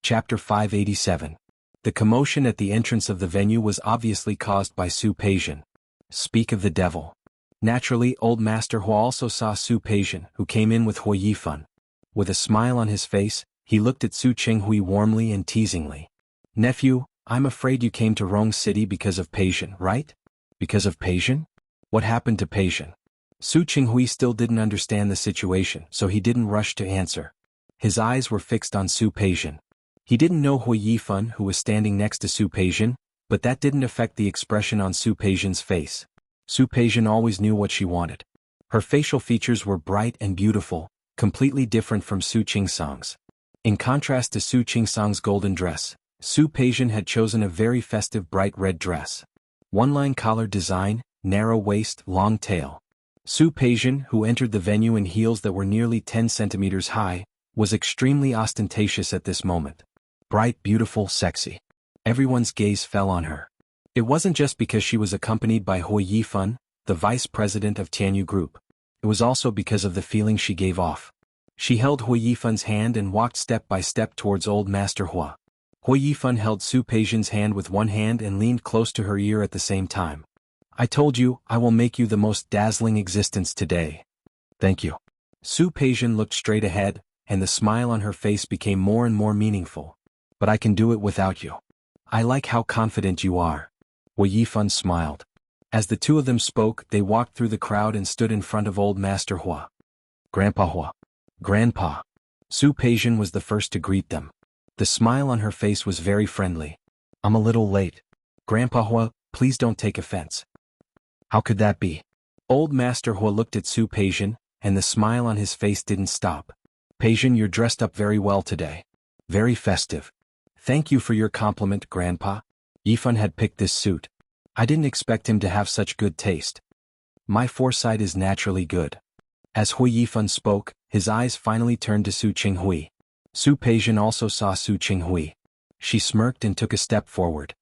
Chapter 587. The commotion at the entrance of the venue was obviously caused by Su Peijian. Speak of the devil. Naturally, old Master Hua also saw Su Peijian, who came in with Hu Yifan. With a smile on his face, he looked at Su Qinghui warmly and teasingly. Nephew, I'm afraid you came to Rong City because of Peijian, right? Because of Peijian? What happened to Peijian? Su Qinghui still didn't understand the situation, so he didn't rush to answer. His eyes were fixed on Su Peijian. He didn't know Hu Yifan, who was standing next to Su Peijian, but that didn't affect the expression on Su Peijian's face. Su Peijian always knew what she wanted. Her facial features were bright and beautiful, completely different from Su Qingsang's. In contrast to Su Qingsang's golden dress, Su Peijian had chosen a very festive bright red dress. One-line collar design, narrow waist, long tail. Su Peijian, who entered the venue in heels that were nearly 10 centimeters high, was extremely ostentatious at this moment. Bright, beautiful, sexy. Everyone's gaze fell on her. It wasn't just because she was accompanied by Hu Yifan, the vice president of Tianyu Group. It was also because of the feeling she gave off. She held Hu Yifan's hand and walked step by step towards old Master Hua. Hu Yifan held Su Peijian's hand with one hand and leaned close to her ear at the same time. I told you, I will make you the most dazzling existence today. Thank you. Su Peijian looked straight ahead, and the smile on her face became more and more meaningful. But I can do it without you. I like how confident you are. Hu Yifan smiled. As the two of them spoke, they walked through the crowd and stood in front of old Master Hua. Grandpa Hua. Grandpa. Su Peijian was the first to greet them. The smile on her face was very friendly. I'm a little late. Grandpa Hua, please don't take offense. How could that be? Old Master Hua looked at Su Peijian, and the smile on his face didn't stop. Peijian, you're dressed up very well today. Very festive. Thank you for your compliment, Grandpa. Yifan had picked this suit. I didn't expect him to have such good taste. My foresight is naturally good. As Hu Yifan spoke, his eyes finally turned to Su Qinghui. Su Peijian also saw Su Qinghui. She smirked and took a step forward.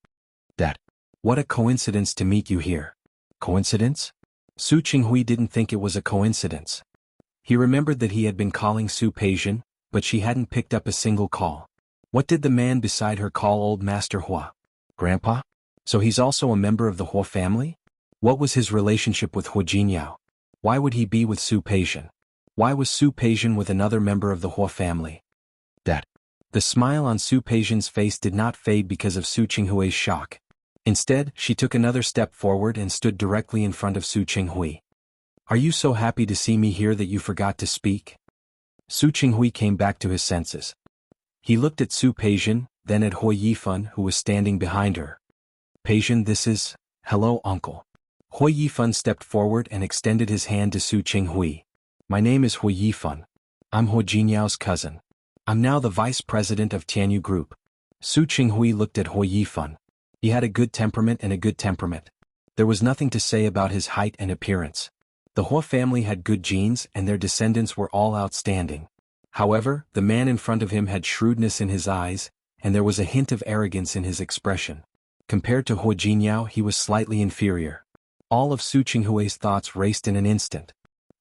What a coincidence to meet you here. Coincidence? Su Qinghui didn't think it was a coincidence. He remembered that he had been calling Su Peijian, but she hadn't picked up a single call. What did the man beside her call old Master Hua? Grandpa? So he's also a member of the Hua family? What was his relationship with Hu Jinyao? Why would he be with Su Peijian? Why was Su Peijian with another member of the Hua family? The smile on Su Peijian's face did not fade because of Su Qinghui's shock. Instead, she took another step forward and stood directly in front of Su Qinghui. Are you so happy to see me here that you forgot to speak? Su Qinghui came back to his senses. He looked at Su Peijian, then at Hu Yifan, who was standing behind her. Peijian, this is... Hello, uncle. Hu Yifan stepped forward and extended his hand to Su Qinghui. My name is Hu Yifan. I'm Hu Jinyao's cousin. I'm now the vice president of Tianyu Group. Su Qinghui looked at Hu Yifan. He had a good temperament and a good temperament. There was nothing to say about his height and appearance. The Hua family had good genes and their descendants were all outstanding. However, the man in front of him had shrewdness in his eyes, and there was a hint of arrogance in his expression. Compared to Hu Jinyao, he was slightly inferior. All of Su Qinghui's thoughts raced in an instant.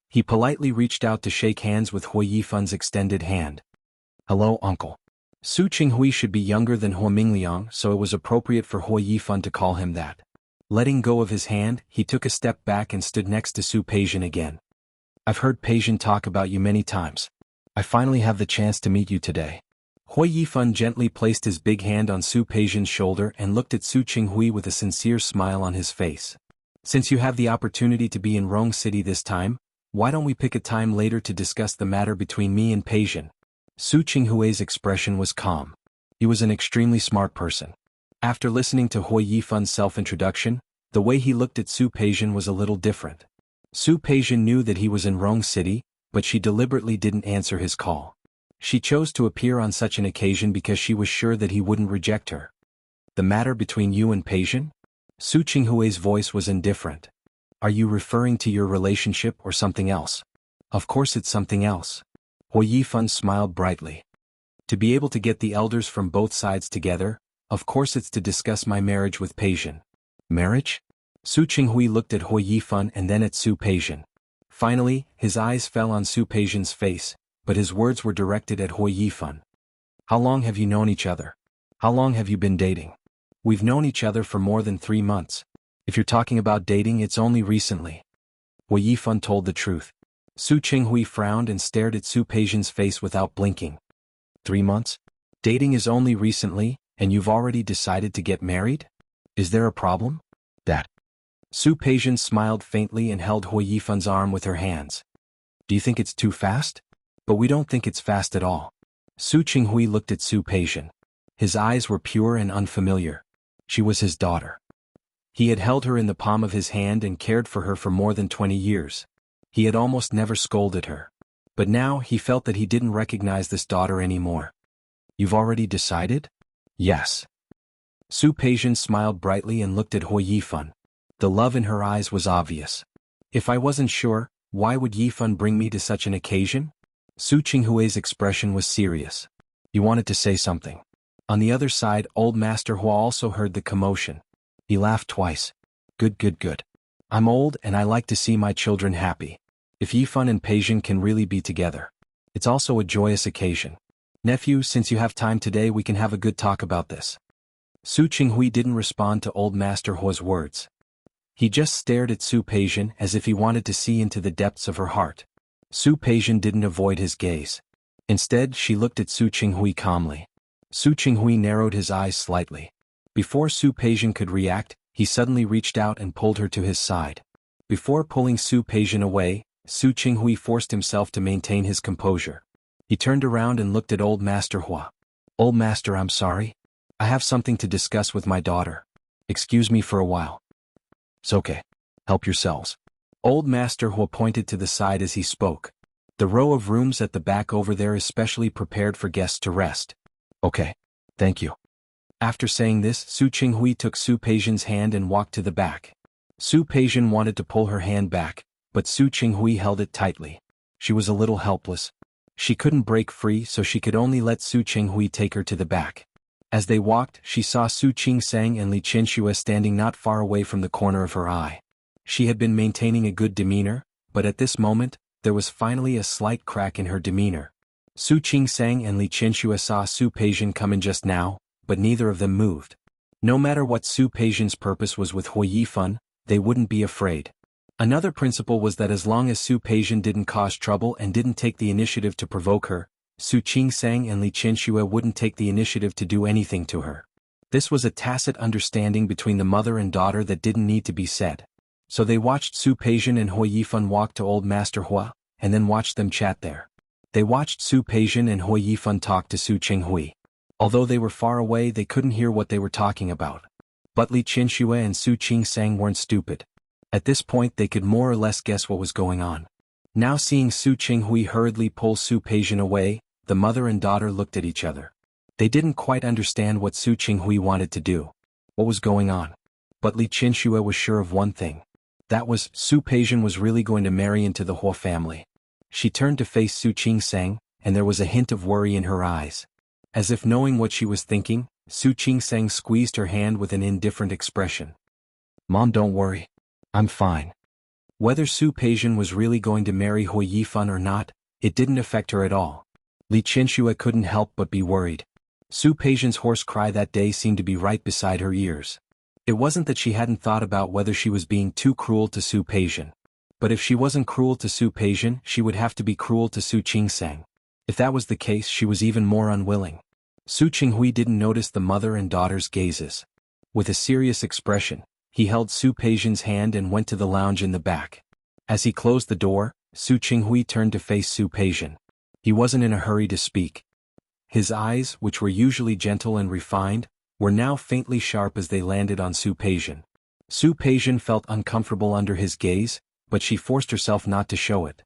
He politely reached out to shake hands with Hu Yifan's extended hand. Hello, uncle. Su Qinghui should be younger than Hu Mingliang, so it was appropriate for Hu Yifan to call him that. Letting go of his hand, he took a step back and stood next to Su Peijian again. I've heard Peijian talk about you many times. I finally have the chance to meet you today. Hu Yifan gently placed his big hand on Su Peijian's shoulder and looked at Su Qinghui with a sincere smile on his face. Since you have the opportunity to be in Rong City this time, why don't we pick a time later to discuss the matter between me and Peijian? Su Qinghui's expression was calm. He was an extremely smart person. After listening to Hu Yifan's self-introduction, the way he looked at Su Peijian was a little different. Su Peijian knew that he was in Rong City, but she deliberately didn't answer his call. She chose to appear on such an occasion because she was sure that he wouldn't reject her. The matter between you and Peijian? Su Qinghui's voice was indifferent. Are you referring to your relationship or something else? Of course it's something else. Hu Yifan smiled brightly. To be able to get the elders from both sides together, of course it's to discuss my marriage with Peijian. Marriage? Su Qinghui looked at Hu Yifan and then at Su Peijian. Finally, his eyes fell on Su Peijian's face, but his words were directed at Hu Yifan. How long have you known each other? How long have you been dating? We've known each other for more than 3 months. If you're talking about dating, it's only recently. Hui Yifan told the truth. Su Qinghui frowned and stared at Su Peijian's face without blinking. 3 months? Dating is only recently, and you've already decided to get married? Is there a problem? That. Su Peijian smiled faintly and held Hui Yifan's arm with her hands. Do you think it's too fast? But we don't think it's fast at all. Su Qinghui looked at Su Peijian. His eyes were pure and unfamiliar. She was his daughter. He had held her in the palm of his hand and cared for her for more than 20 years. He had almost never scolded her. But now he felt that he didn't recognize this daughter anymore. You've already decided? Yes. Su Peijian smiled brightly and looked at Hui Yifan. The love in her eyes was obvious. If I wasn't sure, why would Yifan bring me to such an occasion? Su Qinghui's expression was serious. You wanted to say something. On the other side, old Master Hua also heard the commotion. He laughed twice. Good. I'm old and I like to see my children happy. If Yifan and Peijian can really be together. It's also a joyous occasion. Nephew, since you have time today, we can have a good talk about this. Su Qinghui didn't respond to old Master Hua's words. He just stared at Su Peijian as if he wanted to see into the depths of her heart. Su Peijian didn't avoid his gaze. Instead, she looked at Su Qinghui calmly. Su Qinghui narrowed his eyes slightly. Before Su Peijian could react, he suddenly reached out and pulled her to his side. Before pulling Su Peijian away, Su Qinghui forced himself to maintain his composure. He turned around and looked at old Master Hua. Old Master, I'm sorry. I have something to discuss with my daughter. Excuse me for a while. It's okay. Help yourselves. Old Master Hua pointed to the side as he spoke. The row of rooms at the back over there is specially prepared for guests to rest. Okay. Thank you. After saying this, Su Qinghui took Su Peijian's hand and walked to the back. Su Peijian wanted to pull her hand back, but Su Qinghui held it tightly. She was a little helpless. She couldn't break free, so she could only let Su Qinghui take her to the back. As they walked, she saw Su Qingsang and Li Qianxue standing not far away from the corner of her eye. She had been maintaining a good demeanor, but at this moment, there was finally a slight crack in her demeanor. Su Qingsang and Li Qianxue saw Su Peijian come in just now, but neither of them moved. No matter what Su Peijian's purpose was with Hui Yifan, they wouldn't be afraid. Another principle was that as long as Su Peijian didn't cause trouble and didn't take the initiative to provoke her, Su Qingsang and Li Qianxue wouldn't take the initiative to do anything to her. This was a tacit understanding between the mother and daughter that didn't need to be said. So they watched Su Peijian and Hui Yifan walk to old Master Hua, and then watched them chat there. They watched Su Peijian and Hui Yifan talk to Su Qinghui. Although they were far away, they couldn't hear what they were talking about. But Li Qianxue and Su Qingsang weren't stupid. At this point they could more or less guess what was going on. Now seeing Su Qinghui hurriedly pull Su Peijian away, the mother and daughter looked at each other. They didn't quite understand what Su Qinghui wanted to do. What was going on? But Li Qianxue was sure of one thing. That was, Su Peijian was really going to marry into the Hua family. She turned to face Su Qingsang, and there was a hint of worry in her eyes. As if knowing what she was thinking, Su Qingsang squeezed her hand with an indifferent expression. Mom, don't worry. I'm fine. Whether Su Peijian was really going to marry Hui Yifan or not, it didn't affect her at all. Li Qianxue couldn't help but be worried. Su Peijian's hoarse cry that day seemed to be right beside her ears. It wasn't that she hadn't thought about whether she was being too cruel to Su Peijian. But if she wasn't cruel to Su Peijian, she would have to be cruel to Su Qingsang. If that was the case, she was even more unwilling. Su Qinghui didn't notice the mother and daughter's gazes. With a serious expression, he held Su Peijian's hand and went to the lounge in the back. As he closed the door, Su Qinghui turned to face Su Peijian. He wasn't in a hurry to speak. His eyes, which were usually gentle and refined, were now faintly sharp as they landed on Su Peijian. Su Peijian felt uncomfortable under his gaze, but she forced herself not to show it.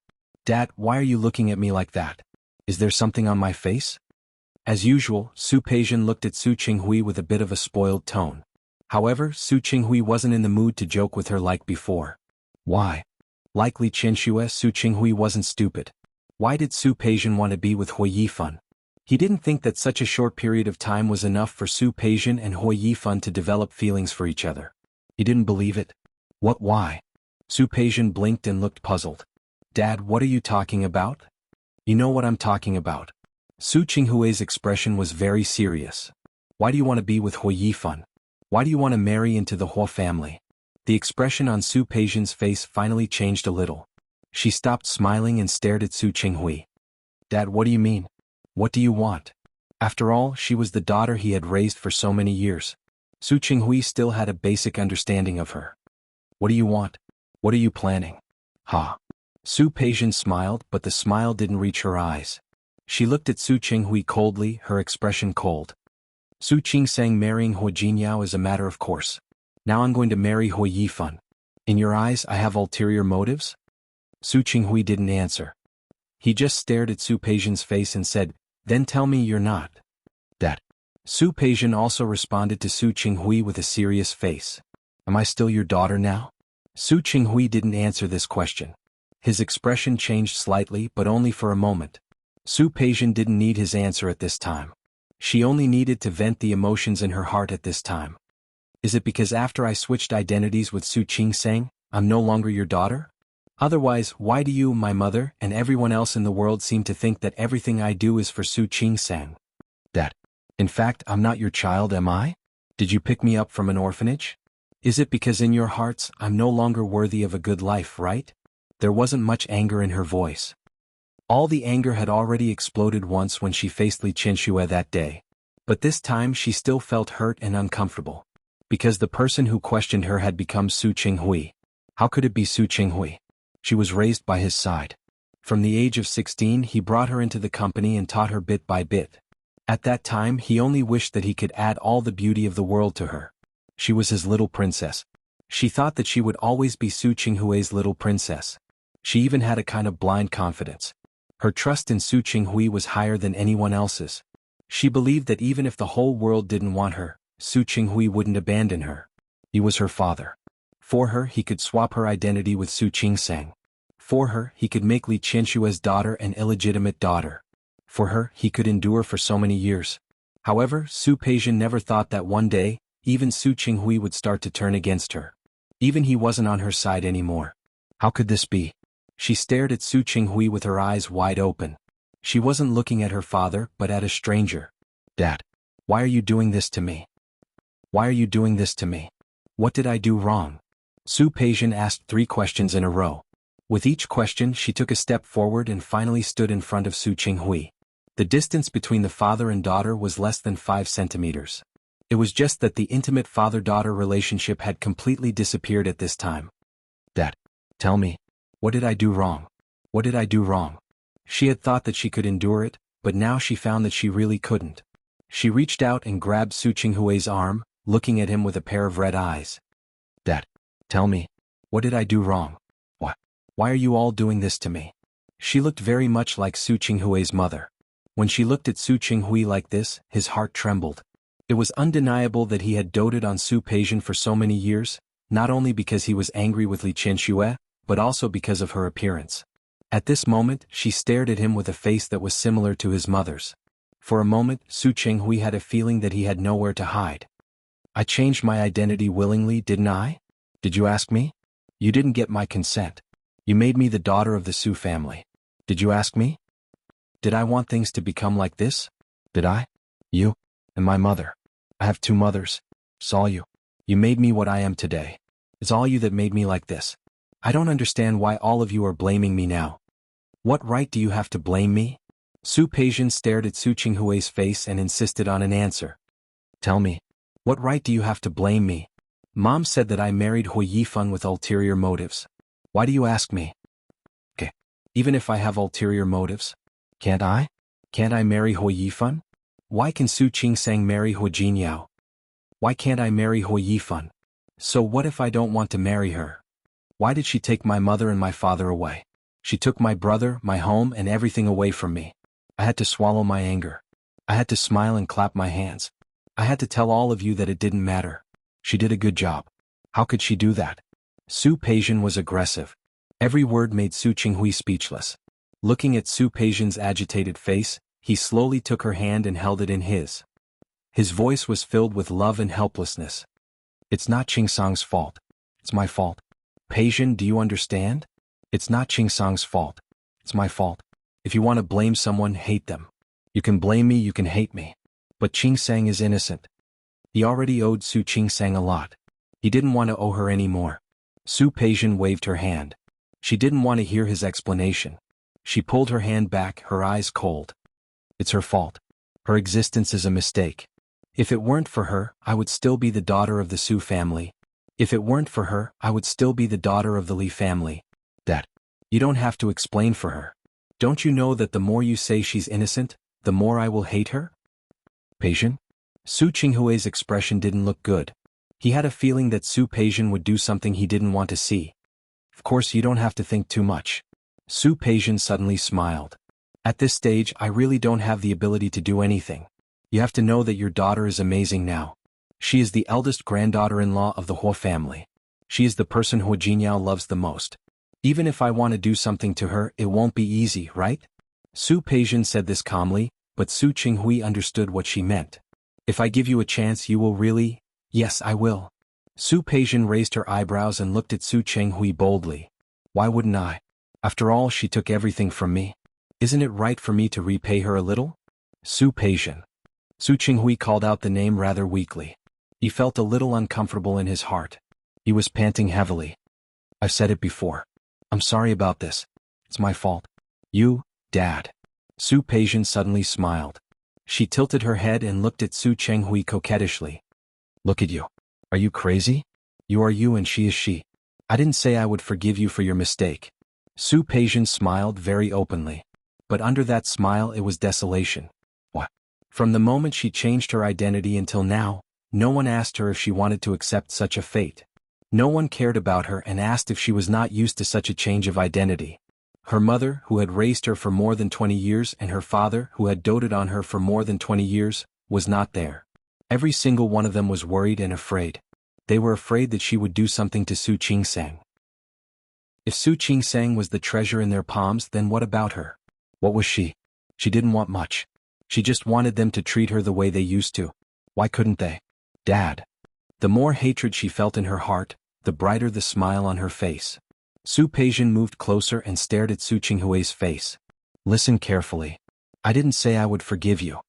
Dad, why are you looking at me like that? Is there something on my face? As usual, Su Peijian looked at Su Qinghui with a bit of a spoiled tone. However, Su Qinghui wasn't in the mood to joke with her like before. Why? Like Li Qianxue, Su Qinghui wasn't stupid. Why did Su Peijian want to be with Hui Yifan? He didn't think that such a short period of time was enough for Su Peijian and Hui Yifan to develop feelings for each other. He didn't believe it. What, why? Su Peijian blinked and looked puzzled. Dad, what are you talking about? You know what I'm talking about. Su Qinghui's expression was very serious. Why do you want to be with Hu Yifan? Why do you want to marry into the Hua family? The expression on Su Peijian's face finally changed a little. She stopped smiling and stared at Su Qinghui. Dad, what do you mean? What do you want? After all, she was the daughter he had raised for so many years. Su Qinghui still had a basic understanding of her. What do you want? What are you planning? Ha. Su Peijian smiled, but the smile didn't reach her eyes. She looked at Su Qinghui coldly, her expression cold. Su Qingsang marrying Hu Jinyao is a matter of course. Now I'm going to marry Hu Yifan. In your eyes, I have ulterior motives? Su Qinghui didn't answer. He just stared at Su Peijian's face and said, Then tell me you're not. That. Su Peijian also responded to Su Qinghui with a serious face. Am I still your daughter now? Su Qinghui didn't answer this question. His expression changed slightly, but only for a moment. Su Peijian didn't need his answer at this time. She only needed to vent the emotions in her heart at this time. Is it because after I switched identities with Su Qingsang, I'm no longer your daughter? Otherwise, why do you, my mother, and everyone else in the world seem to think that everything I do is for Su Qingsang? That. In fact, I'm not your child, am I? Did you pick me up from an orphanage? Is it because in your hearts, I'm no longer worthy of a good life, right? There wasn't much anger in her voice. All the anger had already exploded once when she faced Li Qianxue that day. But this time she still felt hurt and uncomfortable. Because the person who questioned her had become Su Qinghui. How could it be Su Qinghui? She was raised by his side. From the age of 16 he brought her into the company and taught her bit by bit. At that time he only wished that he could add all the beauty of the world to her. She was his little princess. She thought that she would always be Su Qinghui's little princess. She even had a kind of blind confidence. Her trust in Su Qinghui was higher than anyone else's. She believed that even if the whole world didn't want her, Su Qinghui wouldn't abandon her. He was her father. For her he could swap her identity with Su Qingsang. For her he could make Li Qianxue's daughter an illegitimate daughter. For her he could endure for so many years. However, Su Peijian never thought that one day, even Su Qinghui would start to turn against her. Even he wasn't on her side anymore. How could this be? She stared at Su Qinghui with her eyes wide open. She wasn't looking at her father, but at a stranger. Dad, why are you doing this to me? Why are you doing this to me? What did I do wrong? Su Peijian asked 3 questions in a row. With each question she took a step forward and finally stood in front of Su Qinghui. The distance between the father and daughter was less than 5 centimeters. It was just that the intimate father-daughter relationship had completely disappeared at this time. Dad, tell me. What did I do wrong? What did I do wrong? She had thought that she could endure it, but now she found that she really couldn't. She reached out and grabbed Su Qinghui's arm, looking at him with a pair of red eyes. Dad, tell me, what did I do wrong? What? Why are you all doing this to me? She looked very much like Su Qinghui's mother. When she looked at Su Qinghui like this, his heart trembled. It was undeniable that he had doted on Su Peijian for so many years, not only because he was angry with Li Qianxue, but also because of her appearance. At this moment, she stared at him with a face that was similar to his mother's. For a moment, Su Qinghui had a feeling that he had nowhere to hide. I changed my identity willingly, didn't I? Did you ask me? You didn't get my consent. You made me the daughter of the Su family. Did you ask me? Did I want things to become like this? Did I? You? And my mother. I have 2 mothers. It's all you. You made me what I am today. It's all you that made me like this. I don't understand why all of you are blaming me now. What right do you have to blame me? Su Peijian stared at Su Qinghui's face and insisted on an answer. Tell me, what right do you have to blame me? Mom said that I married Hu Yifan with ulterior motives. Why do you ask me? Okay, even if I have ulterior motives, can't I? Can't I marry Hu Yifan? Why can Su Qingsang marry Hu Jinyao? Why can't I marry Hu Yifan? So what if I don't want to marry her? Why did she take my mother and my father away? She took my brother, my home, and everything away from me. I had to swallow my anger. I had to smile and clap my hands. I had to tell all of you that it didn't matter. She did a good job. How could she do that? Su Peijian was aggressive. Every word made Su Qinghui speechless. Looking at Su Peijian's agitated face, he slowly took her hand and held it in his. His voice was filled with love and helplessness. It's not Qingsang's fault. It's my fault. Peijian, do you understand? It's not Qingsang's fault. It's my fault. If you want to blame someone, hate them. You can blame me, you can hate me. But Qing Sang is innocent. He already owed Su Qing Sang a lot. He didn't want to owe her any more. Su Peijian waved her hand. She didn't want to hear his explanation. She pulled her hand back, her eyes cold. It's her fault. Her existence is a mistake. If it weren't for her, I would still be the daughter of the Su family. If it weren't for her, I would still be the daughter of the Li family. That. You don't have to explain for her. Don't you know that the more you say she's innocent, the more I will hate her? Peijian? Su Qinghui's expression didn't look good. He had a feeling that Su Peijian would do something he didn't want to see. Of course, you don't have to think too much. Su Peijian suddenly smiled. At this stage, I really don't have the ability to do anything. You have to know that your daughter is amazing now. She is the eldest granddaughter-in-law of the Huo family. She is the person Huo Jinyao loves the most. Even if I want to do something to her, it won't be easy, right? Su Peijian said this calmly, but Su Qinghui understood what she meant. If I give you a chance, you will really? Yes, I will. Su Peijian raised her eyebrows and looked at Su Qinghui boldly. Why wouldn't I? After all, she took everything from me. Isn't it right for me to repay her a little? Su Peijian. Su Qinghui called out the name rather weakly. He felt a little uncomfortable in his heart. He was panting heavily. I've said it before. I'm sorry about this. It's my fault. You, Dad. Su Peijian suddenly smiled. She tilted her head and looked at Su Qinghui coquettishly. Look at you. Are you crazy? You are you and she is she. I didn't say I would forgive you for your mistake. Su Peijian smiled very openly. But under that smile it was desolation. What? From the moment she changed her identity until now, no one asked her if she wanted to accept such a fate. No one cared about her and asked if she was not used to such a change of identity. Her mother, who had raised her for more than 20 years, and her father, who had doted on her for more than 20 years, was not there. Every single one of them was worried and afraid. They were afraid that she would do something to Su Qing Sang. If Su Qing Sang was the treasure in their palms, then what about her? What was she? She didn't want much. She just wanted them to treat her the way they used to. Why couldn't they? Dad. The more hatred she felt in her heart, the brighter the smile on her face. Su Peijian moved closer and stared at Su Qinghui's face. Listen carefully. I didn't say I would forgive you.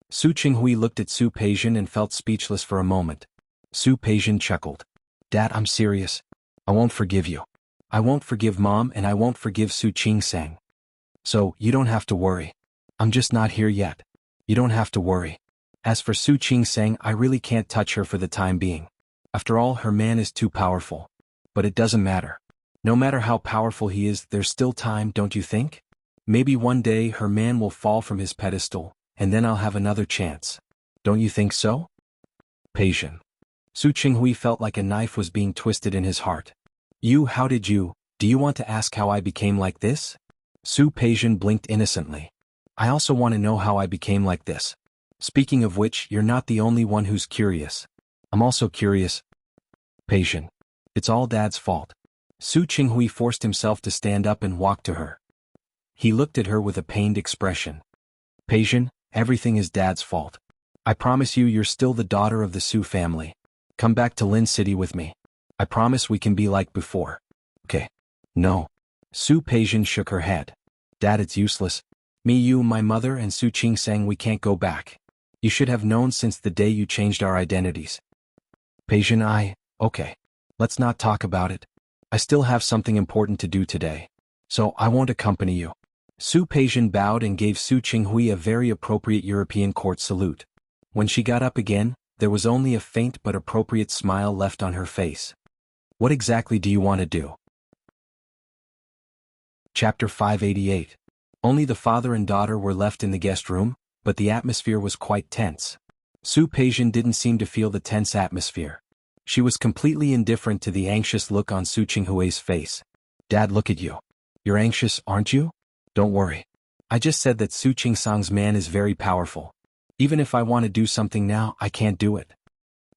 Su Qinghui looked at Su Peijian and felt speechless for a moment. Su Peijian chuckled. Dad, I'm serious. I won't forgive you. I won't forgive Mom and I won't forgive Su Qing Sang. So, you don't have to worry. I'm just not here yet. You don't have to worry. As for Su Qing Sang, I really can't touch her for the time being. After all, her man is too powerful. But it doesn't matter. No matter how powerful he is, there's still time, don't you think? Maybe one day her man will fall from his pedestal, and then I'll have another chance. Don't you think so? Peijian. Su Qinghui felt like a knife was being twisted in his heart. How did you, do you want to ask how I became like this? Su Peijian blinked innocently. I also want to know how I became like this. Speaking of which, you're not the only one who's curious. I'm also curious. Peijian. It's all Dad's fault. Su Qinghui forced himself to stand up and walk to her. He looked at her with a pained expression. Peijian, everything is Dad's fault. I promise you you're still the daughter of the Su family. Come back to Lin City with me. I promise we can be like before. Okay. No. Su Peijian shook her head. Dad, it's useless. Me, you, my mother, and Su Qing Sang, we can't go back. You should have known since the day you changed our identities. Peijian, okay. Let's not talk about it. I still have something important to do today. So I won't accompany you. Su Peijian bowed and gave Su Qinghui a very appropriate European court salute. When she got up again, there was only a faint but appropriate smile left on her face. What exactly do you want to do? Chapter 588. Only the father and daughter were left in the guest room, but the atmosphere was quite tense. Su Peijian didn't seem to feel the tense atmosphere. She was completely indifferent to the anxious look on Su Qinghui's face. Dad, look at you. You're anxious, aren't you? Don't worry. I just said that Su Qing Sang's man is very powerful. Even if I want to do something now, I can't do it.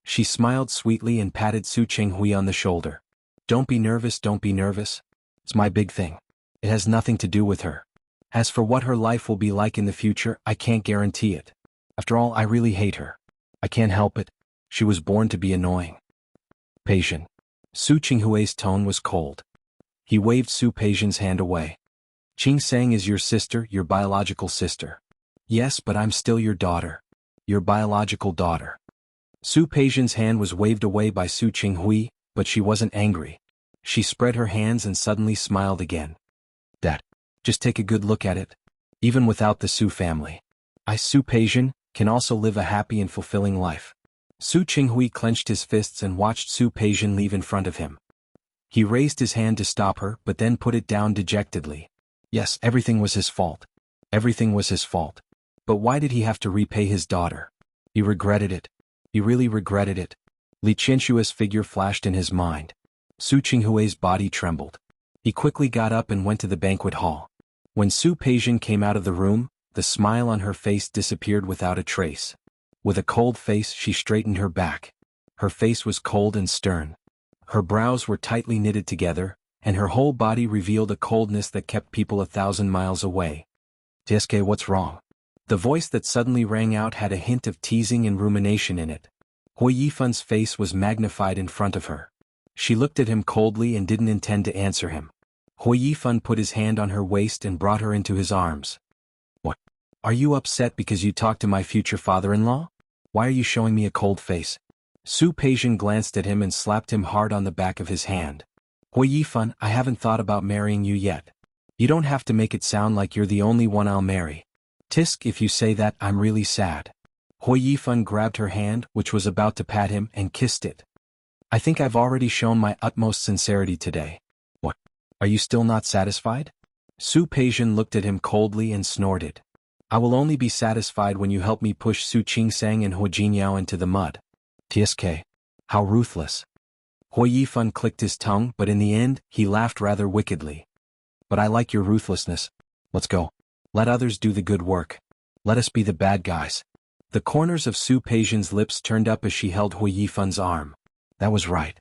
She smiled sweetly and patted Su Qinghui on the shoulder. Don't be nervous, don't be nervous. It's my big thing. It has nothing to do with her. As for what her life will be like in the future, I can't guarantee it. After all, I really hate her. I can't help it. She was born to be annoying. Peijian. Su Qinghui's tone was cold. He waved Su Peijian's hand away. Qing Sang is your sister, your biological sister. Yes, but I'm still your daughter. Your biological daughter. Su Peijian's hand was waved away by Su Qinghui, but she wasn't angry. She spread her hands and suddenly smiled again. Dad, just take a good look at it. Even without the Su family, I, Su Peijian, can also live a happy and fulfilling life. Su Qinghui clenched his fists and watched Su Peijian leave in front of him. He raised his hand to stop her but then put it down dejectedly. Yes, everything was his fault. Everything was his fault. But why did he have to repay his daughter? He regretted it. He really regretted it. Li Qianshui's figure flashed in his mind. Su Qinghui's body trembled. He quickly got up and went to the banquet hall. When Su Peijian came out of the room, the smile on her face disappeared without a trace. With a cold face she straightened her back. Her face was cold and stern. Her brows were tightly knitted together, and her whole body revealed a coldness that kept people 1,000 miles away. Tsk, what's wrong? The voice that suddenly rang out had a hint of teasing and rumination in it. Hui Yifun's face was magnified in front of her. She looked at him coldly and didn't intend to answer him. Hui Yifun put his hand on her waist and brought her into his arms. What? Are you upset because you talked to my future father-in-law? Why are you showing me a cold face? Su Peijian glanced at him and slapped him hard on the back of his hand. Hui Yifun, I haven't thought about marrying you yet. You don't have to make it sound like you're the only one I'll marry. Tisk, if you say that, I'm really sad. Hui Yifun grabbed her hand, which was about to pat him, and kissed it. I think I've already shown my utmost sincerity today. What? Are you still not satisfied? Su Peijian looked at him coldly and snorted. I will only be satisfied when you help me push Su Qingsang and Hu Jinyao into the mud. Tsk. How ruthless. Hui Yifun clicked his tongue, but in the end, he laughed rather wickedly. But I like your ruthlessness. Let's go. Let others do the good work. Let us be the bad guys. The corners of Su Peijian's lips turned up as she held Hui Yifun's arm. That was right.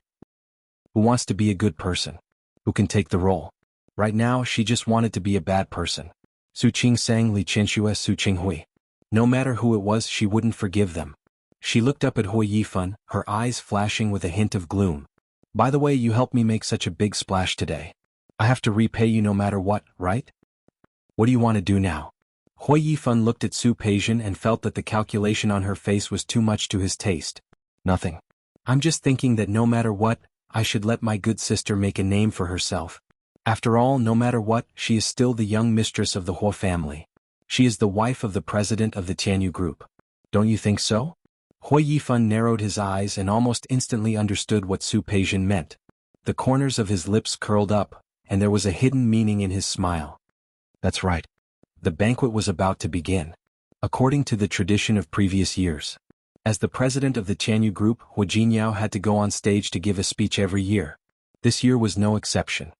Who wants to be a good person? Who can take the role? Right now, she just wanted to be a bad person. Su Qingsang, Li Qianxue, Su Qinghui. No matter who it was, she wouldn't forgive them. She looked up at Hui Yifun, her eyes flashing with a hint of gloom. By the way, you helped me make such a big splash today. I have to repay you no matter what, right? What do you want to do now? Hui Yifun looked at Su Peijian and felt that the calculation on her face was too much to his taste. Nothing. I'm just thinking that no matter what, I should let my good sister make a name for herself. After all, no matter what, she is still the young mistress of the Huo family. She is the wife of the president of the Tianyu group. Don't you think so? Hui Yifun narrowed his eyes and almost instantly understood what Su Peijian meant. The corners of his lips curled up, and there was a hidden meaning in his smile. That's right. The banquet was about to begin. According to the tradition of previous years. As the president of the Tianyu group, Hu Jinyao had to go on stage to give a speech every year. This year was no exception.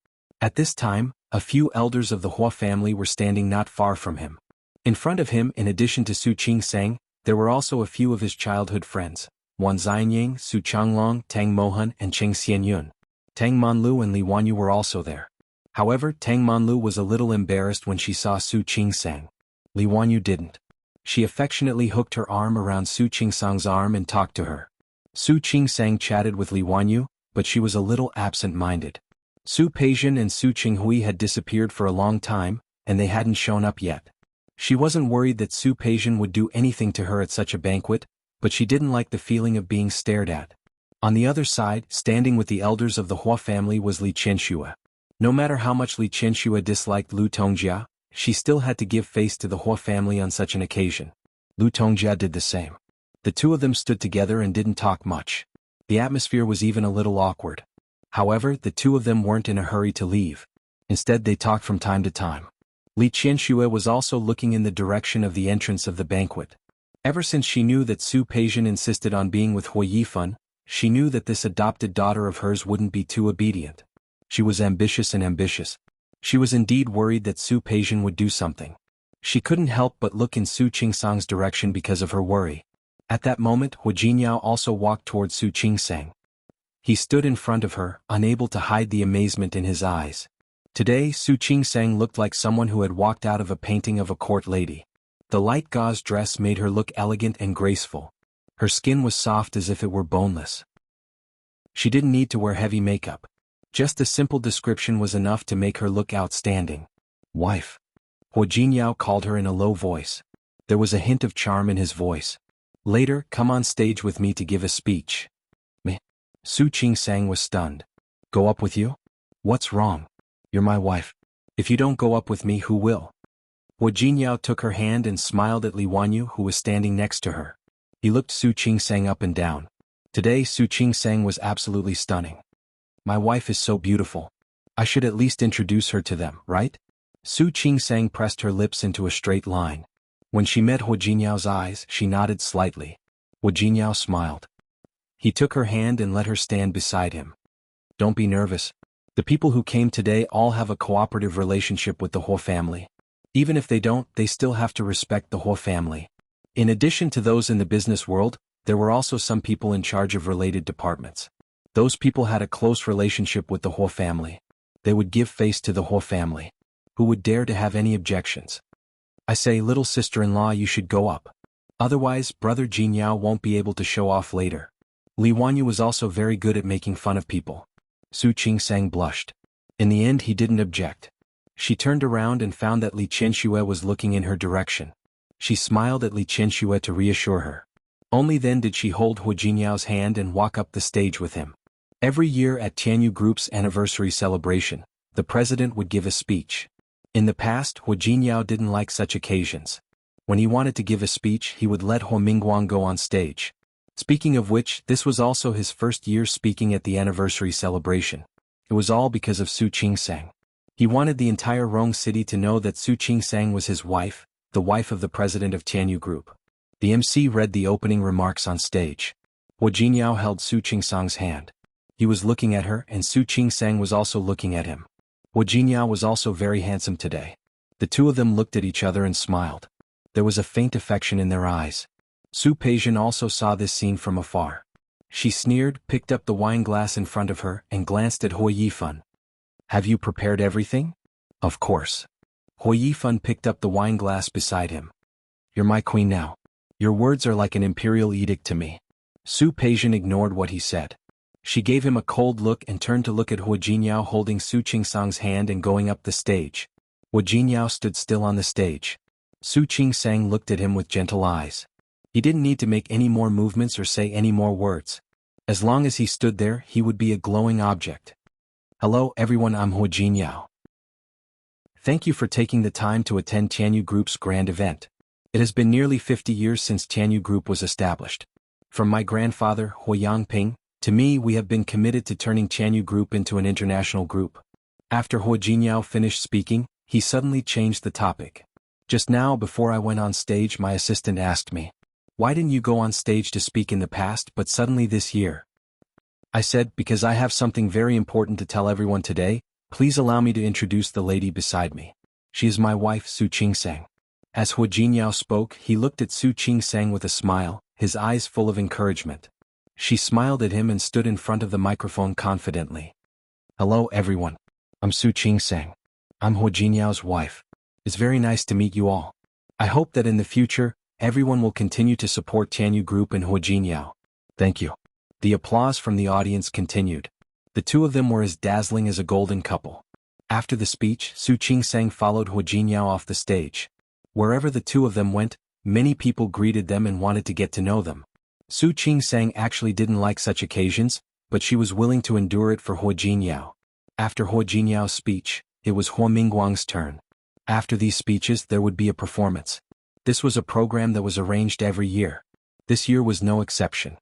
At this time, a few elders of the Huo family were standing not far from him. In front of him, in addition to Su Qingsang, there were also a few of his childhood friends, Wan Xianying, Su Changlong, Tang Mohan, and Cheng Xianyun. Tang Manlu and Li Wanyu were also there. However, Tang Manlu was a little embarrassed when she saw Su Qingsang. Li Wanyu didn't. She affectionately hooked her arm around Su Qingsang's arm and talked to her. Su Qingsang chatted with Li Wanyu, but she was a little absent-minded. Su Peijian and Su Qinghui had disappeared for a long time, and they hadn't shown up yet. She wasn't worried that Su Peijian would do anything to her at such a banquet, but she didn't like the feeling of being stared at. On the other side, standing with the elders of the Huo family was Li Qianxue. No matter how much Li Qianxue disliked Lu Tongjia, she still had to give face to the Huo family on such an occasion. Lu Tongjia did the same. The two of them stood together and didn't talk much. The atmosphere was even a little awkward. However, the two of them weren't in a hurry to leave. Instead, they talked from time to time. Li Qianxue was also looking in the direction of the entrance of the banquet. Ever since she knew that Su Peijian insisted on being with Hui Yifun, she knew that this adopted daughter of hers wouldn't be too obedient. She was ambitious and ambitious. She was indeed worried that Su Peijian would do something. She couldn't help but look in Su Qingsang's direction because of her worry. At that moment, Hu Jinyao also walked towards Su Qingsang. He stood in front of her, unable to hide the amazement in his eyes. Today, Su Qingsang looked like someone who had walked out of a painting of a court lady. The light gauze dress made her look elegant and graceful. Her skin was soft as if it were boneless. She didn't need to wear heavy makeup. Just a simple description was enough to make her look outstanding. Wife. Hu Jinyao called her in a low voice. There was a hint of charm in his voice. Later, come on stage with me to give a speech. Me? Su Qingsang was stunned. Go up with you? What's wrong? You're my wife. If you don't go up with me, who will? Hua Jinyao took her hand and smiled at Li Wanyu, who was standing next to her. He looked Su Qingsang up and down. Today Su Qingsang was absolutely stunning. My wife is so beautiful. I should at least introduce her to them, right? Su Qingsang pressed her lips into a straight line. When she met Hua Jinyao's eyes, she nodded slightly. Hua Jinyao smiled. He took her hand and let her stand beside him. Don't be nervous. The people who came today all have a cooperative relationship with the Hua family. Even if they don't, they still have to respect the Hua family. In addition to those in the business world, there were also some people in charge of related departments. Those people had a close relationship with the Hua family. They would give face to the Hua family. Who would dare to have any objections? I say, little sister-in-law, you should go up. Otherwise, brother Jinyao won't be able to show off later. Li Wanyu was also very good at making fun of people. Su Qingsang blushed. In the end, he didn't object. She turned around and found that Li Qianxue was looking in her direction. She smiled at Li Qianxue to reassure her. Only then did she hold Hua Jinyao's hand and walk up the stage with him. Every year at Tianyu Group's anniversary celebration, the president would give a speech. In the past, Hua Jinyao didn't like such occasions. When he wanted to give a speech, he would let Hua Mingguang go on stage. Speaking of which, this was also his first year speaking at the anniversary celebration. It was all because of Su Qingsang. He wanted the entire Rong city to know that Su Qingsang was his wife, the wife of the president of Tianyu Group. The MC read the opening remarks on stage. Hua Jinyao held Su Qingsang's hand. He was looking at her and Su Qingsang was also looking at him. Hua Jinyao was also very handsome today. The two of them looked at each other and smiled. There was a faint affection in their eyes. Su Peijian also saw this scene from afar. She sneered, picked up the wine glass in front of her, and glanced at Hua Yifan. Have you prepared everything? Of course. Hua Yifan picked up the wine glass beside him. You're my queen now. Your words are like an imperial edict to me. Su Peijian ignored what he said. She gave him a cold look and turned to look at Hua Jinyao holding Su Qingsang's hand and going up the stage. Hua Jinyao stood still on the stage. Su Qingsang looked at him with gentle eyes. He didn't need to make any more movements or say any more words. As long as he stood there, he would be a glowing object. Hello everyone, I'm Hua Jinyao. Thank you for taking the time to attend Tianyu Group's grand event. It has been nearly 50 years since Tianyu Group was established. From my grandfather, Hua Yangping, to me, we have been committed to turning Tianyu Group into an international group. After Hua Jinyao finished speaking, he suddenly changed the topic. Just now, before I went on stage, my assistant asked me, "Why didn't you go on stage to speak in the past but suddenly this year?" I said, because I have something very important to tell everyone today. Please allow me to introduce the lady beside me. She is my wife, Su Qingsang. As Hua Jinyao spoke, he looked at Su Qingsang with a smile, his eyes full of encouragement. She smiled at him and stood in front of the microphone confidently. Hello everyone. I'm Su Qingsang. I'm Hua Jinyao's wife. It's very nice to meet you all. I hope that in the future, everyone will continue to support Tianyu Group and Hua Jinyao. Thank you. The applause from the audience continued. The two of them were as dazzling as a golden couple. After the speech, Su Qingsang followed Hua Jinyao off the stage. Wherever the two of them went, many people greeted them and wanted to get to know them. Su Qingsang actually didn't like such occasions, but she was willing to endure it for Hua Jinyao. After Hua Jinyao's speech, it was Hua Mingguang's turn. After these speeches, there would be a performance. This was a program that was arranged every year. This year was no exception.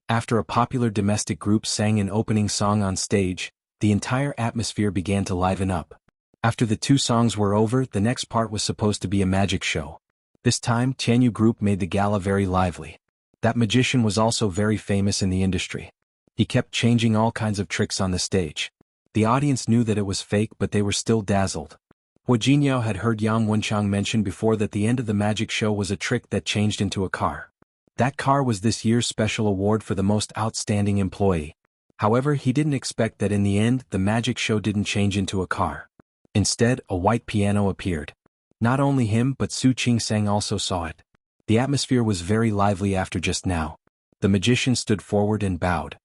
After a popular domestic group sang an opening song on stage, the entire atmosphere began to liven up. After the two songs were over, the next part was supposed to be a magic show. This time, Tianyu Group made the gala very lively. That magician was also very famous in the industry. He kept changing all kinds of tricks on the stage. The audience knew that it was fake, but they were still dazzled. Hua Jinyao had heard Yang Wenchang mention before that the end of the magic show was a trick that changed into a car. That car was this year's special award for the most outstanding employee. However, he didn't expect that in the end, the magic show didn't change into a car. Instead, a white piano appeared. Not only him but Su Qingsang also saw it. The atmosphere was very lively after just now. The magician stood forward and bowed.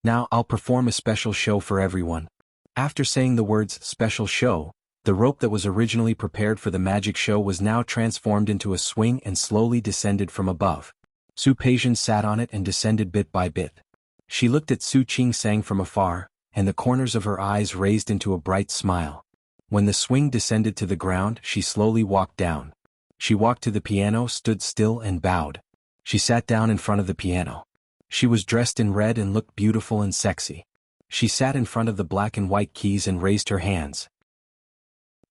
Now I'll perform a special show for everyone. After saying the words special show, The rope that was originally prepared for the magic show was now transformed into a swing and slowly descended from above. Su Peijian sat on it and descended bit by bit. She looked at Su Qingsang from afar, and the corners of her eyes raised into a bright smile. When the swing descended to the ground, she slowly walked down. She walked to the piano, stood still and bowed. She sat down in front of the piano. She was dressed in red and looked beautiful and sexy. She sat in front of the black and white keys and raised her hands.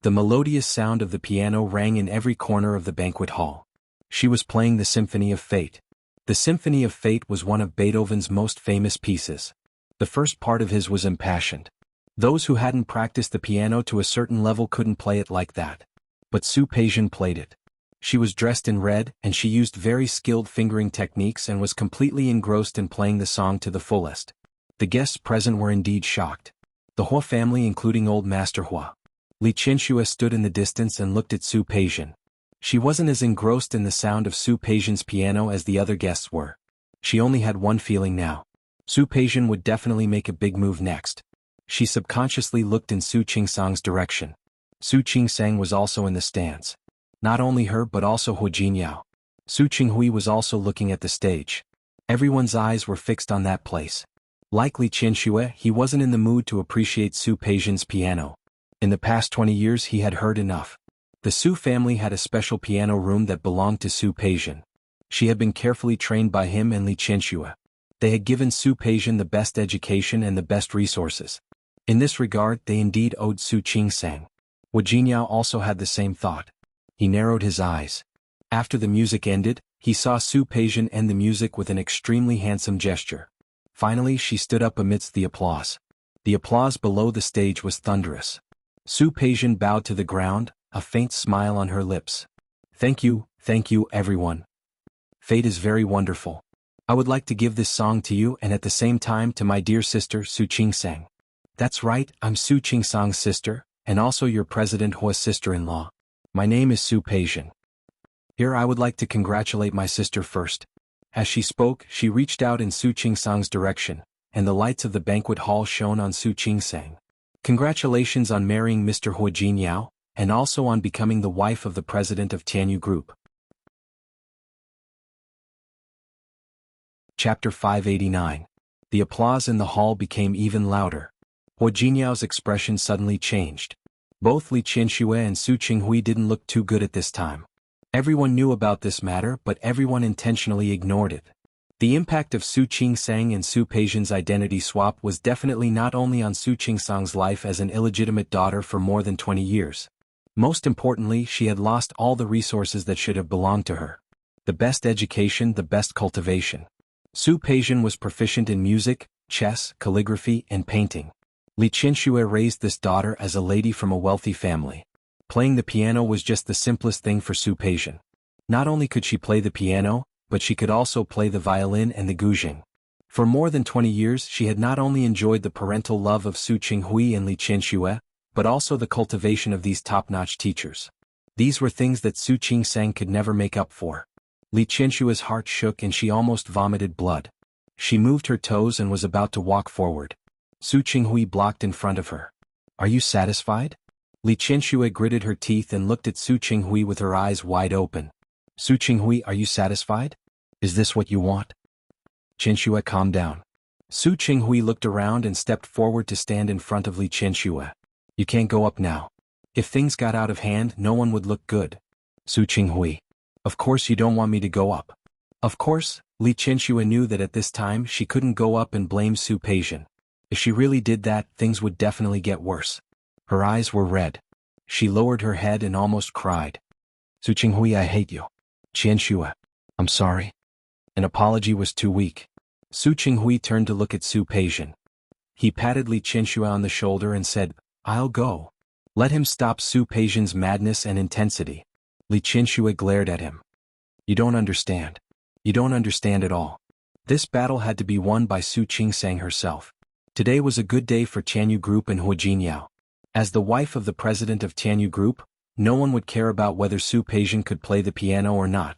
The melodious sound of the piano rang in every corner of the banquet hall. She was playing the Symphony of Fate. The Symphony of Fate was one of Beethoven's most famous pieces. The first part of his was impassioned. Those who hadn't practiced the piano to a certain level couldn't play it like that. But Su Peijian played it. She was dressed in red, and she used very skilled fingering techniques and was completely engrossed in playing the song to the fullest. The guests present were indeed shocked. The Hua family, including old Master Hua. Li Qianxue stood in the distance and looked at Su Peijian. She wasn't as engrossed in the sound of Su Peijian's piano as the other guests were. She only had one feeling now. Su Peijian would definitely make a big move next. She subconsciously looked in Su Qingsang's direction. Su Qingsang was also in the stands. Not only her but also Hu Jinyao. Su Qinghui was also looking at the stage. Everyone's eyes were fixed on that place. Like Li Qianxue, he wasn't in the mood to appreciate Su Peijian's piano. In the past 20 years he had heard enough. The Su family had a special piano room that belonged to Su Peijian. She had been carefully trained by him and Li Qianxue. They had given Su Peijian the best education and the best resources. In this regard they indeed owed Su Qingsang. Wu Jinyao also had the same thought. He narrowed his eyes. After the music ended, he saw Su Peijian end the music with an extremely handsome gesture. Finally she stood up amidst the applause. The applause below the stage was thunderous. Su Peijian bowed to the ground, a faint smile on her lips. Thank you, everyone. Fate is very wonderful. I would like to give this song to you and at the same time to my dear sister Su Qingsang. That's right, I'm Su Qingsang's sister, and also your President Hua's sister-in-law. My name is Su Peijian. Here I would like to congratulate my sister first. As she spoke, she reached out in Su Qingsang's direction, and the lights of the banquet hall shone on Su Qingsang. Congratulations on marrying Mr. Hu Jinyao, and also on becoming the wife of the president of Tianyu Group. Chapter 589. The applause in the hall became even louder. Hu Jinyao's expression suddenly changed. Both Li Qianxue and Su Qinghui didn't look too good at this time. Everyone knew about this matter but everyone intentionally ignored it. The impact of Su Qingsang and Su Peijian's identity swap was definitely not only on Su Qingsang's life as an illegitimate daughter for more than 20 years. Most importantly, she had lost all the resources that should have belonged to her. The best education, the best cultivation. Su Peijian was proficient in music, chess, calligraphy, and painting. Li Qianxue raised this daughter as a lady from a wealthy family. Playing the piano was just the simplest thing for Su Peijian. Not only could she play the piano, but she could also play the violin and the guzheng. For more than 20 years she had not only enjoyed the parental love of Su Qinghui and Li Qianxue, but also the cultivation of these top-notch teachers. These were things that Su Qingsang could never make up for. Li Qianshue's heart shook and she almost vomited blood. She moved her toes and was about to walk forward. Su Qinghui blocked in front of her. Are you satisfied? Li Qianxue gritted her teeth and looked at Su Qinghui with her eyes wide open. Su Qinghui, are you satisfied? Is this what you want? Qianxue, calm down. Su Qinghui looked around and stepped forward to stand in front of Li Qianxue. You can't go up now. If things got out of hand, no one would look good. Su Qinghui. Of course you don't want me to go up. Of course, Li Qianxue knew that at this time she couldn't go up and blame Su Peijian. If she really did that, things would definitely get worse. Her eyes were red. She lowered her head and almost cried. Su Qinghui, I hate you. Qianxue. I'm sorry. An apology was too weak. Su Qinghui turned to look at Su Peijian. He patted Li Qianxue on the shoulder and said, I'll go. Let him stop Su Peijian's madness and intensity. Li Qianxue glared at him. You don't understand. You don't understand at all. This battle had to be won by Su Qingsang herself. Today was a good day for Tianyu Group and Hu Jinyao. As the wife of the president of Tianyu Group, no one would care about whether Su Peijian could play the piano or not.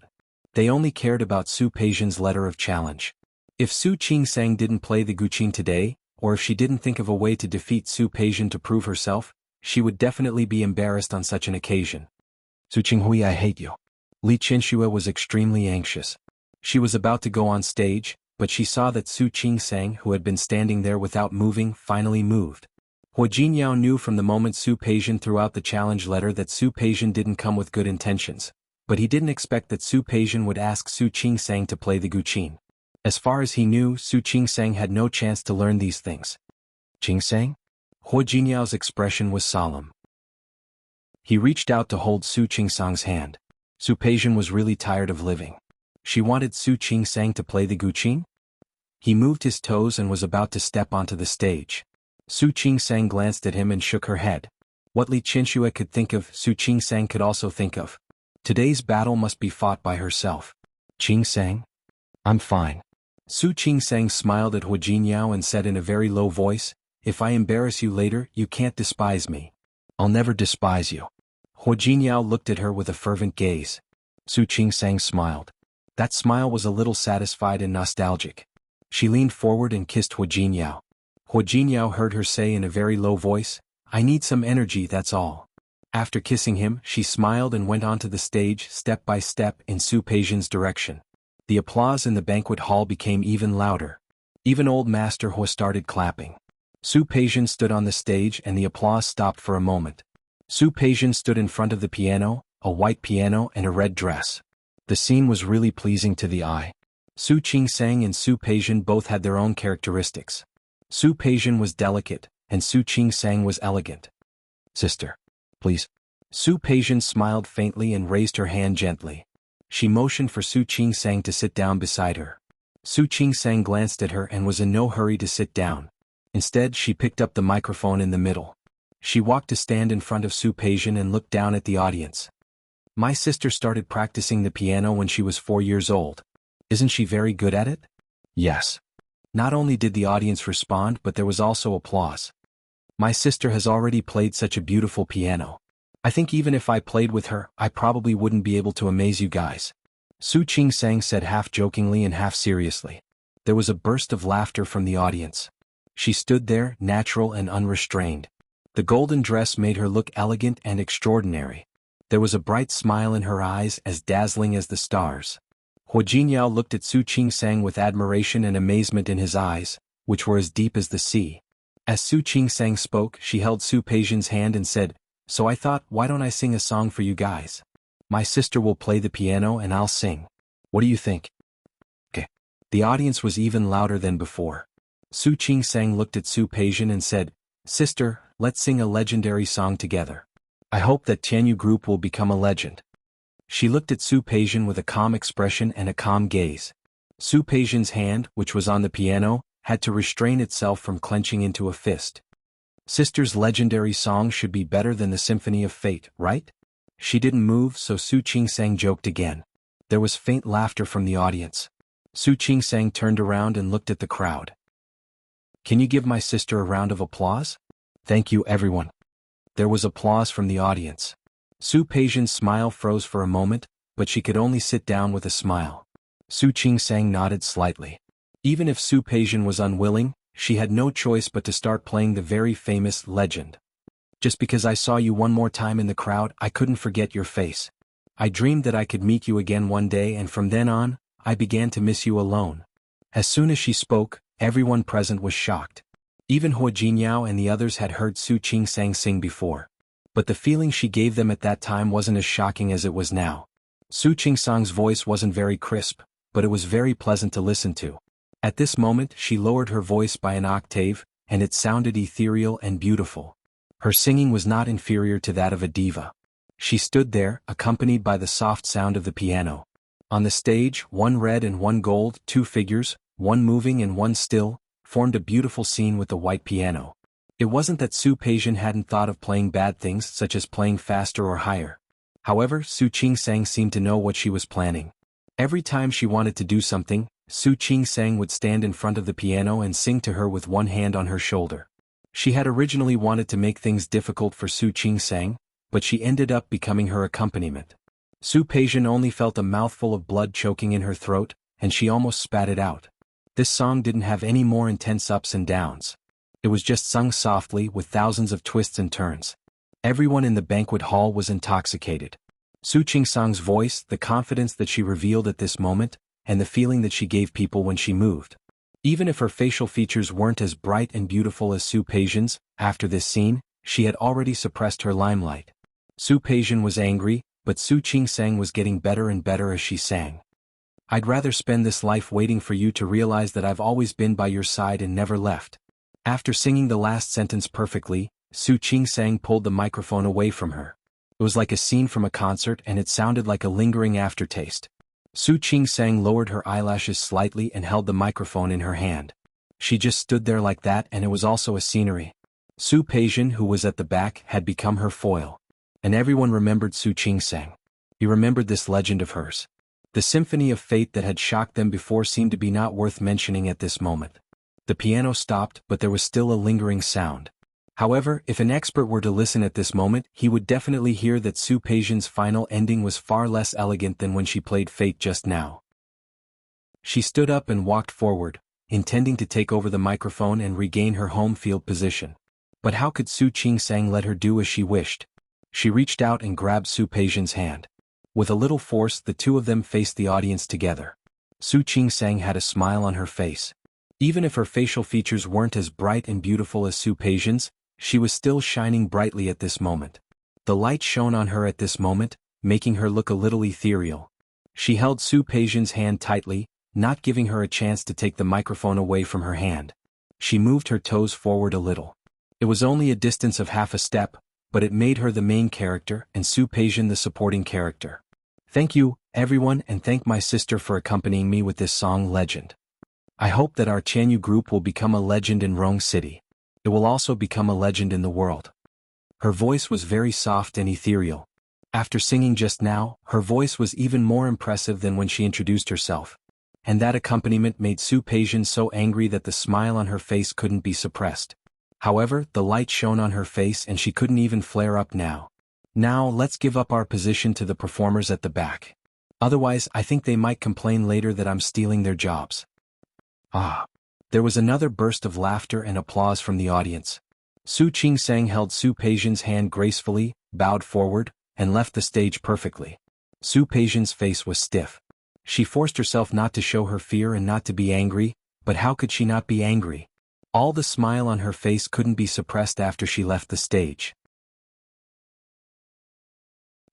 They only cared about Su Peijian's letter of challenge. If Su Qingsang didn't play the guzheng today, or if she didn't think of a way to defeat Su Peijian to prove herself, She would definitely be embarrassed on such an occasion. Su Qinghui, I hate you. Li Qinxue was extremely anxious. She was about to go on stage, but she saw that Su Qingsang, who had been standing there without moving, finally moved. Hua Jinyao knew from the moment Su Peijian threw out the challenge letter that Su Peijian didn't come with good intentions, but he didn't expect that Su Peijian would ask Su Qingsang to play the guqin. As far as he knew, Su Qingsang had no chance to learn these things. Qingsang? Hua Jinyao's expression was solemn. He reached out to hold Su Qingsang's hand. Su Peijian was really tired of living. She wanted Su Qingsang to play the guqin? He moved his toes and was about to step onto the stage. Su Qingsang glanced at him and shook her head. What Li Qinxue could think of, Su Qingsang could also think of. Today's battle must be fought by herself. Qingsang? I'm fine. Su Qingsang smiled at Hua Jinyao and said in a very low voice, if I embarrass you later, you can't despise me. I'll never despise you. Hua Jinyao looked at her with a fervent gaze. Su Qingsang smiled. That smile was a little satisfied and nostalgic. She leaned forward and kissed Hua Jinyao. Hua Jinyao heard her say in a very low voice, I need some energy, that's all. After kissing him, she smiled and went onto the stage step by step in Su Peijian's direction. The applause in the banquet hall became even louder. Even old Master Hua started clapping. Su Peijian stood on the stage and the applause stopped for a moment. Su Peijian stood in front of the piano, a white piano and a red dress. The scene was really pleasing to the eye. Su Qingsang and Su Peijian both had their own characteristics. Su Peijian was delicate, and Su Qingsang was elegant. Sister. Please. Su Peijian smiled faintly and raised her hand gently. She motioned for Su Qingsang to sit down beside her. Su Qingsang glanced at her and was in no hurry to sit down. Instead, she picked up the microphone in the middle. She walked to stand in front of Su Peijian and looked down at the audience. My sister started practicing the piano when she was 4 years old. Isn't she very good at it? Yes. Not only did the audience respond, but there was also applause. My sister has already played such a beautiful piano. I think even if I played with her, I probably wouldn't be able to amaze you guys. Su Qingsang said half jokingly and half seriously. There was a burst of laughter from the audience. She stood there, natural and unrestrained. The golden dress made her look elegant and extraordinary. There was a bright smile in her eyes as dazzling as the stars. Hua Jinyao looked at Su Qingsang with admiration and amazement in his eyes, which were as deep as the sea. As Su Qingsang spoke, she held Su Peijian's hand and said, So I thought, why don't I sing a song for you guys? My sister will play the piano and I'll sing. What do you think? Okay. The audience was even louder than before. Su Qingsang looked at Su Peijian and said, Sister, let's sing a legendary song together. I hope that Tianyu Group will become a legend. She looked at Su Peijian with a calm expression and a calm gaze. Su Peijian's hand, which was on the piano, had to restrain itself from clenching into a fist. Sister's legendary song should be better than the Symphony of Fate, right? She didn't move, so Su Qingsang joked again. There was faint laughter from the audience. Su Qingsang turned around and looked at the crowd. Can you give my sister a round of applause? Thank you, everyone. There was applause from the audience. Su Peijian's smile froze for a moment, but she could only sit down with a smile. Su Qingsang nodded slightly. Even if Su Peijian was unwilling, she had no choice but to start playing the very famous legend. Just because I saw you one more time in the crowd, I couldn't forget your face. I dreamed that I could meet you again one day, and from then on, I began to miss you alone. As soon as she spoke, everyone present was shocked. Even Hua Jinyao and the others had heard Su Qingsang sing before. But the feeling she gave them at that time wasn't as shocking as it was now. Su Qingsang's voice wasn't very crisp, but it was very pleasant to listen to. At this moment she lowered her voice by an octave, and it sounded ethereal and beautiful. Her singing was not inferior to that of a diva. She stood there, accompanied by the soft sound of the piano. On the stage, one red and one gold, two figures, one moving and one still, formed a beautiful scene with the white piano. It wasn't that Su Peijian hadn't thought of playing bad things such as playing faster or higher. However, Su Qingsang seemed to know what she was planning. Every time she wanted to do something, Su Qingsang would stand in front of the piano and sing to her with one hand on her shoulder. She had originally wanted to make things difficult for Su Qingsang, but she ended up becoming her accompaniment. Su Peijian only felt a mouthful of blood choking in her throat, and she almost spat it out. This song didn't have any more intense ups and downs. It was just sung softly with thousands of twists and turns. Everyone in the banquet hall was intoxicated. Su Qingsang's voice, the confidence that she revealed at this moment, and the feeling that she gave people when she moved. Even if her facial features weren't as bright and beautiful as Su Peijian's, after this scene, she had already suppressed her limelight. Su Peijian was angry, but Su Qingsang was getting better and better as she sang. I'd rather spend this life waiting for you to realize that I've always been by your side and never left. After singing the last sentence perfectly, Su Qingsang pulled the microphone away from her. It was like a scene from a concert and it sounded like a lingering aftertaste. Su Qingsang lowered her eyelashes slightly and held the microphone in her hand. She just stood there like that, and it was also a scenery. Su Peijian, who was at the back, had become her foil. And everyone remembered Su Qingsang. He remembered this legend of hers. The symphony of fate that had shocked them before seemed to be not worth mentioning at this moment. The piano stopped, but there was still a lingering sound. However, if an expert were to listen at this moment, he would definitely hear that Su Peijian's final ending was far less elegant than when she played Fate just now. She stood up and walked forward, intending to take over the microphone and regain her home field position. But how could Su Qingsang let her do as she wished? She reached out and grabbed Su Peijian's hand. With a little force, the two of them faced the audience together. Su Qingsang had a smile on her face. Even if her facial features weren't as bright and beautiful as Su Peijian's, she was still shining brightly at this moment. The light shone on her at this moment, making her look a little ethereal. She held Su Peijian's hand tightly, not giving her a chance to take the microphone away from her hand. She moved her toes forward a little. It was only a distance of half a step, but it made her the main character and Su Peijian the supporting character. Thank you, everyone, and thank my sister for accompanying me with this song Legend. I hope that our Chanyu group will become a legend in Rong City. It will also become a legend in the world. Her voice was very soft and ethereal. After singing just now, her voice was even more impressive than when she introduced herself. And that accompaniment made Su Peijian so angry that the smile on her face couldn't be suppressed. However, the light shone on her face and she couldn't even flare up now. Now let's give up our position to the performers at the back. Otherwise, I think they might complain later that I'm stealing their jobs. Ah. There was another burst of laughter and applause from the audience. Su Qingsang held Su Peijian's hand gracefully, bowed forward, and left the stage perfectly. Su Peijian's face was stiff. She forced herself not to show her fear and not to be angry, but how could she not be angry? All the smile on her face couldn't be suppressed after she left the stage.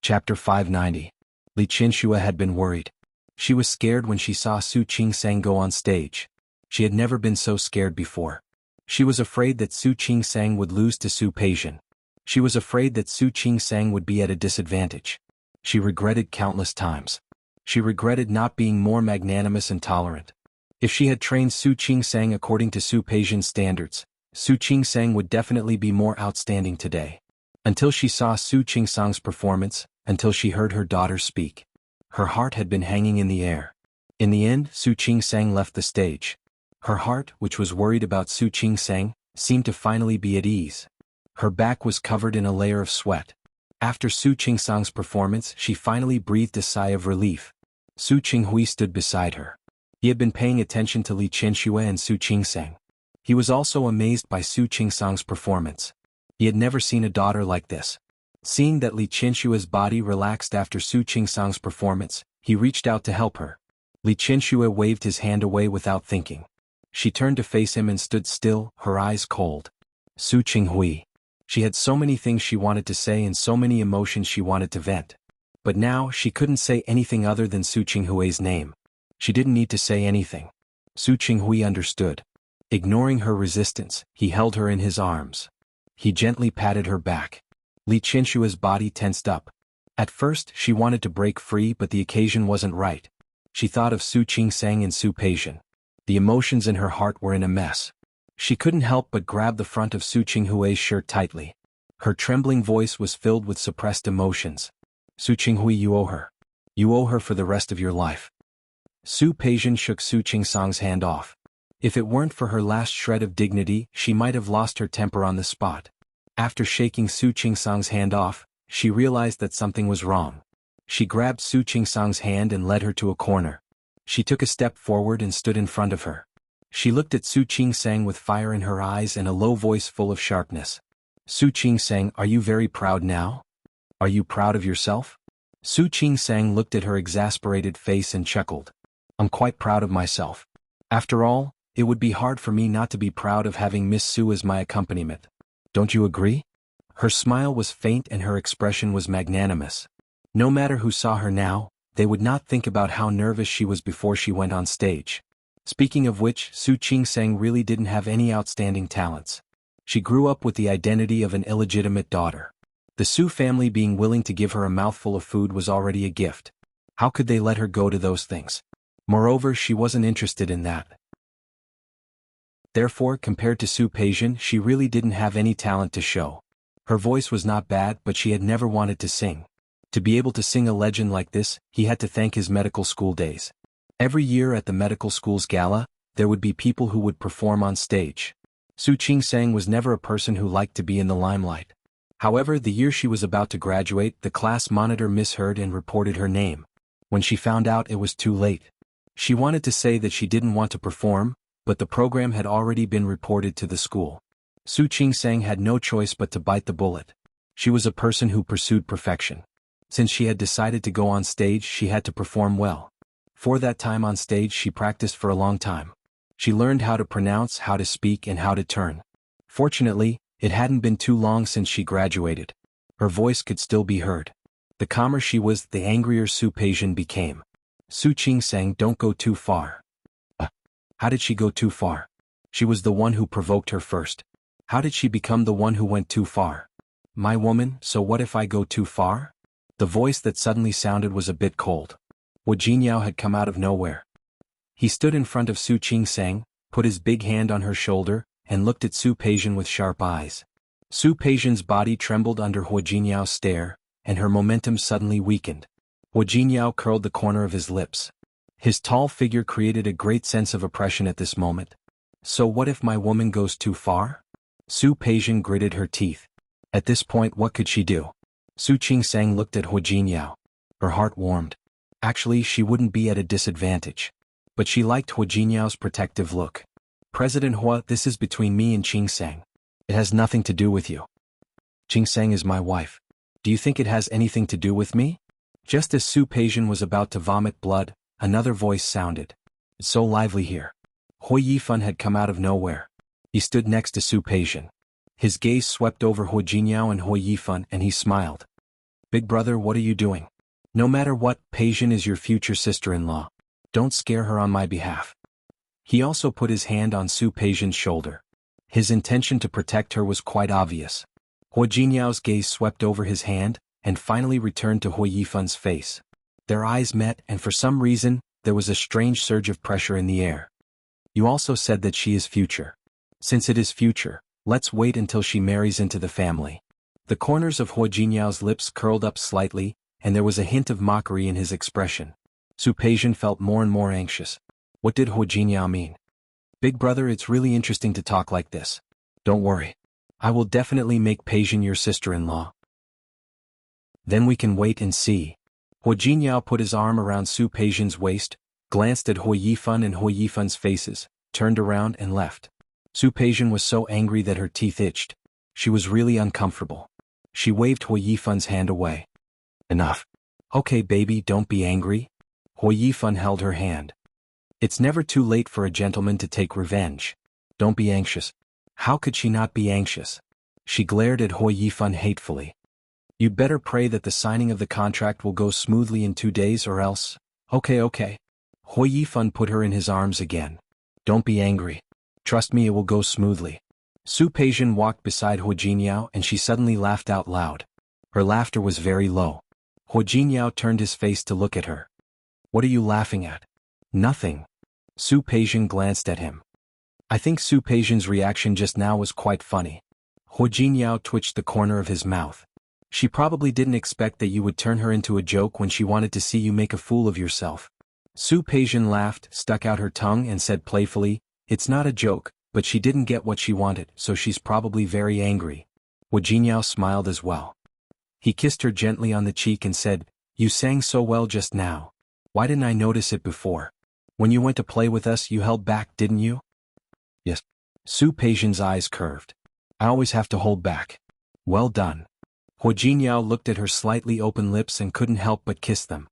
Chapter 590. Li Qianxue had been worried. She was scared when she saw Su Qingsang go on stage. She had never been so scared before. She was afraid that Su Qingsang would lose to Su Peijian. She was afraid that Su Qingsang would be at a disadvantage. She regretted countless times. She regretted not being more magnanimous and tolerant. If she had trained Su Qingsang according to Su Peijian's standards, Su Qingsang would definitely be more outstanding today. Until she saw Su Qingsang's performance, until she heard her daughter speak. Her heart had been hanging in the air. In the end, Su Qingsang left the stage. Her heart, which was worried about Su Qingsang, seemed to finally be at ease. Her back was covered in a layer of sweat. After Su Qingsang's performance, she finally breathed a sigh of relief. Su Qinghui stood beside her. He had been paying attention to Li Qianxue and Su Qingsang. He was also amazed by Su Qingsang's performance. He had never seen a daughter like this. Seeing that Li Qianxue's body relaxed after Su Qingsang's performance, he reached out to help her. Li Qianxue waved his hand away without thinking. She turned to face him and stood still, her eyes cold. Su Qinghui. She had so many things she wanted to say and so many emotions she wanted to vent. But now, she couldn't say anything other than Su Qinghui's name. She didn't need to say anything. Su Qinghui understood. Ignoring her resistance, he held her in his arms. He gently patted her back. Li Qianxue's body tensed up. At first, she wanted to break free, but the occasion wasn't right. She thought of Su Qingsang and Su Peijian. The emotions in her heart were in a mess. She couldn't help but grab the front of Su Qinghui's shirt tightly. Her trembling voice was filled with suppressed emotions. Su Qinghui, you owe her. You owe her for the rest of your life. Su Peijian shook Su Qingsang's hand off. If it weren't for her last shred of dignity, she might have lost her temper on the spot. After shaking Su Qingsang's hand off, she realized that something was wrong. She grabbed Su Qingsang's hand and led her to a corner. She took a step forward and stood in front of her. She looked at Su Qingsang with fire in her eyes and a low voice full of sharpness. Su Qingsang, are you very proud now? Are you proud of yourself? Su Qingsang looked at her exasperated face and chuckled. I'm quite proud of myself. After all, it would be hard for me not to be proud of having Miss Su as my accompaniment. Don't you agree? Her smile was faint and her expression was magnanimous. No matter who saw her now, they would not think about how nervous she was before she went on stage. Speaking of which, Su Qingsang really didn't have any outstanding talents. She grew up with the identity of an illegitimate daughter. The Su family being willing to give her a mouthful of food was already a gift. How could they let her go to those things? Moreover, she wasn't interested in that. Therefore, compared to Su Peijian, she really didn't have any talent to show. Her voice was not bad, but she had never wanted to sing. To be able to sing a legend like this, he had to thank his medical school days. Every year at the medical school's gala, there would be people who would perform on stage. Su Qingsang was never a person who liked to be in the limelight. However, the year she was about to graduate, the class monitor misheard and reported her name. When she found out, it was too late. She wanted to say that she didn't want to perform, but the program had already been reported to the school. Su Qingsang had no choice but to bite the bullet. She was a person who pursued perfection. Since she had decided to go on stage, she had to perform well. For that time on stage, she practiced for a long time. She learned how to pronounce, how to speak, and how to turn. Fortunately, it hadn't been too long since she graduated. Her voice could still be heard. The calmer she was, the angrier Su Peijian became. Su Qingsang, don't go too far. How did she go too far? She was the one who provoked her first. How did she become the one who went too far? My woman, so what if I go too far? The voice that suddenly sounded was a bit cold. Wu Jinyao had come out of nowhere. He stood in front of Su Qingsang, put his big hand on her shoulder, and looked at Su Peijian with sharp eyes. Su Peijian's body trembled under Wu Jinyao's stare, and her momentum suddenly weakened. Wu Jinyao curled the corner of his lips. His tall figure created a great sense of oppression at this moment. So what if my woman goes too far? Su Peijian gritted her teeth. At this point, what could she do? Su Qingsang looked at Wu Jinyao. Her heart warmed. Actually, she wouldn't be at a disadvantage. But she liked Wu Jinyao's protective look. President Hua, this is between me and Qingsang. It has nothing to do with you. Qingsang is my wife. Do you think it has anything to do with me? Just as Su Peijian was about to vomit blood, another voice sounded. It's so lively here. Hui Yifan had come out of nowhere. He stood next to Su Peijian. His gaze swept over Hu Jinyao and Hui Yifan and he smiled. Big brother, what are you doing? No matter what, Peijian is your future sister-in-law. Don't scare her on my behalf. He also put his hand on Su Peijian's shoulder. His intention to protect her was quite obvious. Hu Jinyao's gaze swept over his hand, and finally returned to Hui Yifan's face. Their eyes met, and for some reason, there was a strange surge of pressure in the air. You also said that she is future. Since it is future, let's wait until she marries into the family. The corners of Hu Jinyao's lips curled up slightly, and there was a hint of mockery in his expression. Su Peijian felt more and more anxious. What did Hu Jinyao mean? Big brother, it's really interesting to talk like this. Don't worry. I will definitely make Peijian your sister-in-law. Then we can wait and see. Hu Jinyao put his arm around Su Peijian's waist, glanced at Hui Yifan and Hui Yifan's faces, turned around and left. Su Peijian was so angry that her teeth itched. She was really uncomfortable. She waved Hui Yifan's hand away. Enough. Okay baby, don't be angry. Hui Yifan held her hand. It's never too late for a gentleman to take revenge. Don't be anxious. How could she not be anxious? She glared at Hui Yifan hatefully. You'd better pray that the signing of the contract will go smoothly in 2 days or else. Okay. Hui Yifan put her in his arms again. Don't be angry. Trust me, it will go smoothly. Su Peijian walked beside Hu Jinyao and she suddenly laughed out loud. Her laughter was very low. Hu Jinyao turned his face to look at her. What are you laughing at? Nothing. Su Peijian glanced at him. I think Su Peijian's reaction just now was quite funny. Hu Jinyao twitched the corner of his mouth. She probably didn't expect that you would turn her into a joke when she wanted to see you make a fool of yourself. Su Peijian laughed, stuck out her tongue and said playfully, it's not a joke, but she didn't get what she wanted, so she's probably very angry. Wu Jinyao smiled as well. He kissed her gently on the cheek and said, you sang so well just now. Why didn't I notice it before? When you went to play with us, you held back, didn't you? Yes. Su Peijian's eyes curved. I always have to hold back. Well done. Hua Jinyao looked at her slightly open lips and couldn't help but kiss them.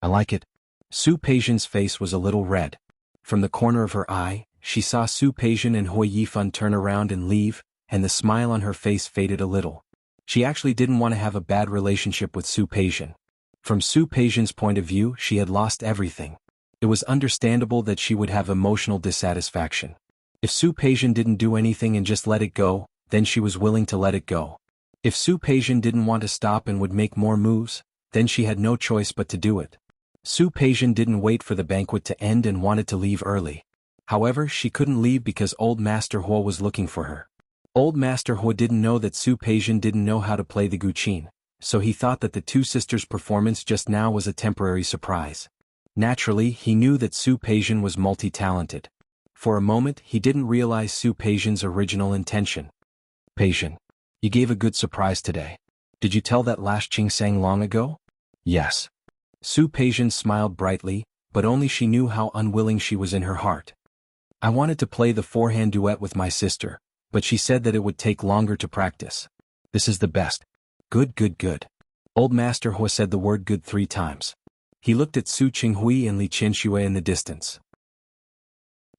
I like it. Su Peijian's face was a little red. From the corner of her eye, she saw Su Peijian and Hui Yifan turn around and leave, and the smile on her face faded a little. She actually didn't want to have a bad relationship with Su Peijian. From Su Peijian's point of view, she had lost everything. It was understandable that she would have emotional dissatisfaction. If Su Peijian didn't do anything and just let it go, then she was willing to let it go. If Su Peijian didn't want to stop and would make more moves, then she had no choice but to do it. Su Peijian didn't wait for the banquet to end and wanted to leave early. However, she couldn't leave because Old Master Hua was looking for her. Old Master Hua didn't know that Su Peijian didn't know how to play the guqin, so he thought that the two sisters' performance just now was a temporary surprise. Naturally, he knew that Su Peijian was multi-talented. For a moment, he didn't realize Su Peijian's original intention. Peijian, you gave a good surprise today. Did you tell that last Qingsang long ago? Yes. Su Peijian smiled brightly, but only she knew how unwilling she was in her heart. I wanted to play the forehand duet with my sister, but she said that it would take longer to practice. This is the best. Good, good, good. Old Master Hua said the word good 3 times. He looked at Su Qinghui and Li Qianxue in the distance.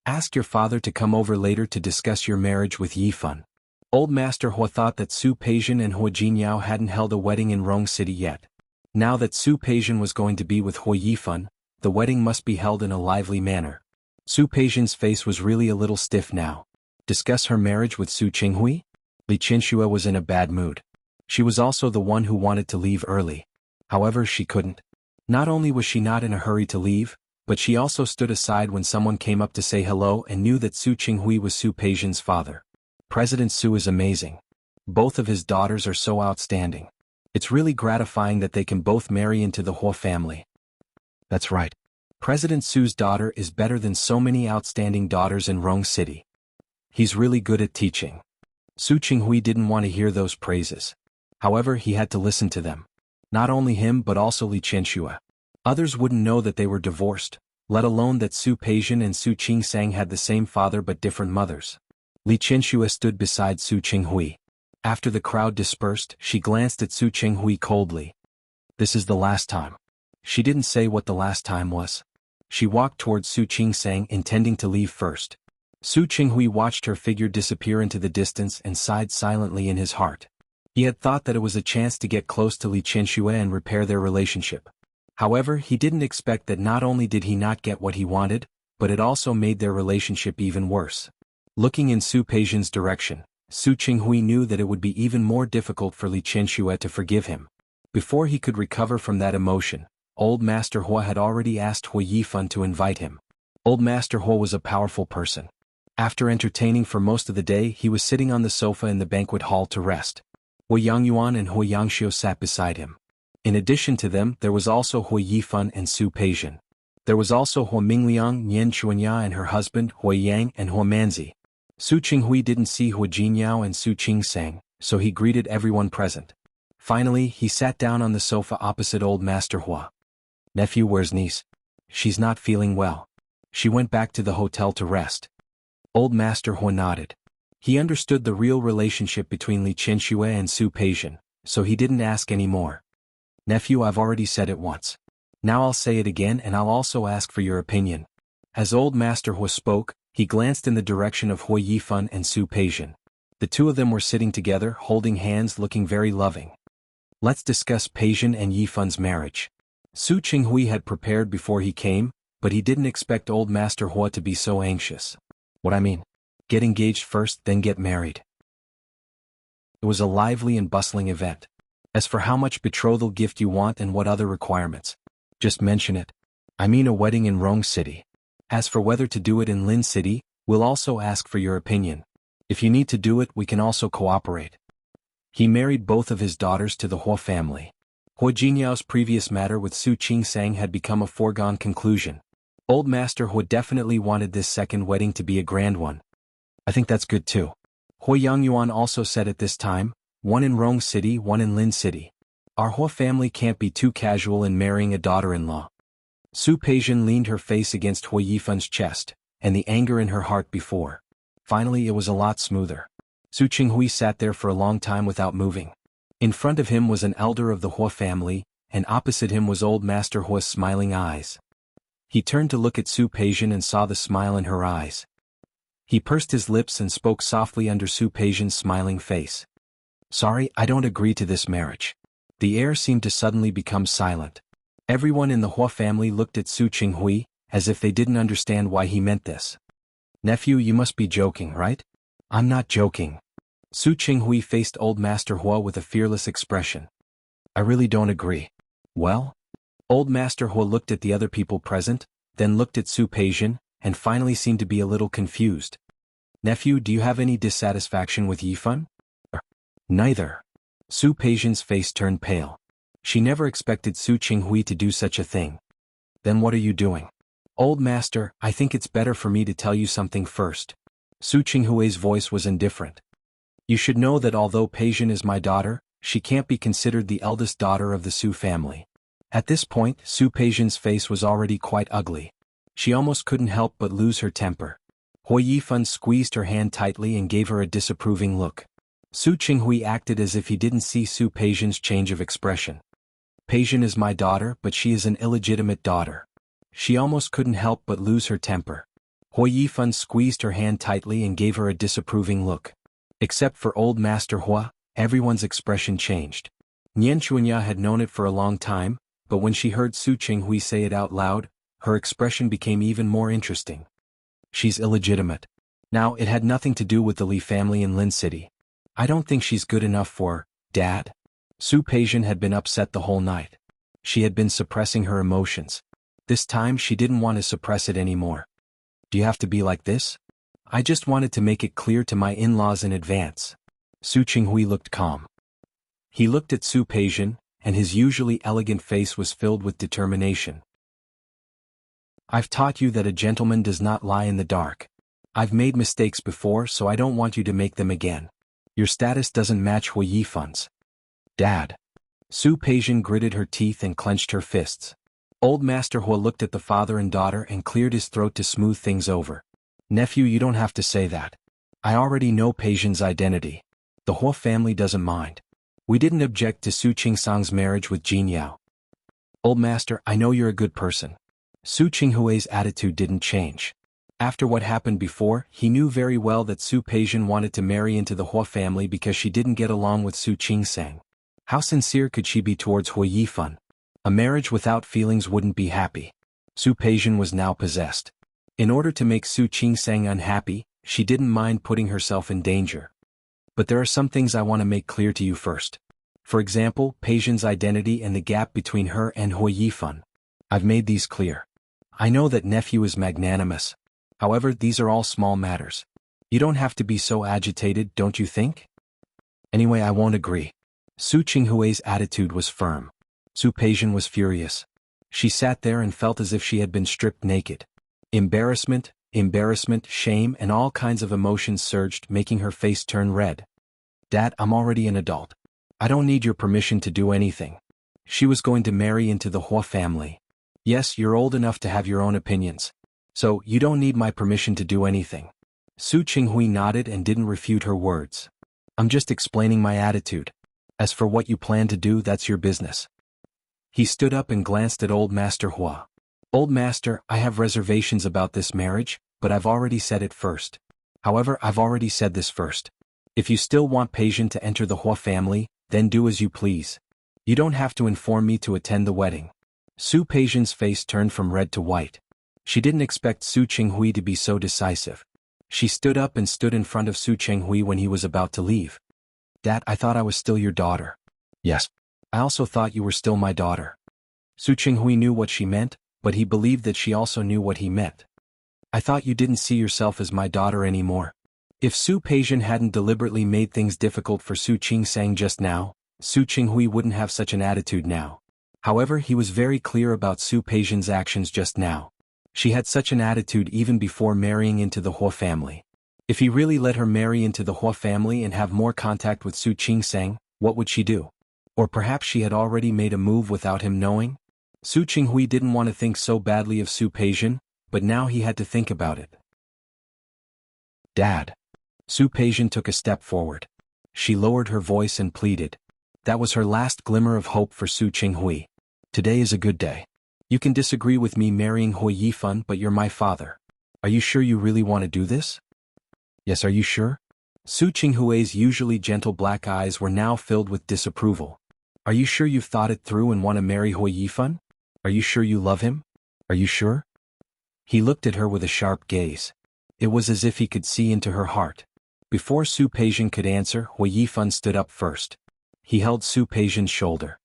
Ask your father to come over later to discuss your marriage with Yifan. Old Master Hua thought that Su Peijian and Hua Jinyao hadn't held a wedding in Rong City yet. Now that Su Peijian was going to be with Hua Yifan, the wedding must be held in a lively manner. Su Peijian's face was really a little stiff now. Discuss her marriage with Su Qinghui? Li Qianxue was in a bad mood. She was also the one who wanted to leave early. However, she couldn't. Not only was she not in a hurry to leave, but she also stood aside when someone came up to say hello and knew that Su Qinghui was Su Peijian's father. President Su is amazing. Both of his daughters are so outstanding. It's really gratifying that they can both marry into the Hua family. That's right. President Su's daughter is better than so many outstanding daughters in Rong City. He's really good at teaching. Su Qinghui didn't want to hear those praises. However, he had to listen to them. Not only him but also Li Qianxue. Others wouldn't know that they were divorced, let alone that Su Peijian and Su Qingsang had the same father but different mothers. Li Qianxue stood beside Su Qinghui. After the crowd dispersed, she glanced at Su Qinghui coldly. This is the last time. She didn't say what the last time was. She walked towards Su Qingsang intending to leave first. Su Qinghui watched her figure disappear into the distance and sighed silently in his heart. He had thought that it was a chance to get close to Li Qianxue and repair their relationship. However, he didn't expect that not only did he not get what he wanted, but it also made their relationship even worse. Looking in Su Peijian's direction, Su Qinghui knew that it would be even more difficult for Li Qianxue to forgive him. Before he could recover from that emotion, Old Master Hua had already asked Hua Yifan to invite him. Old Master Hua was a powerful person. After entertaining for most of the day, he was sitting on the sofa in the banquet hall to rest. Hua Yangyuan and Hua Yangxiu sat beside him. In addition to them, there was also Hua Yifan and Su Peijian. There was also Hua Mingliang, Nian Chuanya and her husband, Hua Yang and Hua Manzi. Su Qinghui didn't see Hua Jinyao and Su Qingsang, so he greeted everyone present. Finally, he sat down on the sofa opposite Old Master Hua. Nephew, where's niece? She's not feeling well. She went back to the hotel to rest. Old Master Hua nodded. He understood the real relationship between Li Qianxue and Su Peijian, so he didn't ask any more. Nephew, I've already said it once. Now I'll say it again and I'll also ask for your opinion. As Old Master Hua spoke, he glanced in the direction of Hua Yifan and Su Peijian. The two of them were sitting together, holding hands, looking very loving. Let's discuss Peijian and Yifan's marriage. Su Qinghui had prepared before he came, but he didn't expect Old Master Hua to be so anxious. What I mean? Get engaged first, then get married. It was a lively and bustling event. As for how much betrothal gift you want and what other requirements, just mention it. I mean a wedding in Rong City. As for whether to do it in Lin City, we'll also ask for your opinion. If you need to do it, we can also cooperate. He married both of his daughters to the Hua family. Hua Jinyao's previous matter with Su Qingsang had become a foregone conclusion. Old Master Hua definitely wanted this second wedding to be a grand one. I think that's good too. Hua Yangyuan also said at this time, one in Rong City, one in Lin City. Our Hua family can't be too casual in marrying a daughter-in-law. Su Peijian leaned her face against Hua Yifan's chest, and the anger in her heart before. Finally, it was a lot smoother. Su Qinghui sat there for a long time without moving. In front of him was an elder of the Hua family, and opposite him was old Master Hua's smiling eyes. He turned to look at Su Peijian and saw the smile in her eyes. He pursed his lips and spoke softly under Su Peijian's smiling face. Sorry, I don't agree to this marriage. The air seemed to suddenly become silent. Everyone in the Hua family looked at Su Qinghui, as if they didn't understand why he meant this. Nephew, you must be joking, right? I'm not joking. Su Qinghui faced old Master Hua with a fearless expression. I really don't agree. Well? Old Master Hua looked at the other people present, then looked at Su Peijian, and finally seemed to be a little confused. Nephew, do you have any dissatisfaction with Yifan? Neither. Su Peijian's face turned pale. She never expected Su Qinghui to do such a thing. Then what are you doing? Old Master, I think it's better for me to tell you something first. Su Qinghui's voice was indifferent. You should know that although Peijian is my daughter, she can't be considered the eldest daughter of the Su family. At this point, Su Peijian's face was already quite ugly. She almost couldn't help but lose her temper. Hua Yifan squeezed her hand tightly and gave her a disapproving look. Su Qinghui acted as if he didn't see Su Peijian's change of expression. Peijian is my daughter, but she is an illegitimate daughter. She almost couldn't help but lose her temper. Hua Yifan squeezed her hand tightly and gave her a disapproving look. Except for old Master Hua, everyone's expression changed. Nian Chuanya had known it for a long time, but when she heard Su Qinghui say it out loud, her expression became even more interesting. She's illegitimate. Now, it had nothing to do with the Li family in Lin City. I don't think she's good enough for Dad. Su Peijian had been upset the whole night. She had been suppressing her emotions. This time she didn't want to suppress it anymore. Do you have to be like this? I just wanted to make it clear to my in-laws in advance. Su Qinghui looked calm. He looked at Su Peijian, and his usually elegant face was filled with determination. I've taught you that a gentleman does not lie in the dark. I've made mistakes before, so I don't want you to make them again. Your status doesn't match Hua Yifan's. Dad. Su Peijian gritted her teeth and clenched her fists. Old Master Hua looked at the father and daughter and cleared his throat to smooth things over. Nephew, you don't have to say that. I already know Peijian's identity. The Hua family doesn't mind. We didn't object to Su Qingsang's marriage with Jin Yao. Old Master, I know you're a good person. Su Qinghui's attitude didn't change. After what happened before, he knew very well that Su Peijian wanted to marry into the Hua family because she didn't get along with Su Qingsang. How sincere could she be towards Hua Yifan? A marriage without feelings wouldn't be happy. Su Peijian was now possessed. In order to make Su Qingsang unhappy, she didn't mind putting herself in danger. But there are some things I want to make clear to you first. For example, Peijian's identity and the gap between her and Hua Yifan. I've made these clear. I know that nephew is magnanimous. However, these are all small matters. You don't have to be so agitated, don't you think? Anyway, I won't agree. Su Qinghui's attitude was firm. Su Peijian was furious. She sat there and felt as if she had been stripped naked. Embarrassment, shame, and all kinds of emotions surged, making her face turn red. Dad, I'm already an adult. I don't need your permission to do anything. She was going to marry into the Hua family. Yes, you're old enough to have your own opinions. So, you don't need my permission to do anything. Su Qinghui nodded and didn't refute her words. I'm just explaining my attitude. As for what you plan to do, that's your business. He stood up and glanced at old Master Hua. Old Master, I have reservations about this marriage, but I've already said it first. However, I've already said this first. If you still want Peijian to enter the Hua family, then do as you please. You don't have to inform me to attend the wedding. Su Peijian's face turned from red to white. She didn't expect Su Qinghui to be so decisive. She stood up and stood in front of Su Qinghui when he was about to leave. Dad, I thought I was still your daughter. Yes. I also thought you were still my daughter. Su Qinghui knew what she meant, but he believed that she also knew what he meant. I thought you didn't see yourself as my daughter anymore. If Su Peijian hadn't deliberately made things difficult for Su Qingsang just now, Su Qinghui wouldn't have such an attitude now. However, he was very clear about Su Peijian's actions just now. She had such an attitude even before marrying into the Hua family. If he really let her marry into the Hua family and have more contact with Su Qingsang, what would she do? Or perhaps she had already made a move without him knowing? Su Qinghui didn't want to think so badly of Su Peijian, but now he had to think about it. Dad. Su Peijian took a step forward. She lowered her voice and pleaded. That was her last glimmer of hope for Su Qinghui. Today is a good day. You can disagree with me marrying Hui Yifan, but you're my father. Are you sure you really want to do this? Yes, are you sure? Su Qinghui's usually gentle black eyes were now filled with disapproval. Are you sure you've thought it through and want to marry Hui Yifan? Are you sure you love him? Are you sure? He looked at her with a sharp gaze. It was as if he could see into her heart. Before Su Peijian could answer, Hui Yifan stood up first. He held Su Peijian's shoulder.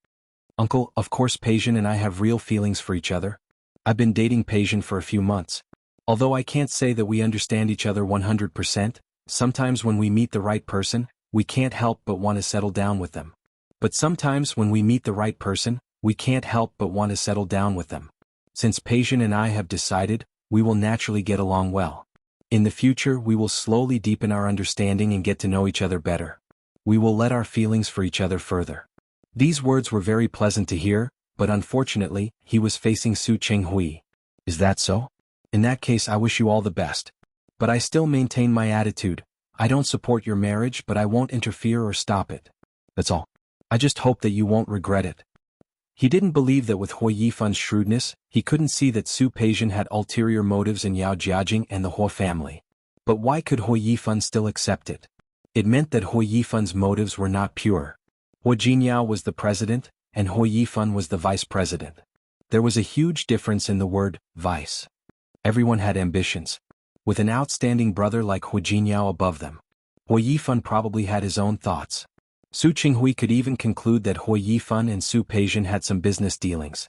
Uncle, of course Peijian and I have real feelings for each other. I've been dating Peijian for a few months. Although I can't say that we understand each other 100%, sometimes when we meet the right person, we can't help but want to settle down with them. But sometimes when we meet the right person, we can't help but want to settle down with them. Since Peijian and I have decided, we will naturally get along well. In the future we will slowly deepen our understanding and get to know each other better. We will let our feelings for each other further. These words were very pleasant to hear, but unfortunately, he was facing Su Qinghui. Is that so? In that case I wish you all the best. But I still maintain my attitude. I don't support your marriage, but I won't interfere or stop it. That's all. I just hope that you won't regret it. He didn't believe that with Hui Yifan's shrewdness, he couldn't see that Su Peijian had ulterior motives in Yao Jiajing and the Hua family. But why could Hui Yifan still accept it? It meant that Hui Yifan's motives were not pure. Hua Jinyao was the president, and Hui Yifan was the vice president. There was a huge difference in the word, vice. Everyone had ambitions. With an outstanding brother like Hua Jinyao above them, Hui Yifan probably had his own thoughts. Su Qinghui could even conclude that Hui Yifan and Su Peijian had some business dealings.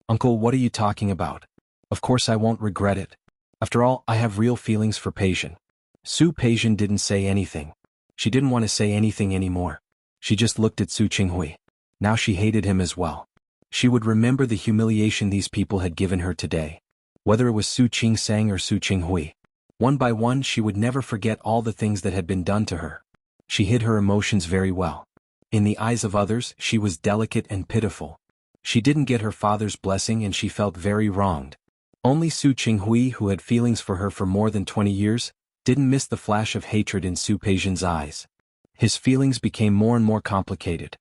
Uncle, what are you talking about? Of course I won't regret it. After all, I have real feelings for Peijian. Su Peijian didn't say anything. She didn't want to say anything anymore. She just looked at Su Qinghui. Now she hated him as well. She would remember the humiliation these people had given her today. Whether it was Su Qingsang or Su Qinghui. One by one she would never forget all the things that had been done to her. She hid her emotions very well. In the eyes of others, she was delicate and pitiful. She didn't get her father's blessing and she felt very wronged. Only Su Qinghui, who had feelings for her for more than 20 years, didn't miss the flash of hatred in Su Peijian's eyes. His feelings became more and more complicated.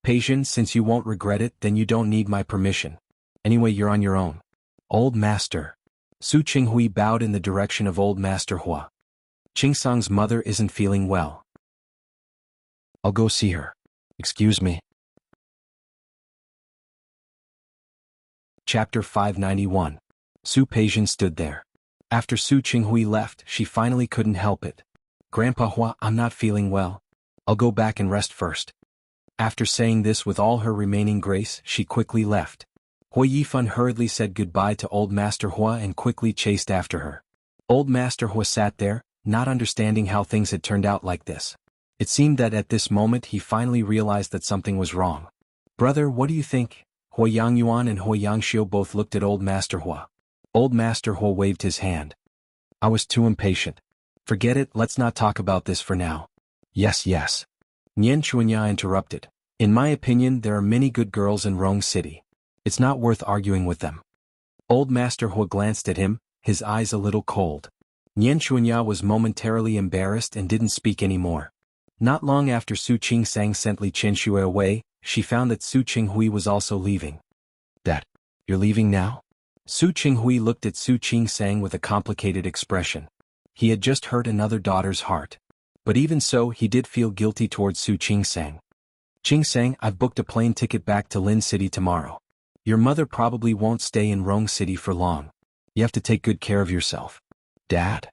Peijian, since you won't regret it, then you don't need my permission. Anyway, you're on your own. Old Master. Su Qinghui bowed in the direction of Old Master Hua. Qingsang's mother isn't feeling well. I'll go see her. Excuse me. Chapter 591. Su Peijian stood there. After Su Qinghui left, she finally couldn't help it. Grandpa Hua, I'm not feeling well. I'll go back and rest first. After saying this with all her remaining grace, she quickly left. Hui Yifan hurriedly said goodbye to Old Master Hua and quickly chased after her. Old Master Hua sat there, not understanding how things had turned out like this. It seemed that at this moment he finally realized that something was wrong. Brother, what do you think? Hua Yangyuan and Hua Yangxiu both looked at Old Master Hua. Old Master Hua waved his hand. I was too impatient. Forget it, let's not talk about this for now. Yes. Nian Chuanya interrupted. In my opinion, there are many good girls in Rong City. It's not worth arguing with them. Old Master Hua glanced at him, his eyes a little cold. Nian Chuanya was momentarily embarrassed and didn't speak anymore. Not long after Su Qingsang sent Li Qinshui away, she found that Su Qinghui was also leaving. Dad, you're leaving now? Su Qinghui looked at Su Qingsang with a complicated expression. He had just hurt another daughter's heart. But even so, he did feel guilty towards Su Qingsang. Qingsang, I've booked a plane ticket back to Lin City tomorrow. Your mother probably won't stay in Rong City for long. You have to take good care of yourself. Dad?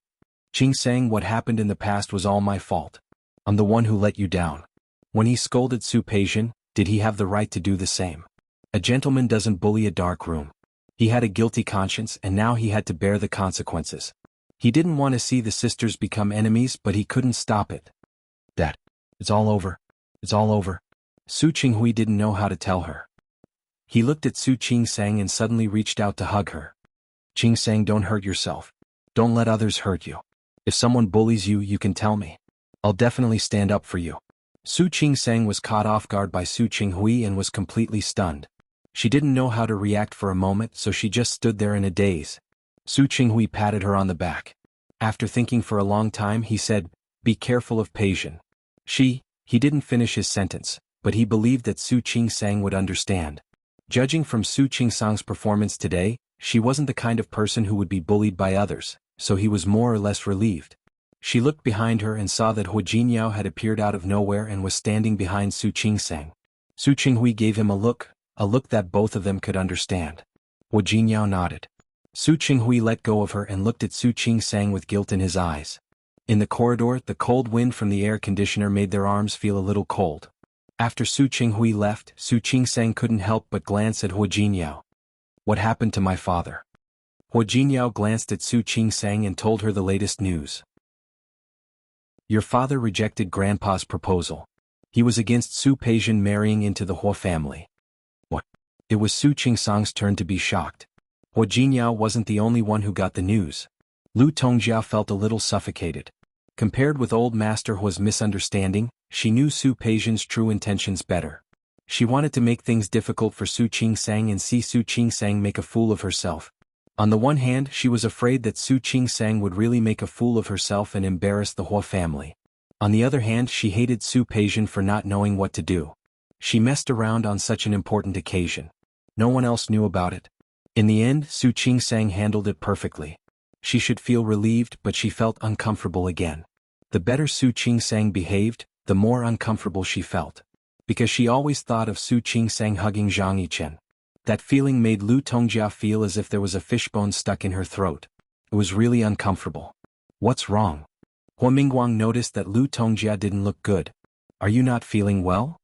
Qingsang, what happened in the past was all my fault. I'm the one who let you down. When he scolded Su Peijian, did he have the right to do the same? A gentleman doesn't bully a dark room. He had a guilty conscience and now he had to bear the consequences. He didn't want to see the sisters become enemies, but he couldn't stop it. Dad, it's all over. It's all over. Su Qinghui didn't know how to tell her. He looked at Su Qingsang and suddenly reached out to hug her. Qingsang, don't hurt yourself. Don't let others hurt you. If someone bullies you, you can tell me. I'll definitely stand up for you. Su Qingsang was caught off guard by Su Qinghui and was completely stunned. She didn't know how to react for a moment, so she just stood there in a daze. Su Qinghui patted her on the back. After thinking for a long time, he said, Be careful of Peijian. He didn't finish his sentence, but he believed that Su Qingsang would understand. Judging from Su Qingsang's performance today, she wasn't the kind of person who would be bullied by others, so he was more or less relieved. She looked behind her and saw that Hu Jinyao had appeared out of nowhere and was standing behind Su Qingsang. Su Qinghui gave him a look that both of them could understand. Hu Jinyao nodded. Su Qinghui let go of her and looked at Su Qingsang with guilt in his eyes. In the corridor, the cold wind from the air conditioner made their arms feel a little cold. After Su Qinghui left, Su Qingsang couldn't help but glance at Hu Jinyao. What happened to my father? Hu Jinyao glanced at Su Qingsang and told her the latest news. Your father rejected Grandpa's proposal. He was against Su Peijian marrying into the Hu family. What? It was Su Qingsang's turn to be shocked. Hu Jinyao wasn't the only one who got the news. Lu Tongjia felt a little suffocated. Compared with old Master Hu's misunderstanding, she knew Su Peijian's true intentions better. She wanted to make things difficult for Su Qingsang and see Su Qingsang make a fool of herself. On the one hand, she was afraid that Su Qingsang would really make a fool of herself and embarrass the Hu family. On the other hand, she hated Su Peijian for not knowing what to do. She messed around on such an important occasion. No one else knew about it. In the end, Su Qingsang handled it perfectly. She should feel relieved, but she felt uncomfortable again. The better Su Qingsang behaved, the more uncomfortable she felt. Because she always thought of Su Qingsang hugging Zhang Yichen. That feeling made Lu Tongjia feel as if there was a fishbone stuck in her throat. It was really uncomfortable. What's wrong? Hu Mingguang noticed that Lu Tongjia didn't look good. Are you not feeling well?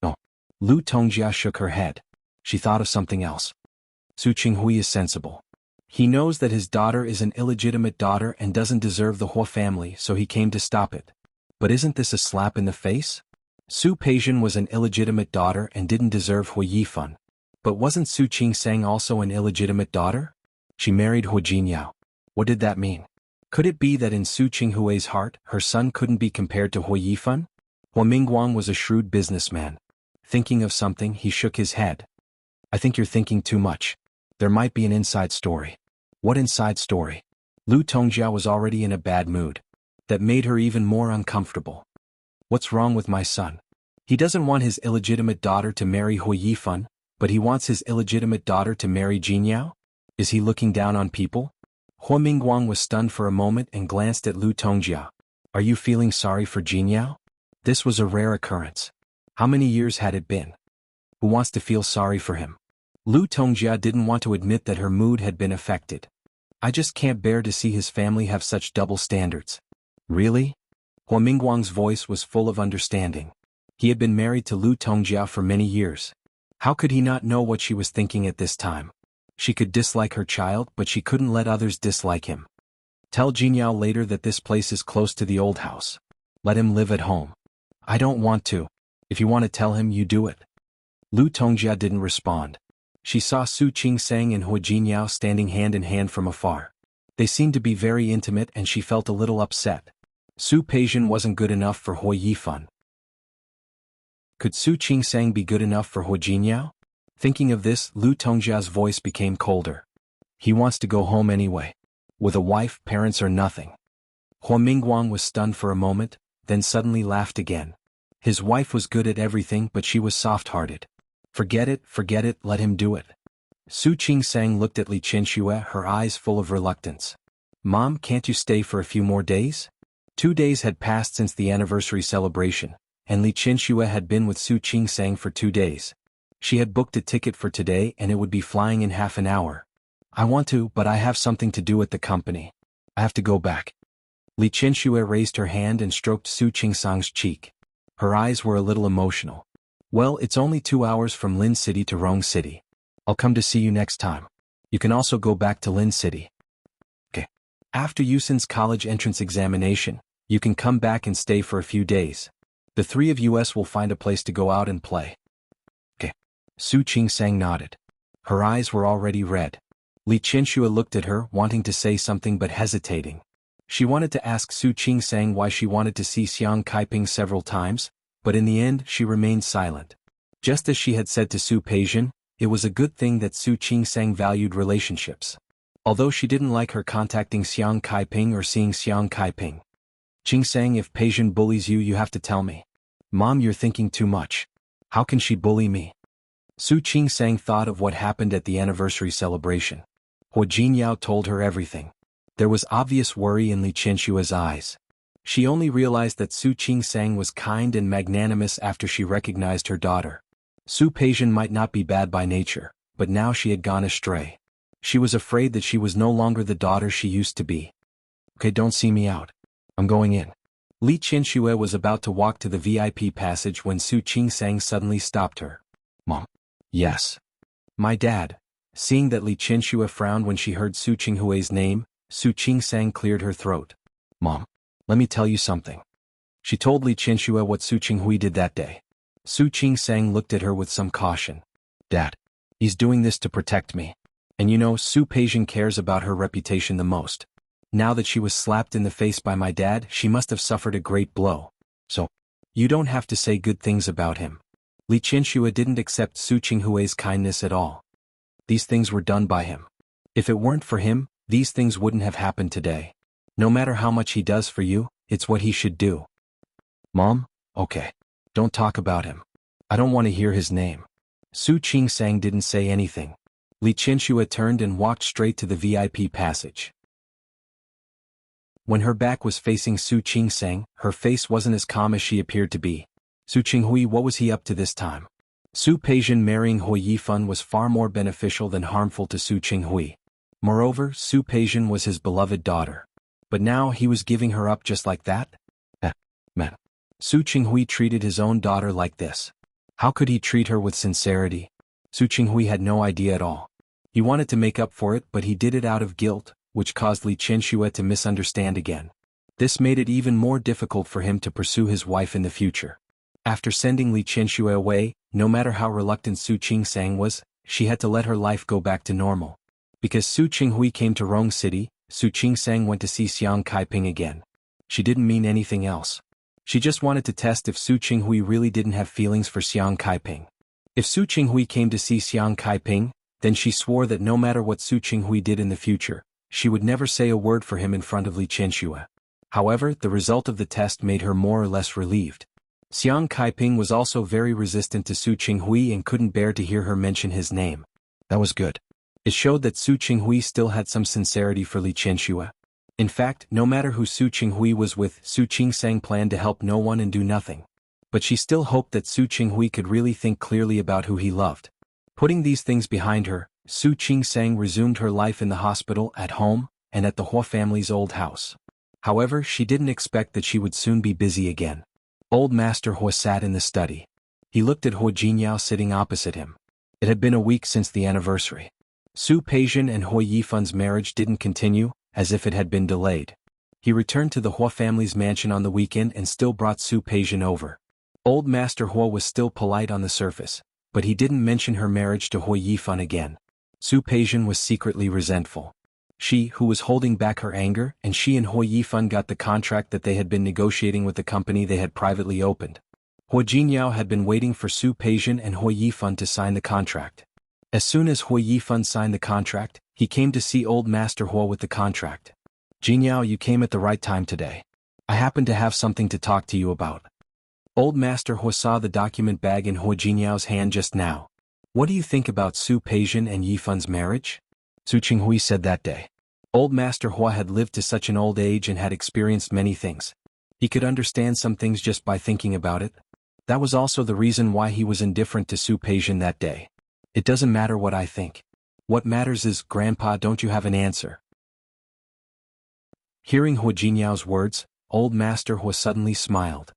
No. Lu Tongjia shook her head. She thought of something else. Su Qinghui is sensible. He knows that his daughter is an illegitimate daughter and doesn't deserve the Hu family, so he came to stop it. But isn't this a slap in the face? Su Peijian was an illegitimate daughter and didn't deserve Hu Yifan. But wasn't Su Qingsang also an illegitimate daughter? She married Hu Jinyao. What did that mean? Could it be that in Su Qinghui's heart, her son couldn't be compared to Hu Yifan? Hu Mingguang was a shrewd businessman. Thinking of something, he shook his head. I think you're thinking too much. There might be an inside story. What inside story? Lu Tongjia was already in a bad mood. That made her even more uncomfortable. What's wrong with my son? He doesn't want his illegitimate daughter to marry Hu Yifan, but he wants his illegitimate daughter to marry Jinyao? Is he looking down on people? Hu Mingguang was stunned for a moment and glanced at Lu Tongjia. Are you feeling sorry for Jinyao? This was a rare occurrence. How many years had it been? Who wants to feel sorry for him? Lu Tongjia didn't want to admit that her mood had been affected. I just can't bear to see his family have such double standards. Really? Hu Mingguang's voice was full of understanding. He had been married to Lu Tongjia for many years. How could he not know what she was thinking at this time? She could dislike her child, but she couldn't let others dislike him. Tell Jinyao later that this place is close to the old house. Let him live at home. I don't want to. If you want to tell him, you do it. Lu Tongjia didn't respond. She saw Su Qingsang and Hu Jinyao standing hand in hand from afar. They seemed to be very intimate and she felt a little upset. Su Peijian wasn't good enough for Hu Yifan. Could Su Qingsang be good enough for Hu Jinyao? Thinking of this, Lu Tongjia's voice became colder. He wants to go home anyway. With a wife, parents or nothing. Hu Mingguang was stunned for a moment, then suddenly laughed again. His wife was good at everything, but she was soft-hearted. Forget it, let him do it. Su Qingsang looked at Li Qianxue, her eyes full of reluctance. Mom, can't you stay for a few more days? 2 days had passed since the anniversary celebration, and Li Qianxue had been with Su Qingsang for 2 days. She had booked a ticket for today and it would be flying in half an hour. I want to, but I have something to do at the company. I have to go back. Li Qianxue raised her hand and stroked Su Qingsang's cheek. Her eyes were a little emotional. Well, it's only 2 hours from Lin City to Rong City. I'll come to see you next time. You can also go back to Lin City. Okay. After Yusin's college entrance examination, you can come back and stay for a few days. The 3 of us will find a place to go out and play. Okay. Su Qingsang nodded. Her eyes were already red. Li Qianxue looked at her, wanting to say something but hesitating. She wanted to ask Su Qingsang why she wanted to see Xiang Kaiping several times, but in the end she remained silent. Just as she had said to Su Peijian, it was a good thing that Su Qingsang valued relationships. Although she didn't like her contacting Xiang Kaiping or seeing Xiang Kaiping. Qing sang, if Peijin bullies you, you have to tell me. Mom, you're thinking too much. How can she bully me? Su Qing sang thought of what happened at the anniversary celebration. Hua Jinyao told her everything. There was obvious worry in Li Qianshua's eyes. She only realized that Su Qing sang was kind and magnanimous after she recognized her daughter. Su Peijin might not be bad by nature, but now she had gone astray. She was afraid that she was no longer the daughter she used to be. Okay, don't see me out. I'm going in. Li Qianxue was about to walk to the VIP passage when Su Qing sang suddenly stopped her. Mom. Yes. My dad. Seeing that Li Qianxue frowned when she heard Su Qinghui's name, Su Qing sang cleared her throat. Mom. Let me tell you something. She told Li Qianxue what Su Qinghui did that day. Su Qing sang looked at her with some caution. Dad. He's doing this to protect me. And you know, Su Peijin cares about her reputation the most. Now that she was slapped in the face by my dad, she must have suffered a great blow. So, you don't have to say good things about him. Li Qianxue didn't accept Su Qinghui's kindness at all. These things were done by him. If it weren't for him, these things wouldn't have happened today. No matter how much he does for you, it's what he should do. Mom, okay. Don't talk about him. I don't want to hear his name. Su Qing sang didn't say anything. Li Qianxue turned and walked straight to the VIP passage. When her back was facing Su Qing sang, her face wasn't as calm as she appeared to be. Su Qinghui, what was he up to this time? Su Peijin marrying Hua Yifan was far more beneficial than harmful to Su Qinghui. Moreover, Su Peijin was his beloved daughter. But now he was giving her up just like that? Man. Su Qinghui treated his own daughter like this. How could he treat her with sincerity? Su Qinghui had no idea at all. He wanted to make up for it, but he did it out of guilt, which caused Li Qianxue to misunderstand again. This made it even more difficult for him to pursue his wife in the future. After sending Li Qianxue away, no matter how reluctant Su Qing sang was, she had to let her life go back to normal. Because Su Qinghui came to Rong City, Su Qing sang went to see Xiang Kaiping again. She didn't mean anything else. She just wanted to test if Su Qinghui really didn't have feelings for Xiang Kaiping. If Su Qinghui came to see Xiang Kaiping, then she swore that no matter what Su Qinghui did in the future, she would never say a word for him in front of Li Qianxue. However, the result of the test made her more or less relieved. Xiang Kaiping was also very resistant to Su Qinghui and couldn't bear to hear her mention his name. That was good. It showed that Su Qinghui still had some sincerity for Li Qianxue. In fact, no matter who Su Qinghui was with, Su Qing sang planned to help no one and do nothing. But she still hoped that Su Qinghui could really think clearly about who he loved. Putting these things behind her, Su Qing sang resumed her life in the hospital, at home, and at the Hua family's old house. However, she didn't expect that she would soon be busy again. Old Master Hua sat in the study. He looked at Hua Jinyao sitting opposite him. It had been a week since the anniversary. Su Peijin and Hua Yifan's marriage didn't continue, as if it had been delayed. He returned to the Hua family's mansion on the weekend and still brought Su Peijin over. Old Master Hua was still polite on the surface, but he didn't mention her marriage to Hua Yifan again. Su Peijin was secretly resentful. She, who was holding back her anger, and she and Hua Yifan got the contract that they had been negotiating with the company they had privately opened. Hua Jinyao had been waiting for Su Peijin and Hua Yifan to sign the contract. As soon as Hua Yifan signed the contract, he came to see Old Master Hua with the contract. Jinyao, you came at the right time today. I happen to have something to talk to you about. Old Master Hua saw the document bag in Hua Jinyao's hand just now. What do you think about Su Peijin and Yifan's marriage? Su Qinghui said that day. Old Master Hua had lived to such an old age and had experienced many things. He could understand some things just by thinking about it. That was also the reason why he was indifferent to Su Peijin that day. It doesn't matter what I think. What matters is, Grandpa, don't you have an answer? Hearing Hua Jinyao's words, Old Master Hua suddenly smiled.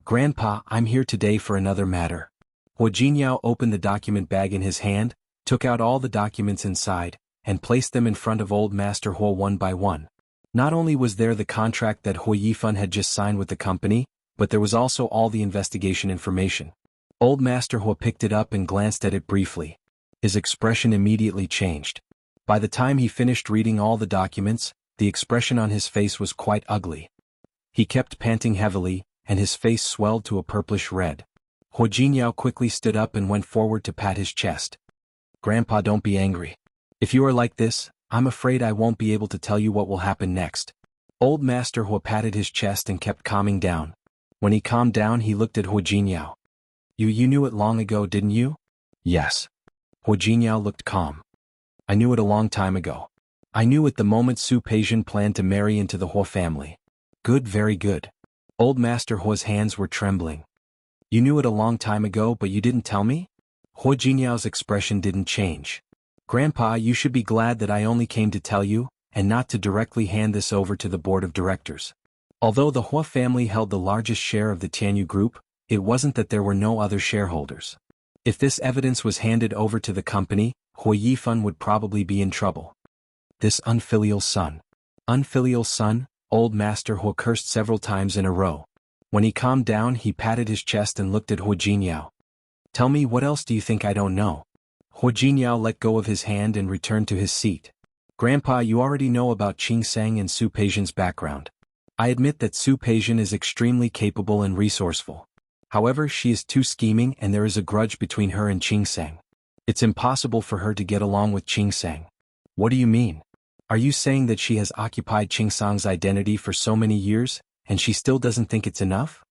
Grandpa, I'm here today for another matter. Hua Jinyao opened the document bag in his hand, took out all the documents inside, and placed them in front of Old Master Hua one by one. Not only was there the contract that Hua Yifan had just signed with the company, but there was also all the investigation information. Old Master Hua picked it up and glanced at it briefly. His expression immediately changed. By the time he finished reading all the documents, the expression on his face was quite ugly. He kept panting heavily, and his face swelled to a purplish red. Hua Jinyao quickly stood up and went forward to pat his chest. Grandpa, don't be angry. If you are like this, I'm afraid I won't be able to tell you what will happen next. Old Master Hua patted his chest and kept calming down. When he calmed down, he looked at Hua Jinyao. You knew it long ago, didn't you? Yes. Hua Jinyao looked calm. I knew it a long time ago. I knew it the moment Su Peijian planned to marry into the Hua family. Good, very good. Old Master Hua's hands were trembling. You knew it a long time ago, but you didn't tell me? Hua Jinyao's expression didn't change. Grandpa, you should be glad that I only came to tell you, and not to directly hand this over to the board of directors. Although the Hua family held the largest share of the Tianyu group, it wasn't that there were no other shareholders. If this evidence was handed over to the company, Hua Yifan would probably be in trouble. This unfilial son. Unfilial son, Old Master Hua cursed several times in a row. When he calmed down, he patted his chest and looked at Hua Jinyao. Tell me, what else do you think I don't know? Hua Jinyao let go of his hand and returned to his seat. Grandpa, you already know about Qing Sang and Su Peijian's background. I admit that Su Peijian is extremely capable and resourceful. However, she is too scheming and there is a grudge between her and Qing Sang. It's impossible for her to get along with Qing Sang. What do you mean? Are you saying that she has occupied Qing Sang's identity for so many years, and she still doesn't think it's enough?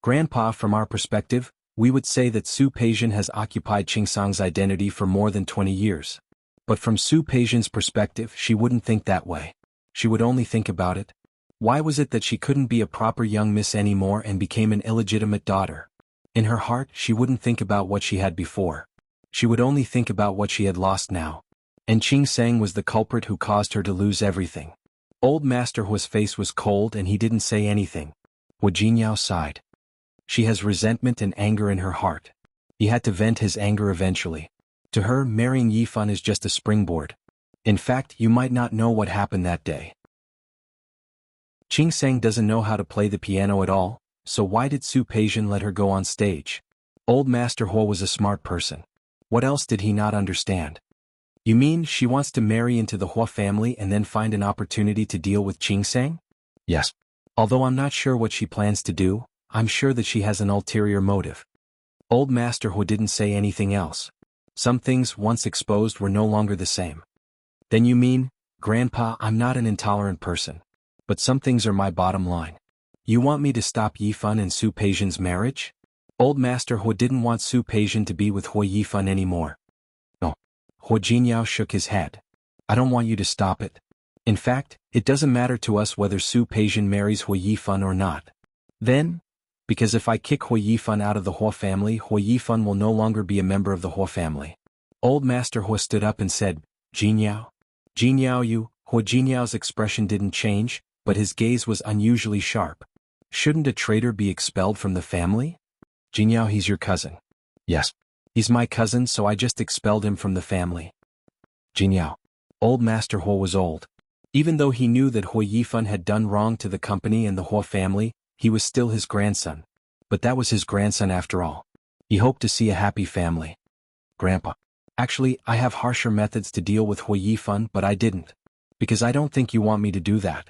Grandpa, from our perspective, we would say that Su Peijian has occupied Qing Sang's identity for more than 20 years. But from Su Peijian's perspective, she wouldn't think that way. She would only think about it. Why was it that she couldn't be a proper young miss anymore and became an illegitimate daughter? In her heart, she wouldn't think about what she had before. She would only think about what she had lost now. And Qing Sang was the culprit who caused her to lose everything. Old Master Hua's face was cold and he didn't say anything. Hua Jinyao sighed. She has resentment and anger in her heart. He had to vent his anger eventually. To her, marrying Yifan is just a springboard. In fact, you might not know what happened that day. Qing Sang doesn't know how to play the piano at all, so why did Su Peijian let her go on stage? Old Master Hua was a smart person. What else did he not understand? You mean she wants to marry into the Hua family and then find an opportunity to deal with Qing Sang? Yes. Although I'm not sure what she plans to do, I'm sure that she has an ulterior motive. Old Master Hua didn't say anything else. Some things, once exposed, were no longer the same. Then you mean, Grandpa, I'm not an intolerant person. But some things are my bottom line. You want me to stop Yifan and Su Peijian's marriage? Old Master Hua didn't want Su Peijian to be with Hua Yifan anymore. No. Hua Jinyao shook his head. I don't want you to stop it. In fact, it doesn't matter to us whether Su Peijian marries Hua Yifan or not. Then? Because if I kick Hua Yifan out of the Hua family, Hua Yifan will no longer be a member of the Hua family. Old Master Hua stood up and said, Jinyao? Jinyao, you? Hua Jinyao's expression didn't change, but his gaze was unusually sharp. Shouldn't a traitor be expelled from the family? Jinyao, he's your cousin. Yes. He's my cousin, so I just expelled him from the family. Jinyao. Old Master Hua was old. Even though he knew that Hua Yifan had done wrong to the company and the Hua family, he was still his grandson. But that was his grandson after all. He hoped to see a happy family. Grandpa. Actually, I have harsher methods to deal with Hua Yifan, but I didn't. Because I don't think you want me to do that.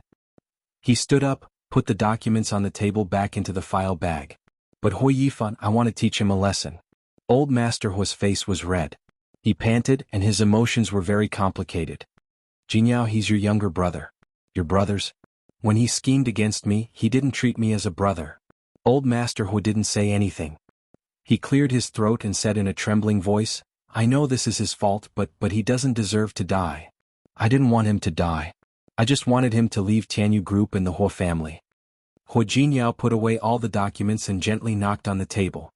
He stood up, put the documents on the table back into the file bag. But Hua Yifan, I want to teach him a lesson. Old Master Hua's face was red. He panted and his emotions were very complicated. Jinyao, he's your younger brother. Your brothers? When he schemed against me, he didn't treat me as a brother. Old Master Hua didn't say anything. He cleared his throat and said in a trembling voice, I know this is his fault, but he doesn't deserve to die. I didn't want him to die. I just wanted him to leave Tianyu Group and the Hua family. Hua Jinyao put away all the documents and gently knocked on the table.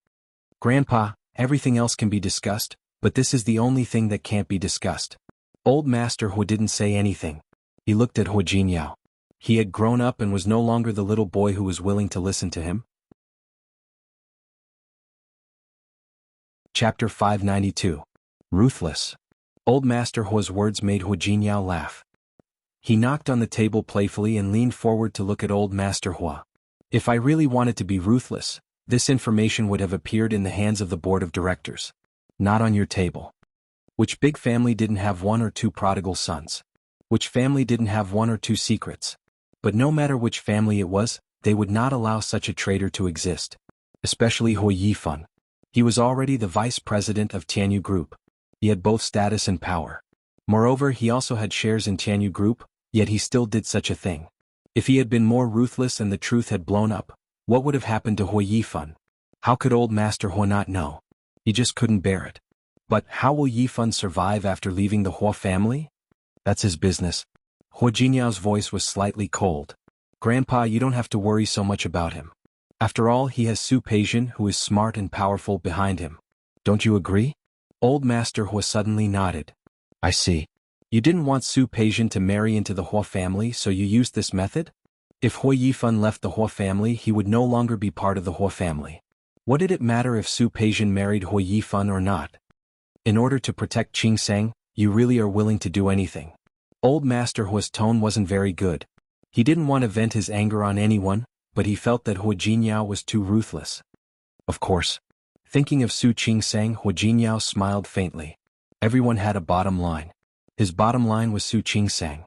Grandpa, everything else can be discussed, but this is the only thing that can't be discussed. Old Master Hua didn't say anything. He looked at Hua Jinyao. He had grown up and was no longer the little boy who was willing to listen to him. Chapter 592. Ruthless. Old Master Hua's words made Hua Jinyao laugh. He knocked on the table playfully and leaned forward to look at Old Master Hua. If I really wanted to be ruthless, this information would have appeared in the hands of the board of directors. Not on your table. Which big family didn't have one or two prodigal sons? Which family didn't have one or two secrets? But no matter which family it was, they would not allow such a traitor to exist. Especially Hua Yifan. He was already the vice president of Tianyu Group. He had both status and power. Moreover, he also had shares in Tianyu Group, yet he still did such a thing. If he had been more ruthless and the truth had blown up, what would have happened to Hui Yifan? How could old Master Hui not know? He just couldn't bear it. But how will Yifan survive after leaving the Hua family? That's his business. Hu Jinyao's voice was slightly cold. Grandpa, you don't have to worry so much about him. After all, he has Su Peijian, who is smart and powerful, behind him. Don't you agree? Old Master Hua suddenly nodded. I see. You didn't want Su Peijian to marry into the Hua family, so you used this method? If Hui Yifan left the Hua family, he would no longer be part of the Hua family. What did it matter if Su Peijian married Hui Yifan or not? In order to protect Qing Sheng, you really are willing to do anything. Old Master Hua's tone wasn't very good. He didn't want to vent his anger on anyone, but he felt that Hu Jinyao was too ruthless. Of course. Thinking of Su Qingsheng, Hu Jinyao smiled faintly. Everyone had a bottom line. His bottom line was Su Qingsheng.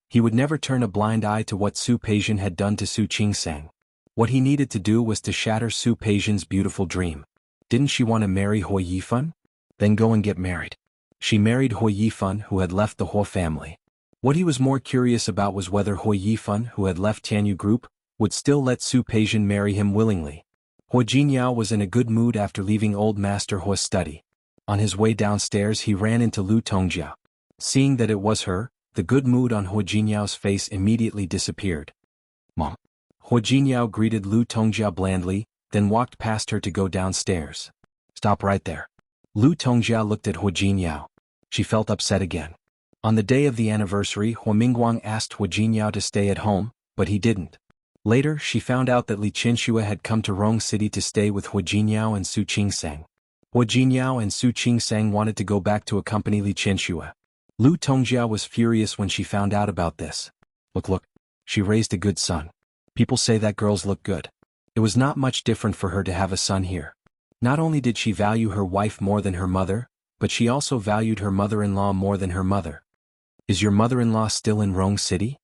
He would never turn a blind eye to what Su Peijian had done to Su Qingsheng. What he needed to do was to shatter Su Peijian's beautiful dream. Didn't she want to marry Hui Yifan? Then go and get married. She married Hui Yifan, who had left the Hua family. What he was more curious about was whether Hui Yifan, who had left Tianyu Group, would still let Su Peijian marry him willingly. Hu Jinyao was in a good mood after leaving old Master Hua's study. On his way downstairs he ran into Lu Tongjia. Seeing that it was her, the good mood on Hu Jinyao's face immediately disappeared. Mom. Hu Jinyao greeted Lu Tongjia blandly, then walked past her to go downstairs. Stop right there. Lu Tongjia looked at Hu Jinyao. She felt upset again. On the day of the anniversary, Hu Mingguang asked Hu Jinyao to stay at home, but he didn't. Later, she found out that Li Qinxue had come to Rong City to stay with Hu Jinyao and Su Qingsheng. Hu Jinyao and Su Qingsheng wanted to go back to accompany Li Qinxue. Lu Tongjia was furious when she found out about this. Look, she raised a good son. People say that girls look good. It was not much different for her to have a son here. Not only did she value her wife more than her mother, but she also valued her mother-in-law more than her mother. Is your mother-in-law still in Rong City?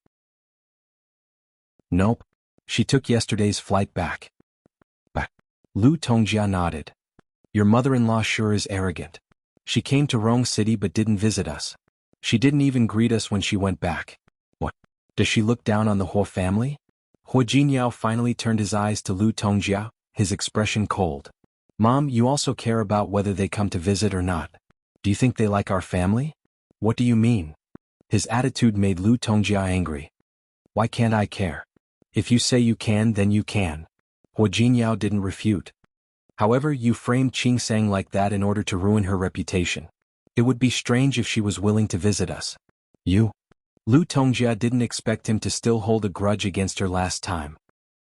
Nope. She took yesterday's flight back. But Lu Tongjia nodded. Your mother-in-law sure is arrogant. She came to Rong City but didn't visit us. She didn't even greet us when she went back. What? Does she look down on the Hua family? Hu Jinyao finally turned his eyes to Lu Tongjia, his expression cold. Mom, you also care about whether they come to visit or not. Do you think they like our family? What do you mean? His attitude made Lu Tongjia angry. Why can't I care? If you say you can, then you can. Hu Jinyao didn't refute. However, you framed Qingsheng like that in order to ruin her reputation. It would be strange if she was willing to visit us. You? Lu Tongjia didn't expect him to still hold a grudge against her last time.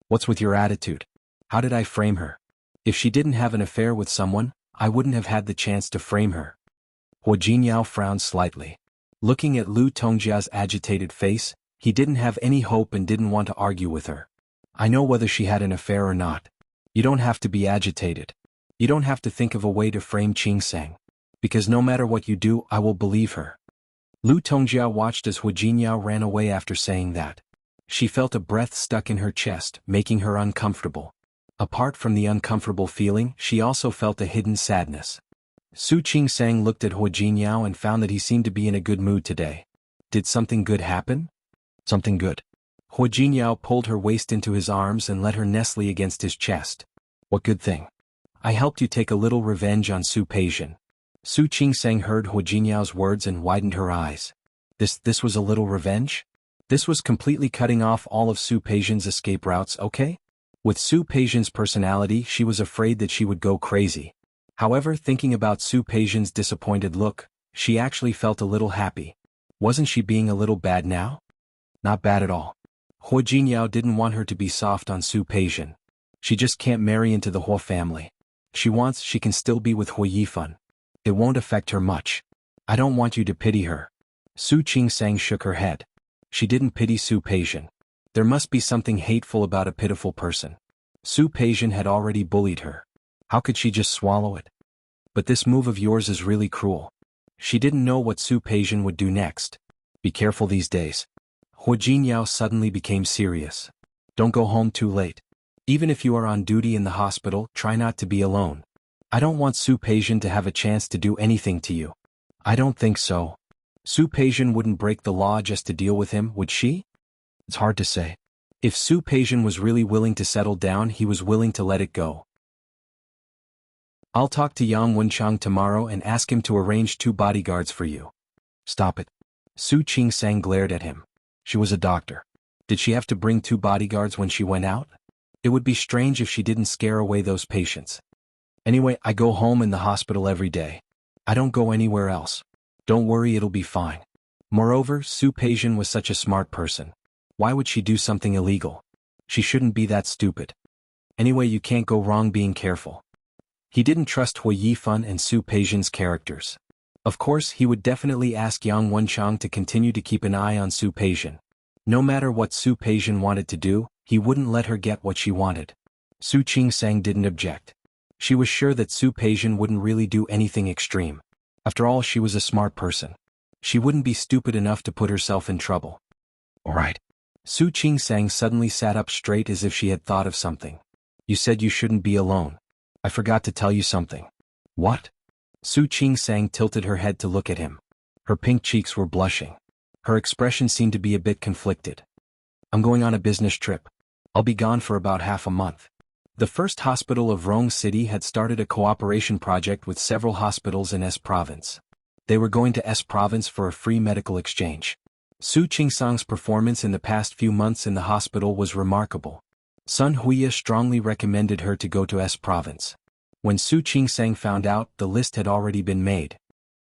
What's with your attitude? How did I frame her? If she didn't have an affair with someone, I wouldn't have had the chance to frame her. Hu Jinyao frowned slightly. Looking at Lu Tongjia's agitated face, he didn't have any hope and didn't want to argue with her. I know whether she had an affair or not. You don't have to be agitated. You don't have to think of a way to frame Qingsheng. Because no matter what you do, I will believe her. Lu Tongjia watched as Hu Jinyao ran away after saying that. She felt a breath stuck in her chest, making her uncomfortable. Apart from the uncomfortable feeling, she also felt a hidden sadness. Su Qingsheng looked at Hu Jinyao and found that he seemed to be in a good mood today. Did something good happen? Something good. Hu Jinyao pulled her waist into his arms and let her nestle against his chest. What good thing? I helped you take a little revenge on Su Peijian. Su Qingsheng heard Hu Jinyao's words and widened her eyes. This was a little revenge? This was completely cutting off all of Su Peijian's escape routes, okay? With Su Peijian's personality, she was afraid that she would go crazy. However, thinking about Su Peijian's disappointed look, she actually felt a little happy. Wasn't she being a little bad now? Not bad at all. Hu Jinyao didn't want her to be soft on Su Peijian. She just can't marry into the Hua family. She can still be with Hui Yifan. It won't affect her much. I don't want you to pity her. Su Qingsheng shook her head. She didn't pity Su Peijian. There must be something hateful about a pitiful person. Su Peijian had already bullied her. How could she just swallow it? But this move of yours is really cruel. She didn't know what Su Peijian would do next. Be careful these days. Hu Jinyao suddenly became serious. Don't go home too late. Even if you are on duty in the hospital, try not to be alone. I don't want Su Peijian to have a chance to do anything to you. I don't think so. Su Peijian wouldn't break the law just to deal with him, would she? It's hard to say. If Su Peijian was really willing to settle down, he was willing to let it go. I'll talk to Yang Wenchang tomorrow and ask him to arrange 2 bodyguards for you. Stop it. Su Qingsang glared at him. She was a doctor. Did she have to bring 2 bodyguards when she went out? It would be strange if she didn't scare away those patients. Anyway, I go home in the hospital every day. I don't go anywhere else. Don't worry, it'll be fine. Moreover, Su Peijian was such a smart person. Why would she do something illegal? She shouldn't be that stupid. Anyway, you can't go wrong being careful. He didn't trust Hui Yifan and Su Peijian's characters. Of course, he would definitely ask Yang Wenchang to continue to keep an eye on Su Peijian. No matter what Su Peijian wanted to do, he wouldn't let her get what she wanted. Su Qingsang didn't object. She was sure that Su Peijian wouldn't really do anything extreme. After all, she was a smart person. She wouldn't be stupid enough to put herself in trouble. All right. Su Qingsang suddenly sat up straight as if she had thought of something. You said you shouldn't be alone. I forgot to tell you something. What? Su Qingsang tilted her head to look at him. Her pink cheeks were blushing. Her expression seemed to be a bit conflicted. I'm going on a business trip. I'll be gone for about half a month. The first hospital of Rong City had started a cooperation project with several hospitals in S Province. They were going to S Province for a free medical exchange. Su Qingsang's performance in the past few months in the hospital was remarkable. Sun Huiya strongly recommended her to go to S Province. When Su Qingsang found out, the list had already been made.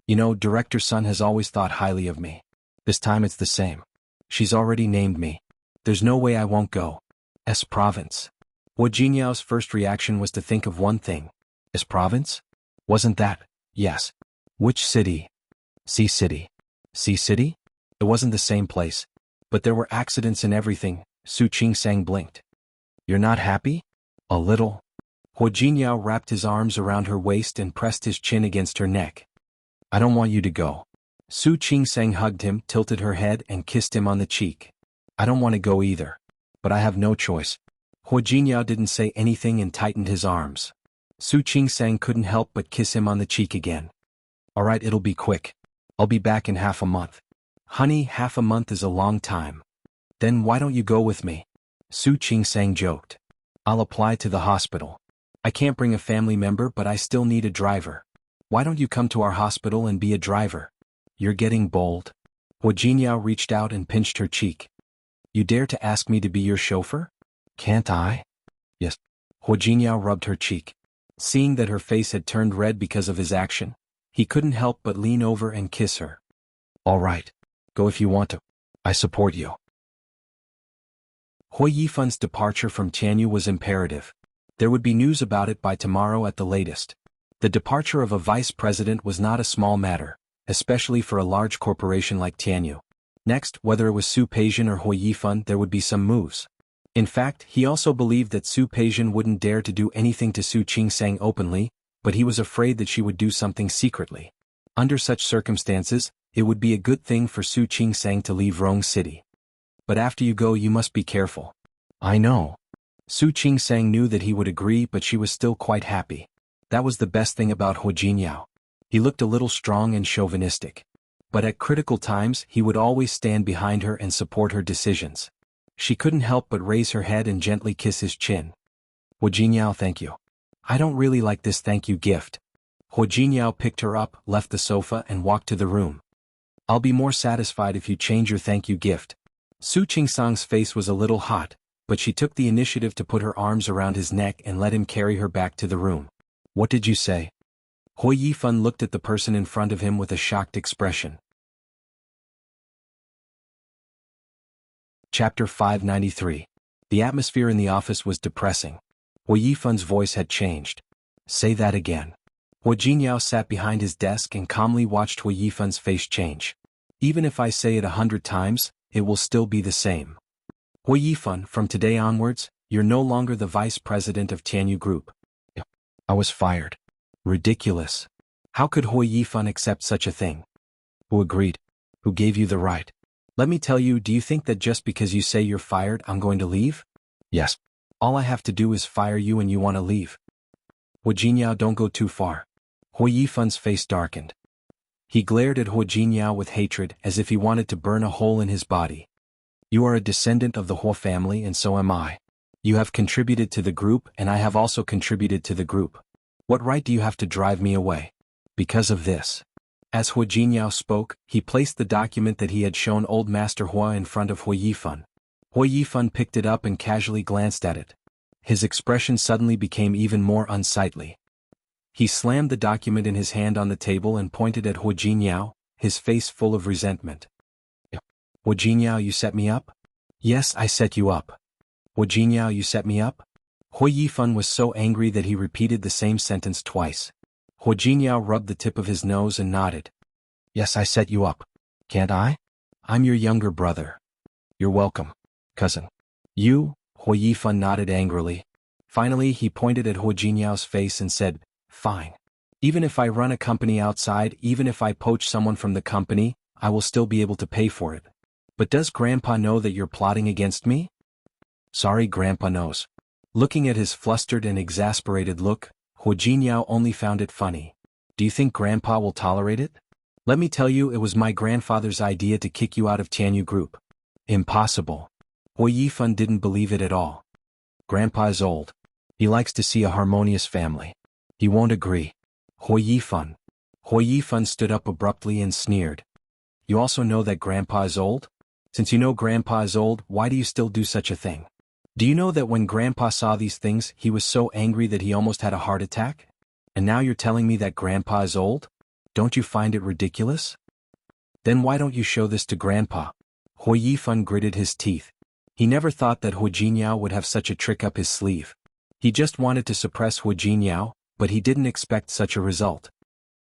You know, Director Sun has always thought highly of me. This time it's the same. She's already named me. There's no way I won't go. S Province. Hua Jinyao's first reaction was to think of one thing. S Province? Wasn't that? Yes. Which city? C City. C City? It wasn't the same place. But there were accidents and everything. Su Qingsang blinked. You're not happy? A little. Hua Jinyao wrapped his arms around her waist and pressed his chin against her neck. I don't want you to go. Su Qingsang hugged him, tilted her head, and kissed him on the cheek. I don't want to go either. But I have no choice. Hua Jinyao didn't say anything and tightened his arms. Su Qingsang couldn't help but kiss him on the cheek again. All right, it'll be quick. I'll be back in half a month. Honey, half a month is a long time. Then why don't you go with me? Su Qingsang joked. I'll apply to the hospital. I can't bring a family member, but I still need a driver. Why don't you come to our hospital and be a driver? You're getting bold. Hua Jinyao reached out and pinched her cheek. You dare to ask me to be your chauffeur? Can't I? Yes. Hua Jinyao rubbed her cheek. Seeing that her face had turned red because of his action, he couldn't help but lean over and kiss her. All right. Go if you want to. I support you. Hui Yifan's departure from Tianyu was imperative. There would be news about it by tomorrow at the latest. The departure of a vice president was not a small matter, especially for a large corporation like Tianyu. Next, whether it was Su Peijian or Hui Yifan, there would be some moves. In fact, he also believed that Su Peijian wouldn't dare to do anything to Su Qingsang openly, but he was afraid that she would do something secretly. Under such circumstances, it would be a good thing for Su Qingsang to leave Rong City. But after you go, you must be careful. I know. Su Qingsang knew that he would agree, but she was still quite happy. That was the best thing about Hua Jinyao. He looked a little strong and chauvinistic. But at critical times, he would always stand behind her and support her decisions. She couldn't help but raise her head and gently kiss his chin. Hua Jinyao, thank you. I don't really like this thank you gift. Hua Jinyao picked her up, left the sofa, and walked to the room. I'll be more satisfied if you change your thank you gift. Su Qingsang's face was a little hot, but she took the initiative to put her arms around his neck and let him carry her back to the room. What did you say? Hui Yifan looked at the person in front of him with a shocked expression. Chapter 593. The atmosphere in the office was depressing. Hui Yifan's voice had changed. Say that again. Hua Jinyao sat behind his desk and calmly watched Hui Yifan's face change. Even if I say it 100 times, it will still be the same. Hui Yifan, from today onwards, you're no longer the vice president of Tianyu Group. I was fired. Ridiculous. How could Hui Yifan accept such a thing? Who agreed? Who gave you the right? Let me tell you, do you think that just because you say you're fired, I'm going to leave? Yes. All I have to do is fire you and you want to leave. Hua Jinyao, don't go too far. Hui Yifan's face darkened. He glared at Hua Jinyao with hatred as if he wanted to burn a hole in his body. You are a descendant of the Huo family and so am I. You have contributed to the group and I have also contributed to the group. What right do you have to drive me away? Because of this. As Huo Jinyao spoke, he placed the document that he had shown Old Master Hua in front of Huo Yifan. Huo Yifan picked it up and casually glanced at it. His expression suddenly became even more unsightly. He slammed the document in his hand on the table and pointed at Huo Jinyao, his face full of resentment. Huo Jinyao, you set me up? Yes, I set you up. Huo Jinyao, you set me up? Huo Yifan was so angry that he repeated the same sentence twice. Huo Jinyao rubbed the tip of his nose and nodded. Yes, I set you up. Can't I? I'm your younger brother. You're welcome, cousin. You? Huo Yifan nodded angrily. Finally, he pointed at Huo Jinyao's face and said, Fine. Even if I run a company outside, even if I poach someone from the company, I will still be able to pay for it. But does Grandpa know that you're plotting against me? Sorry, Grandpa knows. Looking at his flustered and exasperated look, Huo Jinyao only found it funny. Do you think Grandpa will tolerate it? Let me tell you, it was my grandfather's idea to kick you out of Tianyu Group. Impossible. Huo Yifan didn't believe it at all. Grandpa is old. He likes to see a harmonious family. He won't agree. Huo Yifan. Huo Yifan stood up abruptly and sneered. You also know that Grandpa is old? Since you know Grandpa is old, why do you still do such a thing? Do you know that when Grandpa saw these things, he was so angry that he almost had a heart attack? And now you're telling me that Grandpa is old? Don't you find it ridiculous? Then why don't you show this to Grandpa? Huo Yifan gritted his teeth. He never thought that Huo Jinyao would have such a trick up his sleeve. He just wanted to suppress Huo Jinyao, but he didn't expect such a result.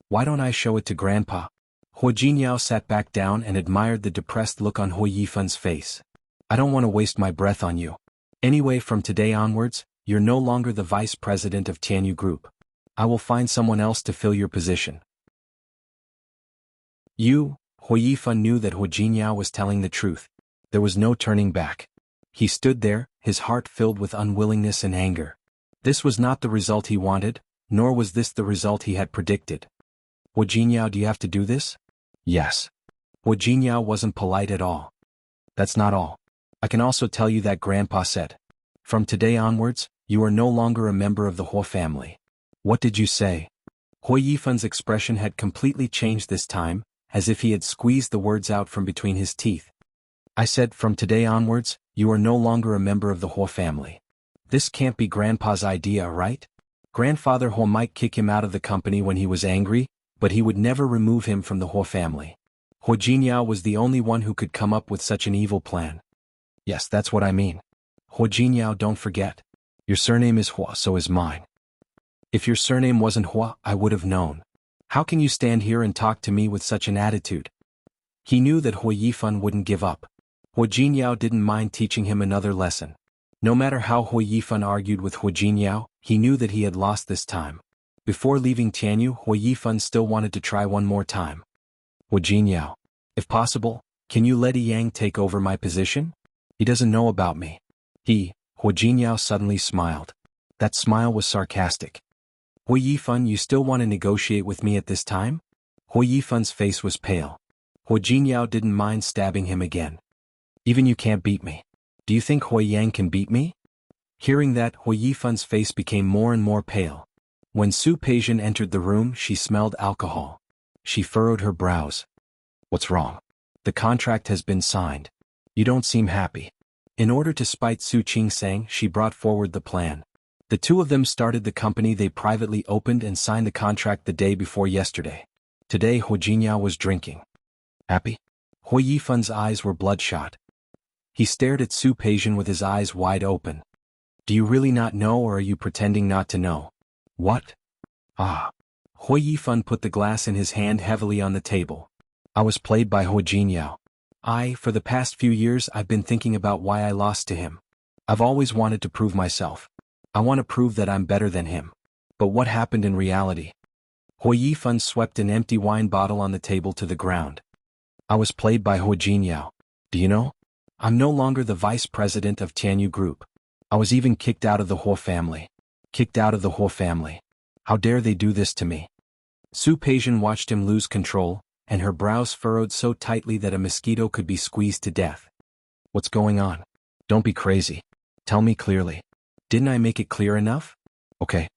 Why don't I show it to Grandpa? Huo Jinyao sat back down and admired the depressed look on Huo Yifan's face. I don't want to waste my breath on you. Anyway, from today onwards, you're no longer the vice president of Tianyu Group. I will find someone else to fill your position. Huo Yifan knew that Huo Jinyao was telling the truth. There was no turning back. He stood there, his heart filled with unwillingness and anger. This was not the result he wanted, nor was this the result he had predicted. Huo Jinyao, do you have to do this? Yes. Huo Jinyao wasn't polite at all. That's not all. I can also tell you that Grandpa said. From today onwards, you are no longer a member of the Huo family. What did you say? Huo Yifan's expression had completely changed this time, as if he had squeezed the words out from between his teeth. I said, from today onwards, you are no longer a member of the Huo family. This can't be Grandpa's idea, right? Grandfather Huo might kick him out of the company when he was angry, but he would never remove him from the Huo family. Huo Jinyao was the only one who could come up with such an evil plan. Yes, that's what I mean. Huo Jinyao, don't forget. Your surname is Hua, so is mine. If your surname wasn't Hua, I would have known. How can you stand here and talk to me with such an attitude? He knew that Huo Yifan wouldn't give up. Huo Jinyao didn't mind teaching him another lesson. No matter how Huo Yifan argued with Huo Jinyao, he knew that he had lost this time. Before leaving Tianyu, Huo Yifan still wanted to try one more time. Huo Jinyao, if possible, can you let Yang take over my position? He doesn't know about me. Huo Jinyao suddenly smiled. That smile was sarcastic. Huo Yifan, you still want to negotiate with me at this time? Huo Yifan's face was pale. Huo Jinyao didn't mind stabbing him again. Even you can't beat me. Do you think Huo Yang can beat me? Hearing that, Huo Yifan's face became more and more pale. When Su Peijian entered the room, she smelled alcohol. She furrowed her brows. What's wrong? The contract has been signed. You don't seem happy. In order to spite Su Qingsang, she brought forward the plan. The two of them started the company they privately opened and signed the contract the day before yesterday. Today Huo Jinyao was drinking. Happy? Huo Yifan's eyes were bloodshot. He stared at Su Peijian with his eyes wide open. Do you really not know, or are you pretending not to know? What? Ah. Huo Yifan put the glass in his hand heavily on the table. I was played by Huo Jinyao. For the past few years I've been thinking about why I lost to him. I've always wanted to prove myself. I want to prove that I'm better than him. But what happened in reality? Huo Yifan swept an empty wine bottle on the table to the ground. I was played by Huo Jinyao. Do you know? I'm no longer the vice president of Tianyu Group. I was even kicked out of the Huo family. Kicked out of the Huo family. How dare they do this to me? Su Peijian watched him lose control, and her brows furrowed so tightly that a mosquito could be squeezed to death. What's going on? Don't be crazy. Tell me clearly. Didn't I make it clear enough? Okay.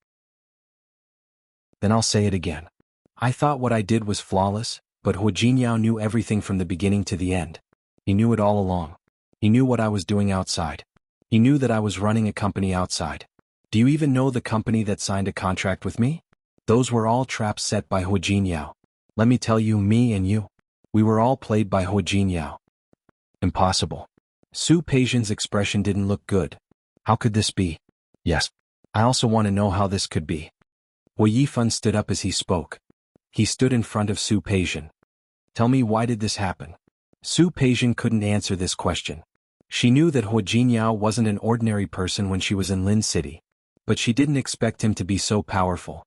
Then I'll say it again. I thought what I did was flawless, but Hu Jingyao knew everything from the beginning to the end. He knew it all along. He knew what I was doing outside. He knew that I was running a company outside. Do you even know the company that signed a contract with me? Those were all traps set by Hu Jingyao. Let me tell you, me and you. We were all played by Hu Jingyao. Impossible. Su Peijian's expression didn't look good. How could this be? Yes. I also want to know how this could be. Hu Yifan stood up as he spoke. He stood in front of Su Peijian. Tell me, why did this happen? Su Peijian couldn't answer this question. She knew that Hu Jingyao wasn't an ordinary person when she was in Lin City, but she didn't expect him to be so powerful.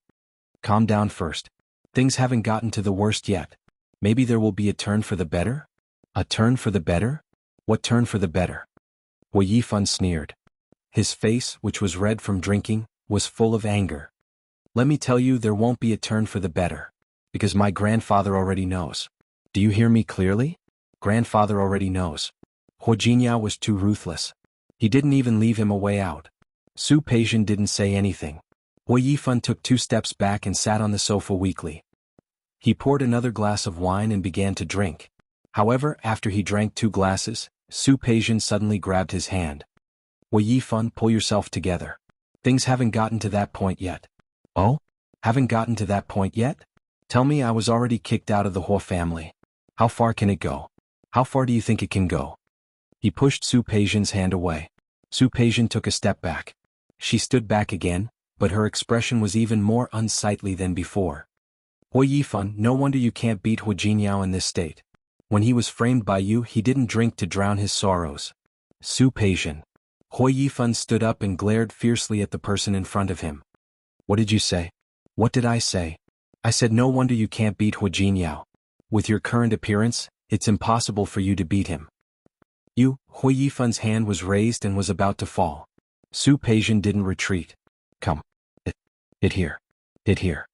Calm down first. Things haven't gotten to the worst yet. Maybe there will be a turn for the better? A turn for the better? What turn for the better? Hu Yifan sneered. His face, which was red from drinking, was full of anger. Let me tell you, there won't be a turn for the better. Because my grandfather already knows. Do you hear me clearly? Grandfather already knows. Hu Jingyao was too ruthless. He didn't even leave him a way out. Su Peijian didn't say anything. Hu Yifan took 2 steps back and sat on the sofa weakly. He poured another glass of wine and began to drink. However, after he drank 2 glasses, Su Peijian suddenly grabbed his hand. Hu Yifan, pull yourself together. Things haven't gotten to that point yet. Oh? Haven't gotten to that point yet? Tell me, I was already kicked out of the Hu family. How far can it go? How far do you think it can go? He pushed Su Peijian's hand away. Su Peijian took a step back. She stood back again, but her expression was even more unsightly than before. Hu Yifan, no wonder you can't beat Hu Jingyao in this state. When he was framed by you, he didn't drink to drown his sorrows. Su Peijian. Hu Yifan stood up and glared fiercely at the person in front of him. What did you say? What did I say? I said no wonder you can't beat Hu Jingyao. With your current appearance, it's impossible for you to beat him. You, Hu Yifan's hand was raised and was about to fall. Su Peijian didn't retreat. Come. It here. It here.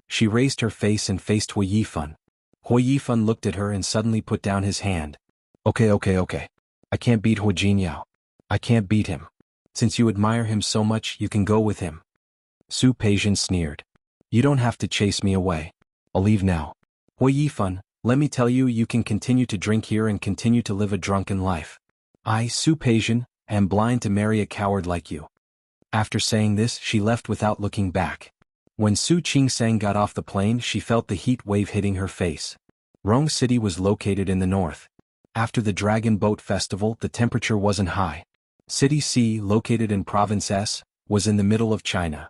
She raised her face and faced Hu Yifan. Hu Yifan looked at her and suddenly put down his hand. Okay. I can't beat Hu Jingyao. I can't beat him. Since you admire him so much, you can go with him. Su Peijian sneered. You don't have to chase me away. I'll leave now. Hu Yifan, let me tell you, you can continue to drink here and continue to live a drunken life. I, Su Peijian, am blind to marry a coward like you. After saying this, she left without looking back. When Su Qingsang got off the plane, she felt the heat wave hitting her face. Rong City was located in the north. After the Dragon Boat Festival, the temperature wasn't high. City C, located in Province S, was in the middle of China.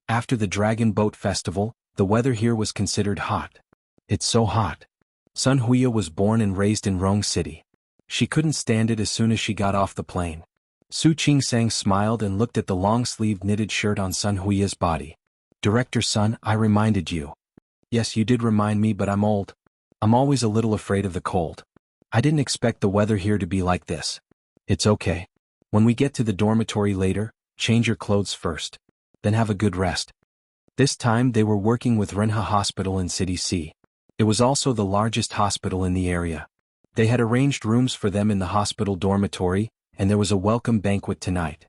After the Dragon Boat Festival, the weather here was considered hot. It's so hot. Sun Huya was born and raised in Rong City. She couldn't stand it as soon as she got off the plane. Su Qingsang smiled and looked at the long-sleeved knitted shirt on Sun Huya's body. Director Sun, I reminded you. Yes, you did remind me, but I'm old. I'm always a little afraid of the cold. I didn't expect the weather here to be like this. It's okay. When we get to the dormitory later, change your clothes first. Then have a good rest. This time they were working with Renha Hospital in City C. It was also the largest hospital in the area. They had arranged rooms for them in the hospital dormitory, and there was a welcome banquet tonight.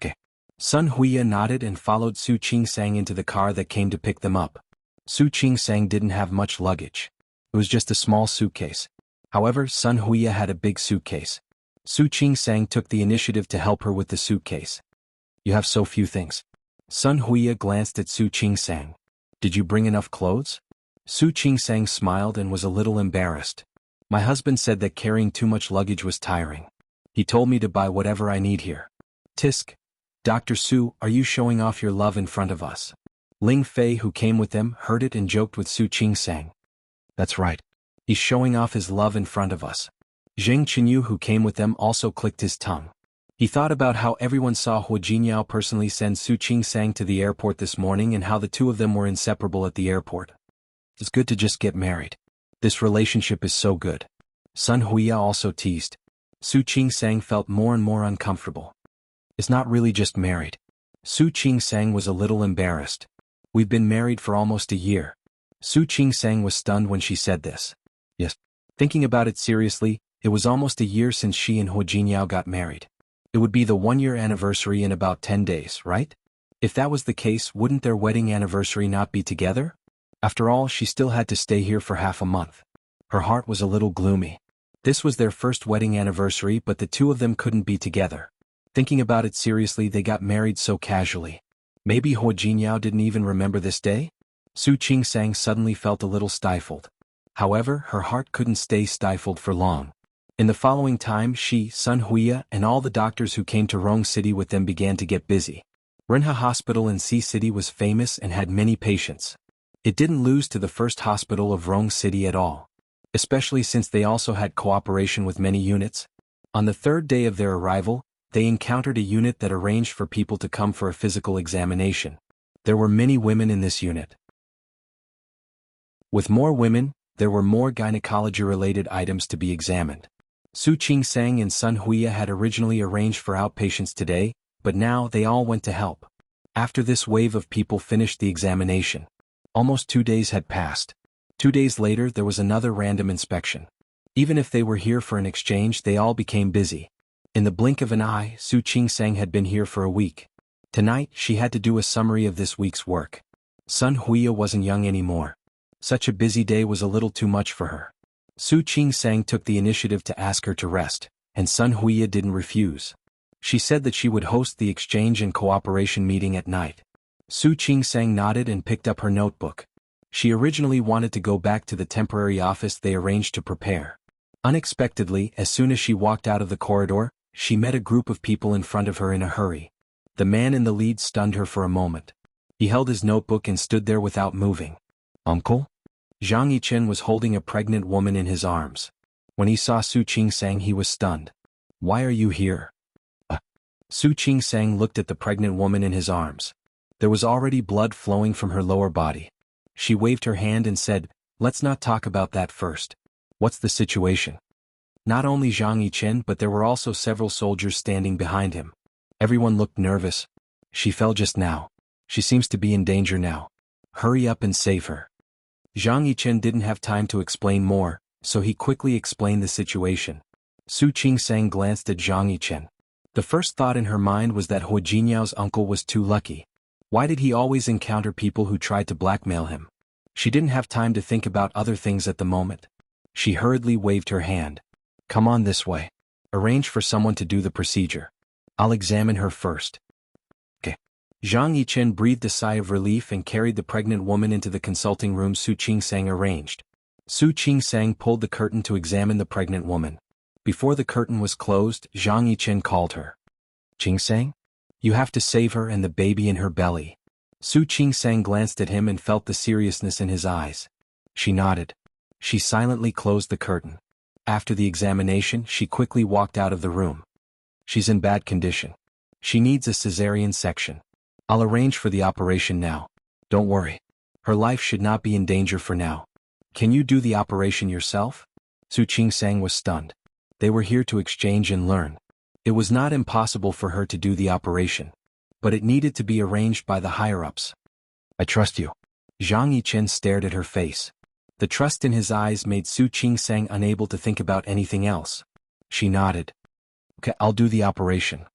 Okay. Sun Huya nodded and followed Su Qingsang into the car that came to pick them up. Su Qingsang didn't have much luggage. It was just a small suitcase. However, Sun Huya had a big suitcase. Su Qingsang took the initiative to help her with the suitcase. You have so few things. Sun Huya glanced at Su Qingsang. Did you bring enough clothes? Su Qingsang smiled and was a little embarrassed. My husband said that carrying too much luggage was tiring. He told me to buy whatever I need here. Tisk. Dr. Su, are you showing off your love in front of us? Ling Fei, who came with them, heard it and joked with Su Qingsang. That's right. He's showing off his love in front of us. Zheng Qinyu, who came with them, also clicked his tongue. He thought about how everyone saw Hu Jingyao personally send Su Qingsang to the airport this morning and how the two of them were inseparable at the airport. It's good to just get married. This relationship is so good. Sun Huya also teased. Su Qingsang felt more and more uncomfortable. It's not really just married. Su Qingsang was a little embarrassed. We've been married for almost a year. Su Qingsang was stunned when she said this. Yes. Thinking about it seriously, It was almost a year since she and Hu Jingyao got married. It would be the 1-year anniversary in about 10 days, right? If that was the case, wouldn't their wedding anniversary not be together? After all, she still had to stay here for half a month. Her heart was a little gloomy. This was their first wedding anniversary, but the two of them couldn't be together. Thinking about it seriously, they got married so casually. Maybe Hu Jingyao didn't even remember this day? Su Qingsang suddenly felt a little stifled. However, her heart couldn't stay stifled for long. In the following time, she, Sun Huiya, and all the doctors who came to Rong City with them began to get busy. Renha Hospital in Sea City was famous and had many patients. It didn't lose to the first hospital of Rong City at all, especially since they also had cooperation with many units. On the third day of their arrival, they encountered a unit that arranged for people to come for a physical examination. There were many women in this unit. With more women, there were more gynecology-related items to be examined. Su Qingsang and Sun Huiya had originally arranged for outpatients today, but now they all went to help. After this wave of people finished the examination, almost 2 days had passed. 2 days later, there was another random inspection. Even if they were here for an exchange, they all became busy. In the blink of an eye, Su Qingsang had been here for a week. Tonight, she had to do a summary of this week's work. Sun Huiya wasn't young anymore. Such a busy day was a little too much for her. Su Qingsang took the initiative to ask her to rest, and Sun Huiya didn't refuse. She said that she would host the exchange and cooperation meeting at night. Su Qingsang nodded and picked up her notebook. She originally wanted to go back to the temporary office they arranged to prepare. Unexpectedly, as soon as she walked out of the corridor, she met a group of people in front of her in a hurry. The man in the lead stunned her for a moment. He held his notebook and stood there without moving. "Uncle?" Zhang Yichen was holding a pregnant woman in his arms. When he saw Su Qingsang, he was stunned. "Why are you here?" Su Qingsang looked at the pregnant woman in his arms. There was already blood flowing from her lower body. She waved her hand and said, "Let's not talk about that first. What's the situation?" Not only Zhang Yichen, but there were also several soldiers standing behind him. Everyone looked nervous. "She fell just now. She seems to be in danger now. Hurry up and save her." Zhang Yichen didn't have time to explain more, so he quickly explained the situation. Su Qingsang glanced at Zhang Yichen. The first thought in her mind was that Hu Jinyao's uncle was too lucky. Why did he always encounter people who tried to blackmail him? She didn't have time to think about other things at the moment. She hurriedly waved her hand. "Come on this way. Arrange for someone to do the procedure. I'll examine her first." "Okay." Zhang Yichen breathed a sigh of relief and carried the pregnant woman into the consulting room Su Qingsang arranged. Su Qingsang pulled the curtain to examine the pregnant woman. Before the curtain was closed, Zhang Yichen called her. "Qingsang? You have to save her and the baby in her belly." Su Qingsang glanced at him and felt the seriousness in his eyes. She nodded. She silently closed the curtain. After the examination, she quickly walked out of the room. "She's in bad condition. She needs a cesarean section. I'll arrange for the operation now. Don't worry. Her life should not be in danger for now. Can you do the operation yourself?" Su Qingsang was stunned. They were here to exchange and learn. It was not impossible for her to do the operation, but it needed to be arranged by the higher-ups. "I trust you." Zhang Yichen stared at her face. The trust in his eyes made Su Qingsang unable to think about anything else. She nodded. "Okay, I'll do the operation."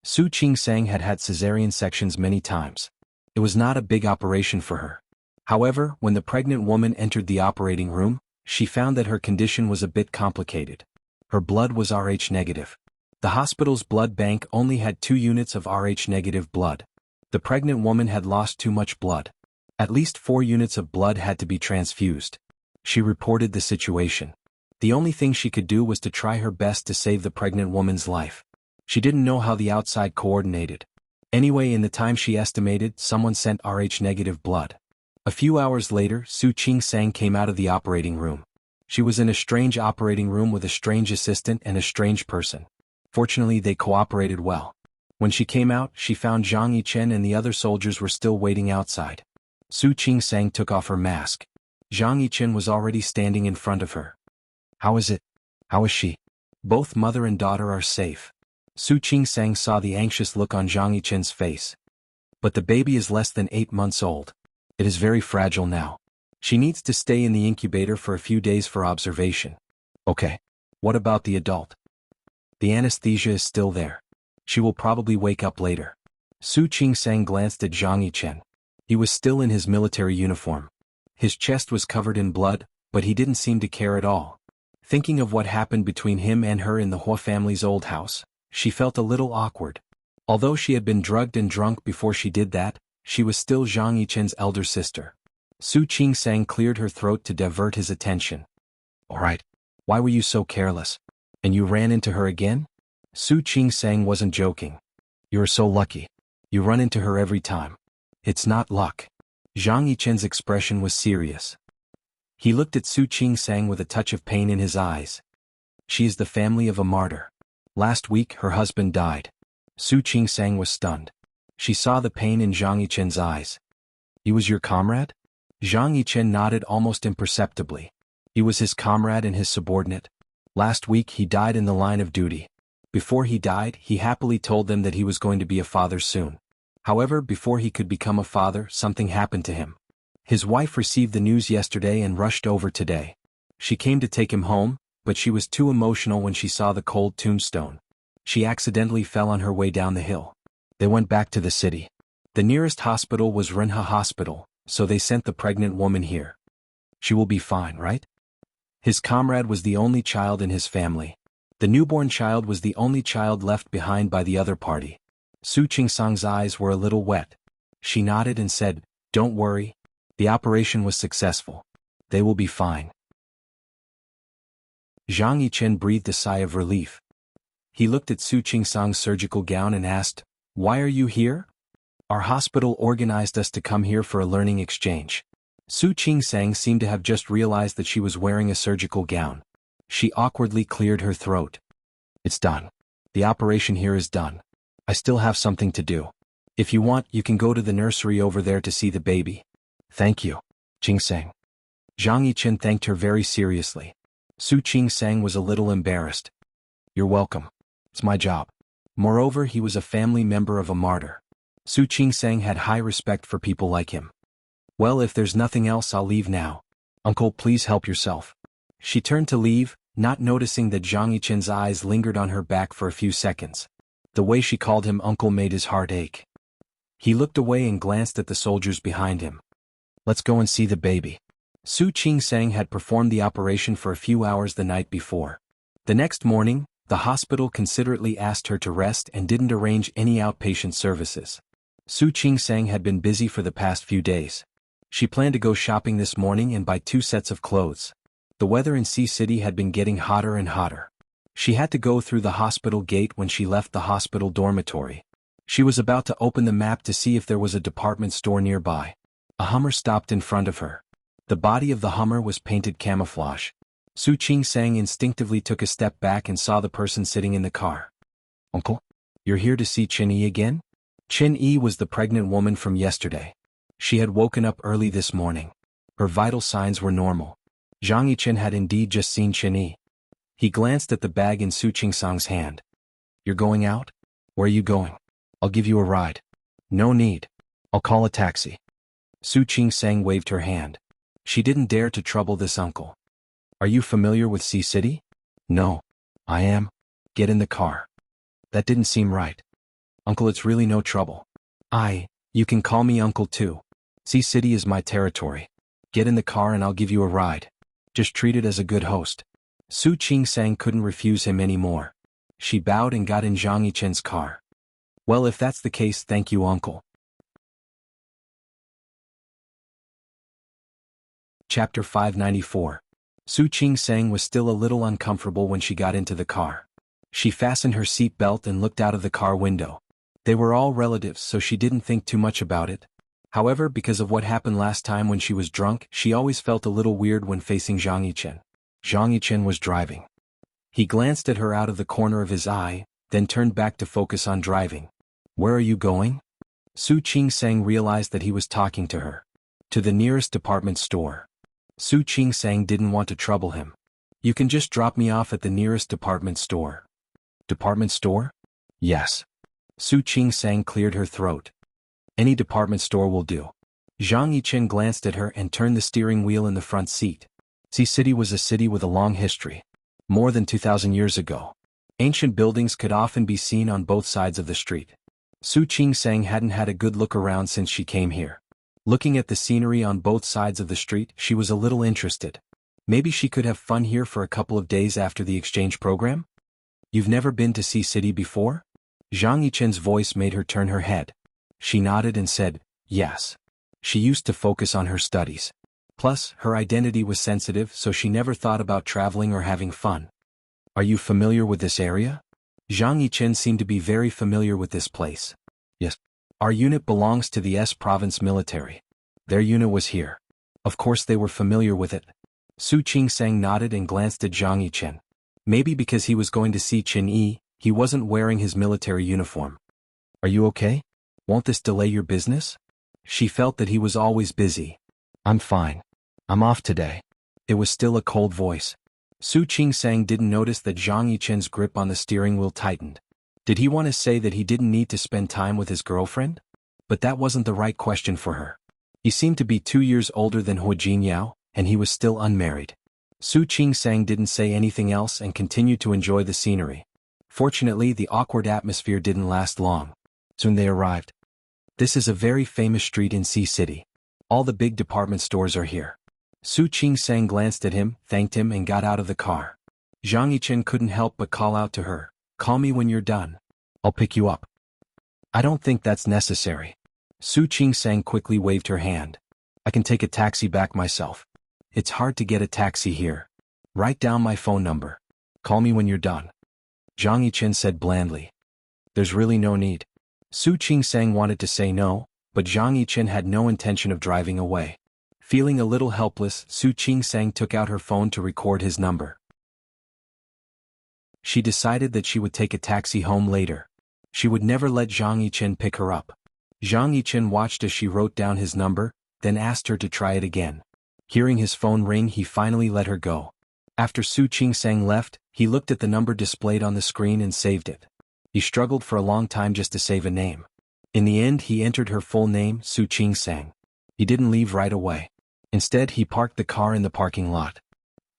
Su Qingsang had had cesarean sections many times. It was not a big operation for her. However, when the pregnant woman entered the operating room, she found that her condition was a bit complicated. Her blood was Rh negative. The hospital's blood bank only had 2 units of Rh negative blood. The pregnant woman had lost too much blood. At least 4 units of blood had to be transfused. She reported the situation. The only thing she could do was to try her best to save the pregnant woman's life. She didn't know how the outside coordinated. Anyway, in the time she estimated, someone sent Rh negative blood. A few hours later, Su Qingsang came out of the operating room. She was in a strange operating room with a strange assistant and a strange person. Fortunately, they cooperated well. When she came out, she found Zhang Yichen and the other soldiers were still waiting outside. Su Qingsang took off her mask. Zhang Yichen was already standing in front of her. "How is it? How is she?" "Both mother and daughter are safe." Su Qingsang saw the anxious look on Zhang Yichen's face. "But the baby is less than 8 months old. It is very fragile now. She needs to stay in the incubator for a few days for observation." Okay. What about the adult? The anesthesia is still there. She will probably wake up later. Su Qingsang glanced at Zhang Yichen. He was still in his military uniform. His chest was covered in blood, but he didn't seem to care at all. Thinking of what happened between him and her in the Hua family's old house, she felt a little awkward. Although she had been drugged and drunk before she did that, she was still Zhang Yichen's elder sister. Su Qingsang cleared her throat to divert his attention. All right. Why were you so careless? And you ran into her again? Su Qingsang wasn't joking. You're so lucky. You run into her every time. It's not luck. Zhang Yichen's expression was serious. He looked at Su Qingsang with a touch of pain in his eyes. She is the family of a martyr. Last week her husband died. Su Qingsang was stunned. She saw the pain in Zhang Yichen's eyes. He was your comrade? Zhang Yichen nodded almost imperceptibly. He was his comrade and his subordinate. Last week he died in the line of duty. Before he died, he happily told them that he was going to be a father soon. However, before he could become a father, something happened to him. His wife received the news yesterday and rushed over today. She came to take him home, but she was too emotional when she saw the cold tombstone. She accidentally fell on her way down the hill. They went back to the city. The nearest hospital was Renha Hospital, so they sent the pregnant woman here. She will be fine, right? His comrade was the only child in his family. The newborn child was the only child left behind by the other party. Su Qingsang's eyes were a little wet. She nodded and said, "Don't worry. The operation was successful. They will be fine." Zhang Yichen breathed a sigh of relief. He looked at Su Qingsang's surgical gown and asked, "Why are you here?" "Our hospital organized us to come here for a learning exchange." Su Qingsang seemed to have just realized that she was wearing a surgical gown. She awkwardly cleared her throat. "It's done. The operation here is done. I still have something to do. If you want, you can go to the nursery over there to see the baby." "Thank you, Qingsang." Zhang Yichen thanked her very seriously. Su Qingsang was a little embarrassed. "You're welcome. It's my job." Moreover, he was a family member of a martyr. Su Qingsang had high respect for people like him. "Well, if there's nothing else, I'll leave now. Uncle, please help yourself." She turned to leave, not noticing that Zhang Yichen's eyes lingered on her back for a few seconds. The way she called him uncle made his heart ache. He looked away and glanced at the soldiers behind him. "Let's go and see the baby." Su Qingsang had performed the operation for a few hours the night before. The next morning, the hospital considerately asked her to rest and didn't arrange any outpatient services. Su Qingsang had been busy for the past few days. She planned to go shopping this morning and buy 2 sets of clothes. The weather in Sea City had been getting hotter and hotter. She had to go through the hospital gate when she left the hospital dormitory. She was about to open the map to see if there was a department store nearby. A Hummer stopped in front of her. The body of the Hummer was painted camouflage. Su Qingsang instinctively took a step back and saw the person sitting in the car. "Uncle? You're here to see Chin Yi again?" Chin Yi was the pregnant woman from yesterday. She had woken up early this morning. Her vital signs were normal. Zhang Yichen had indeed just seen Chin Yi. He glanced at the bag in Su Qingsang's hand. "You're going out? Where are you going? I'll give you a ride." "No need. I'll call a taxi." Su Qingsang waved her hand. She didn't dare to trouble this uncle. "Are you familiar with Sea City?" "No. I am." "Get in the car." That didn't seem right. "Uncle, it's really no trouble." You can call me uncle too. Sea City is my territory. Get in the car and I'll give you a ride. Just treat it as a good host." Su Qingsang couldn't refuse him anymore. She bowed and got in Zhang Yichen's car. "Well, if that's the case, thank you, uncle." Chapter 594. Su Qingsang was still a little uncomfortable when she got into the car. She fastened her seat belt and looked out of the car window. They were all relatives, so she didn't think too much about it. However, because of what happened last time when she was drunk, she always felt a little weird when facing Zhang Yichen. Zhang Yichen was driving. He glanced at her out of the corner of his eye, then turned back to focus on driving. "Where are you going?" Su Qingsang realized that he was talking to her. "To the nearest department store." Su Qingsang didn't want to trouble him. "You can just drop me off at the nearest department store." "Department store?" "Yes." Su Qingsang cleared her throat. "Any department store will do." Zhang Yichen glanced at her and turned the steering wheel in the front seat. Sea City was a city with a long history. More than 2,000 years ago. Ancient buildings could often be seen on both sides of the street. Su Qingsang hadn't had a good look around since she came here. Looking at the scenery on both sides of the street, she was a little interested. Maybe she could have fun here for a couple of days after the exchange program? You've never been to Sea City before? Zhang Yichen's voice made her turn her head. She nodded and said, yes. She used to focus on her studies. Plus, her identity was sensitive, so she never thought about traveling or having fun. Are you familiar with this area? Zhang Yichen seemed to be very familiar with this place. Yes. Our unit belongs to the S province military. Their unit was here. Of course they were familiar with it. Su Qingsang nodded and glanced at Zhang Yichen. Maybe because he was going to see Qin Yi, he wasn't wearing his military uniform. Are you okay? Won't this delay your business? She felt that he was always busy. I'm fine. I'm off today. It was still a cold voice. Su Qingsang didn't notice that Zhang Yichen's grip on the steering wheel tightened. Did he want to say that he didn't need to spend time with his girlfriend? But that wasn't the right question for her. He seemed to be 2 years older than Hu Jinyao, and he was still unmarried. Su Qingsang didn't say anything else and continued to enjoy the scenery. Fortunately, the awkward atmosphere didn't last long. Soon they arrived. This is a very famous street in Sea City. All the big department stores are here. Su Qingsang glanced at him, thanked him and got out of the car. Zhang Yichen couldn't help but call out to her, call me when you're done. I'll pick you up. I don't think that's necessary. Su Qingsang quickly waved her hand. I can take a taxi back myself. It's hard to get a taxi here. Write down my phone number. Call me when you're done. Zhang Yichen said blandly. There's really no need. Su Qingsang wanted to say no, but Zhang Yichen had no intention of driving away. Feeling a little helpless, Su Qingsang took out her phone to record his number. She decided that she would take a taxi home later. She would never let Zhang Yichen pick her up. Zhang Yichen watched as she wrote down his number, then asked her to try it again. Hearing his phone ring, he finally let her go. After Su Qingsang left, he looked at the number displayed on the screen and saved it. He struggled for a long time just to save a name. In the end, he entered her full name, Su Qingsang. He didn't leave right away. Instead, he parked the car in the parking lot.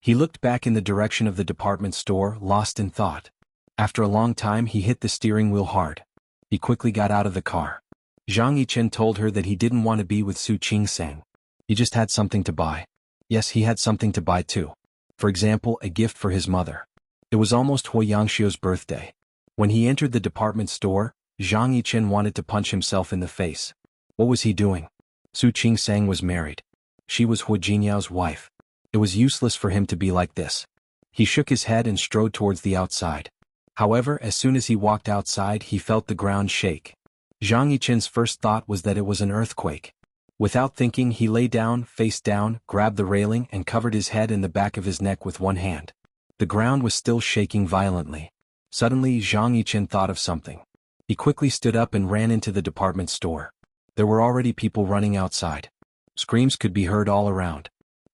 He looked back in the direction of the department store, lost in thought. After a long time, he hit the steering wheel hard. He quickly got out of the car. Zhang Yichen told her that he didn't want to be with Su Qingsang. He just had something to buy. Yes, he had something to buy too. For example, a gift for his mother. It was almost Hu Yangxiu's birthday. When he entered the department store, Zhang Yichen wanted to punch himself in the face. What was he doing? Su Qingsang was married. She was Hu Jinyao's wife. It was useless for him to be like this. He shook his head and strode towards the outside. However, as soon as he walked outside, he felt the ground shake. Zhang Yichen's first thought was that it was an earthquake. Without thinking, he lay down, face down, grabbed the railing and covered his head and the back of his neck with one hand. The ground was still shaking violently. Suddenly, Zhang Yichen thought of something. He quickly stood up and ran into the department store. There were already people running outside. Screams could be heard all around.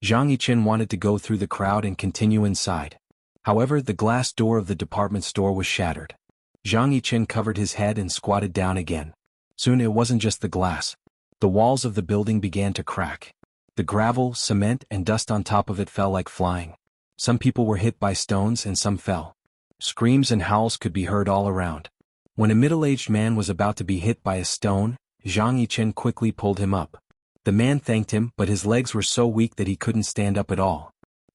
Zhang Yichen wanted to go through the crowd and continue inside. However, the glass door of the department store was shattered. Zhang Yichen covered his head and squatted down again. Soon it wasn't just the glass. The walls of the building began to crack. The gravel, cement, and dust on top of it fell like flying. Some people were hit by stones and some fell. Screams and howls could be heard all around. When a middle-aged man was about to be hit by a stone, Zhang Yichen quickly pulled him up. The man thanked him, but his legs were so weak that he couldn't stand up at all.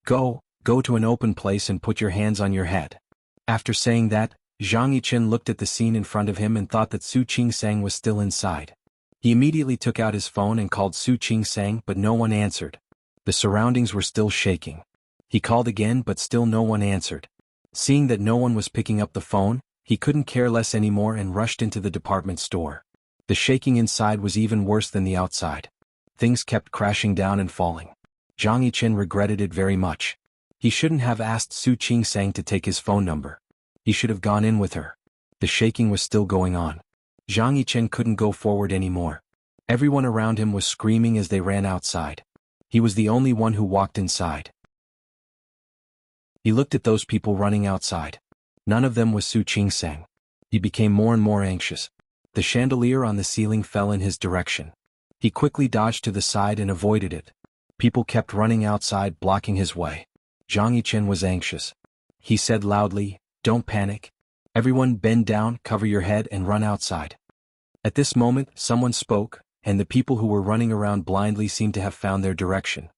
Go to an open place and put your hands on your head. After saying that, Zhang Yichen looked at the scene in front of him and thought that Su Qingsang was still inside. He immediately took out his phone and called Su Qingsang, but no one answered. The surroundings were still shaking. He called again, but still no one answered. Seeing that no one was picking up the phone, he couldn't care less anymore and rushed into the department store. The shaking inside was even worse than the outside. Things kept crashing down and falling. Zhang Yichen regretted it very much. He shouldn't have asked Su Qingsang to take his phone number. He should have gone in with her. The shaking was still going on. Zhang Yichen couldn't go forward anymore. Everyone around him was screaming as they ran outside. He was the only one who walked inside. He looked at those people running outside. None of them was Su Qingsang. He became more and more anxious. The chandelier on the ceiling fell in his direction. He quickly dodged to the side and avoided it. People kept running outside, blocking his way. Zhang Yichen was anxious. He said loudly, "Don't panic. Everyone bend down, cover your head and run outside." At this moment, someone spoke, and the people who were running around blindly seemed to have found their direction.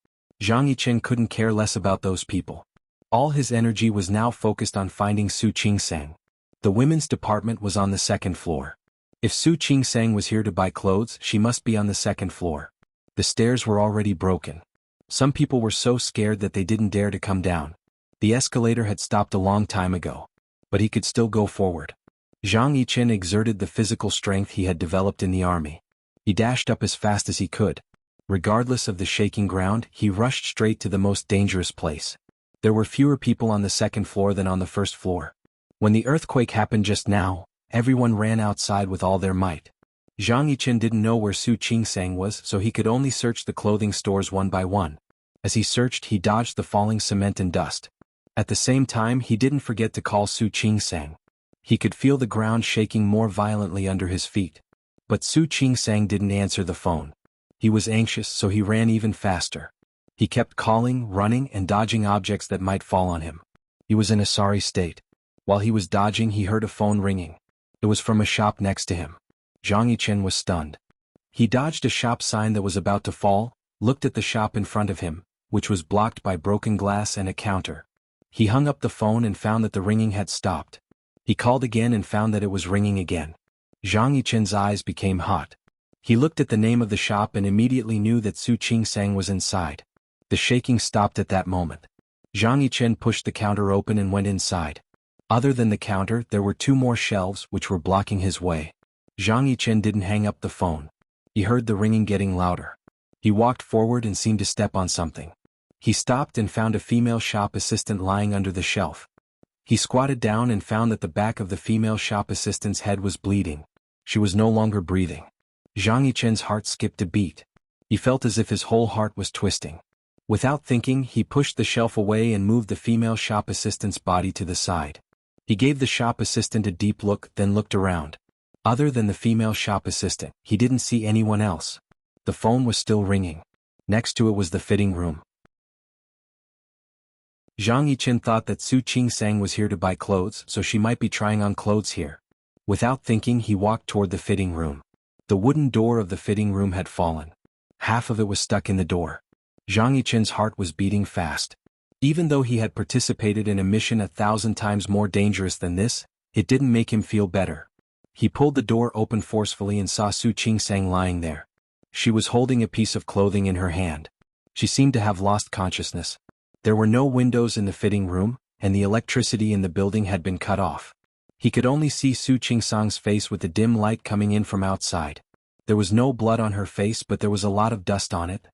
Zhang Yichen couldn't care less about those people. All his energy was now focused on finding Su Qingsang. The women's department was on the second floor. If Su Qingsang was here to buy clothes, she must be on the second floor. The stairs were already broken. Some people were so scared that they didn't dare to come down. The escalator had stopped a long time ago. But he could still go forward. Zhang Yichen exerted the physical strength he had developed in the army. He dashed up as fast as he could. Regardless of the shaking ground, he rushed straight to the most dangerous place. There were fewer people on the second floor than on the first floor. When the earthquake happened just now, everyone ran outside with all their might. Zhang Yichen didn't know where Su Qingsang was, so he could only search the clothing stores one by one. As he searched, he dodged the falling cement and dust. At the same time, he didn't forget to call Su Qingsang. He could feel the ground shaking more violently under his feet. But Su Qingsang didn't answer the phone. He was anxious, so he ran even faster. He kept calling, running, and dodging objects that might fall on him. He was in a sorry state. While he was dodging, he heard a phone ringing. It was from a shop next to him. Zhang Yichen was stunned. He dodged a shop sign that was about to fall, looked at the shop in front of him, which was blocked by broken glass and a counter. He hung up the phone and found that the ringing had stopped. He called again and found that it was ringing again. Zhang Yichen's eyes became hot. He looked at the name of the shop and immediately knew that Su Qingsang was inside. The shaking stopped at that moment. Zhang Yichen pushed the counter open and went inside. Other than the counter, there were 2 more shelves which were blocking his way. Zhang Yichen didn't hang up the phone. He heard the ringing getting louder. He walked forward and seemed to step on something. He stopped and found a female shop assistant lying under the shelf. He squatted down and found that the back of the female shop assistant's head was bleeding. She was no longer breathing. Zhang Yichen's heart skipped a beat. He felt as if his whole heart was twisting. Without thinking, he pushed the shelf away and moved the female shop assistant's body to the side. He gave the shop assistant a deep look, then looked around. Other than the female shop assistant, he didn't see anyone else. The phone was still ringing. Next to it was the fitting room. Zhang Yichen thought that Su Qingsang was here to buy clothes, so she might be trying on clothes here. Without thinking, he walked toward the fitting room. The wooden door of the fitting room had fallen. Half of it was stuck in the door. Zhang Yichen's heart was beating fast. Even though he had participated in a mission 1,000 times more dangerous than this, it didn't make him feel better. He pulled the door open forcefully and saw Su Qingsang lying there. She was holding a piece of clothing in her hand. She seemed to have lost consciousness. There were no windows in the fitting room, and the electricity in the building had been cut off. He could only see Su Qingsang's face with the dim light coming in from outside. There was no blood on her face, but there was a lot of dust on it.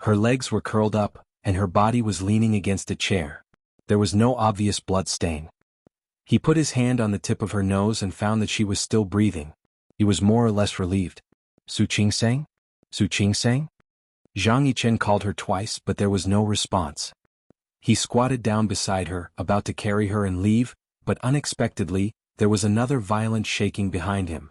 Her legs were curled up, and her body was leaning against a chair. There was no obvious blood stain. He put his hand on the tip of her nose and found that she was still breathing. He was more or less relieved. Su Qingsang? Su Qingsang? Zhang Yichen called her twice, but there was no response. He squatted down beside her, about to carry her and leave, but unexpectedly, there was another violent shaking behind him.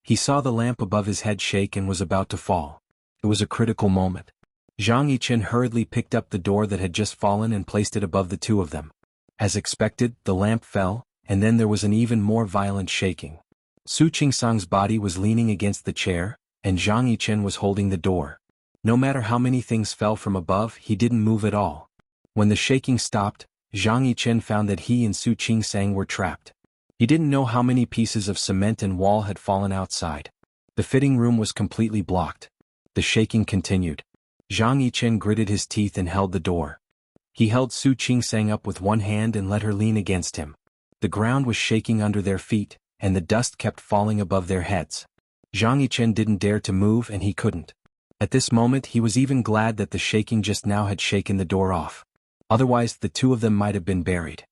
He saw the lamp above his head shake and was about to fall. It was a critical moment. Zhang Yichen hurriedly picked up the door that had just fallen and placed it above the 2 of them. As expected, the lamp fell, and then there was an even more violent shaking. Su Qingsang's body was leaning against the chair, and Zhang Yichen was holding the door. No matter how many things fell from above, he didn't move at all. When the shaking stopped, Zhang Yichen found that he and Su Qingsang were trapped. He didn't know how many pieces of cement and wall had fallen outside. The fitting room was completely blocked. The shaking continued. Zhang Yichen gritted his teeth and held the door. He held Su Qingsang up with one hand and let her lean against him. The ground was shaking under their feet, and the dust kept falling above their heads. Zhang Yichen didn't dare to move, and he couldn't. At this moment, he was even glad that the shaking just now had shaken the door off. Otherwise, the 2 of them might have been buried.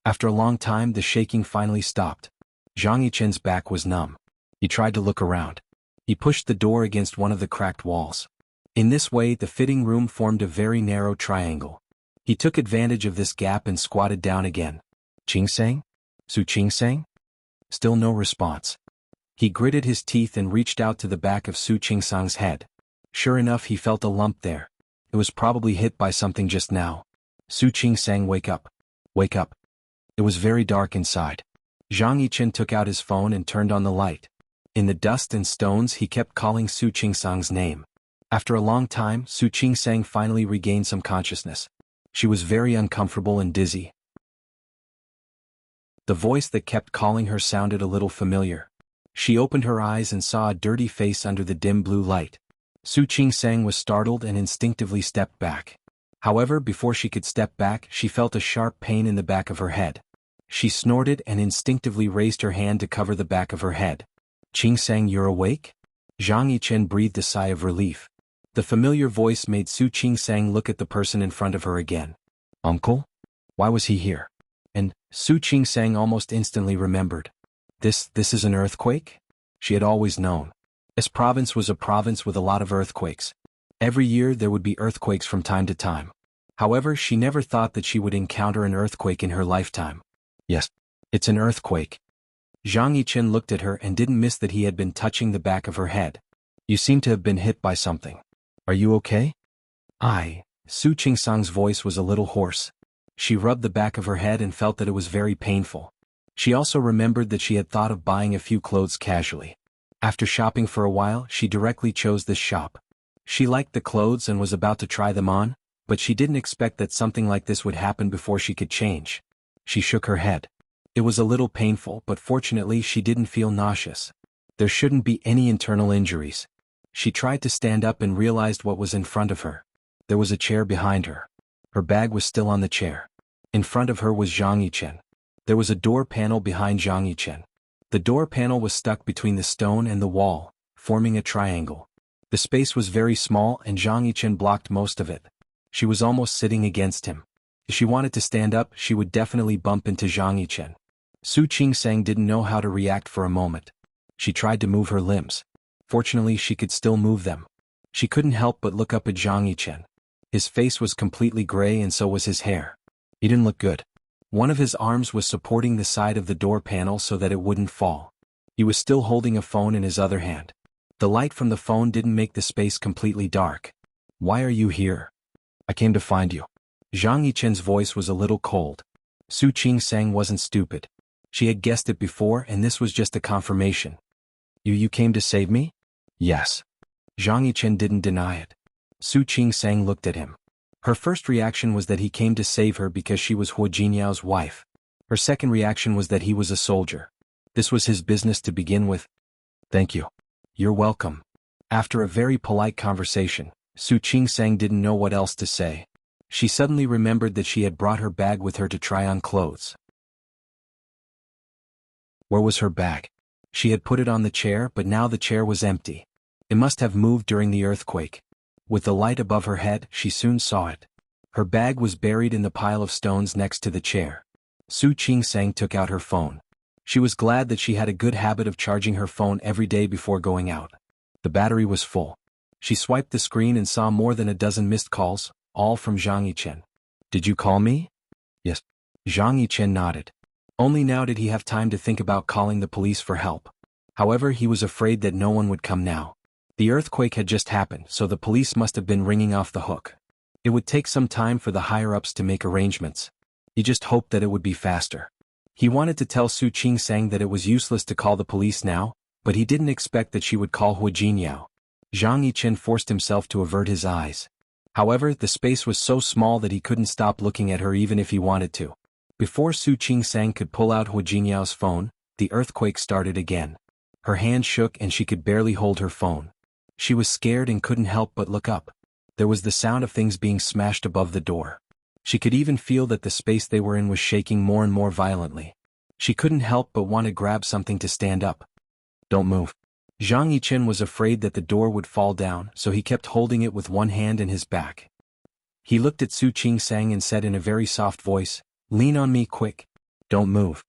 After a long time, the shaking finally stopped. Zhang Yichen's back was numb. He tried to look around. He pushed the door against one of the cracked walls. In this way, the fitting room formed a very narrow triangle. He took advantage of this gap and squatted down again. Qingsang? Su Qingsang? Still no response. He gritted his teeth and reached out to the back of Su Qingsang's head. Sure enough, he felt a lump there. It was probably hit by something just now. Su Qingsang, wake up. Wake up. It was very dark inside. Zhang Yichen took out his phone and turned on the light. In the dust and stones he kept calling Su Qingsang's name. After a long time, Su Qingsang finally regained some consciousness. She was very uncomfortable and dizzy. The voice that kept calling her sounded a little familiar. She opened her eyes and saw a dirty face under the dim blue light. Su Qingsang was startled and instinctively stepped back. However, before she could step back, she felt a sharp pain in the back of her head. She snorted and instinctively raised her hand to cover the back of her head. "Qingsang, you're awake?" Zhang Yichen breathed a sigh of relief. The familiar voice made Su Qingsang look at the person in front of her again. "Uncle? Why was he here?" And Su Qingsang almost instantly remembered. This is an earthquake? She had always known. This province was a province with a lot of earthquakes. Every year there would be earthquakes from time to time. However, she never thought that she would encounter an earthquake in her lifetime. "Yes, it's an earthquake." Zhang Yichen looked at her and didn't miss that he had been touching the back of her head. "You seem to have been hit by something. Are you okay?" Su Qingsang's voice was a little hoarse. She rubbed the back of her head and felt that it was very painful. She also remembered that she had thought of buying a few clothes casually. After shopping for a while, she directly chose this shop. She liked the clothes and was about to try them on, but she didn't expect that something like this would happen before she could change. She shook her head. It was a little painful, but fortunately she didn't feel nauseous. There shouldn't be any internal injuries. She tried to stand up and realized what was in front of her. There was a chair behind her. Her bag was still on the chair. In front of her was Zhang Yichen. There was a door panel behind Zhang Yichen. The door panel was stuck between the stone and the wall, forming a triangle. The space was very small and Zhang Yichen blocked most of it. She was almost sitting against him. If she wanted to stand up, she would definitely bump into Zhang Yichen. Su Qingsang didn't know how to react for a moment. She tried to move her limbs. Fortunately, she could still move them. She couldn't help but look up at Zhang Yichen. His face was completely gray and so was his hair. He didn't look good. One of his arms was supporting the side of the door panel so that it wouldn't fall. He was still holding a phone in his other hand. The light from the phone didn't make the space completely dark. "Why are you here?" "I came to find you." Zhang Yichen's voice was a little cold. Su Qingsang wasn't stupid. She had guessed it before and this was just a confirmation. You came to save me?" "Yes." Zhang Yichen didn't deny it. Su Qingsang looked at him. Her first reaction was that he came to save her because she was Hu Jinyao's wife. Her second reaction was that he was a soldier. This was his business to begin with. "Thank you." "You're welcome." After a very polite conversation, Su Qingsang didn't know what else to say. She suddenly remembered that she had brought her bag with her to try on clothes. Where was her bag? She had put it on the chair, but now the chair was empty. It must have moved during the earthquake. With the light above her head, she soon saw it. Her bag was buried in the pile of stones next to the chair. Su Qingsang took out her phone. She was glad that she had a good habit of charging her phone every day before going out. The battery was full. She swiped the screen and saw more than a dozen missed calls, all from Zhang Yichen. "Did you call me?" "Yes." Zhang Yichen nodded. Only now did he have time to think about calling the police for help. However, he was afraid that no one would come now. The earthquake had just happened, so the police must have been ringing off the hook. It would take some time for the higher-ups to make arrangements. He just hoped that it would be faster. He wanted to tell Su Qingsang that it was useless to call the police now, but he didn't expect that she would call Hu Jinyao. Zhang Yichen forced himself to avert his eyes. However, the space was so small that he couldn't stop looking at her even if he wanted to. Before Su Qingsang could pull out Hu Jinyao's phone, the earthquake started again. Her hand shook and she could barely hold her phone. She was scared and couldn't help but look up. There was the sound of things being smashed above the door. She could even feel that the space they were in was shaking more and more violently. She couldn't help but want to grab something to stand up. "Don't move." Zhang Yichen was afraid that the door would fall down, so he kept holding it with one hand in his back. He looked at Su Qingsang and said in a very soft voice, "Lean on me quick. Don't move."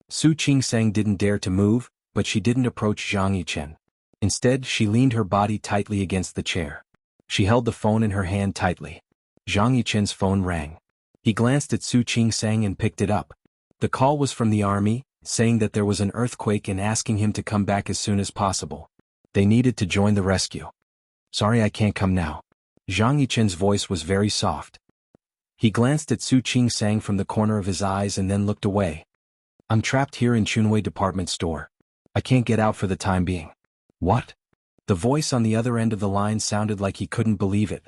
Su Qingsang didn't dare to move, but she didn't approach Zhang Yichen. Instead, she leaned her body tightly against the chair. She held the phone in her hand tightly. Zhang Yichen's phone rang. He glanced at Su Qingsang and picked it up. The call was from the army, saying that there was an earthquake and asking him to come back as soon as possible. They needed to join the rescue. "Sorry, I can't come now." Zhang Yichen's voice was very soft. He glanced at Su Qing-sang from the corner of his eyes and then looked away. I'm trapped here in Chunwei department store. I can't get out for the time being. What? The voice on the other end of the line sounded like he couldn't believe it.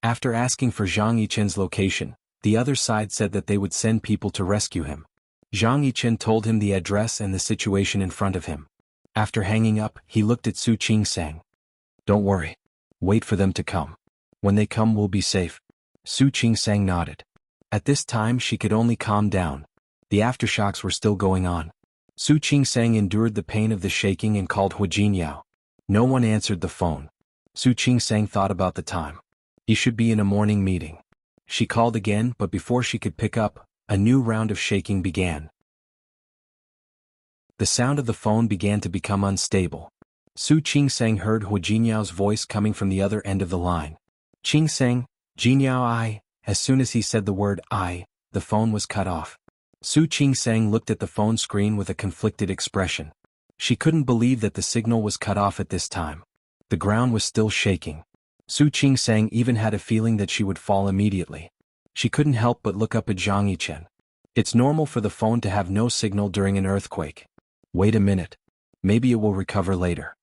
After asking for Zhang Yichen's location, the other side said that they would send people to rescue him. Zhang Yichen told him the address and the situation in front of him. After hanging up, he looked at Su Qing-sang. Don't worry. Wait for them to come. When they come, we'll be safe. Su Qing-sang nodded. At this time she could only calm down. The aftershocks were still going on. Su Qing-sang endured the pain of the shaking and called Hu Jinyao. No one answered the phone. Su Qing-sang thought about the time. He should be in a morning meeting. She called again, but before she could pick up, a new round of shaking began. The sound of the phone began to become unstable. Su Qing-sang heard Hu Jinyao's voice coming from the other end of the line. Qing-sang, Jinyao I. As soon as he said the word I, the phone was cut off. Su Qing-sang looked at the phone screen with a conflicted expression. She couldn't believe that the signal was cut off at this time. The ground was still shaking. Su Qing-sang even had a feeling that she would fall immediately. She couldn't help but look up at Zhang Yichen. It's normal for the phone to have no signal during an earthquake. Wait a minute. Maybe it will recover later.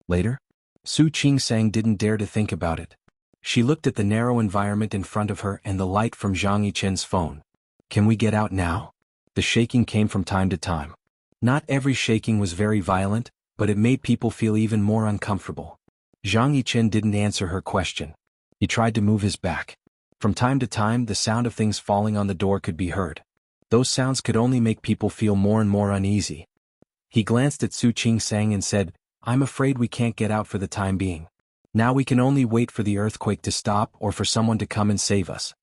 Later? Su Qing-sang didn't dare to think about it. She looked at the narrow environment in front of her and the light from Zhang Yichen's phone. Can we get out now? The shaking came from time to time. Not every shaking was very violent, but it made people feel even more uncomfortable. Zhang Yichen didn't answer her question. He tried to move his back. From time to time, the sound of things falling on the door could be heard. Those sounds could only make people feel more and more uneasy. He glanced at Su Qing-sang and said, I'm afraid we can't get out for the time being. Now we can only wait for the earthquake to stop or for someone to come and save us.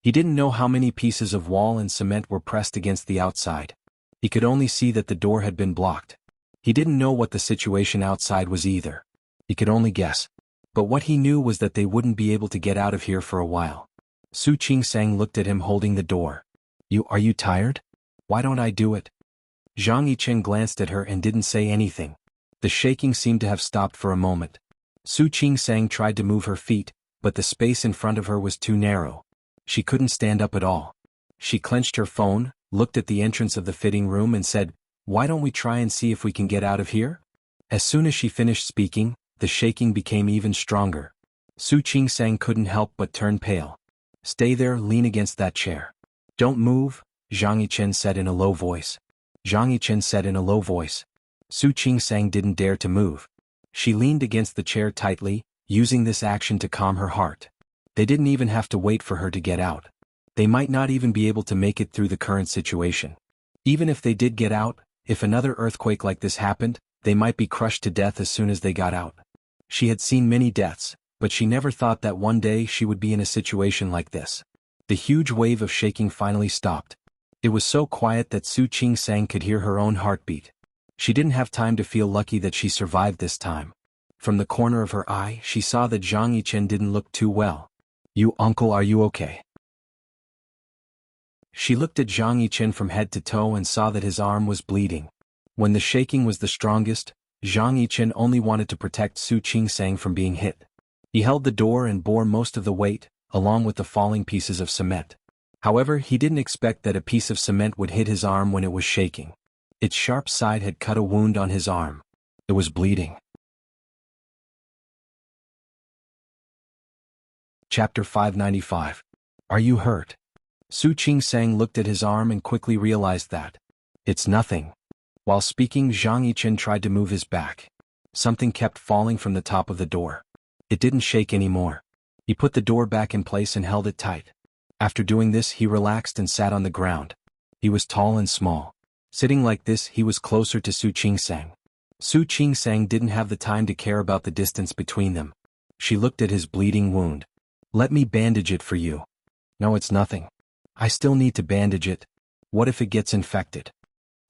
He didn't know how many pieces of wall and cement were pressed against the outside. He could only see that the door had been blocked. He didn't know what the situation outside was either. He could only guess. But what he knew was that they wouldn't be able to get out of here for a while. Su Qing-sang looked at him holding the door. Are you tired? Why don't I do it? Zhang Yichen glanced at her and didn't say anything. The shaking seemed to have stopped for a moment. Su Qing-sang tried to move her feet, but the space in front of her was too narrow. She couldn't stand up at all. She clenched her phone, looked at the entrance of the fitting room and said, Why don't we try and see if we can get out of here? As soon as she finished speaking, the shaking became even stronger. Su Qing-sang couldn't help but turn pale. Stay there, lean against that chair. Don't move, Zhang Yichen said in a low voice. Zhang Yichen said in a low voice. Su Qing-sang didn't dare to move. She leaned against the chair tightly, using this action to calm her heart. They didn't even have to wait for her to get out. They might not even be able to make it through the current situation. Even if they did get out, if another earthquake like this happened, they might be crushed to death as soon as they got out. She had seen many deaths, but she never thought that one day she would be in a situation like this. The huge wave of shaking finally stopped. It was so quiet that Su Qing-sang could hear her own heartbeat. She didn't have time to feel lucky that she survived this time. From the corner of her eye, she saw that Zhang Yichen didn't look too well. Uncle, are you okay? She looked at Zhang Yichen from head to toe and saw that his arm was bleeding. When the shaking was the strongest, Zhang Yichen only wanted to protect Su Qing-sang from being hit. He held the door and bore most of the weight, along with the falling pieces of cement. However, he didn't expect that a piece of cement would hit his arm when it was shaking. Its sharp side had cut a wound on his arm. It was bleeding. Chapter 595. Are you hurt? Su Qing-sang looked at his arm and quickly realized that. It's nothing. While speaking, Zhang Yichen tried to move his back. Something kept falling from the top of the door. It didn't shake anymore. He put the door back in place and held it tight. After doing this, he relaxed and sat on the ground. He was tall and small. Sitting like this, he was closer to Su Qing-sang. Su Qing-sang didn't have the time to care about the distance between them. She looked at his bleeding wound. Let me bandage it for you. No, it's nothing. I still need to bandage it. What if it gets infected?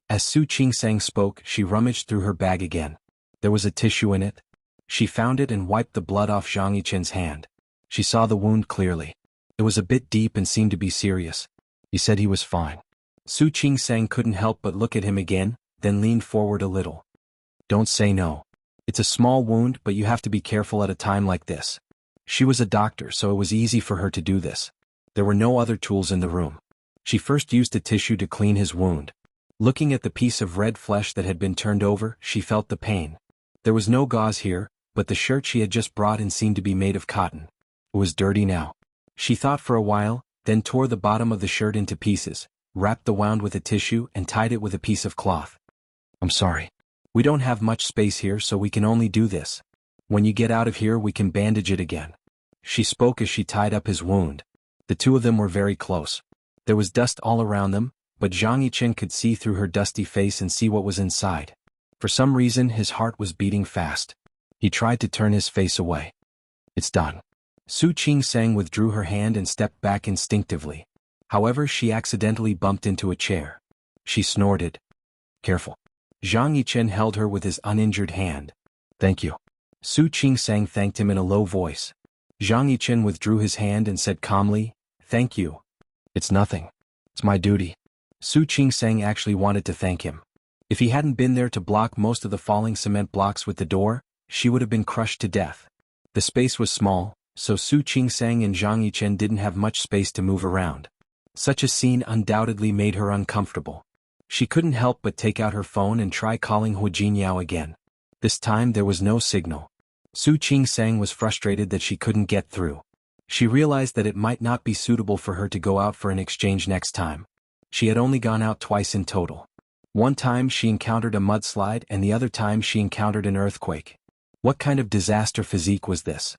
As Su Qing-sang spoke, she rummaged through her bag again. There was a tissue in it. She found it and wiped the blood off Zhang Yichen's hand. She saw the wound clearly. It was a bit deep and seemed to be serious. He said he was fine. Su Qing-sang couldn't help but look at him again, then leaned forward a little. Don't say no. It's a small wound, but you have to be careful at a time like this. She was a doctor, so it was easy for her to do this. There were no other tools in the room. She first used a tissue to clean his wound. Looking at the piece of red flesh that had been turned over, she felt the pain. There was no gauze here, but the shirt she had just brought in seemed to be made of cotton. It was dirty now. She thought for a while, then tore the bottom of the shirt into pieces, wrapped the wound with a tissue and tied it with a piece of cloth. "I'm sorry. We don't have much space here, so we can only do this. When you get out of here we can bandage it again." She spoke as she tied up his wound. The two of them were very close. There was dust all around them, but Zhang Yichen could see through her dusty face and see what was inside. For some reason his heart was beating fast. He tried to turn his face away. "It's done." Su Qingsang withdrew her hand and stepped back instinctively. However, she accidentally bumped into a chair. She snorted. "Careful." Zhang Yichen held her with his uninjured hand. "Thank you." Su Qingsang thanked him in a low voice. Zhang Yichen withdrew his hand and said calmly, "Thank you." "It's nothing. It's my duty." Su Qingsang actually wanted to thank him. If he hadn't been there to block most of the falling cement blocks with the door, she would have been crushed to death. The space was small, so Su Qingsang and Zhang Yichen didn't have much space to move around. Such a scene undoubtedly made her uncomfortable. She couldn't help but take out her phone and try calling Hu Jinyao again. This time there was no signal. Su Qingsang was frustrated that she couldn't get through. She realized that it might not be suitable for her to go out for an exchange next time. She had only gone out twice in total. One time she encountered a mudslide and the other time she encountered an earthquake. What kind of disaster physique was this?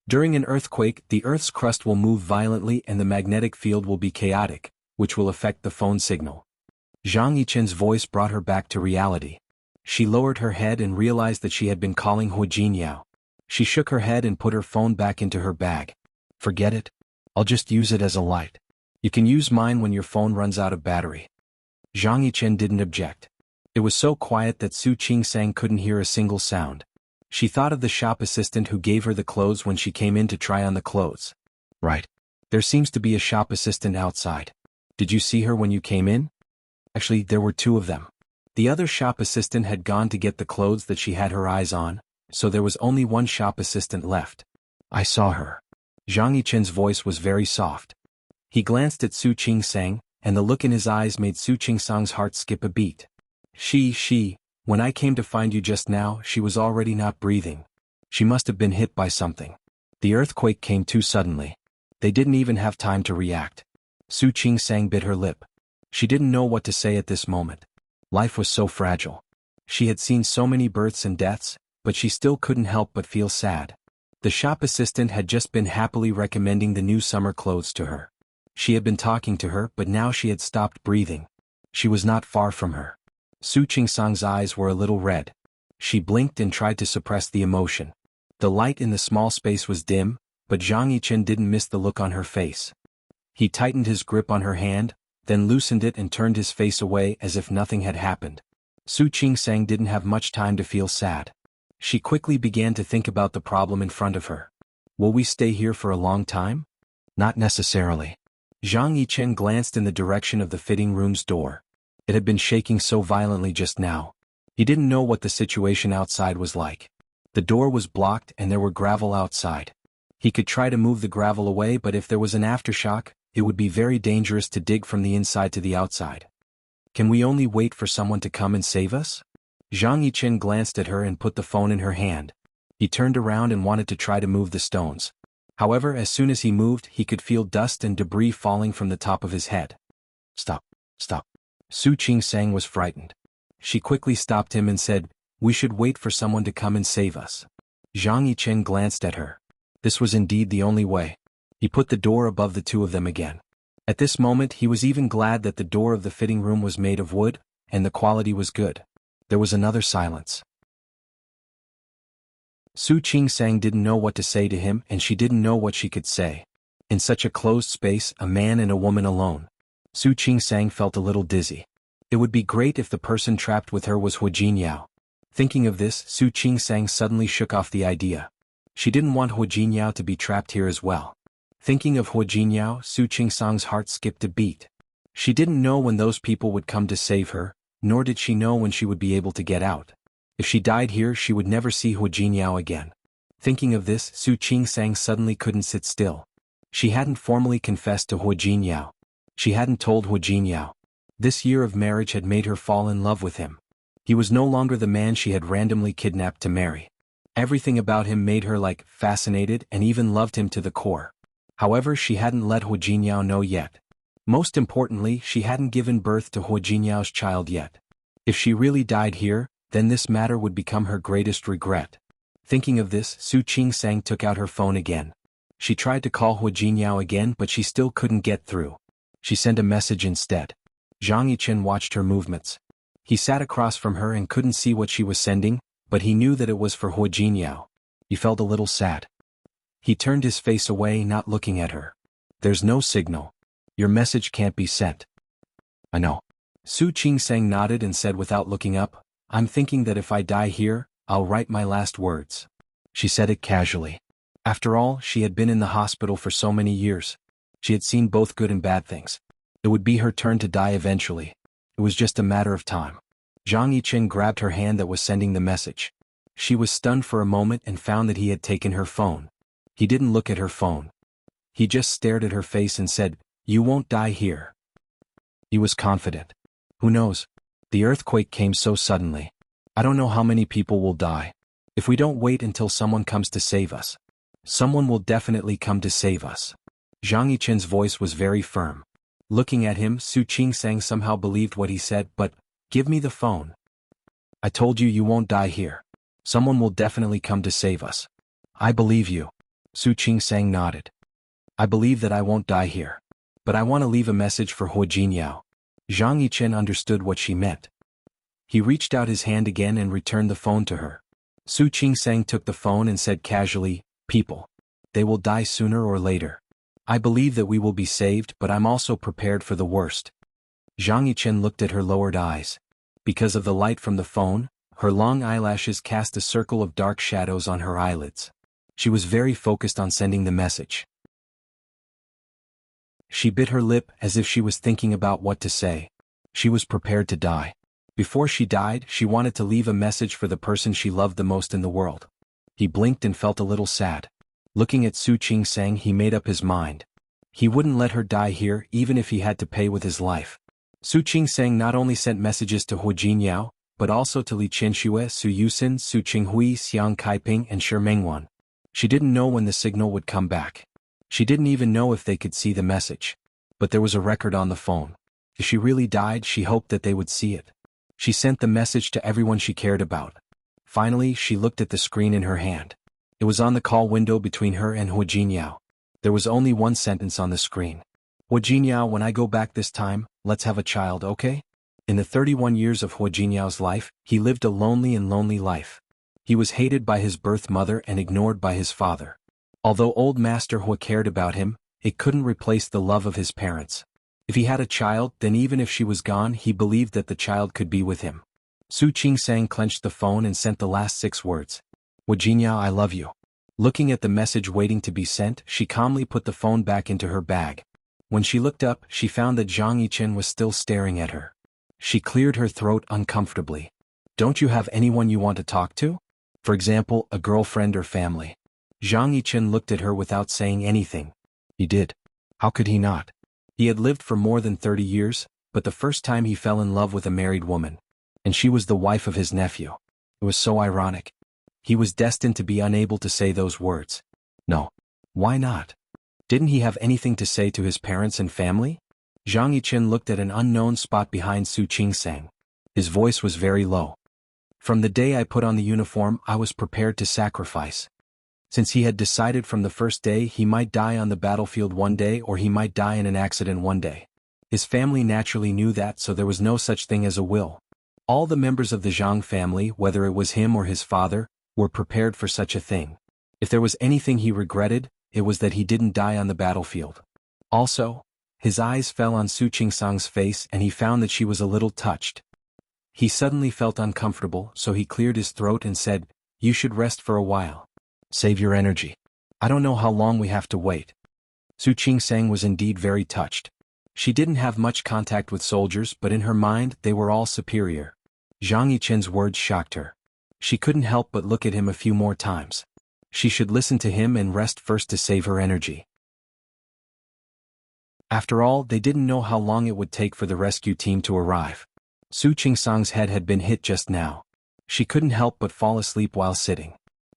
During an earthquake, the Earth's crust will move violently and the magnetic field will be chaotic, which will affect the phone signal. Zhang Yichen's voice brought her back to reality. She lowered her head and realized that she had been calling Hu Jinyao. She shook her head and put her phone back into her bag. "Forget it. I'll just use it as a light. You can use mine when your phone runs out of battery." Zhang Yichen didn't object. It was so quiet that Su Qingsang couldn't hear a single sound. She thought of the shop assistant who gave her the clothes when she came in to try on the clothes. "Right. There seems to be a shop assistant outside. Did you see her when you came in?" Actually, there were two of them. The other shop assistant had gone to get the clothes that she had her eyes on, so there was only one shop assistant left. "I saw her." Zhang Yichen's voice was very soft. He glanced at Su Qingsang, and the look in his eyes made Su Qingsang's heart skip a beat. When I came to find you just now, she was already not breathing. She must have been hit by something. The earthquake came too suddenly. They didn't even have time to react." Su Qingsang bit her lip. She didn't know what to say at this moment. Life was so fragile. She had seen so many births and deaths, but she still couldn't help but feel sad. The shop assistant had just been happily recommending the new summer clothes to her. She had been talking to her, but now she had stopped breathing. She was not far from her. Su Qingsang's eyes were a little red. She blinked and tried to suppress the emotion. The light in the small space was dim, but Zhang Yichen didn't miss the look on her face. He tightened his grip on her hand, then loosened it and turned his face away as if nothing had happened. Su Qingsang didn't have much time to feel sad. She quickly began to think about the problem in front of her. "Will we stay here for a long time?" "Not necessarily." Zhang Yichen glanced in the direction of the fitting room's door. It had been shaking so violently just now. He didn't know what the situation outside was like. The door was blocked and there were gravel outside. He could try to move the gravel away, but if there was an aftershock, it would be very dangerous to dig from the inside to the outside. "Can we only wait for someone to come and save us?" Zhang Yichen glanced at her and put the phone in her hand. He turned around and wanted to try to move the stones. However, as soon as he moved, he could feel dust and debris falling from the top of his head. Stop. Su Qingsang was frightened. She quickly stopped him and said, "We should wait for someone to come and save us." Zhang Yichen glanced at her. This was indeed the only way. He put the door above the two of them again. At this moment he was even glad that the door of the fitting room was made of wood, and the quality was good. There was another silence. Su Qingsang didn't know what to say to him, and she didn't know what she could say. In such a closed space, a man and a woman alone. Su Qingsang felt a little dizzy. It would be great if the person trapped with her was Hu Jinyao. Thinking of this, Su Qingsang suddenly shook off the idea. She didn't want Hu Jinyao to be trapped here as well. Thinking of Hu Jinyao, Su Qingsang's heart skipped a beat. She didn't know when those people would come to save her, nor did she know when she would be able to get out. If she died here, she would never see Hu Jinyao again. Thinking of this, Su Qingsang suddenly couldn't sit still. She hadn't formally confessed to Hu Jinyao. She hadn't told Hu Jinyao. This year of marriage had made her fall in love with him. He was no longer the man she had randomly kidnapped to marry. Everything about him made her fascinated and even loved him to the core. However, she hadn't let Hu Jinyao know yet. Most importantly, she hadn't given birth to Hu Jinyao's child yet. If she really died here, then this matter would become her greatest regret. Thinking of this, Su Qingsang took out her phone again. She tried to call Hu Jinyao again, but she still couldn't get through. She sent a message instead. Zhang Yichen watched her movements. He sat across from her and couldn't see what she was sending, but he knew that it was for Hu Jinyao. He felt a little sad. He turned his face away, not looking at her. "There's no signal. Your message can't be sent." "I know." Su Qingsang nodded and said without looking up, "I'm thinking that if I die here, I'll write my last words." She said it casually. After all, she had been in the hospital for so many years. She had seen both good and bad things. It would be her turn to die eventually. It was just a matter of time. Zhang Yichen grabbed her hand that was sending the message. She was stunned for a moment and found that he had taken her phone. He didn't look at her phone. He just stared at her face and said, "You won't die here." He was confident. Who knows? The earthquake came so suddenly. I don't know how many people will die. If we don't wait until someone comes to save us. Someone will definitely come to save us. Zhang Yichen's voice was very firm. Looking at him, Su Qingsang somehow believed what he said, "But, give me the phone. I told you won't die here. Someone will definitely come to save us." "I believe you." Su Qingsang nodded. "I believe that I won't die here. But I want to leave a message for Hu Jinyao." Zhang Yichen understood what she meant. He reached out his hand again and returned the phone to her. Su Qingsang took the phone and said casually, "People. They will die sooner or later. I believe that we will be saved, but I'm also prepared for the worst." Zhang Yichen looked at her lowered eyes. Because of the light from the phone, her long eyelashes cast a circle of dark shadows on her eyelids. She was very focused on sending the message. She bit her lip as if she was thinking about what to say. She was prepared to die. Before she died, she wanted to leave a message for the person she loved the most in the world. He blinked and felt a little sad. Looking at Su Qingsang, he made up his mind. He wouldn't let her die here even if he had to pay with his life. Su Qingsang not only sent messages to Hu Jinyao, but also to Li Qianxue, Su Yusin, Su Qinghui, Xiang Kaiping and Shi Mengwan. She didn't know when the signal would come back. She didn't even know if they could see the message. But there was a record on the phone. If she really died, she hoped that they would see it. She sent the message to everyone she cared about. Finally, she looked at the screen in her hand. It was on the call window between her and Hu Jinyao. There was only one sentence on the screen. "Hu Jinyao, when I go back this time, let's have a child, okay?" In the 31 years of Hu Jinyao's life, he lived a lonely life. He was hated by his birth mother and ignored by his father. Although old Master Hu cared about him, it couldn't replace the love of his parents. If he had a child, then even if she was gone, he believed that the child could be with him. Su Qingsang clenched the phone and sent the last 6 words. "Hu Jinyao, I love you." Looking at the message waiting to be sent, she calmly put the phone back into her bag. When she looked up, she found that Zhang Yichen was still staring at her. She cleared her throat uncomfortably. "Don't you have anyone you want to talk to? For example, a girlfriend or family?" Zhang Yichen looked at her without saying anything. He did. How could he not? He had lived for more than 30 years, but the first time he fell in love with a married woman. And she was the wife of his nephew. It was so ironic. He was destined to be unable to say those words. No. Why not? Didn't he have anything to say to his parents and family? Zhang Yichen looked at an unknown spot behind Su Qingsang. His voice was very low. "From the day I put on the uniform, I was prepared to sacrifice." Since he had decided from the first day he might die on the battlefield one day or he might die in an accident one day. His family naturally knew that, so there was no such thing as a will. All the members of the Zhang family, whether it was him or his father, were prepared for such a thing. If there was anything he regretted, it was that he didn't die on the battlefield. Also, his eyes fell on Su Qingsang's face and he found that she was a little touched. He suddenly felt uncomfortable, so he cleared his throat and said, "You should rest for a while. Save your energy. I don't know how long we have to wait." Su Qingsang was indeed very touched. She didn't have much contact with soldiers, but in her mind they were all superior. Zhang Yichen's words shocked her. She couldn't help but look at him a few more times. She should listen to him and rest first to save her energy. After all, they didn't know how long it would take for the rescue team to arrive. Su Qingsang's head had been hit just now. She couldn't help but fall asleep while sitting.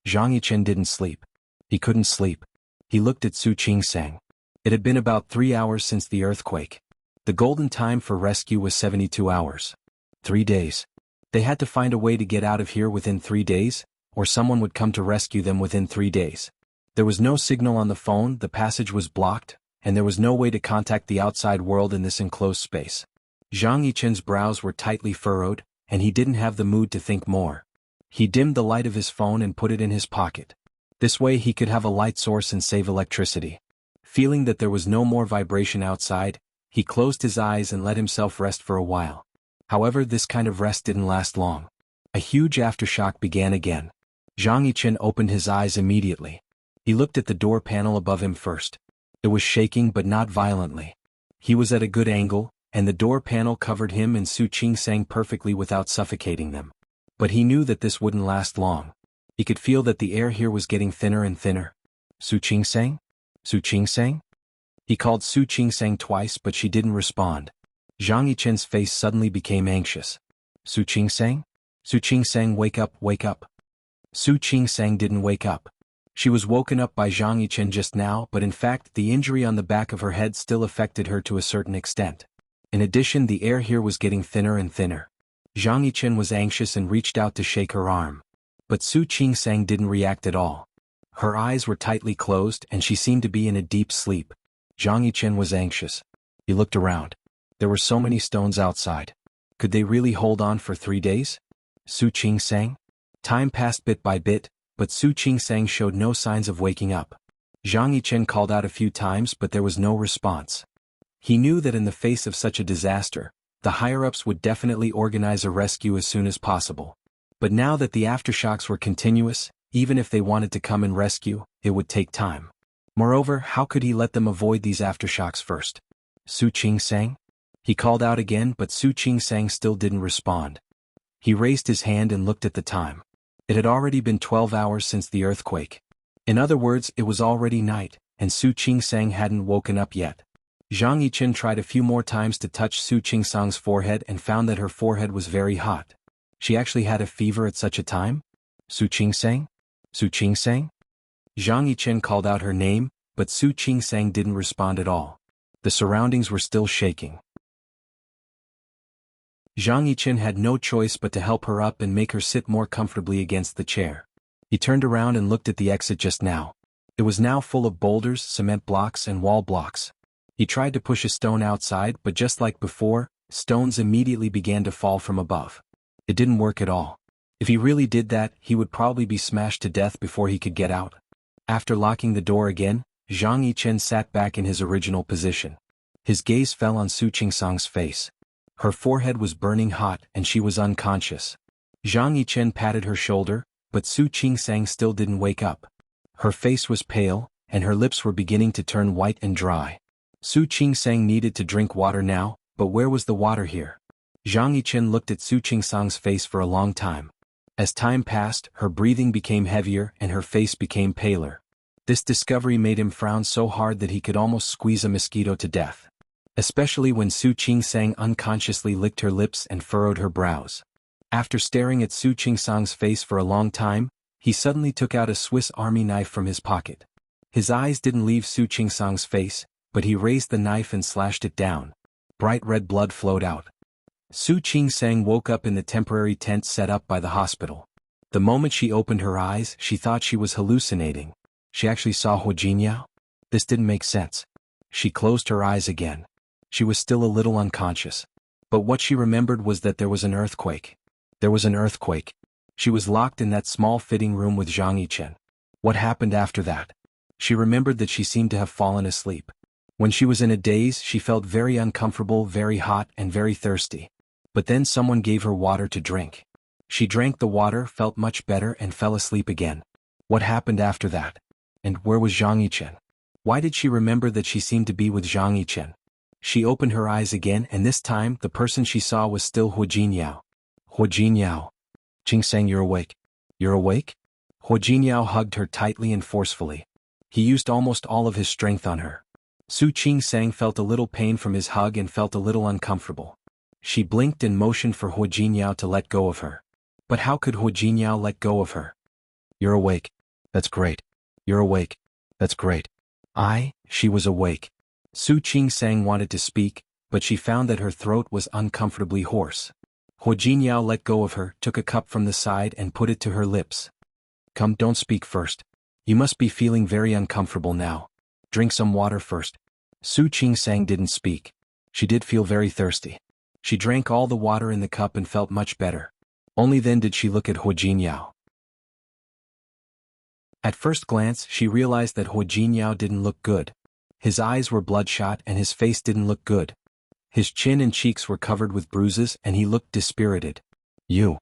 Zhang Yichen didn't sleep. He couldn't sleep. He looked at Su Qingsang. It had been about 3 hours since the earthquake. The golden time for rescue was 72 hours. 3 days. They had to find a way to get out of here within 3 days, or someone would come to rescue them within 3 days. There was no signal on the phone, the passage was blocked, and there was no way to contact the outside world in this enclosed space. Zhang Yichen's brows were tightly furrowed, and he didn't have the mood to think more. He dimmed the light of his phone and put it in his pocket. This way he could have a light source and save electricity. Feeling that there was no more vibration outside, he closed his eyes and let himself rest for a while. However, this kind of rest didn't last long. A huge aftershock began again. Zhang Yichen opened his eyes immediately. He looked at the door panel above him first. It was shaking but not violently. He was at a good angle, and the door panel covered him and Su Qingsang perfectly without suffocating them. But he knew that this wouldn't last long. He could feel that the air here was getting thinner and thinner. Su Qingsang? Su Qingsang? He called Su Qingsang twice but she didn't respond. Zhang Yichen's face suddenly became anxious. Su Qingsang? Su Qingsang, wake up, wake up. Su Qingsang didn't wake up. She was woken up by Zhang Yichen just now, but in fact the injury on the back of her head still affected her to a certain extent. In addition, the air here was getting thinner and thinner. Zhang Yichen was anxious and reached out to shake her arm. But Su Qingsang didn't react at all. Her eyes were tightly closed and she seemed to be in a deep sleep. Zhang Yichen was anxious. He looked around. There were so many stones outside. Could they really hold on for 3 days? Su Qingsang? Time passed bit by bit, but Su Qingsang showed no signs of waking up. Zhang Yichen called out a few times but there was no response. He knew that in the face of such a disaster, the higher-ups would definitely organize a rescue as soon as possible. But now that the aftershocks were continuous, even if they wanted to come and rescue, it would take time. Moreover, how could he let them avoid these aftershocks first? Su Qingsang? He called out again but Su Qingsang still didn't respond. He raised his hand and looked at the time. It had already been 12 hours since the earthquake. In other words, it was already night, and Su Qingsang hadn't woken up yet. Zhang Yichen tried a few more times to touch Su Qingsang's forehead and found that her forehead was very hot. She actually had a fever at such a time? Su Qingsang? Su Qingsang? Zhang Yichen called out her name, but Su Qingsang didn't respond at all. The surroundings were still shaking. Zhang Yichen had no choice but to help her up and make her sit more comfortably against the chair. He turned around and looked at the exit just now. It was now full of boulders, cement blocks and wall blocks. He tried to push a stone outside but just like before, stones immediately began to fall from above. It didn't work at all. If he really did that, he would probably be smashed to death before he could get out. After locking the door again, Zhang Yichen sat back in his original position. His gaze fell on Su Qingsang's face. Her forehead was burning hot and she was unconscious. Zhang Yichen patted her shoulder, but Su Qingsang still didn't wake up. Her face was pale, and her lips were beginning to turn white and dry. Su Qingsang needed to drink water now, but where was the water here? Zhang Yichen looked at Su Qingsang's face for a long time. As time passed, her breathing became heavier and her face became paler. This discovery made him frown so hard that he could almost squeeze a mosquito to death. Especially when Su Qingsang unconsciously licked her lips and furrowed her brows. After staring at Su Qingsang's face for a long time, he suddenly took out a Swiss Army knife from his pocket. His eyes didn't leave Su Qingsang's face, but he raised the knife and slashed it down. Bright red blood flowed out. Su Qingsang woke up in the temporary tent set up by the hospital. The moment she opened her eyes, she thought she was hallucinating. She actually saw Hu Jinyao? This didn't make sense. She closed her eyes again. She was still a little unconscious. But what she remembered was that there was an earthquake. There was an earthquake. She was locked in that small fitting room with Zhang Yichen. What happened after that? She remembered that she seemed to have fallen asleep. When she was in a daze, she felt very uncomfortable, very hot, and very thirsty. But then someone gave her water to drink. She drank the water, felt much better, and fell asleep again. What happened after that? And where was Zhang Yichen? Why did she remember that she seemed to be with Zhang Yichen? She opened her eyes again and this time the person she saw was still Hu Jinyao. Hu Jinyao. Qingsang, you're awake. You're awake? Hu Jiniao hugged her tightly and forcefully. He used almost all of his strength on her. Su Qingsang felt a little pain from his hug and felt a little uncomfortable. She blinked and motioned for Hu Jiniao to let go of her. But how could Hu Jiniao let go of her? You're awake. That's great. You're awake. That's great. She was awake. Su Qingsang wanted to speak, but she found that her throat was uncomfortably hoarse. Hu Jiniao let go of her, took a cup from the side and put it to her lips. Come, don't speak first. You must be feeling very uncomfortable now. Drink some water first. Su Qingsang didn't speak. She did feel very thirsty. She drank all the water in the cup and felt much better. Only then did she look at Hu Jiniao. At first glance, she realized that Hu Jiniao didn't look good. His eyes were bloodshot and his face didn't look good. His chin and cheeks were covered with bruises and he looked dispirited. You.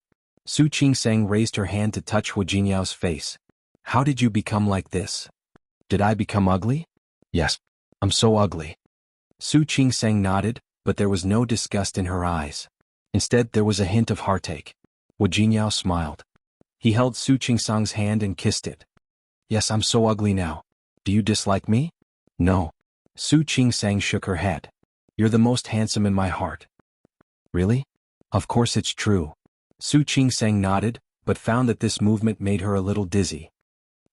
Su Qingsang raised her hand to touch Hu Jiniao's face. How did you become like this? Did I become ugly? Yes. I'm so ugly. Su Qingsang nodded, but there was no disgust in her eyes. Instead, there was a hint of heartache. Hu Jiniao smiled. He held Su Qingsang's hand and kissed it. Yes, I'm so ugly now. Do you dislike me? No. Su Qingsang shook her head. You're the most handsome in my heart. Really? Of course it's true. Su Qingsang nodded, but found that this movement made her a little dizzy.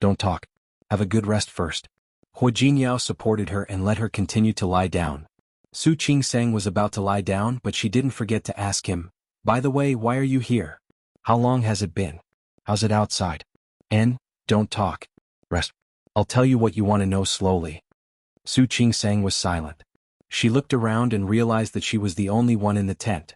Don't talk. Have a good rest first. Hu Jiniao supported her and let her continue to lie down. Su Qingsang was about to lie down, but she didn't forget to ask him, by the way, why are you here? How long has it been? How's it outside? Don't talk. Rest. I'll tell you what you want to know slowly. Su Qingsang was silent. She looked around and realized that she was the only one in the tent.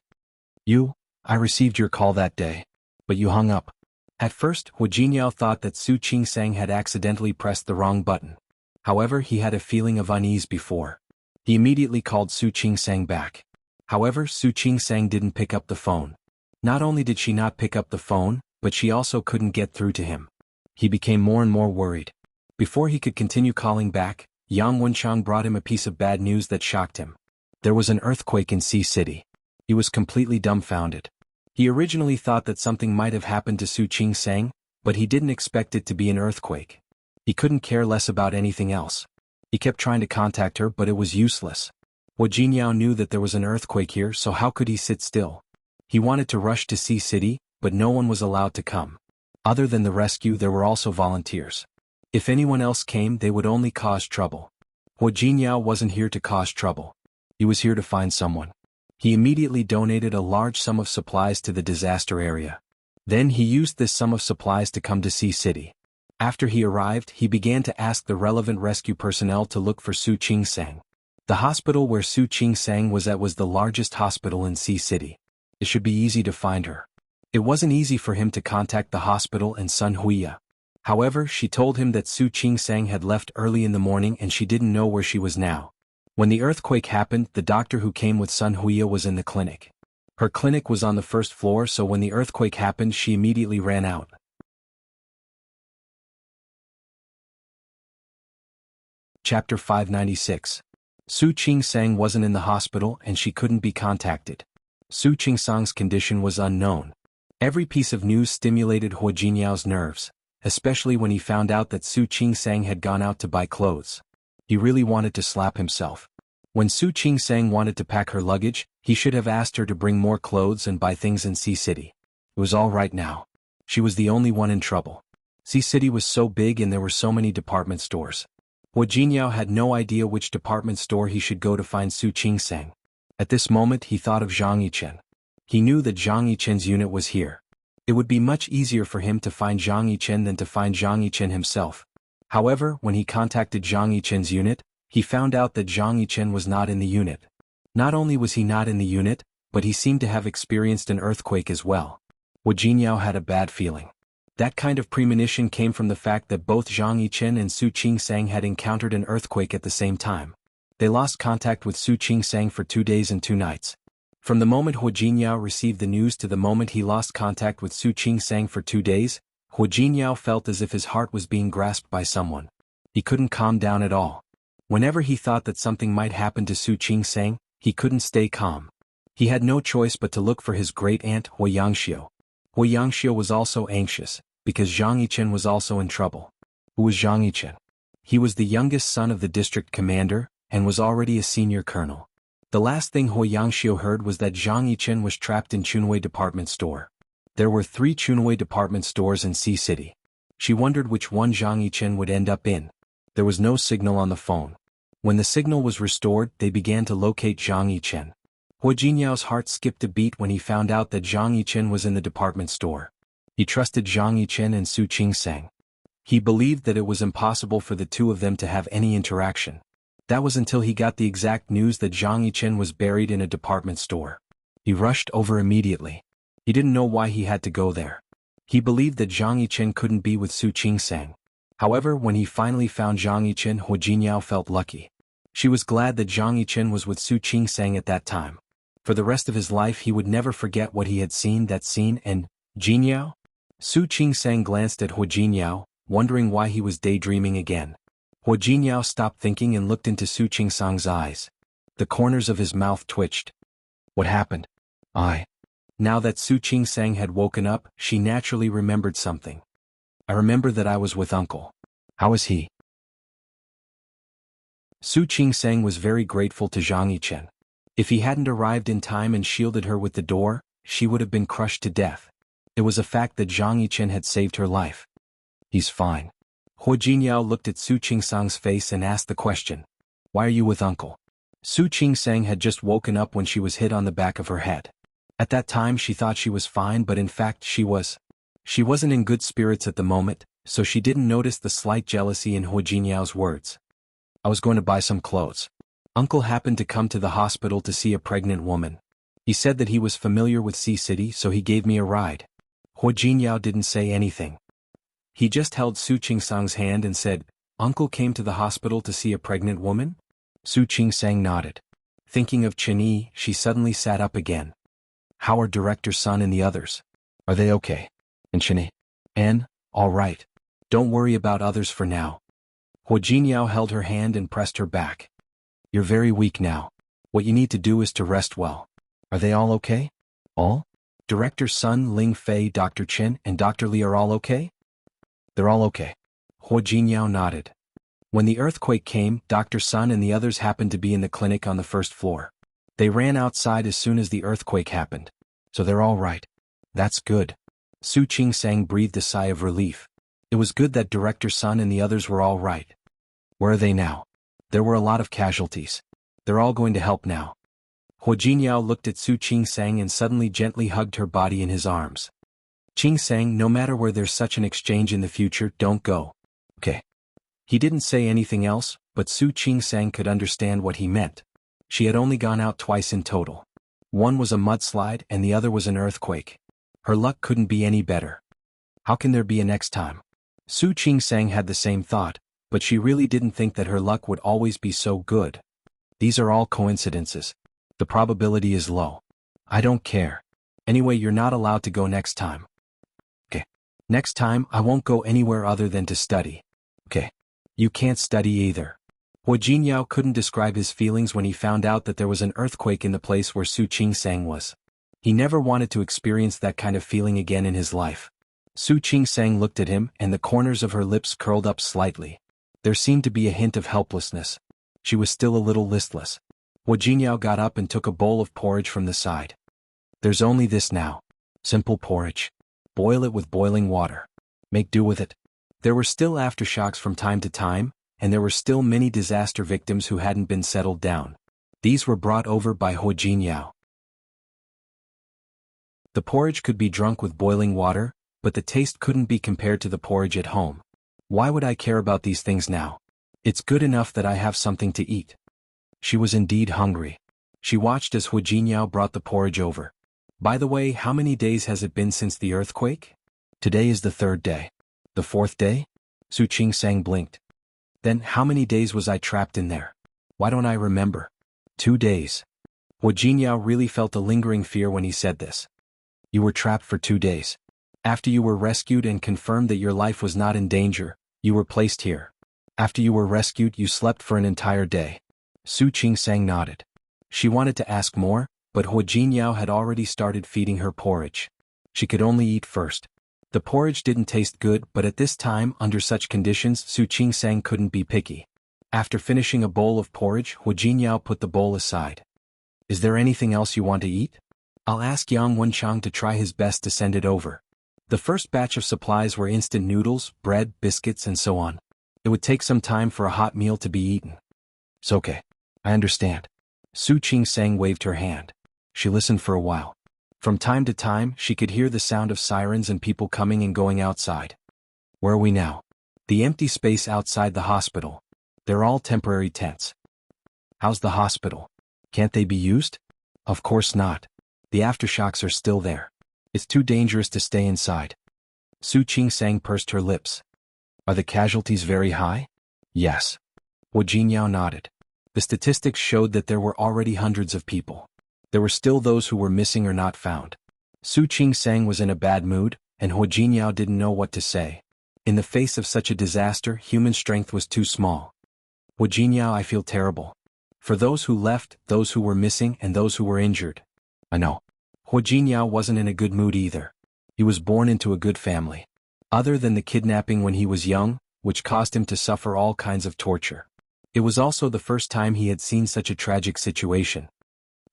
I received your call that day. But you hung up. At first, Hu Jiniao thought that Su Qingsang had accidentally pressed the wrong button. However, he had a feeling of unease before. He immediately called Su Qingsang back. However, Su Qingsang didn't pick up the phone. Not only did she not pick up the phone, but she also couldn't get through to him. He became more and more worried. Before he could continue calling back, Yang Wenchang brought him a piece of bad news that shocked him. There was an earthquake in Sea City. He was completely dumbfounded. He originally thought that something might have happened to Su Qingsang, but he didn't expect it to be an earthquake. He couldn't care less about anything else. He kept trying to contact her, but it was useless. Hu Jiniao knew that there was an earthquake here, so how could he sit still? He wanted to rush to Sea City, but no one was allowed to come. Other than the rescue, there were also volunteers. If anyone else came, they would only cause trouble. Hu Jiniao wasn't here to cause trouble. He was here to find someone. He immediately donated a large sum of supplies to the disaster area. Then he used this sum of supplies to come to Sea City. After he arrived, he began to ask the relevant rescue personnel to look for Su Qingsang. The hospital where Su Qingsang was at was the largest hospital in Sea City. It should be easy to find her. It wasn't easy for him to contact the hospital and Sun Huiya. However, she told him that Su Qingsang had left early in the morning and she didn't know where she was now. When the earthquake happened, the doctor who came with Sun Huiya was in the clinic. Her clinic was on the first floor, so when the earthquake happened, she immediately ran out. Chapter 596. Su Qingsang wasn't in the hospital and she couldn't be contacted. Su Qingsang's condition was unknown. Every piece of news stimulated Hu Jiniao's nerves, especially when he found out that Su Qingsang had gone out to buy clothes. He really wanted to slap himself. When Su Qingsang wanted to pack her luggage, he should have asked her to bring more clothes and buy things in Sea City. It was all right now. She was the only one in trouble. Sea City was so big and there were so many department stores. Hu Jiniao had no idea which department store he should go to find Su Qingsang. At this moment he thought of Zhang Yichen. He knew that Zhang Yichen's unit was here. It would be much easier for him to find Zhang Yichen than to find Zhang Yichen himself. However, when he contacted Zhang Yichen's unit, he found out that Zhang Yichen was not in the unit. Not only was he not in the unit, but he seemed to have experienced an earthquake as well. Hu Jiniao had a bad feeling. That kind of premonition came from the fact that both Zhang Yichen and Su Qingsang had encountered an earthquake at the same time. They lost contact with Su Qingsang for 2 days and 2 nights. From the moment Hu Jiniao received the news to the moment he lost contact with Su Qingsang for 2 days, Hu Jiniao felt as if his heart was being grasped by someone. He couldn't calm down at all. Whenever he thought that something might happen to Su Qingsang, he couldn't stay calm. He had no choice but to look for his great-aunt Hu Yangxiu. Hu Yangxiu was also anxious, because Zhang Yichen was also in trouble. Who was Zhang Yichen? He was the youngest son of the district commander, and was already a senior colonel. The last thing Hu Yangxiu heard was that Zhang Yichen was trapped in Chunwei department store. There were 3 Chunwei department stores in Sea City. She wondered which one Zhang Yichen would end up in. There was no signal on the phone. When the signal was restored, they began to locate Zhang Yichen. Hu Jinyao's heart skipped a beat when he found out that Zhang Yichen was in the department store. He trusted Zhang Yichen and Su Qingsang. He believed that it was impossible for the two of them to have any interaction. That was until he got the exact news that Zhang Yichen was buried in a department store. He rushed over immediately. He didn't know why he had to go there. He believed that Zhang Yichen couldn't be with Su Qingsang. However, when he finally found Zhang Yichen, Hu Jinyao felt lucky. She was glad that Zhang Yichen was with Su Qingsang at that time. For the rest of his life he would never forget what he had seen that scene and, Jinyao? Su Qingsang glanced at Hu Jinyao, wondering why he was daydreaming again. Hu Jinyao stopped thinking and looked into Su Qingsang's eyes. The corners of his mouth twitched. What happened? Now that Su Qingsang had woken up, she naturally remembered something. I remember that I was with uncle. How is he? Su Qingsang was very grateful to Zhang Yichen. If he hadn't arrived in time and shielded her with the door, she would have been crushed to death. It was a fact that Zhang Yichen had saved her life. He's fine. Hu Jinyao looked at Su Qingsang's face and asked the question. Why are you with uncle? Su Qingsang had just woken up when she was hit on the back of her head. At that time she thought she was fine, but in fact she wasn't in good spirits at the moment, so she didn't notice the slight jealousy in Hu Jinyao's words. I was going to buy some clothes. Uncle happened to come to the hospital to see a pregnant woman. He said that he was familiar with Sea City, so he gave me a ride. Hu Jinyao didn't say anything. He just held Su Qingsang's hand and said, Uncle came to the hospital to see a pregnant woman? Su Qingsang nodded. Thinking of Chen Yi, she suddenly sat up again. How are Director Sun and the others? Are they okay? And Chen Yi? All right. Don't worry about others for now. Hu Jinyao held her hand and pressed her back. You're very weak now. What you need to do is to rest well. Are they all okay? All? Director Sun, Ling Fei, Dr. Chen, and Dr. Li are all okay? They're all okay. Hu Jinyao nodded. When the earthquake came, Dr. Sun and the others happened to be in the clinic on the first floor. They ran outside as soon as the earthquake happened. So they're all right. That's good. Su Qingsang breathed a sigh of relief. It was good that Director Sun and the others were all right. Where are they now? There were a lot of casualties. They're all going to help now. Hu Jinyao looked at Su Qingsang and suddenly gently hugged her body in his arms. Qingsang, no matter where there's such an exchange in the future, don't go. Okay. He didn't say anything else, but Su Qingsang could understand what he meant. She had only gone out twice in total. One was a mudslide and the other was an earthquake. Her luck couldn't be any better. How can there be a next time? Su Qingsang had the same thought, but she really didn't think that her luck would always be so good. These are all coincidences. The probability is low. I don't care. Anyway, you're not allowed to go next time. Okay. Next time, I won't go anywhere other than to study. Okay. You can't study either. Hu Jinyao couldn't describe his feelings when he found out that there was an earthquake in the place where Su Qingsang was. He never wanted to experience that kind of feeling again in his life. Su Qingsang looked at him and the corners of her lips curled up slightly. There seemed to be a hint of helplessness. She was still a little listless. Hu Jinyao got up and took a bowl of porridge from the side. There's only this now. Simple porridge. Boil it with boiling water. Make do with it. There were still aftershocks from time to time, and there were still many disaster victims who hadn't been settled down. These were brought over by Hu Jinyao. The porridge could be drunk with boiling water, but the taste couldn't be compared to the porridge at home. Why would I care about these things now? It's good enough that I have something to eat. She was indeed hungry. She watched as Hu Jinyao brought the porridge over. By the way, how many days has it been since the earthquake? Today is the 3rd day. The 4th day? Su Qingsang blinked. Then how many days was I trapped in there? Why don't I remember? 2 days. Hu Jinyao really felt a lingering fear when he said this. You were trapped for 2 days. After you were rescued and confirmed that your life was not in danger, you were placed here. After you were rescued, you slept for an entire day. Su Qingsang nodded. She wanted to ask more, but Hu Jinyao had already started feeding her porridge. She could only eat first. The porridge didn't taste good, but at this time, under such conditions, Su Qingsang couldn't be picky. After finishing a bowl of porridge, Hu Jingyao put the bowl aside. Is there anything else you want to eat? I'll ask Yang Wenchang to try his best to send it over. The first batch of supplies were instant noodles, bread, biscuits and so on. It would take some time for a hot meal to be eaten. It's okay. I understand. Su Qingsang waved her hand. She listened for a while. From time to time, she could hear the sound of sirens and people coming and going outside. Where are we now? The empty space outside the hospital. They're all temporary tents. How's the hospital? Can't they be used? Of course not. The aftershocks are still there. It's too dangerous to stay inside. Su Qingsang pursed her lips. Are the casualties very high? Yes. Hu Jinyao nodded. The statistics showed that there were already hundreds of people. There were still those who were missing or not found. Su Qingsang was in a bad mood, and Hu Jinyao didn't know what to say. In the face of such a disaster, human strength was too small. Hu Jinyao, I feel terrible. For those who left, those who were missing, and those who were injured. I know. Hu Jinyao wasn't in a good mood either. He was born into a good family. Other than the kidnapping when he was young, which caused him to suffer all kinds of torture. It was also the first time he had seen such a tragic situation.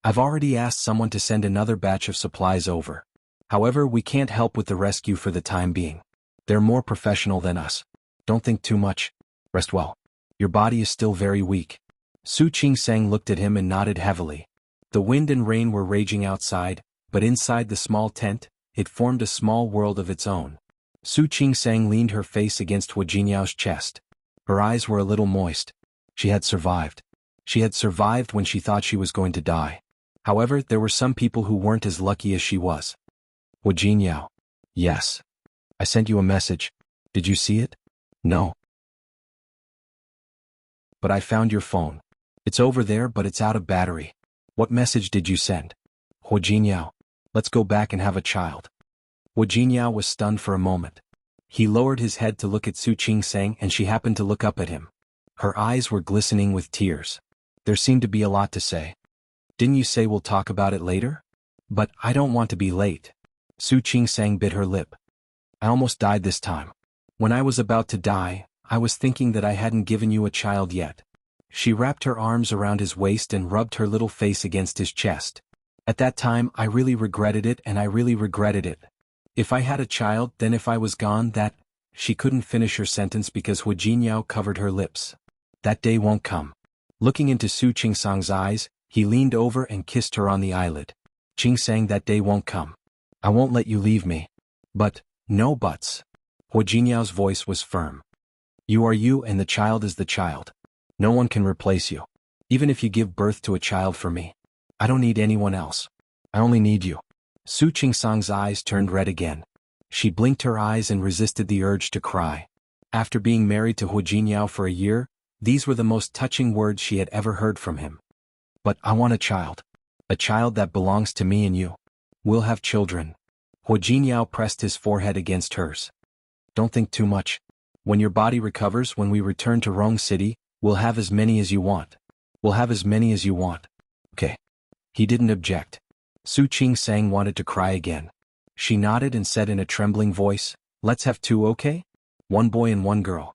I've already asked someone to send another batch of supplies over. However, we can't help with the rescue for the time being. They're more professional than us. Don't think too much. Rest well. Your body is still very weak. Su Qingsang looked at him and nodded heavily. The wind and rain were raging outside, but inside the small tent, it formed a small world of its own. Su Qingsang leaned her face against Hu Jinyao's chest. Her eyes were a little moist. She had survived. She had survived when she thought she was going to die. However, there were some people who weren't as lucky as she was. Hu Jinyao. Yes. I sent you a message. Did you see it? No. But I found your phone. It's over there, but it's out of battery. What message did you send? Hu Jinyao. Let's go back and have a child. Hu Jinyao was stunned for a moment. He lowered his head to look at Su Qingsang and she happened to look up at him. Her eyes were glistening with tears. There seemed to be a lot to say. Didn't you say we'll talk about it later? But I don't want to be late. Su Qingsang bit her lip. I almost died this time. When I was about to die, I was thinking that I hadn't given you a child yet. She wrapped her arms around his waist and rubbed her little face against his chest. At that time, I really regretted it and I really regretted it. If I had a child, then if I was gone, that... She couldn't finish her sentence because Hu Jinyao covered her lips. That day won't come. Looking into Su Qingsang's eyes, he leaned over and kissed her on the eyelid. Qingsang, that day won't come. I won't let you leave me. But, no buts. Hu Jinyao's voice was firm. You are you and the child is the child. No one can replace you. Even if you give birth to a child for me. I don't need anyone else. I only need you. Su Qingsang's eyes turned red again. She blinked her eyes and resisted the urge to cry. After being married to Hu Jinyao for a year, these were the most touching words she had ever heard from him. But I want a child. A child that belongs to me and you. We'll have children. Hu Jinyao pressed his forehead against hers. Don't think too much. When your body recovers, when we return to Rong City, we'll have as many as you want. We'll have as many as you want. Okay. He didn't object. Su Qingsang wanted to cry again. She nodded and said in a trembling voice, let's have two, okay? One boy and one girl.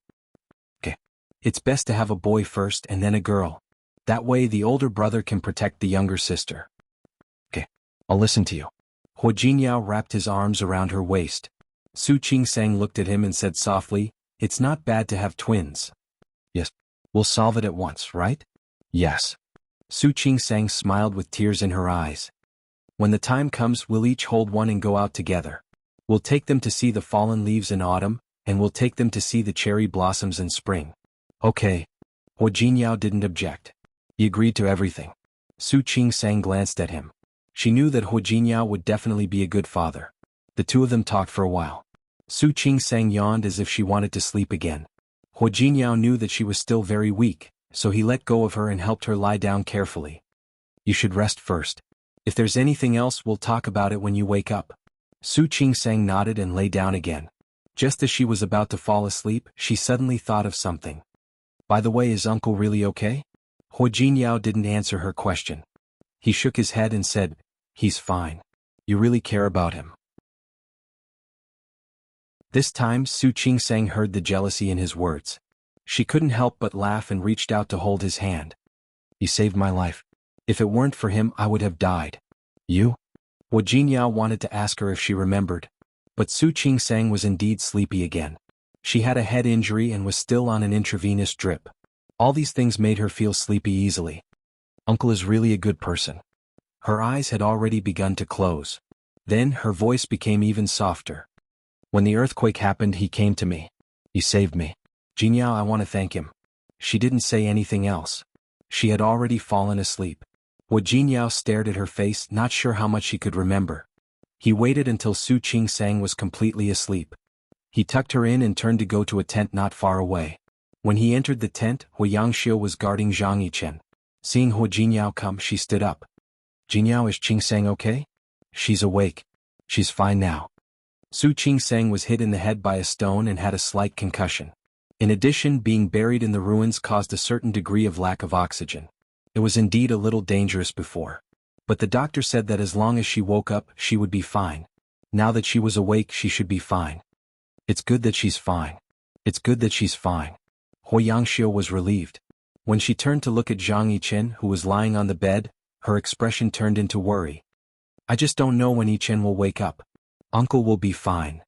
Okay. It's best to have a boy first and then a girl. That way the older brother can protect the younger sister. Okay. I'll listen to you. Hu Jinyao wrapped his arms around her waist. Su Qingsang looked at him and said softly, it's not bad to have twins. Yes. We'll solve it at once, right? Yes. Su Qingsang smiled with tears in her eyes. When the time comes, we'll each hold one and go out together. We'll take them to see the fallen leaves in autumn, and we'll take them to see the cherry blossoms in spring. Okay. Hu Jinyao didn't object. He agreed to everything. Su Qingsang glanced at him. She knew that Hu Jinyao would definitely be a good father. The two of them talked for a while. Su Qingsang yawned as if she wanted to sleep again. Hu Jinyao knew that she was still very weak, so he let go of her and helped her lie down carefully. You should rest first. If there's anything else, we'll talk about it when you wake up. Su Qingsang nodded and lay down again. Just as she was about to fall asleep, she suddenly thought of something. By the way, is uncle really okay? Hu Jinyao didn't answer her question. He shook his head and said, he's fine. You really care about him. This time Su Qingsang heard the jealousy in his words. She couldn't help but laugh and reached out to hold his hand. "You saved my life. If it weren't for him I would have died." "You?" Wu Jinyao wanted to ask her if she remembered. But Su Qingsang was indeed sleepy again. She had a head injury and was still on an intravenous drip. All these things made her feel sleepy easily. "Uncle is really a good person." Her eyes had already begun to close. Then her voice became even softer. "When the earthquake happened he came to me. He saved me. Jinyao, I want to thank him." She didn't say anything else. She had already fallen asleep. Wu Jinyao stared at her face, not sure how much she could remember. He waited until Su Qingsang was completely asleep. He tucked her in and turned to go to a tent not far away. When he entered the tent, Hu Yangxiu was guarding Zhang Yichen. Seeing Hu Jinyao come, she stood up. "Jinyao, is Qingsang okay?" "She's awake. She's fine now." Su Qingsang was hit in the head by a stone and had a slight concussion. In addition, being buried in the ruins caused a certain degree of lack of oxygen. It was indeed a little dangerous before. But the doctor said that as long as she woke up, she would be fine. Now that she was awake, she should be fine. "It's good that she's fine. It's good that she's fine." Hu Yangxiu was relieved. When she turned to look at Zhang Yichen, who was lying on the bed, her expression turned into worry. "I just don't know when Yichen will wake up." "Uncle will be fine."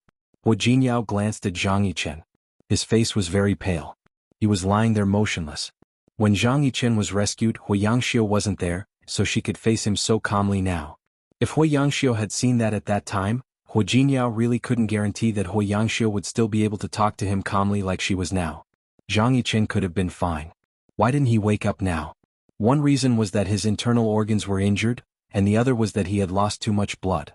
Wu Jinyao glanced at Zhang Yichen. His face was very pale. He was lying there motionless. When Zhang Yichen was rescued, Hu Yangxiu wasn't there, so she could face him so calmly now. If Hu Yangxiu had seen that at that time, Hu Jinyao really couldn't guarantee that Hu Yangxiu would still be able to talk to him calmly like she was now. Zhang Yichen could have been fine. Why didn't he wake up now? One reason was that his internal organs were injured, and the other was that he had lost too much blood.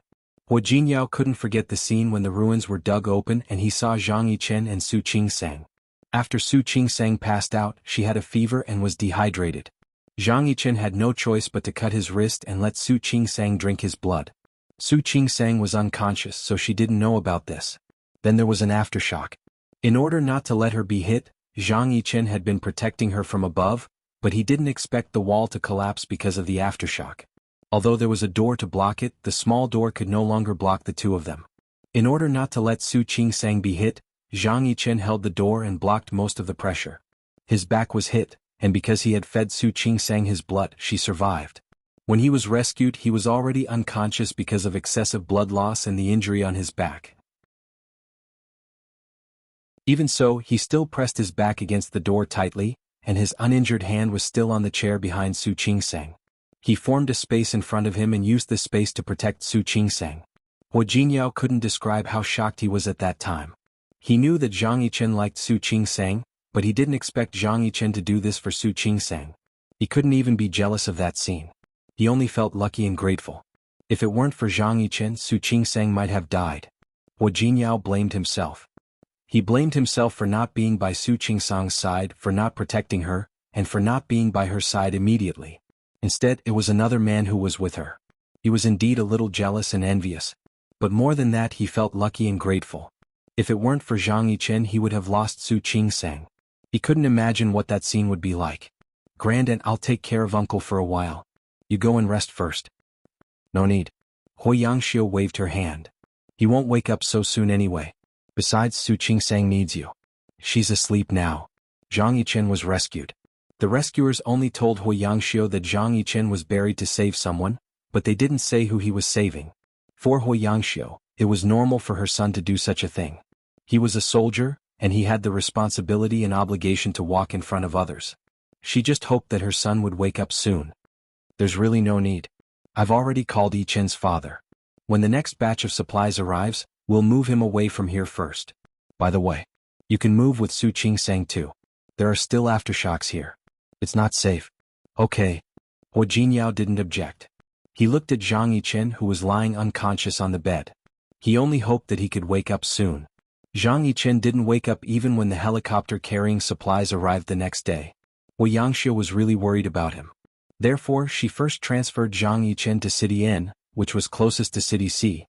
Hu Jinyao couldn't forget the scene when the ruins were dug open and he saw Zhang Yichen and Su Qingsang. After Su Qingsang passed out, she had a fever and was dehydrated. Zhang Yichen had no choice but to cut his wrist and let Su Qingsang drink his blood. Su Qingsang was unconscious, so she didn't know about this. Then there was an aftershock. In order not to let her be hit, Zhang Yichen had been protecting her from above, but he didn't expect the wall to collapse because of the aftershock. Although there was a door to block it, the small door could no longer block the two of them. In order not to let Su Qingsang be hit, Zhang Yichen held the door and blocked most of the pressure. His back was hit, and because he had fed Su Qingsang his blood, she survived. When he was rescued, he was already unconscious because of excessive blood loss and the injury on his back. Even so, he still pressed his back against the door tightly, and his uninjured hand was still on the chair behind Su Qingsang. He formed a space in front of him and used this space to protect Su Qingsang. Hu Jinyao couldn't describe how shocked he was at that time. He knew that Zhang Yichen liked Su Qingsang, but he didn't expect Zhang Yichen to do this for Su Qingsang. He couldn't even be jealous of that scene. He only felt lucky and grateful. If it weren't for Zhang Yichen, Su Qingsang might have died. Hu Jinyao blamed himself. He blamed himself for not being by Su Qingsang's side, for not protecting her, and for not being by her side immediately. Instead, it was another man who was with her. He was indeed a little jealous and envious. But more than that, he felt lucky and grateful. If it weren't for Zhang Yichen, he would have lost Su Qingsang. He couldn't imagine what that scene would be like. "Grandaunt, I'll take care of Uncle for a while. You go and rest first." "No need." Hu Yangxiu waved her hand. "He won't wake up so soon anyway. Besides, Su Qingsang needs you. She's asleep now." Zhang Yichen was rescued. The rescuers only told Hu Yangxiu that Zhang Yichen was buried to save someone, but they didn't say who he was saving. For Hu Yangxiu, it was normal for her son to do such a thing. He was a soldier, and he had the responsibility and obligation to walk in front of others. She just hoped that her son would wake up soon. "There's really no need. I've already called Yichen's father. When the next batch of supplies arrives, we'll move him away from here first. By the way, you can move with Su Qingsang too. There are still aftershocks here. It's not safe." "Okay." Hu Jinyao didn't object. He looked at Zhang Yichen, who was lying unconscious on the bed. He only hoped that he could wake up soon. Zhang Yichen didn't wake up even when the helicopter carrying supplies arrived the next day. Hu Yangxiu was really worried about him. Therefore, she first transferred Zhang Yichen to City N, which was closest to City C.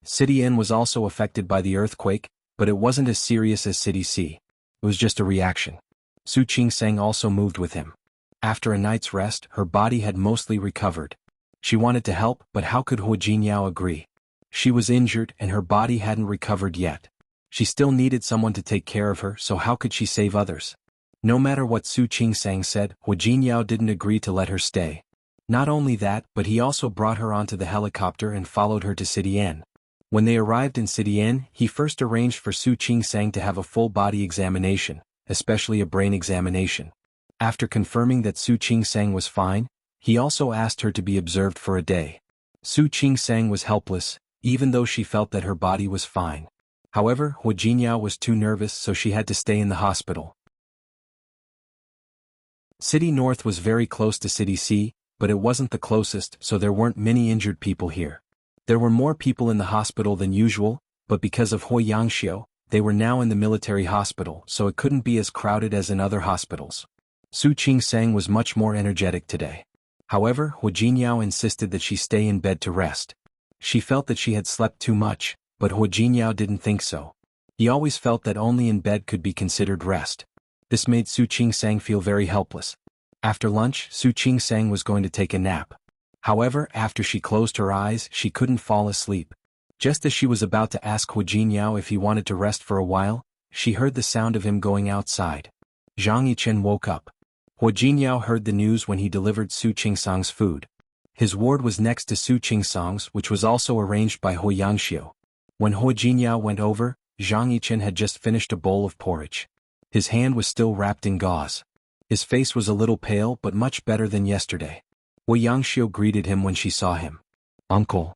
City N was also affected by the earthquake, but it wasn't as serious as City C. It was just a reaction. Su Qingsang also moved with him. After a night's rest, her body had mostly recovered. She wanted to help, but how could Hu Jinyao agree? She was injured and her body hadn't recovered yet. She still needed someone to take care of her, so how could she save others? No matter what Su Qingsang said, Hu Jinyao didn't agree to let her stay. Not only that, but he also brought her onto the helicopter and followed her to Sidian. When they arrived in Sidian, he first arranged for Su Qingsang to have a full-body examination, especially a brain examination. After confirming that Su Qingsang was fine, he also asked her to be observed for a day. Su Qingsang was helpless, even though she felt that her body was fine. However, Hu Jinyao was too nervous, so she had to stay in the hospital. City North was very close to City C, but it wasn't the closest, so there weren't many injured people here. There were more people in the hospital than usual, but because of Hoi Yangxiu, they were now in the military hospital, so it couldn't be as crowded as in other hospitals. Su Qingsang was much more energetic today. However, Hu Jinyao insisted that she stay in bed to rest. She felt that she had slept too much, but Hu Jinyao didn't think so. He always felt that only in bed could be considered rest. This made Su Qingsang feel very helpless. After lunch, Su Qingsang was going to take a nap. However, after she closed her eyes, she couldn't fall asleep. Just as she was about to ask Hu Jinyao if he wanted to rest for a while, she heard the sound of him going outside. Zhang Yichen woke up. Hu Jinyao heard the news when he delivered Su Qingsang's food. His ward was next to Su Qingsang's, which was also arranged by Hoi Yangxiu. When Hu Jinyao went over, Zhang Yichen had just finished a bowl of porridge. His hand was still wrapped in gauze. His face was a little pale but much better than yesterday. Hoi Yangxiu greeted him when she saw him. "Uncle."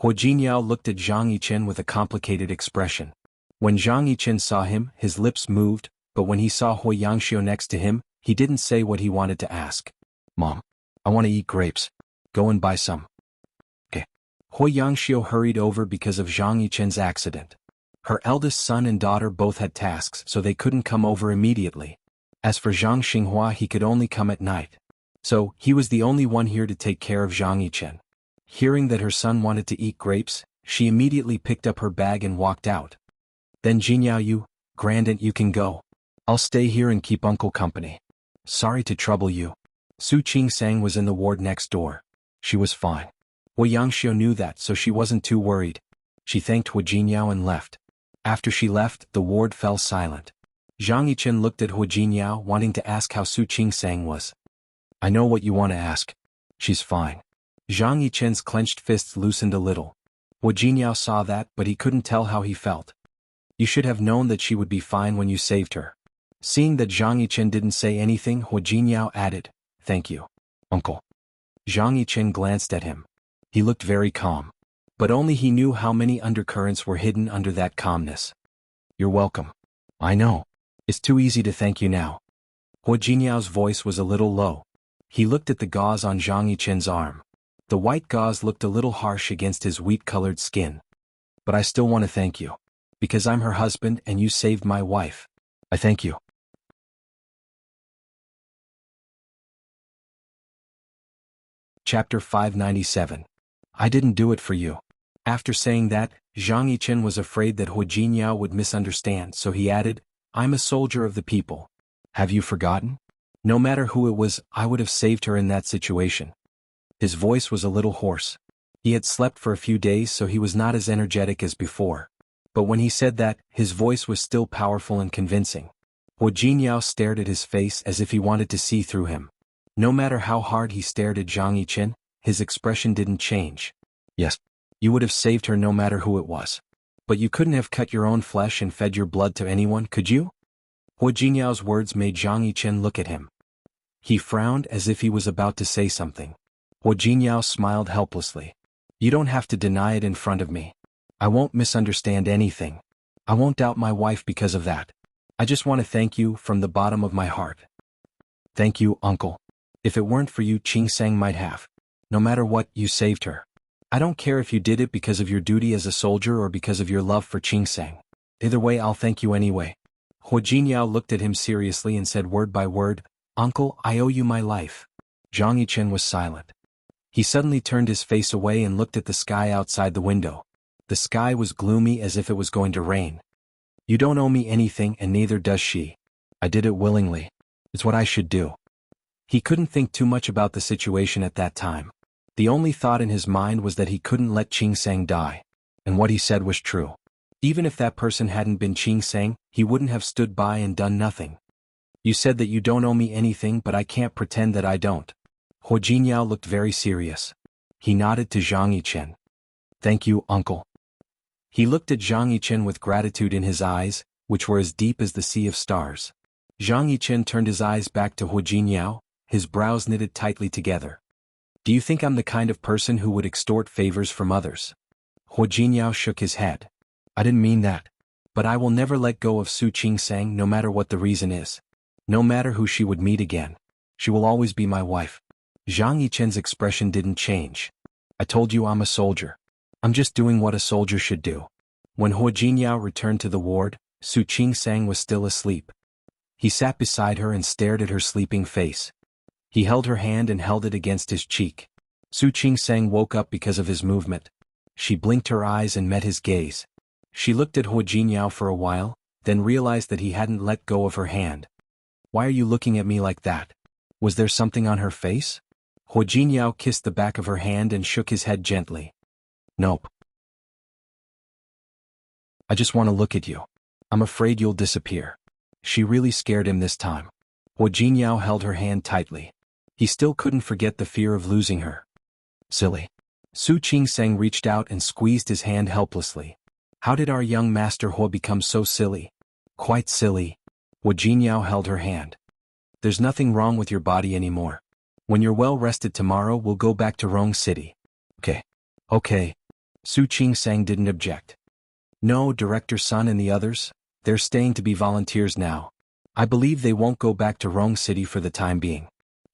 Hu Jinyao looked at Zhang Yichen with a complicated expression. When Zhang Yichen saw him, his lips moved, but when he saw Hoi Yangxiu next to him, he didn't say what he wanted to ask. "Mom, I want to eat grapes. Go and buy some." "Okay." Hoi Yangxiu hurried over because of Zhang Yichen's accident. Her eldest son and daughter both had tasks, so they couldn't come over immediately. As for Zhang Xinghua, he could only come at night. So, he was the only one here to take care of Zhang Yichen. Hearing that her son wanted to eat grapes, she immediately picked up her bag and walked out. "Then Jinyao, you, Grandaunt, you can go. I'll stay here and keep Uncle company. Sorry to trouble you." Su Qingsang was in the ward next door. She was fine. Hoi Yangxiu knew that, so she wasn't too worried. She thanked Hu Jinyao and left. After she left, the ward fell silent. Zhang Yichen looked at Hu Jinyao, wanting to ask how Su Qingsang was. "I know what you want to ask. She's fine." Zhang Yichen's clenched fists loosened a little. Hu Jinyao saw that, but he couldn't tell how he felt. "You should have known that she would be fine when you saved her." Seeing that Zhang Yichen didn't say anything, Hu Jinyao added, "Thank you, Uncle." Zhang Yichen glanced at him. He looked very calm. But only he knew how many undercurrents were hidden under that calmness. "You're welcome. I know. It's too easy to thank you now." Hu Jinyao's voice was a little low. He looked at the gauze on Zhang Yichen's arm. The white gauze looked a little harsh against his wheat-colored skin. "But I still want to thank you. Because I'm her husband and you saved my wife. I thank you." Chapter 597. I didn't do it for you. After saying that, Zhang Yichen was afraid that Hu Jinyao would misunderstand, so he added, "I'm a soldier of the people. Have you forgotten? No matter who it was, I would have saved her in that situation." His voice was a little hoarse. He had slept for a few days, so he was not as energetic as before. But when he said that, his voice was still powerful and convincing. Hu Jinyao stared at his face as if he wanted to see through him. No matter how hard he stared at Zhang Yichen, his expression didn't change. "Yes, you would have saved her no matter who it was. But you couldn't have cut your own flesh and fed your blood to anyone, could you?" Hu Jinyao's words made Zhang Yichen look at him. He frowned as if he was about to say something. Hu Jinyao smiled helplessly. "You don't have to deny it in front of me. I won't misunderstand anything. I won't doubt my wife because of that. I just want to thank you from the bottom of my heart." "Thank you, Uncle. If it weren't for you, Qingsang might have. No matter what, you saved her. I don't care if you did it because of your duty as a soldier or because of your love for Qingsang. Either way, I'll thank you anyway." Hu Jinyao looked at him seriously and said word by word, "Uncle, I owe you my life." Zhang Yichen was silent. He suddenly turned his face away and looked at the sky outside the window. The sky was gloomy as if it was going to rain. "You don't owe me anything and neither does she. I did it willingly. It's what I should do." He couldn't think too much about the situation at that time. The only thought in his mind was that he couldn't let Qingsang die. And what he said was true. Even if that person hadn't been Qing Sang, he wouldn't have stood by and done nothing. You said that you don't owe me anything, but I can't pretend that I don't. Huo Jinyao looked very serious. He nodded to Zhang Yichen. Thank you, uncle. He looked at Zhang Yichen with gratitude in his eyes, which were as deep as the sea of stars. Zhang Yichen turned his eyes back to Huo Jinyao, his brows knitted tightly together. Do you think I'm the kind of person who would extort favors from others? Huo Jinyao shook his head. I didn't mean that. But I will never let go of Su Qing Sang no matter what the reason is. No matter who she would meet again. She will always be my wife. Zhang Yichen's expression didn't change. I told you I'm a soldier. I'm just doing what a soldier should do. When Huo Jinyao returned to the ward, Su Qing Sang was still asleep. He sat beside her and stared at her sleeping face. He held her hand and held it against his cheek. Su Qing Sang woke up because of his movement. She blinked her eyes and met his gaze. She looked at Huo Jinyao for a while, then realized that he hadn't let go of her hand. Why are you looking at me like that? Was there something on her face? Huo Jinyao kissed the back of her hand and shook his head gently. Nope. I just want to look at you. I'm afraid you'll disappear. She really scared him this time. Huo Jinyao held her hand tightly. He still couldn't forget the fear of losing her. Silly. Su Qing Sang reached out and squeezed his hand helplessly. How did our young master Huo become so silly? Quite silly. Huo Jinyao held her hand. There's nothing wrong with your body anymore. When you're well rested tomorrow, we'll go back to Rong City. Okay. Su Qing Sang didn't object. No, Director Sun and the others, they're staying to be volunteers now. I believe they won't go back to Rong City for the time being.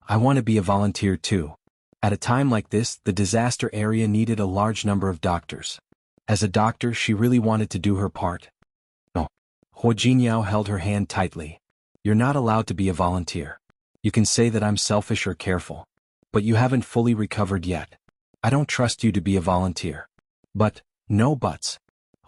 I want to be a volunteer too. At a time like this, the disaster area needed a large number of doctors. As a doctor, she really wanted to do her part. No. Huo Jinyao held her hand tightly. You're not allowed to be a volunteer. You can say that I'm selfish or careful. But you haven't fully recovered yet. I don't trust you to be a volunteer. But, no buts.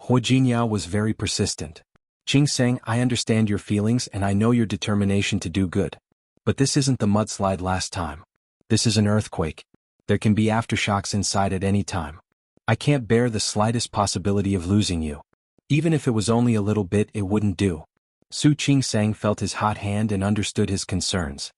Huo Jinyao was very persistent. Qing Sang, I understand your feelings and I know your determination to do good. But this isn't the mudslide last time. This is an earthquake. There can be aftershocks inside at any time. I can't bear the slightest possibility of losing you. Even if it was only a little bit, it wouldn't do. Su Qing Sang felt his hot hand and understood his concerns.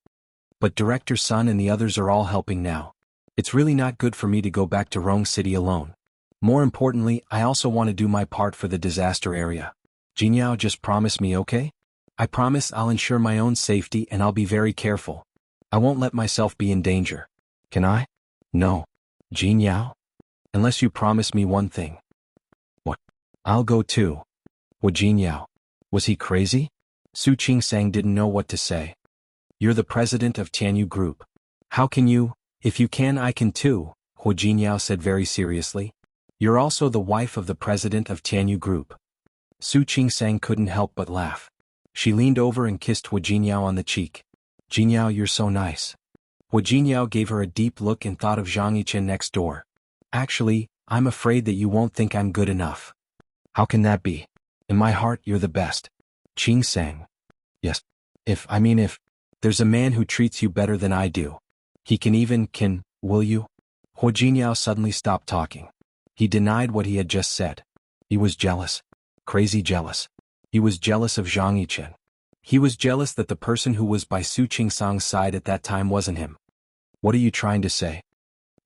But Director Sun and the others are all helping now. It's really not good for me to go back to Rong City alone. More importantly, I also want to do my part for the disaster area. Jinyao, just promise me, okay? I promise I'll ensure my own safety and I'll be very careful. I won't let myself be in danger. Can I? No. Jinyao? Unless you promise me one thing. What? I'll go too. Huo Jinyao. Was he crazy? Su Qing Sang didn't know what to say. You're the president of Tianyu Group. How can you? If you can, I can too, Huo Jinyao said very seriously. You're also the wife of the president of Tianyu Group. Su Qing Sang couldn't help but laugh. She leaned over and kissed Huo Jinyao on the cheek. Jinyao, you're so nice. Huo Jinyao gave her a deep look and thought of Zhang Yichen next door. Actually, I'm afraid that you won't think I'm good enough. How can that be? In my heart, you're the best. Qing Sang. Yes. If there's a man who treats you better than I do. He will you? Huo Jinyao suddenly stopped talking. He denied what he had just said. He was jealous. Crazy jealous. He was jealous of Zhang Yichen. He was jealous that the person who was by Su Qing Sang's side at that time wasn't him. What are you trying to say?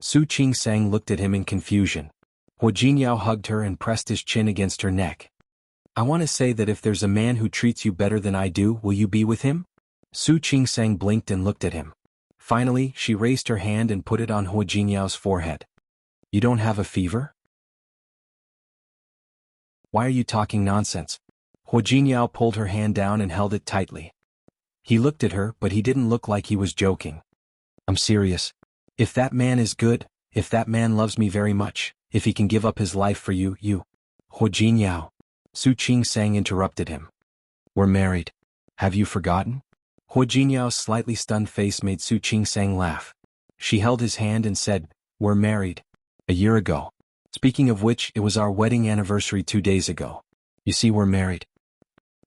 Su Qing Sang looked at him in confusion. Huo Jinyao hugged her and pressed his chin against her neck. I want to say that if there's a man who treats you better than I do, will you be with him? Su Qing Sang blinked and looked at him. Finally, she raised her hand and put it on Huo Jinyao's forehead. You don't have a fever? Why are you talking nonsense? Huo Jinyao pulled her hand down and held it tightly. He looked at her, but he didn't look like he was joking. I'm serious. If that man is good, if that man loves me very much, if he can give up his life for you. Huo Jinyao. Su Qing Sang interrupted him. We're married. Have you forgotten? Huo Jinyao's slightly stunned face made Su Qing Sang laugh. She held his hand and said, We're married. A year ago. Speaking of which, it was our wedding anniversary 2 days ago. You see, we're married.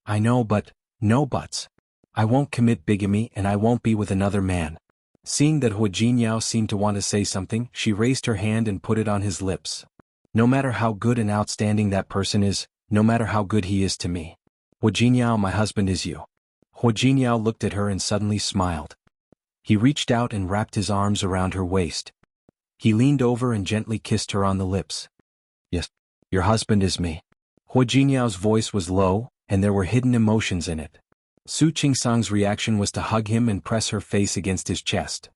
I know, but, no buts. I won't commit bigamy and I won't be with another man. Seeing that Huo Jinyao seemed to want to say something, she raised her hand and put it on his lips. No matter how good and outstanding that person is, no matter how good he is to me. Hu Jiniao, my husband is you. Hu Jiniao looked at her and suddenly smiled. He reached out and wrapped his arms around her waist. He leaned over and gently kissed her on the lips. Yes, your husband is me. Hu Jiniao's voice was low, and there were hidden emotions in it. Su Qingsang's reaction was to hug him and press her face against his chest.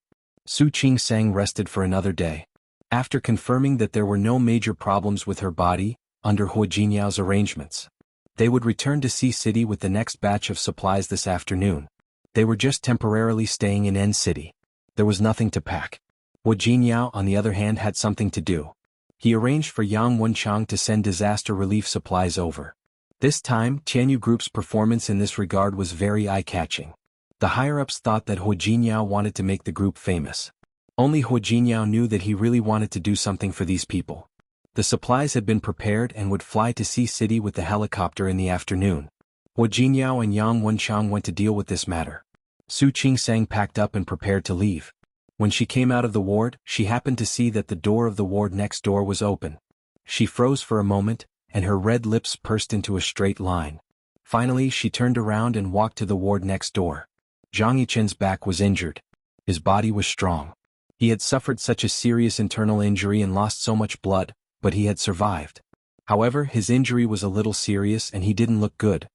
Su Qingsang rested for another day. After confirming that there were no major problems with her body, under Hu Jiniao's arrangements, they would return to Sea City with the next batch of supplies this afternoon. They were just temporarily staying in N City. There was nothing to pack. Hu Jiniao, on the other hand, had something to do. He arranged for Yang Wenchang to send disaster relief supplies over. This time, Tianyu Group's performance in this regard was very eye-catching. The higher-ups thought that Hu Jiniao wanted to make the group famous. Only Hu Jiniao knew that he really wanted to do something for these people. The supplies had been prepared and would fly to Sea City with the helicopter in the afternoon. Hu Jiniao and Yang Wenchang went to deal with this matter. Su Qingsang packed up and prepared to leave. When she came out of the ward, she happened to see that the door of the ward next door was open. She froze for a moment, and her red lips pursed into a straight line. Finally, she turned around and walked to the ward next door. Zhang Yichen's back was injured. His body was strong. He had suffered such a serious internal injury and lost so much blood, but he had survived. However, his injury was a little serious and he didn't look good.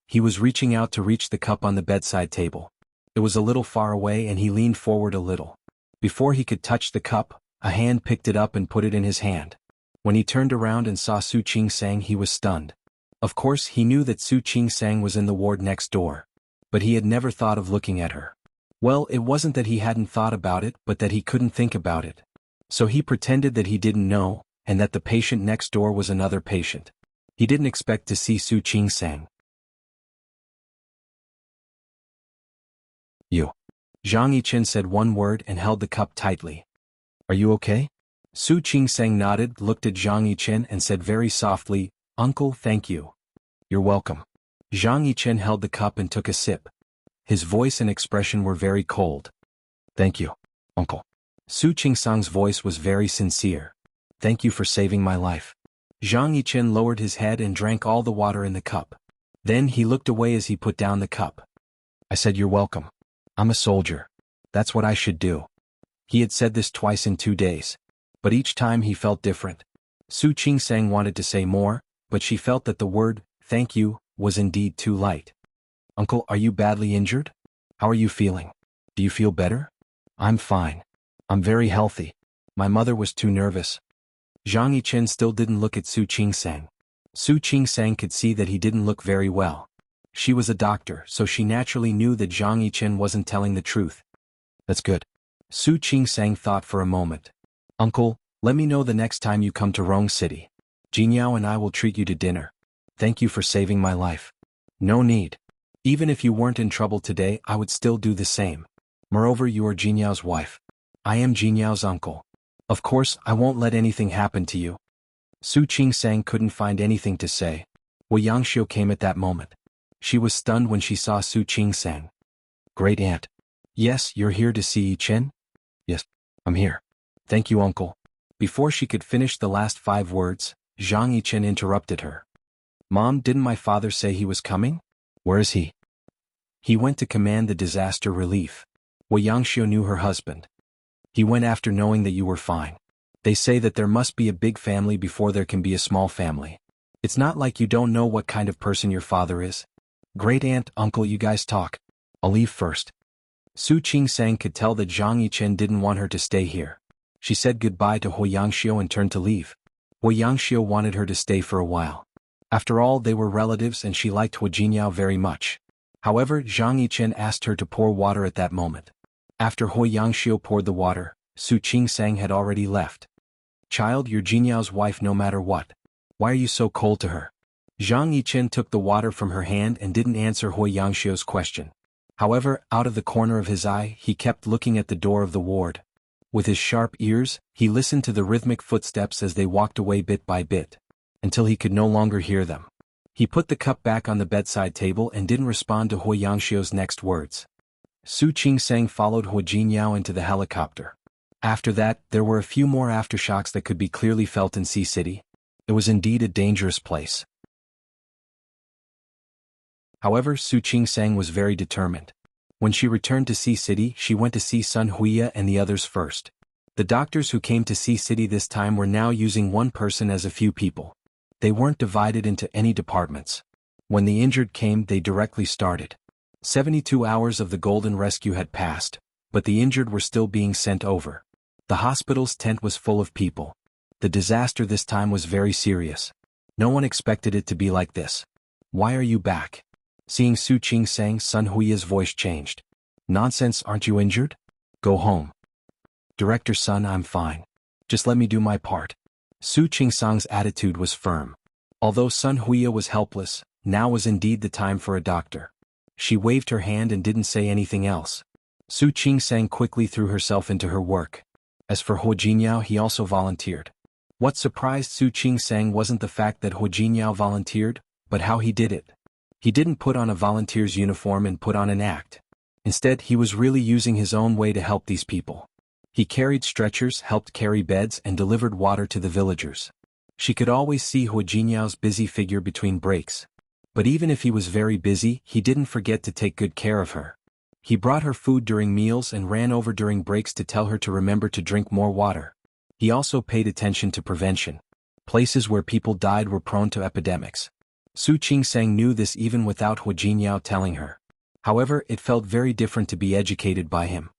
He was reaching out to reach the cup on the bedside table. It was a little far away and he leaned forward a little. Before he could touch the cup, a hand picked it up and put it in his hand. When he turned around and saw Su Qingsang, he was stunned. Of course, he knew that Su Qingsang was in the ward next door. But he had never thought of looking at her. Well, it wasn't that he hadn't thought about it, but that he couldn't think about it. So he pretended that he didn't know, and that the patient next door was another patient. He didn't expect to see Su Qingsang. You. Zhang Yichen said one word and held the cup tightly. Are you okay? Su Qingsang nodded, looked at Zhang Yichen and said very softly, Uncle, thank you. You're welcome. Zhang Yichen held the cup and took a sip. His voice and expression were very cold. Thank you, Uncle. Su Qingsang's voice was very sincere. Thank you for saving my life. Zhang Yichen lowered his head and drank all the water in the cup. Then he looked away as he put down the cup. I said you're welcome. I'm a soldier. That's what I should do. He had said this twice in 2 days. But each time he felt different. Su Qingsang wanted to say more, but she felt that the word, thank you, was indeed too light. Uncle, are you badly injured? How are you feeling? Do you feel better? I'm fine. I'm very healthy. My mother was too nervous. Zhang Yichen still didn't look at Su Qingsang. Su Qingsang could see that he didn't look very well. She was a doctor, so she naturally knew that Zhang Yichen wasn't telling the truth. That's good. Su Qingsang thought for a moment. Uncle, let me know the next time you come to Rong City. Jiniao and I will treat you to dinner. Thank you for saving my life. No need. Even if you weren't in trouble today, I would still do the same. Moreover, you are Jiniao's wife. I am Jiniao's uncle. Of course, I won't let anything happen to you. Su Qingsang couldn't find anything to say. Wu Yangxiu came at that moment. She was stunned when she saw Su Qingsang. Great aunt. Yes, you're here to see Yichen? Yes, I'm here. Thank you, uncle. Before she could finish the last 5 words, Zhang Yichen interrupted her. Mom, didn't my father say he was coming? Where is he? He went to command the disaster relief. Wu Yangxiu knew her husband. He went after knowing that you were fine. They say that there must be a big family before there can be a small family. It's not like you don't know what kind of person your father is. Great aunt, uncle, you guys talk. I'll leave first. Su Qingsang could tell that Zhang Yichen didn't want her to stay here. She said goodbye to Wu Yangxiu and turned to leave. Wu Yangxiu wanted her to stay for a while. After all, they were relatives and she liked Hu Jiniao very much. However, Zhang Yichen asked her to pour water at that moment. After Hu Yangxiu poured the water, Su Qingsang had already left. Child, you're Jiniao's wife no matter what. Why are you so cold to her? Zhang Yichen took the water from her hand and didn't answer Hu Yangxiu's question. However, out of the corner of his eye, he kept looking at the door of the ward. With his sharp ears, he listened to the rhythmic footsteps as they walked away bit by bit, until he could no longer hear them. He put the cup back on the bedside table and didn't respond to Hu Yangxiu's next words. Su Qingsang followed Hu Jiniao into the helicopter. After that, there were a few more aftershocks that could be clearly felt in Sea City. It was indeed a dangerous place. However, Su Qingsang was very determined. When she returned to Sea City, she went to see Sun Huiya and the others first. The doctors who came to Sea City this time were now using one person as a few people. They weren't divided into any departments. When the injured came, they directly started. 72 hours of the Golden Rescue had passed, but the injured were still being sent over. The hospital's tent was full of people. The disaster this time was very serious. No one expected it to be like this. Why are you back? Seeing Su Qingsang, Sun Huiya's voice changed. Nonsense, aren't you injured? Go home. Director Sun, I'm fine. Just let me do my part. Su Qingsang's attitude was firm. Although Sun Huiya was helpless, now was indeed the time for a doctor. She waved her hand and didn't say anything else. Su Qingsang quickly threw herself into her work. As for Hu Jinyao, he also volunteered. What surprised Su Qingsang wasn't the fact that Hu Jinyao volunteered, but how he did it. He didn't put on a volunteer's uniform and put on an act. Instead, he was really using his own way to help these people. He carried stretchers, helped carry beds, and delivered water to the villagers. She could always see Hu Jinyao's busy figure between breaks. But even if he was very busy, he didn't forget to take good care of her. He brought her food during meals and ran over during breaks to tell her to remember to drink more water. He also paid attention to prevention. Places where people died were prone to epidemics. Su Qingsang knew this even without Hu Jinyao telling her. However, it felt very different to be educated by him.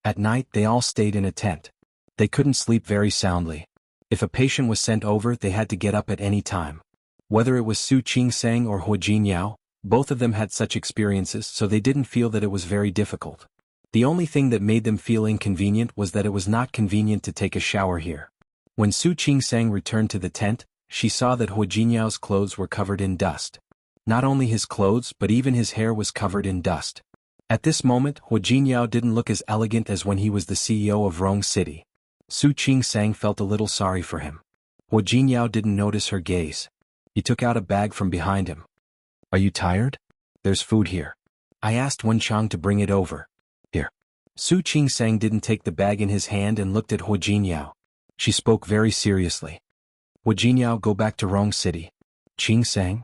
At night, they all stayed in a tent. They couldn't sleep very soundly. If a patient was sent over, they had to get up at any time. Whether it was Su Qingsang or Hu Jinyao, both of them had such experiences, so they didn't feel that it was very difficult. The only thing that made them feel inconvenient was that it was not convenient to take a shower here. When Su Qingsang returned to the tent, she saw that Hu Jinyao's clothes were covered in dust. Not only his clothes, but even his hair was covered in dust. At this moment, Hu Jinyao didn't look as elegant as when he was the CEO of Rong City. Su Qingsang felt a little sorry for him. Hu Jinyao didn't notice her gaze. He took out a bag from behind him. Are you tired? There's food here. I asked Wen Chang to bring it over. Here. Su Qingsang didn't take the bag in his hand and looked at Hu Jinyao. She spoke very seriously. Hu Jinyao, go back to Rong City. Qingsang?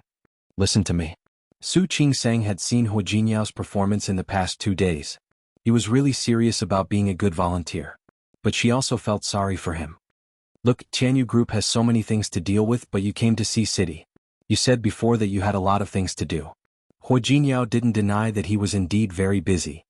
Listen to me. Su Qingsang had seen Hu Jinyao's performance in the past 2 days. He was really serious about being a good volunteer. But she also felt sorry for him. Look, Tianyu Group has so many things to deal with, but you came to Sea City. You said before that you had a lot of things to do. Hu Jinyao didn't deny that he was indeed very busy.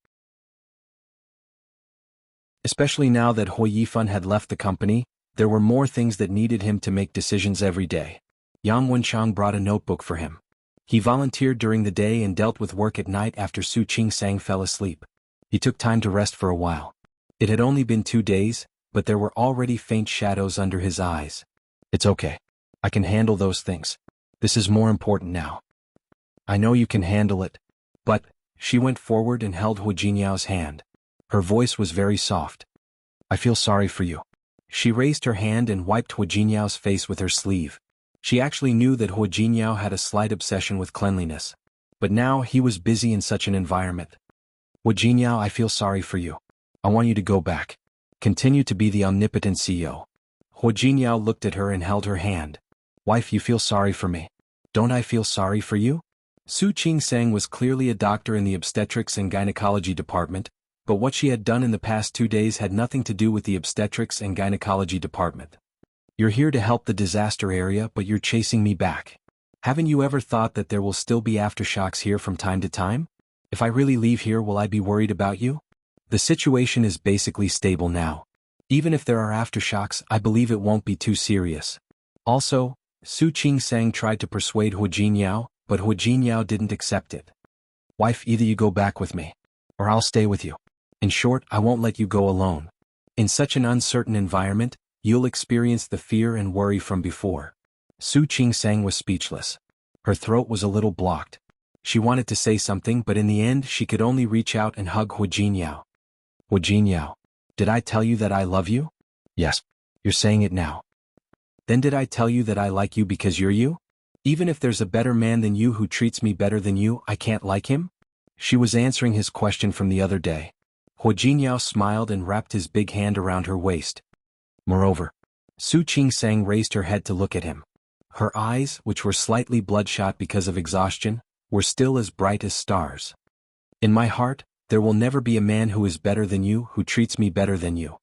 Especially now that Hu Yifan had left the company, there were more things that needed him to make decisions every day. Yang Wenchang brought a notebook for him. He volunteered during the day and dealt with work at night after Su Qingsang fell asleep. He took time to rest for a while. It had only been 2 days, but there were already faint shadows under his eyes. It's okay. I can handle those things. This is more important now. I know you can handle it. But, she went forward and held Hu Jinyao's hand. Her voice was very soft. I feel sorry for you. She raised her hand and wiped Hu Jinyao's face with her sleeve. She actually knew that Hu Jinyao had a slight obsession with cleanliness. But now he was busy in such an environment. Hu Jinyao, I feel sorry for you. I want you to go back. Continue to be the omnipotent CEO. Hu Jinyao looked at her and held her hand. Wife, you feel sorry for me. Don't I feel sorry for you? Su Qingsang was clearly a doctor in the obstetrics and gynecology department, but what she had done in the past 2 days had nothing to do with the obstetrics and gynecology department. You're here to help the disaster area, but you're chasing me back. Haven't you ever thought that there will still be aftershocks here from time to time? If I really leave here, will I be worried about you? The situation is basically stable now. Even if there are aftershocks, I believe it won't be too serious. Also, Su Qingsang tried to persuade Hu Jinyao, but Hu Jinyao didn't accept it. Wife, either you go back with me, or I'll stay with you. In short, I won't let you go alone. In such an uncertain environment, you'll experience the fear and worry from before. Su Qingsang was speechless. Her throat was a little blocked. She wanted to say something, but in the end she could only reach out and hug Hu Jinyao. Hu Jinyao, did I tell you that I love you? Yes. You're saying it now. Then did I tell you that I like you because you're you? Even if there's a better man than you who treats me better than you, I can't like him? She was answering his question from the other day. Hu Jinyao smiled and wrapped his big hand around her waist. Moreover, Su Qingsang raised her head to look at him. Her eyes, which were slightly bloodshot because of exhaustion, were still as bright as stars. In my heart, there will never be a man who is better than you, who treats me better than you.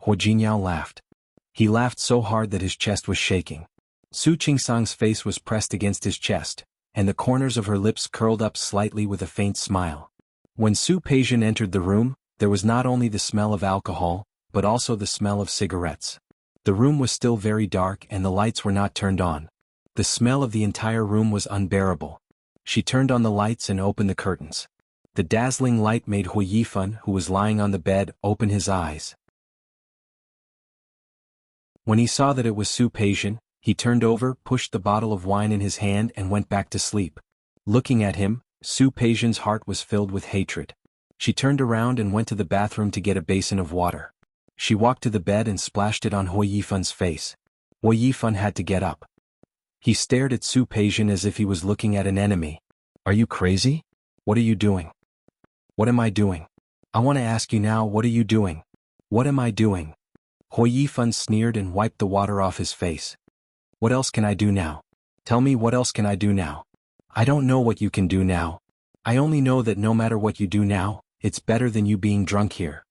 Hu Jingyao laughed. He laughed so hard that his chest was shaking. Su Qingsang's face was pressed against his chest, and the corners of her lips curled up slightly with a faint smile. When Su Peijian entered the room, there was not only the smell of alcohol, but also the smell of cigarettes. The room was still very dark and the lights were not turned on. The smell of the entire room was unbearable. She turned on the lights and opened the curtains. The dazzling light made Hu Yifan, who was lying on the bed, open his eyes. When he saw that it was Su Peijian, he turned over, pushed the bottle of wine in his hand and went back to sleep. Looking at him, Su Peijian's heart was filled with hatred. She turned around and went to the bathroom to get a basin of water. She walked to the bed and splashed it on Hu Yifan's face. Hu Yifan had to get up. He stared at Su Peijian as if he was looking at an enemy. Are you crazy? What are you doing? What am I doing? I want to ask you now, what are you doing? What am I doing? Hu Yifan sneered and wiped the water off his face. What else can I do now? Tell me, what else can I do now? I don't know what you can do now. I only know that no matter what you do now, it's better than you being drunk here.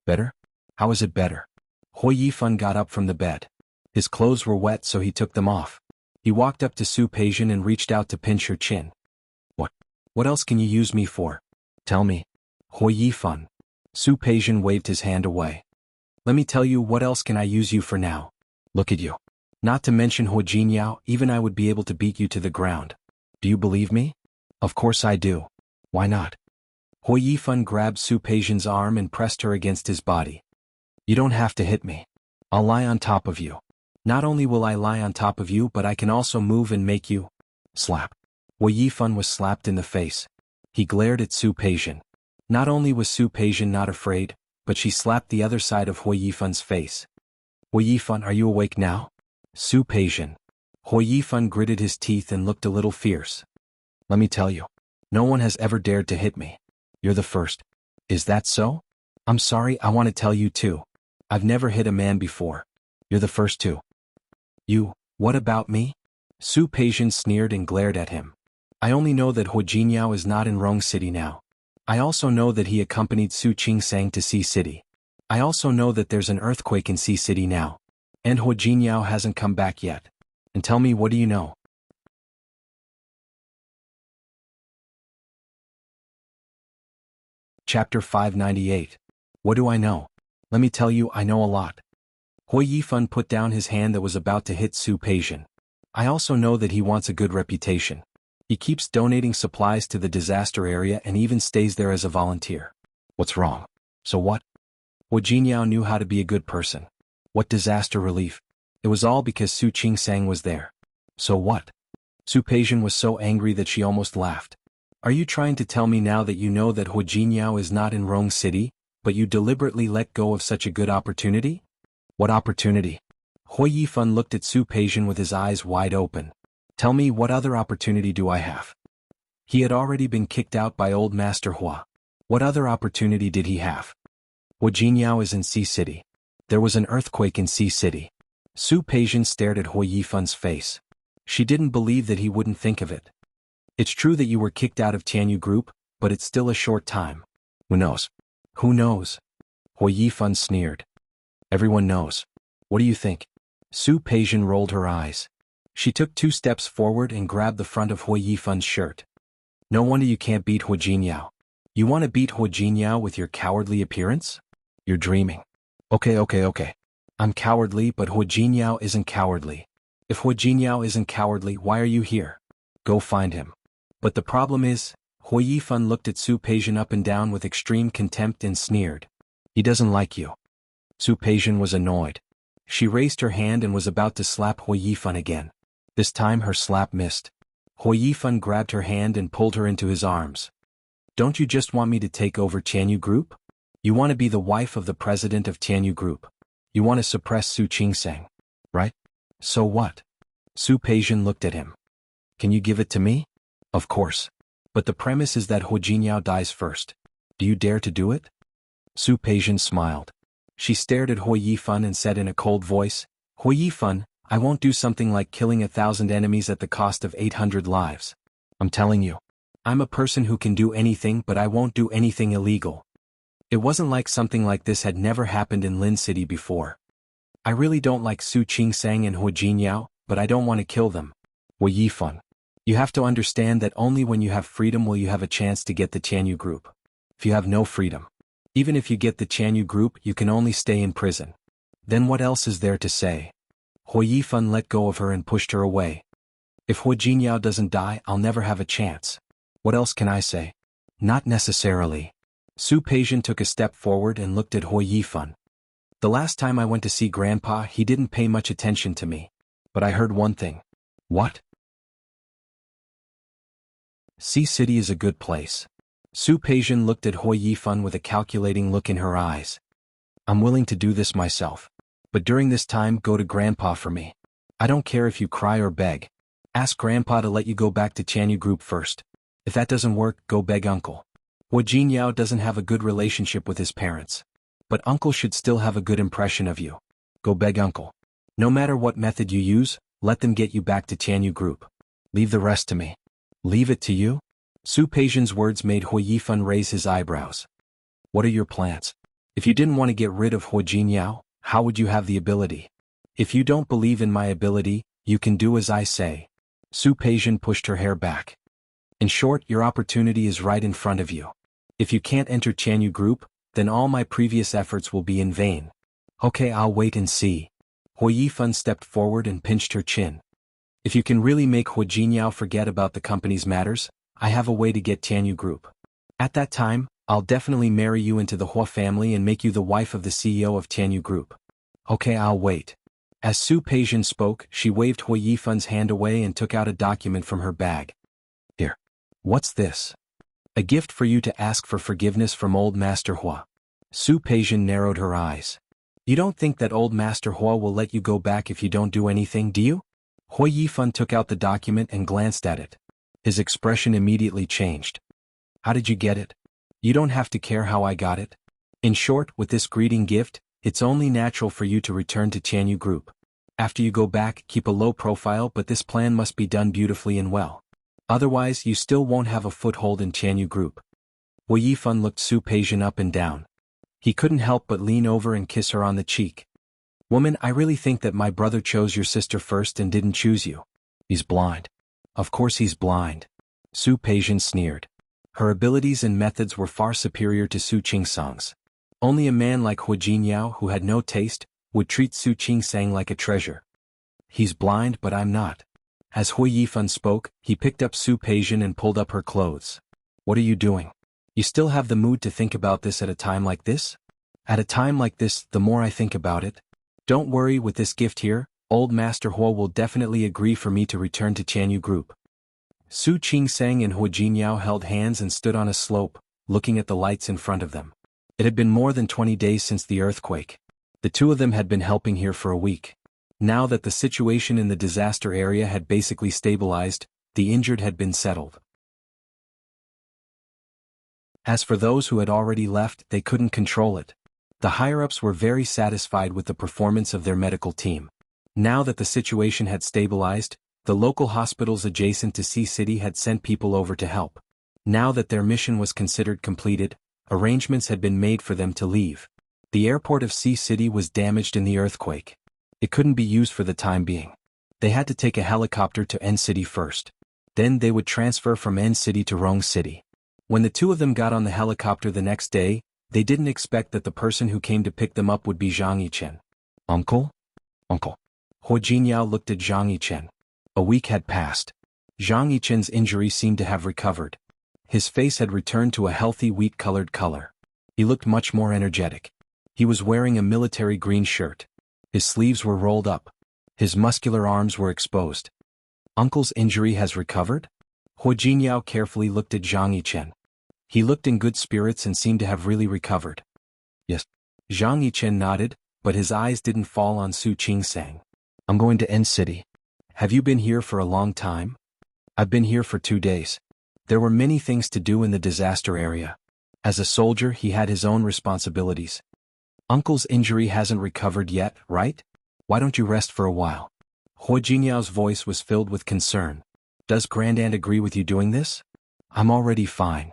Better? How is it better? Hu Yifan got up from the bed. His clothes were wet, so he took them off. He walked up to Su Peijian and reached out to pinch her chin. What else can you use me for? Tell me. Hu Yifan. Su Peijian waved his hand away. Let me tell you, what else can I use you for now? Look at you. Not to mention Hu Jingyao, even I would be able to beat you to the ground. Do you believe me? Of course I do. Why not? Hu Yifan grabbed Su Peijian's arm and pressed her against his body. You don't have to hit me. I'll lie on top of you. Not only will I lie on top of you, but I can also move and make you slap. Hu Yifan was slapped in the face. He glared at Su Peijian. Not only was Su Peijian not afraid, but she slapped the other side of Hu Yifan's face. Hu Yifan, are you awake now? Su Peijian. Hu Yifan gritted his teeth and looked a little fierce. Let me tell you. No one has ever dared to hit me. You're the first. Is that so? I'm sorry, I want to tell you too. I've never hit a man before. You're the first too. You, what about me? Su Peijian sneered and glared at him. I only know that Hu Jingyao is not in Rong City now. I also know that he accompanied Su Qingsang to Sea City. I also know that there's an earthquake in Sea City now. And Hu Jingyao hasn't come back yet. And tell me, what do you know? Chapter 598. What do I know? Let me tell you, I know a lot. Hu Yifan put down his hand that was about to hit Su Peijian. I also know that he wants a good reputation. He keeps donating supplies to the disaster area and even stays there as a volunteer. What's wrong? So what? Hu Jingyao knew how to be a good person. What disaster relief? It was all because Su Qingsang was there. So what? Su Peijian was so angry that she almost laughed. Are you trying to tell me now that you know that Hu Jingyao is not in Rong City, but you deliberately let go of such a good opportunity? What opportunity? Hu Yifan looked at Su Peijian with his eyes wide open. Tell me, what other opportunity do I have? He had already been kicked out by old Master Hua. What other opportunity did he have? Hu Jingyao is in Sea City. There was an earthquake in Sea City. Su Peijian stared at Hu Yifan's face. She didn't believe that he wouldn't think of it. It's true that you were kicked out of Tianyu Group, but it's still a short time. Who knows? Who knows? Hu Yifan sneered. Everyone knows. What do you think? Su Peijian rolled her eyes. She took 2 steps forward and grabbed the front of Hu Yifan's shirt. No wonder you can't beat Hu Jingyao. You want to beat Hu Jingyao with your cowardly appearance? You're dreaming. Okay. I'm cowardly, but Hu Jingyao isn't cowardly. If Hu Jingyao isn't cowardly, why are you here? Go find him. But the problem is, Hu Yifan looked at Su Peijian up and down with extreme contempt and sneered. He doesn't like you. Su Peijian was annoyed. She raised her hand and was about to slap Hu Yifan again. This time her slap missed. Hu Yifan grabbed her hand and pulled her into his arms. Don't you just want me to take over Tianyu Group? You want to be the wife of the president of Tianyu Group. You want to suppress Su Qingsang, right? So what? Su Peijian looked at him. Can you give it to me? Of course. But the premise is that Hu Jingyao dies first. Do you dare to do it? Su Peijian smiled. She stared at Hu Yifan and said in a cold voice, Hu Yifan, I won't do something like killing 1,000 enemies at the cost of 800 lives. I'm telling you, I'm a person who can do anything, but I won't do anything illegal. It wasn't like something like this had never happened in Lin City before. I really don't like Su Qingsang and Hu Jinyao, but I don't want to kill them. Wu Yifan. You have to understand that only when you have freedom will you have a chance to get the Tianyu group. If you have no freedom, even if you get the Tianyu group, you can only stay in prison. Then what else is there to say? Hu Yifan let go of her and pushed her away. If Hu Jinyao doesn't die, I'll never have a chance. What else can I say? Not necessarily. Su Peijian took a step forward and looked at Hu Yifan. The last time I went to see Grandpa, he didn't pay much attention to me. But I heard one thing. What? Sea City is a good place. Su Peijian looked at Hu Yifan with a calculating look in her eyes. I'm willing to do this myself. But during this time, go to Grandpa for me. I don't care if you cry or beg. Ask Grandpa to let you go back to Tianyu Group first. If that doesn't work, go beg Uncle. Wu Jinyao doesn't have a good relationship with his parents. But Uncle should still have a good impression of you. Go beg Uncle. No matter what method you use, let them get you back to Tianyu Group. Leave the rest to me. Leave it to you? Su Peijian's words made Hu Yifan raise his eyebrows. What are your plans? If you didn't want to get rid of Hu Jinyao, how would you have the ability? If you don't believe in my ability, you can do as I say. Su Peijian pushed her hair back. In short, your opportunity is right in front of you. If you can't enter Tianyu Group, then all my previous efforts will be in vain. Okay, I'll wait and see. Hu Yifan stepped forward and pinched her chin. If you can really make Hu Jinyao forget about the company's matters, I have a way to get Tianyu Group. At that time, I'll definitely marry you into the Hua family and make you the wife of the CEO of Tianyu Group. Okay, I'll wait. As Su Peijian spoke, she waved Hu Yifan's hand away and took out a document from her bag. Here. What's this? A gift for you to ask for forgiveness from Old Master Hua. Su Peijian narrowed her eyes. You don't think that Old Master Hua will let you go back if you don't do anything, do you? Hu Yifan took out the document and glanced at it. His expression immediately changed. How did you get it? You don't have to care how I got it. In short, with this greeting gift, it's only natural for you to return to Tianyu Group. After you go back, keep a low profile, but this plan must be done beautifully and well. Otherwise, you still won't have a foothold in Tianyu Group. Wu Yifan looked Su Peijian up and down. He couldn't help but lean over and kiss her on the cheek. Woman, I really think that my brother chose your sister first and didn't choose you. He's blind. Of course he's blind. Su Peijian sneered. Her abilities and methods were far superior to Su Qingsang's. Only a man like Hu Jinyao, who had no taste, would treat Su Qingsang like a treasure. He's blind, but I'm not. As Hu Yifan spoke, he picked up Su Peijian and pulled up her clothes. What are you doing? You still have the mood to think about this at a time like this? At a time like this, the more I think about it. Don't worry, with this gift here, Old Master Hua will definitely agree for me to return to Tianyu Group. Su Qingsang and Hu Jinyao held hands and stood on a slope, looking at the lights in front of them. It had been more than 20 days since the earthquake. The two of them had been helping here for a week. Now that the situation in the disaster area had basically stabilized, the injured had been settled. As for those who had already left, they couldn't control it. The higher-ups were very satisfied with the performance of their medical team. Now that the situation had stabilized, the local hospitals adjacent to Sea City had sent people over to help. Now that their mission was considered completed, arrangements had been made for them to leave. The airport of Sea City was damaged in the earthquake. It couldn't be used for the time being. They had to take a helicopter to N City first. Then they would transfer from N City to Rong City. When the two of them got on the helicopter the next day, they didn't expect that the person who came to pick them up would be Zhang Yichen. Uncle? Uncle. Hu Jinyao looked at Zhang Yichen. A week had passed. Zhang Yichen's injury seemed to have recovered. His face had returned to a healthy wheat-colored color. He looked much more energetic. He was wearing a military green shirt. His sleeves were rolled up. His muscular arms were exposed. Uncle's injury has recovered? Hu Jinyao carefully looked at Zhang Yichen. He looked in good spirits and seemed to have really recovered. Yes. Zhang Yichen nodded, but his eyes didn't fall on Su Qingsang. I'm going to N City. Have you been here for a long time? I've been here for 2 days. There were many things to do in the disaster area. As a soldier, he had his own responsibilities. Uncle's injury hasn't recovered yet, right? Why don't you rest for a while? Hu Jinyao's voice was filled with concern. Does Grandaunt agree with you doing this? I'm already fine.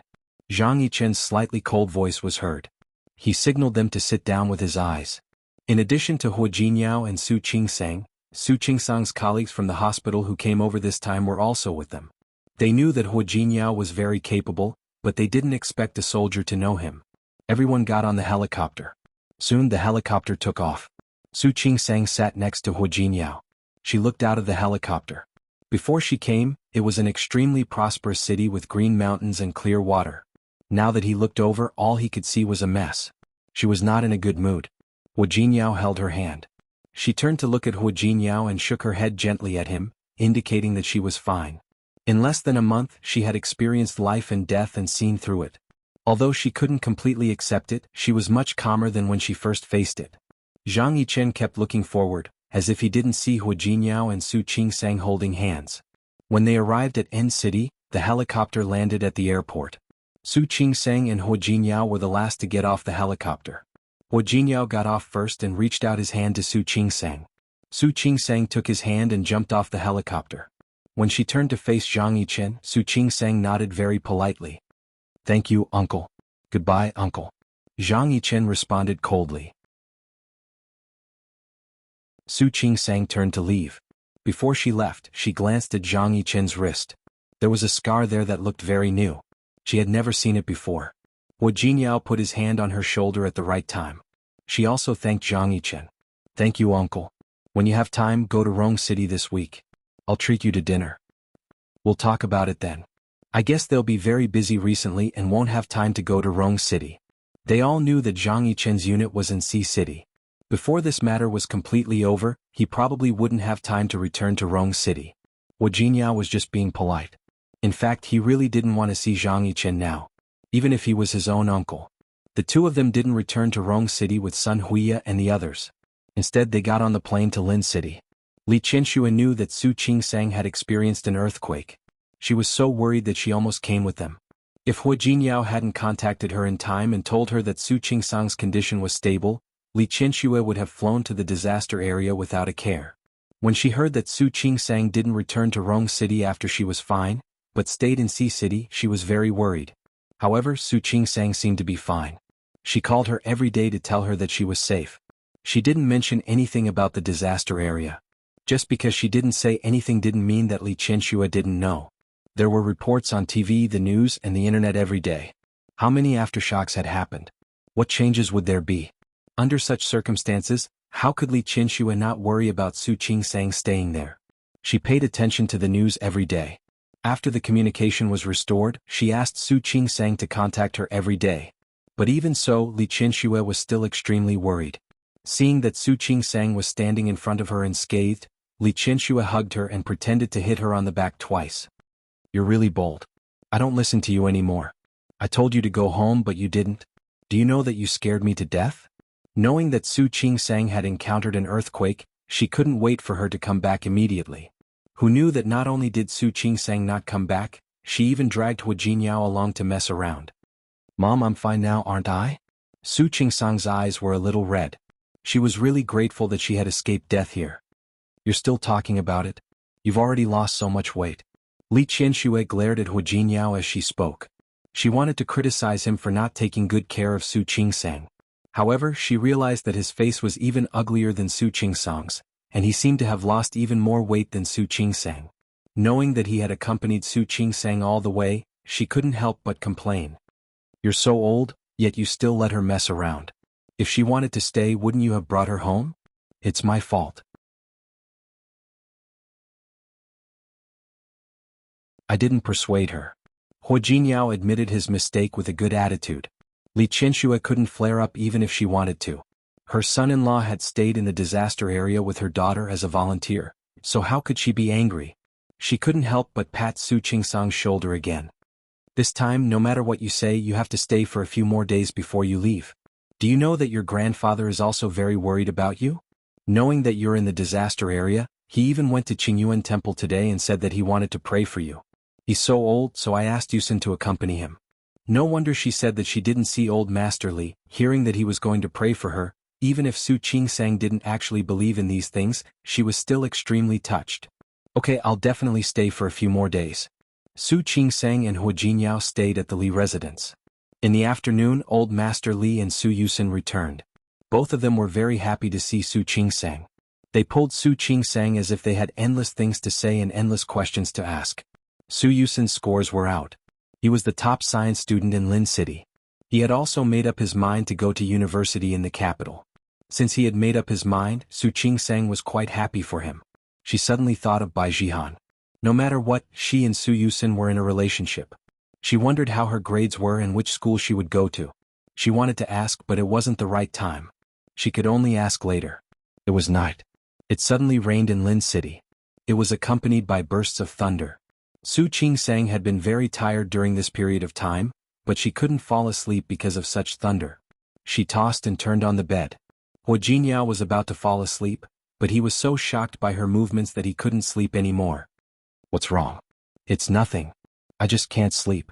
Zhang Yichen's slightly cold voice was heard. He signaled them to sit down with his eyes. In addition to Hu Jinyao and Su Qingsang, Su Qingsang's colleagues from the hospital who came over this time were also with them. They knew that Hu Jinyao was very capable, but they didn't expect a soldier to know him. Everyone got on the helicopter. Soon the helicopter took off. Su Qingsang sat next to Hu Jinyao. She looked out of the helicopter. Before she came, it was an extremely prosperous city with green mountains and clear water. Now that he looked over, all he could see was a mess. She was not in a good mood. Hu Jinyao held her hand. She turned to look at Hu Jinyao and shook her head gently at him, indicating that she was fine. In less than a month, she had experienced life and death and seen through it. Although she couldn't completely accept it, she was much calmer than when she first faced it. Zhang Yichen kept looking forward, as if he didn't see Hu Jinyao and Su Qingsang holding hands. When they arrived at N City, the helicopter landed at the airport. Su Qingsang and Hu Jinyao were the last to get off the helicopter. Hu Jinyao got off first and reached out his hand to Su Qingsang. Su Qingsang took his hand and jumped off the helicopter. When she turned to face Zhang Yichen, Su Qingsang nodded very politely. "Thank you, uncle." "Goodbye, uncle." Zhang Yichen responded coldly. Su Qingsang turned to leave. Before she left, she glanced at Zhang Yichen's wrist. There was a scar there that looked very new. She had never seen it before. Hu Jinyao put his hand on her shoulder at the right time. She also thanked Zhang Yichen. "Thank you, uncle. When you have time, go to Rong City this week. I'll treat you to dinner. We'll talk about it then. I guess they'll be very busy recently and won't have time to go to Rong City." They all knew that Zhang Yichen's unit was in C City. Before this matter was completely over, he probably wouldn't have time to return to Rong City. Hu Jinyao was just being polite. In fact, he really didn't want to see Zhang Yichen now, even if he was his own uncle. The two of them didn't return to Rong City with Sun Huiya and the others. Instead, they got on the plane to Lin City. Li Qianxue knew that Su Qingsang had experienced an earthquake. She was so worried that she almost came with them. If Hu Jinyao hadn't contacted her in time and told her that Su Qingsang's condition was stable, Li Qianxue would have flown to the disaster area without a care. When she heard that Su Qingsang didn't return to Rong City after she was fine, but stayed in C City, she was very worried. However, Su Qingsang seemed to be fine. She called her every day to tell her that she was safe. She didn't mention anything about the disaster area. Just because she didn't say anything didn't mean that Li Qianxue didn't know. There were reports on TV, the news, and the internet every day. How many aftershocks had happened? What changes would there be? Under such circumstances, how could Li Qianxue not worry about Su Qingsang staying there? She paid attention to the news every day. After the communication was restored, she asked Su Qingsang to contact her every day. But even so, Li Qianxue was still extremely worried. Seeing that Su Qingsang was standing in front of her unscathed, Li Qianxue hugged her and pretended to hit her on the back twice. "You're really bold. I don't listen to you anymore. I told you to go home but you didn't. Do you know that you scared me to death?" Knowing that Su Qingsang had encountered an earthquake, she couldn't wait for her to come back immediately. Who knew that not only did Su Qingsang not come back, she even dragged Hu Jinyao along to mess around. "Mom, I'm fine now, aren't I?" Su Qingsang's eyes were a little red. She was really grateful that she had escaped death here. "You're still talking about it? You've already lost so much weight." Li Qianxue glared at Hu Jinyao as she spoke. She wanted to criticize him for not taking good care of Su Qingsang. However, she realized that his face was even uglier than Su Qingsang's, and he seemed to have lost even more weight than Su Qingsang. Knowing that he had accompanied Su Qingsang all the way, she couldn't help but complain. "You're so old, yet you still let her mess around. If she wanted to stay, wouldn't you have brought her home? It's my fault." "I didn't persuade her." Hu Jinyao admitted his mistake with a good attitude. Li Qianxue couldn't flare up even if she wanted to. Her son-in-law had stayed in the disaster area with her daughter as a volunteer, so how could she be angry? She couldn't help but pat Su Qingsang's shoulder again. "This time, no matter what you say, you have to stay for a few more days before you leave. Do you know that your grandfather is also very worried about you? Knowing that you're in the disaster area, he even went to Qingyuan Temple today and said that he wanted to pray for you. He's so old, so I asked Yusin to accompany him." No wonder she said that she didn't see old Master Li. Hearing that he was going to pray for her, even if Su Qingsang didn't actually believe in these things, she was still extremely touched. "Okay, I'll definitely stay for a few more days." Su Qingsang and Hu Jinyao stayed at the Li residence. In the afternoon, Old Master Li and Su Yusen returned. Both of them were very happy to see Su Qingsang. They pulled Su Qingsang as if they had endless things to say and endless questions to ask. Su Yusen's scores were out. He was the top science student in Lin City. He had also made up his mind to go to university in the capital. Since he had made up his mind, Su Qingsang was quite happy for him. She suddenly thought of Bai Jihan. No matter what, she and Su Yusen were in a relationship. She wondered how her grades were and which school she would go to. She wanted to ask, but it wasn't the right time. She could only ask later. It was night. It suddenly rained in Lin City. It was accompanied by bursts of thunder. Su Qingsang had been very tired during this period of time, but she couldn't fall asleep because of such thunder. She tossed and turned on the bed. Hu Jinyao was about to fall asleep, but he was so shocked by her movements that he couldn't sleep anymore. What's wrong? It's nothing. I just can't sleep.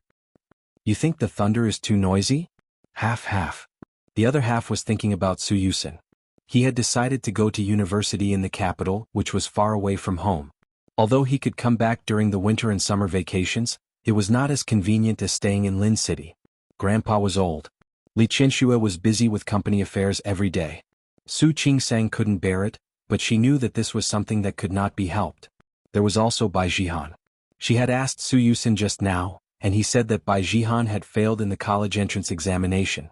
You think the thunder is too noisy? Half. The other half was thinking about Su Yusen. He had decided to go to university in the capital, which was far away from home. Although he could come back during the winter and summer vacations, it was not as convenient as staying in Lin City. Grandpa was old. Li Qianxue was busy with company affairs every day. Su Qingsang couldn't bear it, but she knew that this was something that could not be helped. There was also Bai Jihan. She had asked Su Yusen just now, and he said that Bai Jihan had failed in the college entrance examination.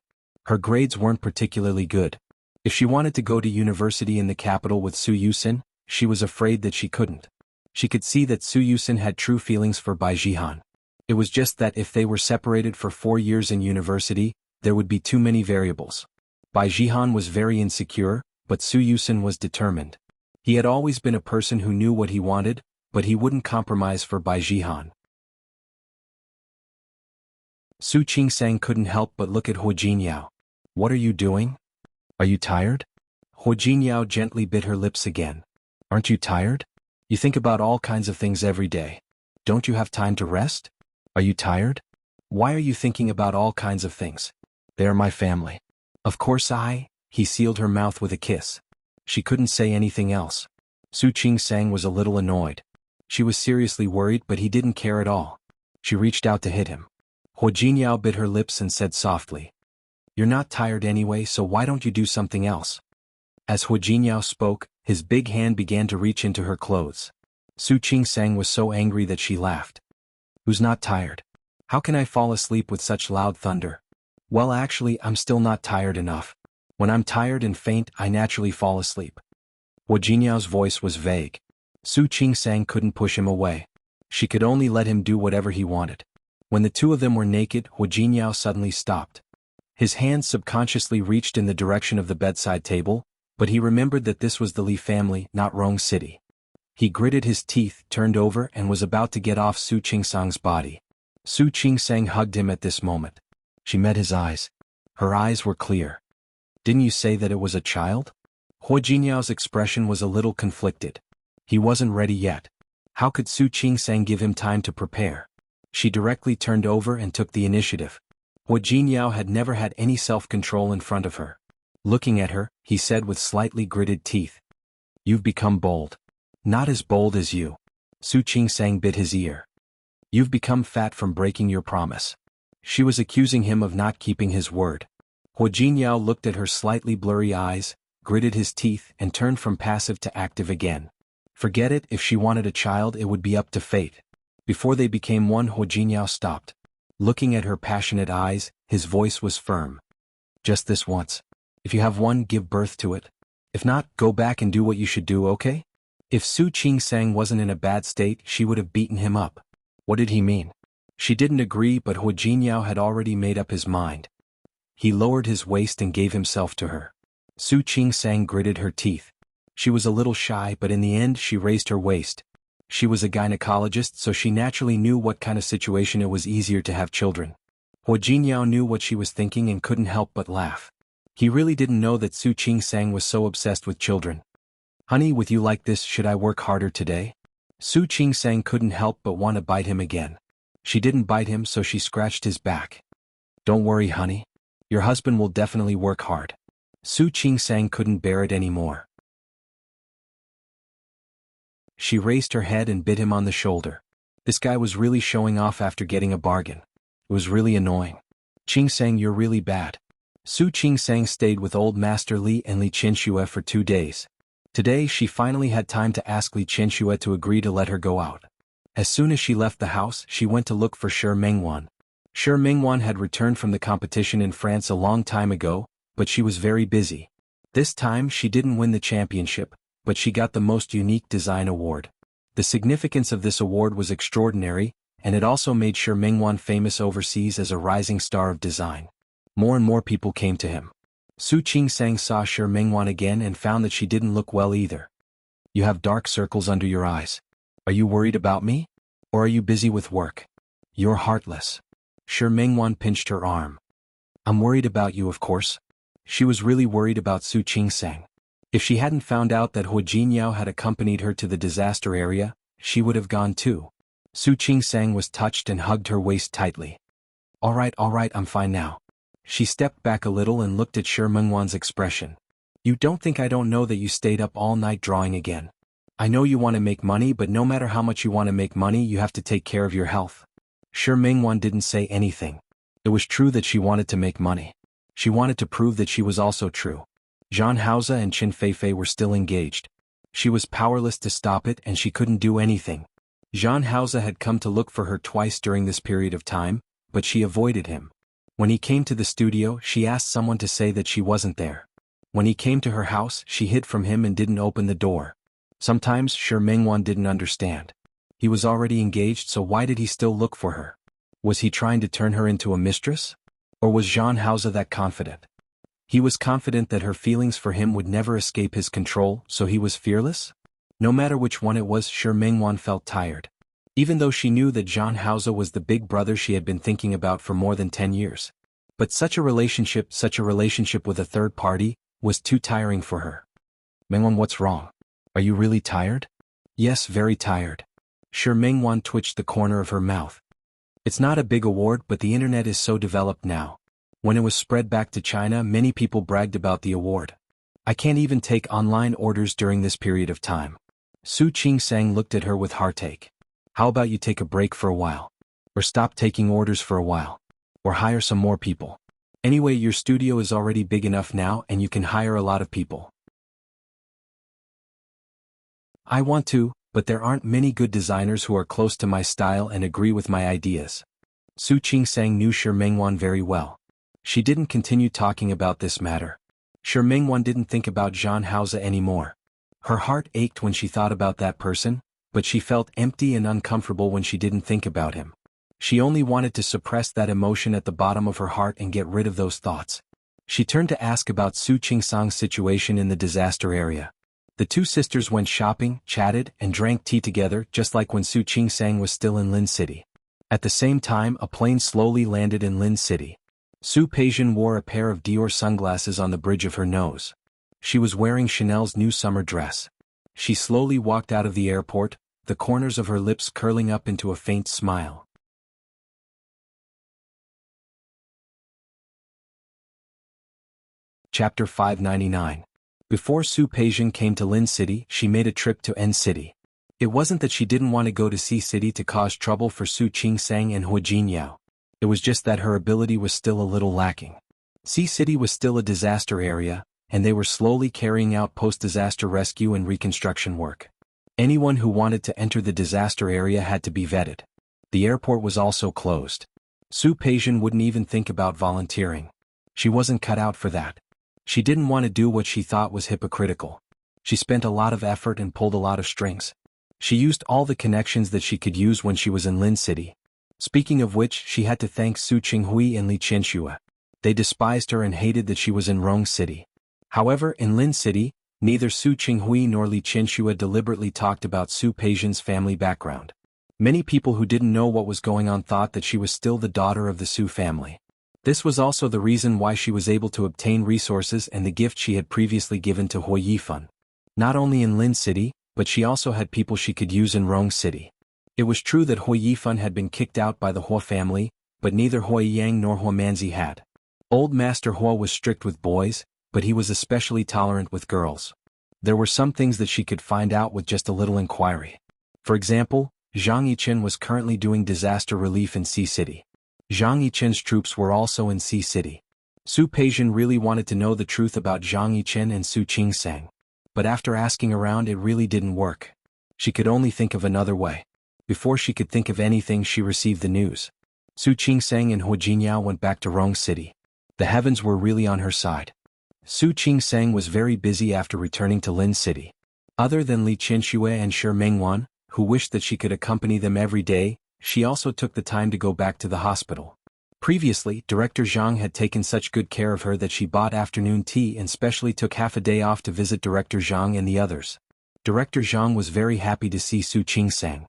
Her grades weren't particularly good. If she wanted to go to university in the capital with Su Yusen, she was afraid that she couldn't. She could see that Su Yusen had true feelings for Bai Jihan. It was just that if they were separated for 4 years in university, there would be too many variables. Bai Jihan was very insecure, but Su Yusen was determined. He had always been a person who knew what he wanted, but he wouldn't compromise for Bai Jihan. Su Qingsang couldn't help but look at Hu Jinyao. What are you doing? Are you tired? Hu Jinyao gently bit her lips again. Aren't you tired? You think about all kinds of things every day. Don't you have time to rest? Are you tired? Why are you thinking about all kinds of things? They are my family. Of course he sealed her mouth with a kiss. She couldn't say anything else. Su Qingsang was a little annoyed. She was seriously worried, but he didn't care at all. She reached out to hit him. Hu Jinyao bit her lips and said softly, "You're not tired anyway, so why don't you do something else?" As Hu Jinyao spoke, his big hand began to reach into her clothes. Su Qingsang was so angry that she laughed. Who's not tired? How can I fall asleep with such loud thunder? Well, actually, I'm still not tired enough. When I'm tired and faint, I naturally fall asleep. Hu Jinyao's voice was vague. Su Qingsang couldn't push him away. She could only let him do whatever he wanted. When the two of them were naked, Hu Jinyao suddenly stopped. His hands subconsciously reached in the direction of the bedside table, but he remembered that this was the Li family, not Rong City. He gritted his teeth, turned over, and was about to get off Su Qingsang's body. Su Qingsang hugged him at this moment. She met his eyes. Her eyes were clear. Didn't you say that it was a child? Hu Jinyao's expression was a little conflicted. He wasn't ready yet. How could Su Qingsang give him time to prepare? She directly turned over and took the initiative. Hu Jinyao had never had any self-control in front of her. Looking at her, he said with slightly gritted teeth, "You've become bold." "Not as bold as you." Su Qingsang bit his ear. "You've become fat from breaking your promise." She was accusing him of not keeping his word. Hu Jinyao looked at her slightly blurry eyes, gritted his teeth, and turned from passive to active again. Forget it, if she wanted a child it would be up to fate. Before they became one, Hu Jinyao stopped. Looking at her passionate eyes, his voice was firm. "Just this once. If you have one, give birth to it. If not, go back and do what you should do, okay?" If Su Qingsang wasn't in a bad state, she would have beaten him up. What did he mean? She didn't agree, but Hu Jinyao had already made up his mind. He lowered his waist and gave himself to her. Su Qingsang gritted her teeth. She was a little shy, but in the end she raised her waist. She was a gynecologist, so she naturally knew what kind of situation it was easier to have children. Hu Jinyao knew what she was thinking and couldn't help but laugh. He really didn't know that Su Qingsang was so obsessed with children. "Honey, with you like this, should I work harder today?" Su Qingsang couldn't help but want to bite him again. She didn't bite him, so she scratched his back. "Don't worry, honey. Your husband will definitely work hard." Su Qingsang couldn't bear it anymore. She raised her head and bit him on the shoulder. This guy was really showing off after getting a bargain. It was really annoying. Qingsang, you're really bad. Su Qingsang stayed with old Master Li and Li Qianxue for 2 days. Today she finally had time to ask Li Qianxue to agree to let her go out. As soon as she left the house, she went to look for Shi Mengwan. Shi Mengwan had returned from the competition in France a long time ago, but she was very busy. This time she didn't win the championship, but she got the most unique design award. The significance of this award was extraordinary, and it also made Shi Mengwan famous overseas as a rising star of design. More and more people came to him. Su Qingsang saw Shi Mengwan again and found that she didn't look well either. You have dark circles under your eyes. Are you worried about me? Or are you busy with work? You're heartless. Shi Mengwan pinched her arm. I'm worried about you, of course. She was really worried about Su Qingsang. If she hadn't found out that Hu Jingyao had accompanied her to the disaster area, she would have gone too. Su Qingsang was touched and hugged her waist tightly. All right, I'm fine now. She stepped back a little and looked at Shi Mengwan's expression. You don't think I don't know that you stayed up all night drawing again? I know you want to make money, but no matter how much you want to make money, you have to take care of your health. Shi Mengwan didn't say anything. It was true that she wanted to make money. She wanted to prove that she was also true. Zhang Haoze and Qin Feifei were still engaged. She was powerless to stop it and she couldn't do anything. Zhang Haoze had come to look for her twice during this period of time, but she avoided him. When he came to the studio, she asked someone to say that she wasn't there. When he came to her house, she hid from him and didn't open the door. Sometimes Shi Mengwan didn't understand. He was already engaged, so why did he still look for her? Was he trying to turn her into a mistress? Or was Zhang Haoze that confident? He was confident that her feelings for him would never escape his control, so he was fearless? No matter which one it was, Shi Mengwan felt tired. Even though she knew that Zhang Haoze was the big brother she had been thinking about for more than 10 years. But such a relationship with a third party, was too tiring for her. Mengwan, what's wrong? Are you really tired? Yes, very tired. Shi Mengwan twitched the corner of her mouth. It's not a big award, but the internet is so developed now. When it was spread back to China, many people bragged about the award. I can't even take online orders during this period of time. Su Qingsang looked at her with heartache. How about you take a break for a while? Or stop taking orders for a while? Or hire some more people? Anyway, your studio is already big enough now and you can hire a lot of people. I want to, but there aren't many good designers who are close to my style and agree with my ideas. Su Qingsang knew Shi Mengwan very well. She didn't continue talking about this matter. Shi Mengwan didn't think about Zhang Haoze anymore. Her heart ached when she thought about that person, but she felt empty and uncomfortable when she didn't think about him. She only wanted to suppress that emotion at the bottom of her heart and get rid of those thoughts. She turned to ask about Su Qingsang's situation in the disaster area. The two sisters went shopping, chatted, and drank tea together just like when Su Qingsang was still in Lin City. At the same time, a plane slowly landed in Lin City. Su Peijian wore a pair of Dior sunglasses on the bridge of her nose. She was wearing Chanel's new summer dress. She slowly walked out of the airport, the corners of her lips curling up into a faint smile. Chapter 599. Before Su Peijian came to Lin City, she made a trip to N City. It wasn't that she didn't want to go to C City to cause trouble for Su Qingsang and Hu Jingyao. It was just that her ability was still a little lacking. C City was still a disaster area, and they were slowly carrying out post-disaster rescue and reconstruction work. Anyone who wanted to enter the disaster area had to be vetted. The airport was also closed. Su Peijian wouldn't even think about volunteering. She wasn't cut out for that. She didn't want to do what she thought was hypocritical. She spent a lot of effort and pulled a lot of strings. She used all the connections that she could use when she was in Lin City. Speaking of which, she had to thank Su Qinghui and Li Qianxue. They despised her and hated that she was in Rong City. However, in Lin City, neither Su Qinghui nor Li Qianxue deliberately talked about Su Peijian's family background. Many people who didn't know what was going on thought that she was still the daughter of the Su family. This was also the reason why she was able to obtain resources and the gift she had previously given to Hu Yifan. Not only in Lin City, but she also had people she could use in Rong City. It was true that Hu Yifan had been kicked out by the Hua family, but neither Hua Yang nor Hua Manzi had. Old Master Hua was strict with boys, but he was especially tolerant with girls. There were some things that she could find out with just a little inquiry. For example, Zhang Yichen was currently doing disaster relief in Sea City. Zhang Yichen's troops were also in Sea City. Su Peijian really wanted to know the truth about Zhang Yichen and Su Qingsang. But after asking around, it really didn't work. She could only think of another way. Before she could think of anything, she received the news. Su Qingsang and Hu Jinyao went back to Rong City. The heavens were really on her side. Su Qingsang was very busy after returning to Lin City. Other than Li Qinxue and Shi Mengwan, who wished that she could accompany them every day, she also took the time to go back to the hospital. Previously, Director Zhang had taken such good care of her that she bought afternoon tea and specially took half a day off to visit Director Zhang and the others. Director Zhang was very happy to see Su Qingsang.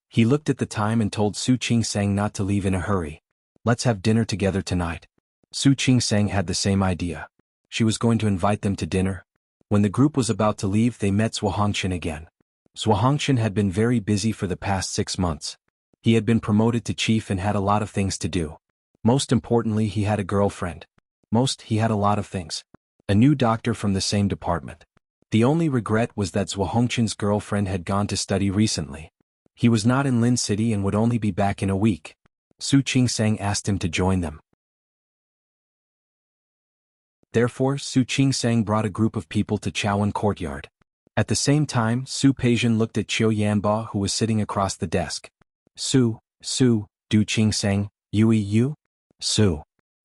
He looked at the time and told Su Qingsang not to leave in a hurry. Let's have dinner together tonight. Su Qingsang had the same idea. She was going to invite them to dinner. When the group was about to leave, they met Zhuo Hongqian again. Zhuo Hongqian had been very busy for the past 6 months. He had been promoted to chief and had a lot of things to do. Most importantly, he had a girlfriend. He had a lot of things. A new doctor from the same department. The only regret was that Zhuo Hongqian's girlfriend had gone to study recently. He was not in Lin City and would only be back in a week. Su Qingsang asked him to join them. Therefore, Su Qingsang brought a group of people to Chaoan Courtyard. At the same time, Su Peijian looked at Qiu Yanba, who was sitting across the desk. Du Qingsang, you? Su.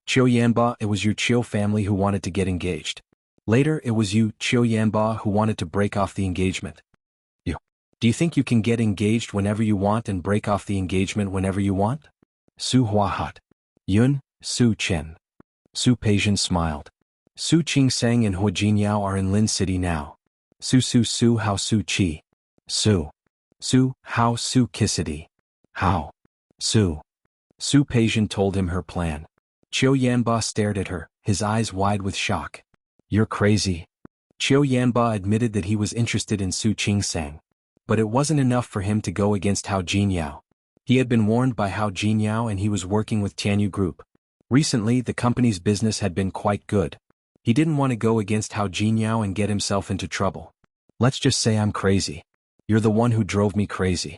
Qiu Yanba, it was your Qiu family who wanted to get engaged. Later, it was you, Qiu Yanba, who wanted to break off the engagement. You. Do you think you can get engaged whenever you want and break off the engagement whenever you want? Su Huahat. Yun, Su Chen. Su Peijian smiled. Su Qingsang and Hu Jinyao are in Lin City now. Su Hao Su Qi. Su Hao Su Kisidi. How? Su Peijian told him her plan. Qiu Yanba stared at her, his eyes wide with shock. You're crazy. Qiu Yanba admitted that he was interested in Su Qingsang. But it wasn't enough for him to go against Hao Jinyao. He had been warned by Hao Jinyao and he was working with Tianyu Group. Recently, the company's business had been quite good. He didn't want to go against Hao Jinyao and get himself into trouble. Let's just say I'm crazy. You're the one who drove me crazy.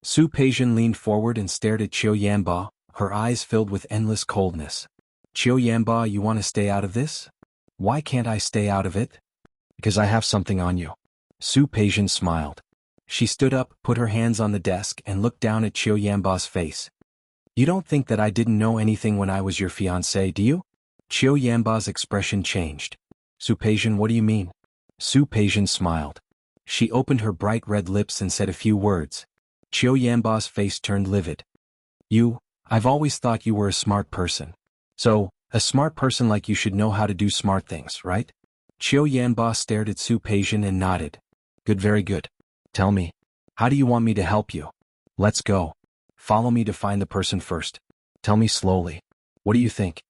Su Peijian leaned forward and stared at Qiu Yanba, her eyes filled with endless coldness. Qiu Yanba, you want to stay out of this? Why can't I stay out of it? Because I have something on you. Su Peijian smiled. She stood up, put her hands on the desk and looked down at Qiu Yanba's face. You don't think that I didn't know anything when I was your fiancé, do you? Qiu Yanba's expression changed. Su Peijian, what do you mean? Su Peijian smiled. She opened her bright red lips and said a few words. Qiu Yanba's face turned livid. I've always thought you were a smart person. So, a smart person like you should know how to do smart things, right? Qiu Yanba stared at Su Peijian and nodded. Good, very good. Tell me, how do you want me to help you? Let's go. Follow me to find the person first. Tell me slowly. What do you think?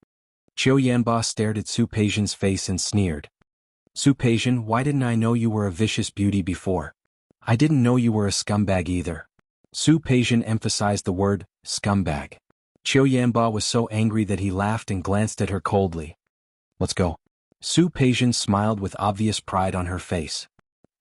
Qiu Yanba stared at Su Peijian's face and sneered. Su Peijian, why didn't I know you were a vicious beauty before? I didn't know you were a scumbag either. Su Peijian emphasized the word, scumbag. Qiu Yanba was so angry that he laughed and glanced at her coldly. Let's go. Su Peijian smiled with obvious pride on her face.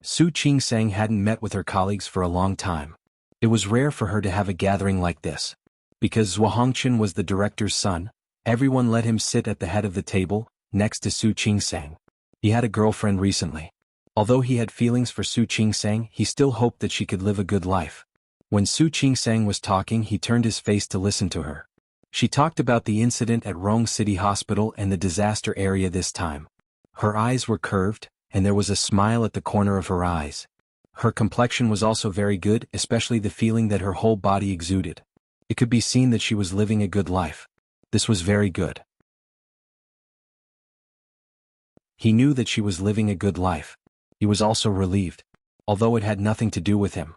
Su Qingsang hadn't met with her colleagues for a long time. It was rare for her to have a gathering like this. Because Zhuo Hongqian was the director's son, everyone let him sit at the head of the table, next to Su Qingsang. He had a girlfriend recently. Although he had feelings for Su Qingsang, he still hoped that she could live a good life. When Su Qingsang was talking, he turned his face to listen to her. She talked about the incident at Rong City Hospital and the disaster area this time. Her eyes were curved, and there was a smile at the corner of her eyes. Her complexion was also very good, especially the feeling that her whole body exuded. It could be seen that she was living a good life. This was very good. He knew that she was living a good life. He was also relieved. Although it had nothing to do with him.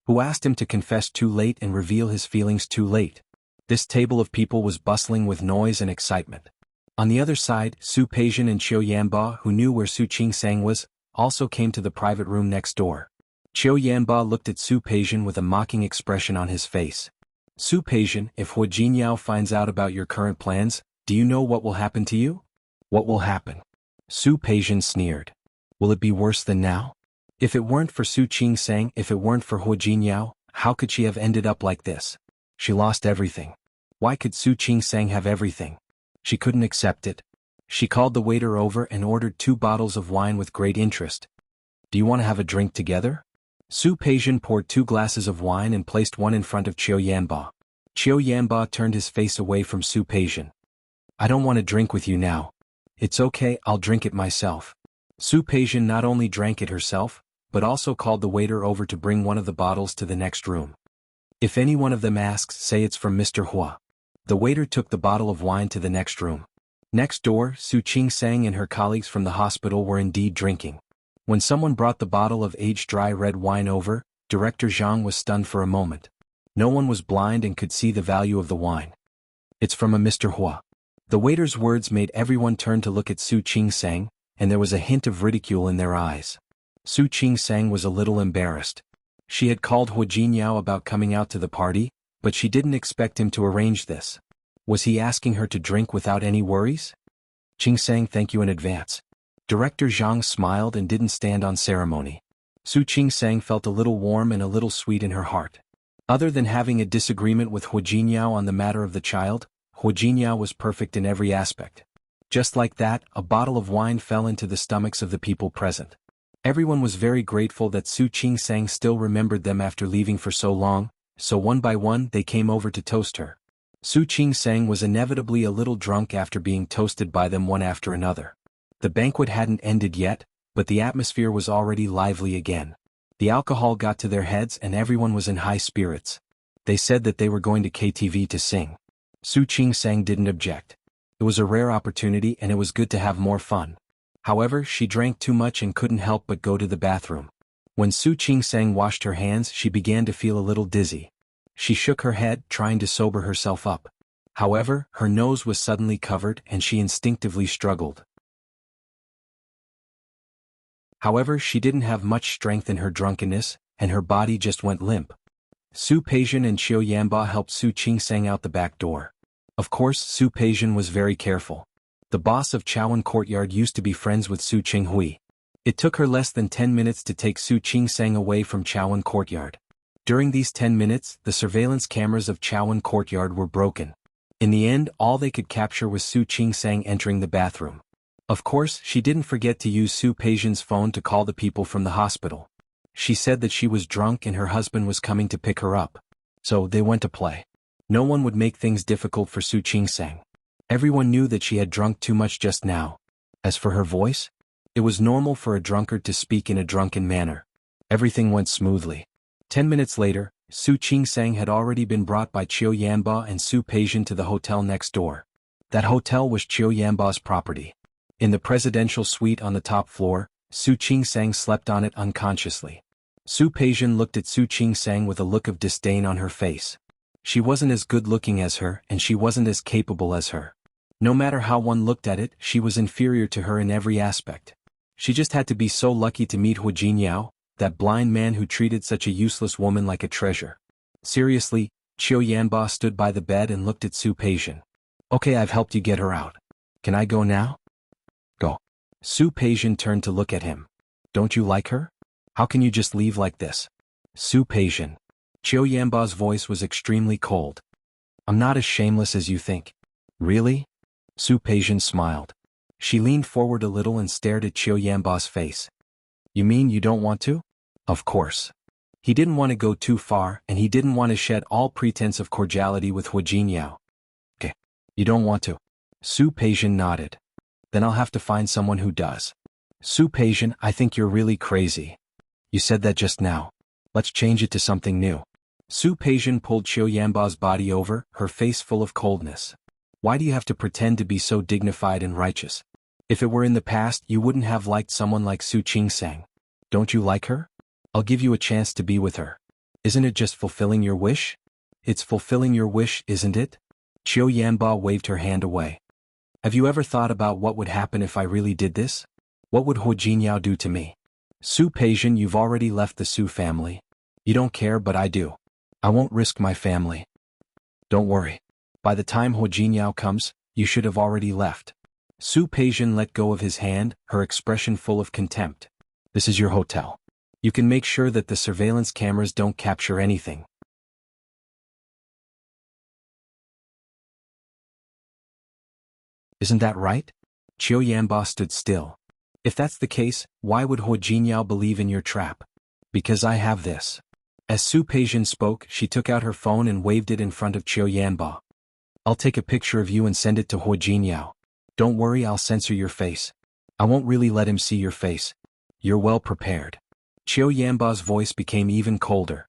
Who asked him to confess too late and reveal his feelings too late? This table of people was bustling with noise and excitement. On the other side, Su Peijian and Qiu Yanba, who knew where Su Qingsang was, also came to the private room next door. Qiu Yanba looked at Su Peijian with a mocking expression on his face. Su Peijian, if Hu Jinyao finds out about your current plans, do you know what will happen to you? What will happen? Su Peijian sneered. Will it be worse than now? If it weren't for Su Qingsang, if it weren't for Hu Jinyao, How could she have ended up like this? She lost everything. Why could Su Chingsang have everything? She couldn't accept it. She called the waiter over and ordered 2 bottles of wine with great interest. Do you want to have a drink together? Su Peijian poured 2 glasses of wine and placed one in front of Qiu Yanba. Qiu Yanba turned his face away from Su Peijian. I don't want to drink with you now. It's okay, I'll drink it myself. Su Peijian not only drank it herself, but also called the waiter over to bring one of the bottles to the next room. If any one of them asks, say it's from Mr. Hua. The waiter took the bottle of wine to the next room. Next door, Su Chingsang and her colleagues from the hospital were indeed drinking. When someone brought the bottle of aged dry red wine over, Director Zhang was stunned for a moment. No one was blind and could see the value of the wine. It's from a Mr. Hua. The waiter's words made everyone turn to look at Su Chingsang, and there was a hint of ridicule in their eyes. Su Chingsang was a little embarrassed. She had called Hua Jinyao about coming out to the party, but she didn't expect him to arrange this. Was he asking her to drink without any worries? Chingsang, thank you in advance. Director Zhang smiled and didn't stand on ceremony. Su Chingsang felt a little warm and a little sweet in her heart. Other than having a disagreement with Hua Jinyao on the matter of the child, Hua Jinyao was perfect in every aspect. Just like that, a bottle of wine fell into the stomachs of the people present. Everyone was very grateful that Su Chingsang still remembered them after leaving for so long, so one by one they came over to toast her. Su Chingsang was inevitably a little drunk after being toasted by them one after another. The banquet hadn't ended yet, but the atmosphere was already lively again. The alcohol got to their heads and everyone was in high spirits. They said that they were going to KTV to sing. Su Chingsang didn't object. It was a rare opportunity and it was good to have more fun. However, she drank too much and couldn't help but go to the bathroom. When Su Chingsang washed her hands, she began to feel a little dizzy. She shook her head, trying to sober herself up. However, her nose was suddenly covered and she instinctively struggled. However, she didn't have much strength in her drunkenness, and her body just went limp. Su Peijian and Qiu Yanba helped Su Chingsang out the back door. Of course, Su Peijian was very careful. The boss of Chaoan Courtyard used to be friends with Su Qinghui. It took her less than 10 minutes to take Su Chingsang away from Chaoan Courtyard. During these 10 minutes, the surveillance cameras of Chaoan Courtyard were broken. In the end, all they could capture was Su Chingsang entering the bathroom. Of course, she didn't forget to use Su Peijian's phone to call the people from the hospital. She said that she was drunk and her husband was coming to pick her up. So they went to play. No one would make things difficult for Su Chingsang. Everyone knew that she had drunk too much just now. As for her voice, it was normal for a drunkard to speak in a drunken manner. Everything went smoothly. 10 minutes later, Su Chingsang had already been brought by Qiu Yanba and Su Peijian to the hotel next door. That hotel was Qiu Yanba's property. In the presidential suite on the top floor, Su Chingsang slept on it unconsciously. Su Peijian looked at Su Chingsang with a look of disdain on her face. She wasn't as good-looking as her and she wasn't as capable as her. No matter how one looked at it, she was inferior to her in every aspect. She just had to be so lucky to meet Hua Jinyao, that blind man who treated such a useless woman like a treasure. Seriously, Qiu Yanba stood by the bed and looked at Su Peijian. Okay, I've helped you get her out. Can I go now? Go. Su Peijian turned to look at him. Don't you like her? How can you just leave like this? Su Peijian. Qiu Yanba's voice was extremely cold. I'm not as shameless as you think. Really? Su Peijian smiled. She leaned forward a little and stared at Qiu Yanba's face. You mean you don't want to? Of course. He didn't want to go too far and he didn't want to shed all pretense of cordiality with Hua Jinyao. Okay. You don't want to? Su Peijian nodded. Then I'll have to find someone who does. Su Peijian, I think you're really crazy. You said that just now. Let's change it to something new. Su Peijian pulled Qiu Yanba's body over, her face full of coldness. Why do you have to pretend to be so dignified and righteous? If it were in the past, you wouldn't have liked someone like Su Chingsang. Don't you like her? I'll give you a chance to be with her. Isn't it just fulfilling your wish? It's fulfilling your wish, isn't it? Qiu Yanba waved her hand away. Have you ever thought about what would happen if I really did this? What would Hua Jinyao do to me? Su Peijian, you've already left the Su family. You don't care, but I do. I won't risk my family. Don't worry. By the time Hua Jinyao comes, you should have already left. Su Peijian let go of his hand, her expression full of contempt. This is your hotel. You can make sure that the surveillance cameras don't capture anything. Isn't that right? Qiu Yanba stood still. If that's the case, why would Hu Jinyao believe in your trap? Because I have this. As Su Peijian spoke, she took out her phone and waved it in front of Qiu Yanba. I'll take a picture of you and send it to Hu Jinyao. Don't worry, I'll censor your face. I won't really let him see your face. You're well prepared. Qiu Yanba's voice became even colder.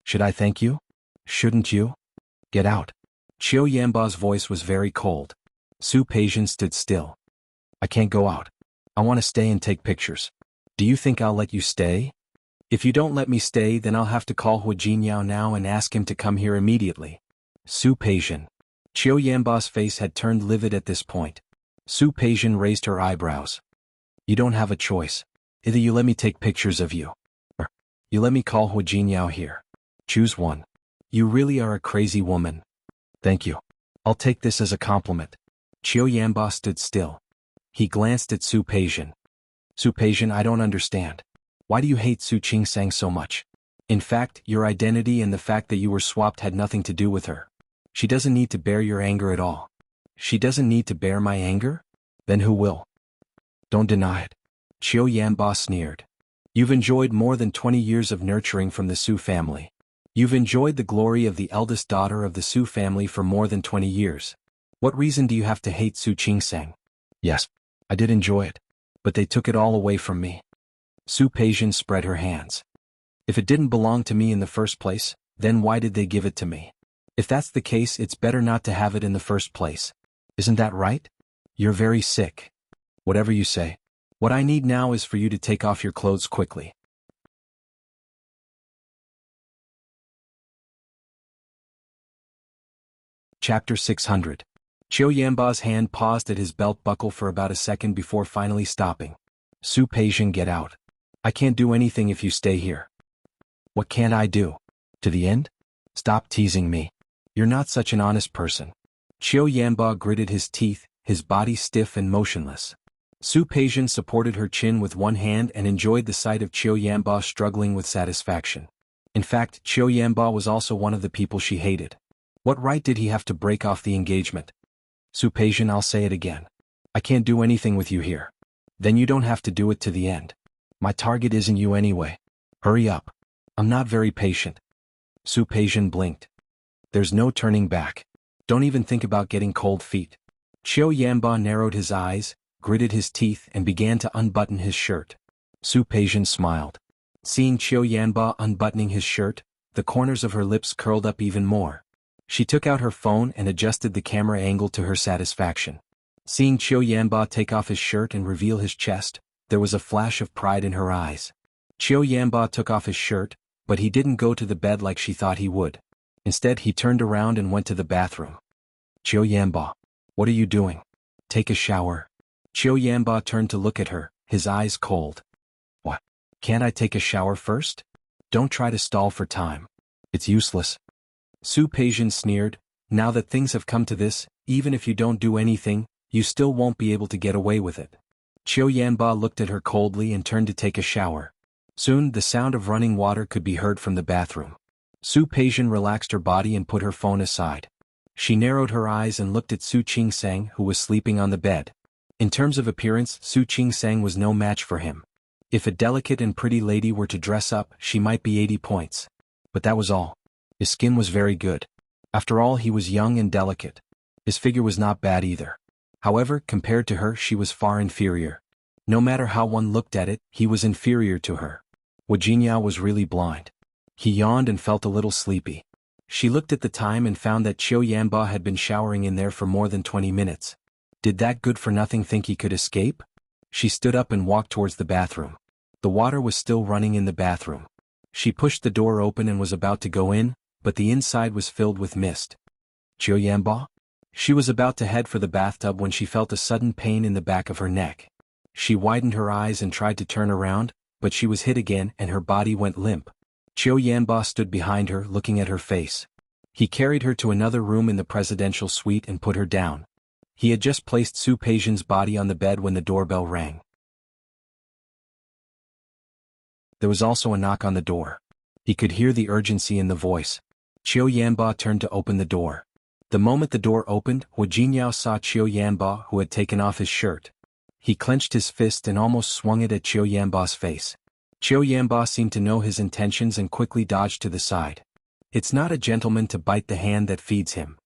Should I thank you? Shouldn't you? Get out. Qiu Yanba's voice was very cold. Su Peijian stood still. I can't go out. I want to stay and take pictures. Do you think I'll let you stay? If you don't let me stay, then I'll have to call Hu Jinyao now and ask him to come here immediately. Su Peijian. Qiu Yanba's face had turned livid at this point. Su Peijian raised her eyebrows. You don't have a choice. Either you let me take pictures of you, or you let me call Hu Jinyao here. Choose one. You really are a crazy woman. Thank you. I'll take this as a compliment. Qiu Yanba stood still. He glanced at Su Peijian. Su Peijian, I don't understand. Why do you hate Su Qingsang so much? In fact, your identity and the fact that you were swapped had nothing to do with her. She doesn't need to bear your anger at all. She doesn't need to bear my anger? Then who will? Don't deny it. Qiu Yanba sneered. You've enjoyed more than 20 years of nurturing from the Su family. You've enjoyed the glory of the eldest daughter of the Su family for more than 20 years. What reason do you have to hate Su Qingsang? Yes, I did enjoy it, but they took it all away from me. Su Peijian spread her hands. If it didn't belong to me in the first place, then why did they give it to me? If that's the case, it's better not to have it in the first place. Isn't that right? You're very sick. Whatever you say. What I need now is for you to take off your clothes quickly. Chapter 600. Qiu Yanba's hand paused at his belt buckle for about a second before finally stopping. Su Peijian, get out. I can't do anything if you stay here. What can't I do? To the end? Stop teasing me. You're not such an honest person. Qiu Yanba gritted his teeth, his body stiff and motionless. Su Peijian supported her chin with one hand and enjoyed the sight of Qiu Yanba struggling with satisfaction. In fact, Qiu Yanba was also one of the people she hated. What right did he have to break off the engagement? Su Peijian, I'll say it again. I can't do anything with you here. Then you don't have to do it to the end. My target isn't you anyway. Hurry up. I'm not very patient. Su Peijian blinked. There's no turning back. Don't even think about getting cold feet. Qiu Yanba narrowed his eyes, gritted his teeth and began to unbutton his shirt. Su Peijian smiled. Seeing Qiu Yanba unbuttoning his shirt, the corners of her lips curled up even more. She took out her phone and adjusted the camera angle to her satisfaction. Seeing Qiu Yanba take off his shirt and reveal his chest, there was a flash of pride in her eyes. Qiu Yanba took off his shirt, but he didn't go to the bed like she thought he would. Instead, he turned around and went to the bathroom. Qiu Yanba, what are you doing? Take a shower. Qiu Yanba turned to look at her, his eyes cold. What? Can't I take a shower first? Don't try to stall for time. It's useless. Su Peijian sneered, now that things have come to this, even if you don't do anything, you still won't be able to get away with it. Qiu Yanba looked at her coldly and turned to take a shower. Soon, the sound of running water could be heard from the bathroom. Su Peijian relaxed her body and put her phone aside. She narrowed her eyes and looked at Su Qingsang, who was sleeping on the bed. In terms of appearance, Su Qingsang was no match for him. If a delicate and pretty lady were to dress up, she might be 80 points. But that was all. His skin was very good. After all, he was young and delicate. His figure was not bad either. However, compared to her, she was far inferior. No matter how one looked at it, he was inferior to her. Wu Jinyao was really blind. He yawned and felt a little sleepy. She looked at the time and found that Qiu Yanba had been showering in there for more than 20 minutes. Did that good-for-nothing think he could escape? She stood up and walked towards the bathroom. The water was still running in the bathroom. She pushed the door open and was about to go in, but the inside was filled with mist. Qiu Yanba? She was about to head for the bathtub when she felt a sudden pain in the back of her neck. She widened her eyes and tried to turn around, but she was hit again and her body went limp. Qiu Yanba stood behind her looking at her face. He carried her to another room in the presidential suite and put her down. He had just placed Su Peijian's body on the bed when the doorbell rang. There was also a knock on the door. He could hear the urgency in the voice. Qiu Yanba turned to open the door. The moment the door opened, Hu Jingyao saw Qiu Yanba, who had taken off his shirt. He clenched his fist and almost swung it at Qiu Yanba's face. Qiu Yanba seemed to know his intentions and quickly dodged to the side. It's not a gentleman to bite the hand that feeds him.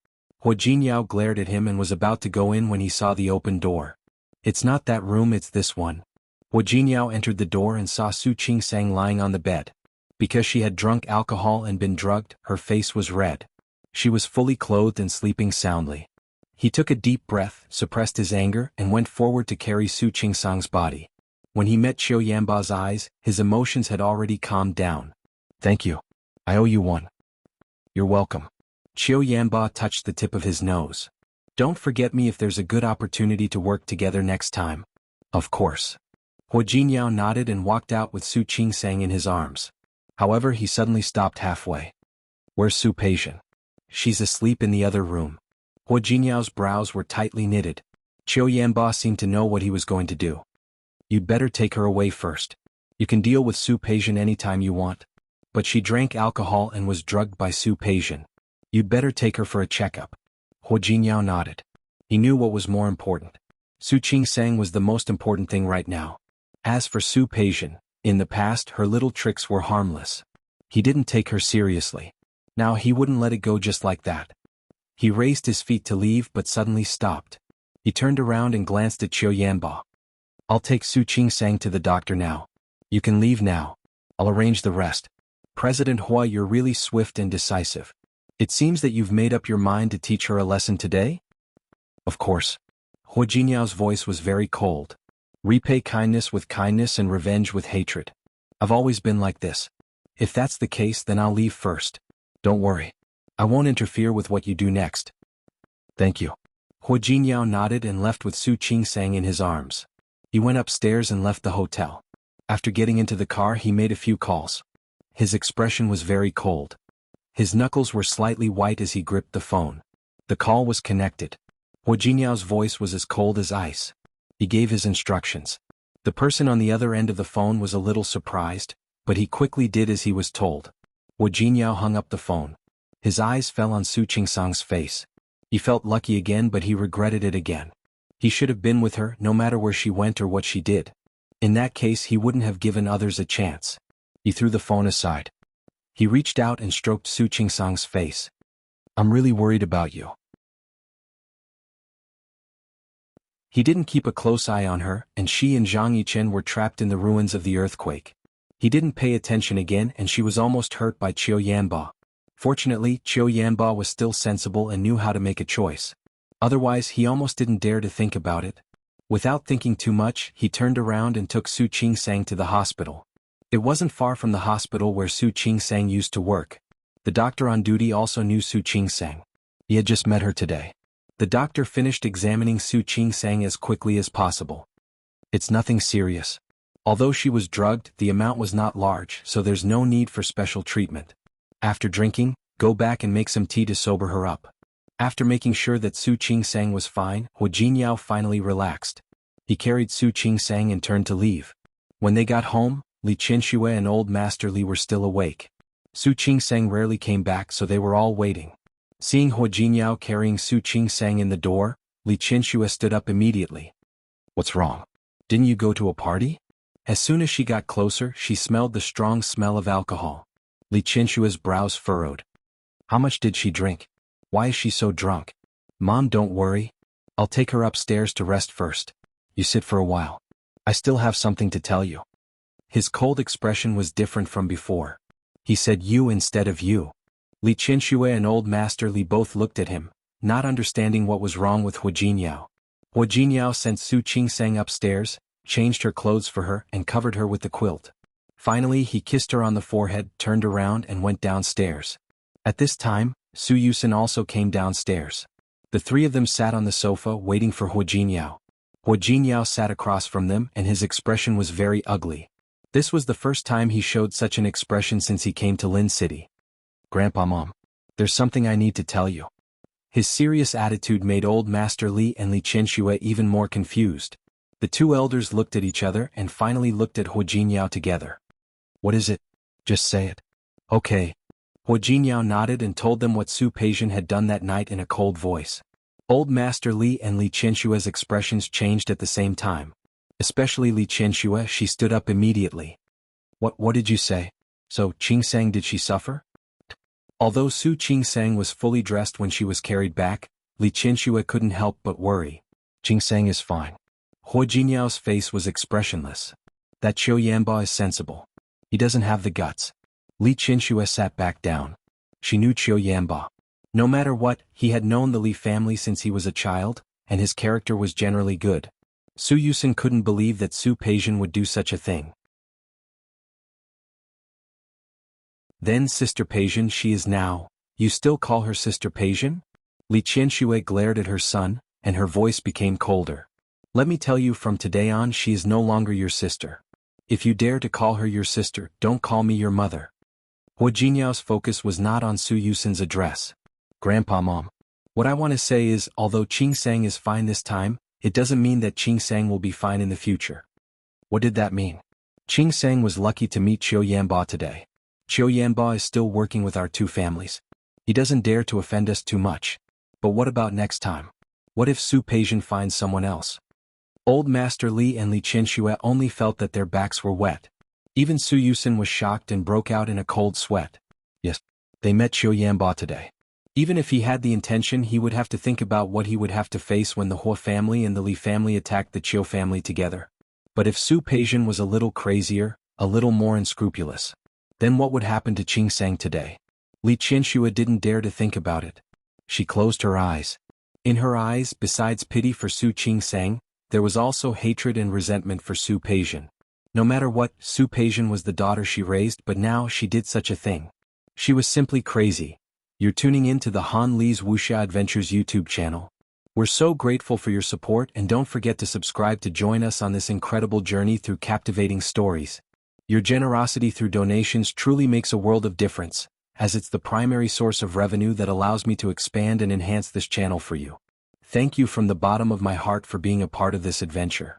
Hu Jingyao glared at him and was about to go in when he saw the open door. It's not that room, it's this one. Hu Jingyao entered the door and saw Su Qingsang lying on the bed. Because she had drunk alcohol and been drugged, her face was red. She was fully clothed and sleeping soundly. He took a deep breath, suppressed his anger, and went forward to carry Su Qingsang's body. When he met Qiu Yanba's eyes, his emotions had already calmed down. Thank you. I owe you one. You're welcome. Qiu Yanba touched the tip of his nose. Don't forget me if there's a good opportunity to work together next time. Of course. Hu Jingyao nodded and walked out with Su Qingsang in his arms. However, he suddenly stopped halfway. Where's Su Peixian? She's asleep in the other room. Hu Jingyao's brows were tightly knitted. Qiu Yanba seemed to know what he was going to do. You'd better take her away first. You can deal with Su Peixian anytime you want. But she drank alcohol and was drugged by Su Peixian. You'd better take her for a checkup. Hu Jingyao nodded. He knew what was more important. Su Qingsang was the most important thing right now. As for Su Peixian, in the past her little tricks were harmless. He didn't take her seriously. Now he wouldn't let it go just like that. He raised his feet to leave but suddenly stopped. He turned around and glanced at Qiu Yanba. I'll take Su Qingsang to the doctor now. You can leave now. I'll arrange the rest. President Hua, you're really swift and decisive. It seems that you've made up your mind to teach her a lesson today? Of course. Hu Jinyao's voice was very cold. Repay kindness with kindness and revenge with hatred. I've always been like this. If that's the case, then I'll leave first. Don't worry. I won't interfere with what you do next. Thank you. Hu Jinyao nodded and left with Su Qingsang in his arms. He went upstairs and left the hotel. After getting into the car, he made a few calls. His expression was very cold. His knuckles were slightly white as he gripped the phone. The call was connected. Hu Jinyao's voice was as cold as ice. He gave his instructions. The person on the other end of the phone was a little surprised, but he quickly did as he was told. Hu Jinyao hung up the phone. His eyes fell on Su Qingsang's face. He felt lucky again, but he regretted it again. He should have been with her, no matter where she went or what she did. In that case, he wouldn't have given others a chance. He threw the phone aside. He reached out and stroked Su Qingsang's face. I'm really worried about you. He didn't keep a close eye on her, and she and Zhang Yichen were trapped in the ruins of the earthquake. He didn't pay attention again, and she was almost hurt by Qiu Yanba. Fortunately, Qiu Yanba was still sensible and knew how to make a choice. Otherwise, he almost didn't dare to think about it. Without thinking too much, he turned around and took Su Qingsang to the hospital. It wasn't far from the hospital where Su Qingsang used to work. The doctor on duty also knew Su Qingsang. He had just met her today. The doctor finished examining Su Qingsang as quickly as possible. It's nothing serious. Although she was drugged, the amount was not large, so there's no need for special treatment. After drinking, go back and make some tea to sober her up. After making sure that Su Qingsang was fine, Hu Jinyao finally relaxed. He carried Su Qingsang and turned to leave. When they got home, Li Qianxue and Old Master Li were still awake. Su Qingsang rarely came back, so they were all waiting. Seeing Hu Jinyao carrying Su Qingsang in the door, Li Qianxue stood up immediately. What's wrong? Didn't you go to a party? As soon as she got closer, she smelled the strong smell of alcohol. Li Qianxue's brows furrowed. How much did she drink? Why is she so drunk? Mom, don't worry. I'll take her upstairs to rest first. You sit for a while. I still have something to tell you. His cold expression was different from before. He said you instead of you. Li Qianxue and Old Master Li both looked at him, not understanding what was wrong with Hu Jinyao. Hu Jinyao sent Su Qingsang upstairs, changed her clothes for her, and covered her with the quilt. Finally, he kissed her on the forehead, turned around, and went downstairs. At this time, Su Yusen also came downstairs. The three of them sat on the sofa waiting for Hu Jinyao. Hu Jinyao sat across from them, and his expression was very ugly. This was the first time he showed such an expression since he came to Lin City. Grandpa, Mom, there's something I need to tell you. His serious attitude made Old Master Li and Li Qianxue even more confused. The two elders looked at each other and finally looked at Hu Jinyao together. What is it? Just say it. Okay. Hua Jinyao nodded and told them what Su Peijian had done that night in a cold voice. Old Master Li and Li Qinshua's expressions changed at the same time. Especially Li Qianxue, she stood up immediately. What did you say? So, Qingsang, did she suffer? Although Su Qingsang was fully dressed when she was carried back, Li Qianxue couldn't help but worry. Qingsang is fine. Hua Jinyao's face was expressionless. That Qiu Yanba is sensible. He doesn't have the guts. Li Qianxue sat back down. She knew Qiu Yanba. No matter what, he had known the Li family since he was a child, and his character was generally good. Su Yusin couldn't believe that Su Peijian would do such a thing. Then Sister Peijian she is now, you still call her Sister Peijian? Li Qianxue glared at her son, and her voice became colder. Let me tell you from today on she is no longer your sister. If you dare to call her your sister, don't call me your mother. Hua Jinyao's focus was not on Su Yusin's address. Grandpa Mom. What I want to say is, although Qingsang is fine this time, it doesn't mean that Qingsang will be fine in the future. What did that mean? Qingsang was lucky to meet Qiu Yanba today. Qiu Yanba is still working with our two families. He doesn't dare to offend us too much. But what about next time? What if Su Peijian finds someone else? Old Master Li and Li Qianxue only felt that their backs were wet. Even Su Yusin was shocked and broke out in a cold sweat. Yes, they met Qiu Yanba today. Even if he had the intention, he would have to think about what he would have to face when the Hua family and the Li family attacked the Qiu family together. But if Su Peijian was a little crazier, a little more unscrupulous, then what would happen to Qingsang today? Li Qianxue didn't dare to think about it. She closed her eyes. In her eyes, besides pity for Su Qingsang, there was also hatred and resentment for Su Peijian. No matter what, Su Peijian was the daughter she raised, but now she did such a thing. She was simply crazy. You're tuning in to the Han Li's Wuxia Adventures YouTube channel. We're so grateful for your support, and don't forget to subscribe to join us on this incredible journey through captivating stories. Your generosity through donations truly makes a world of difference, as it's the primary source of revenue that allows me to expand and enhance this channel for you. Thank you from the bottom of my heart for being a part of this adventure.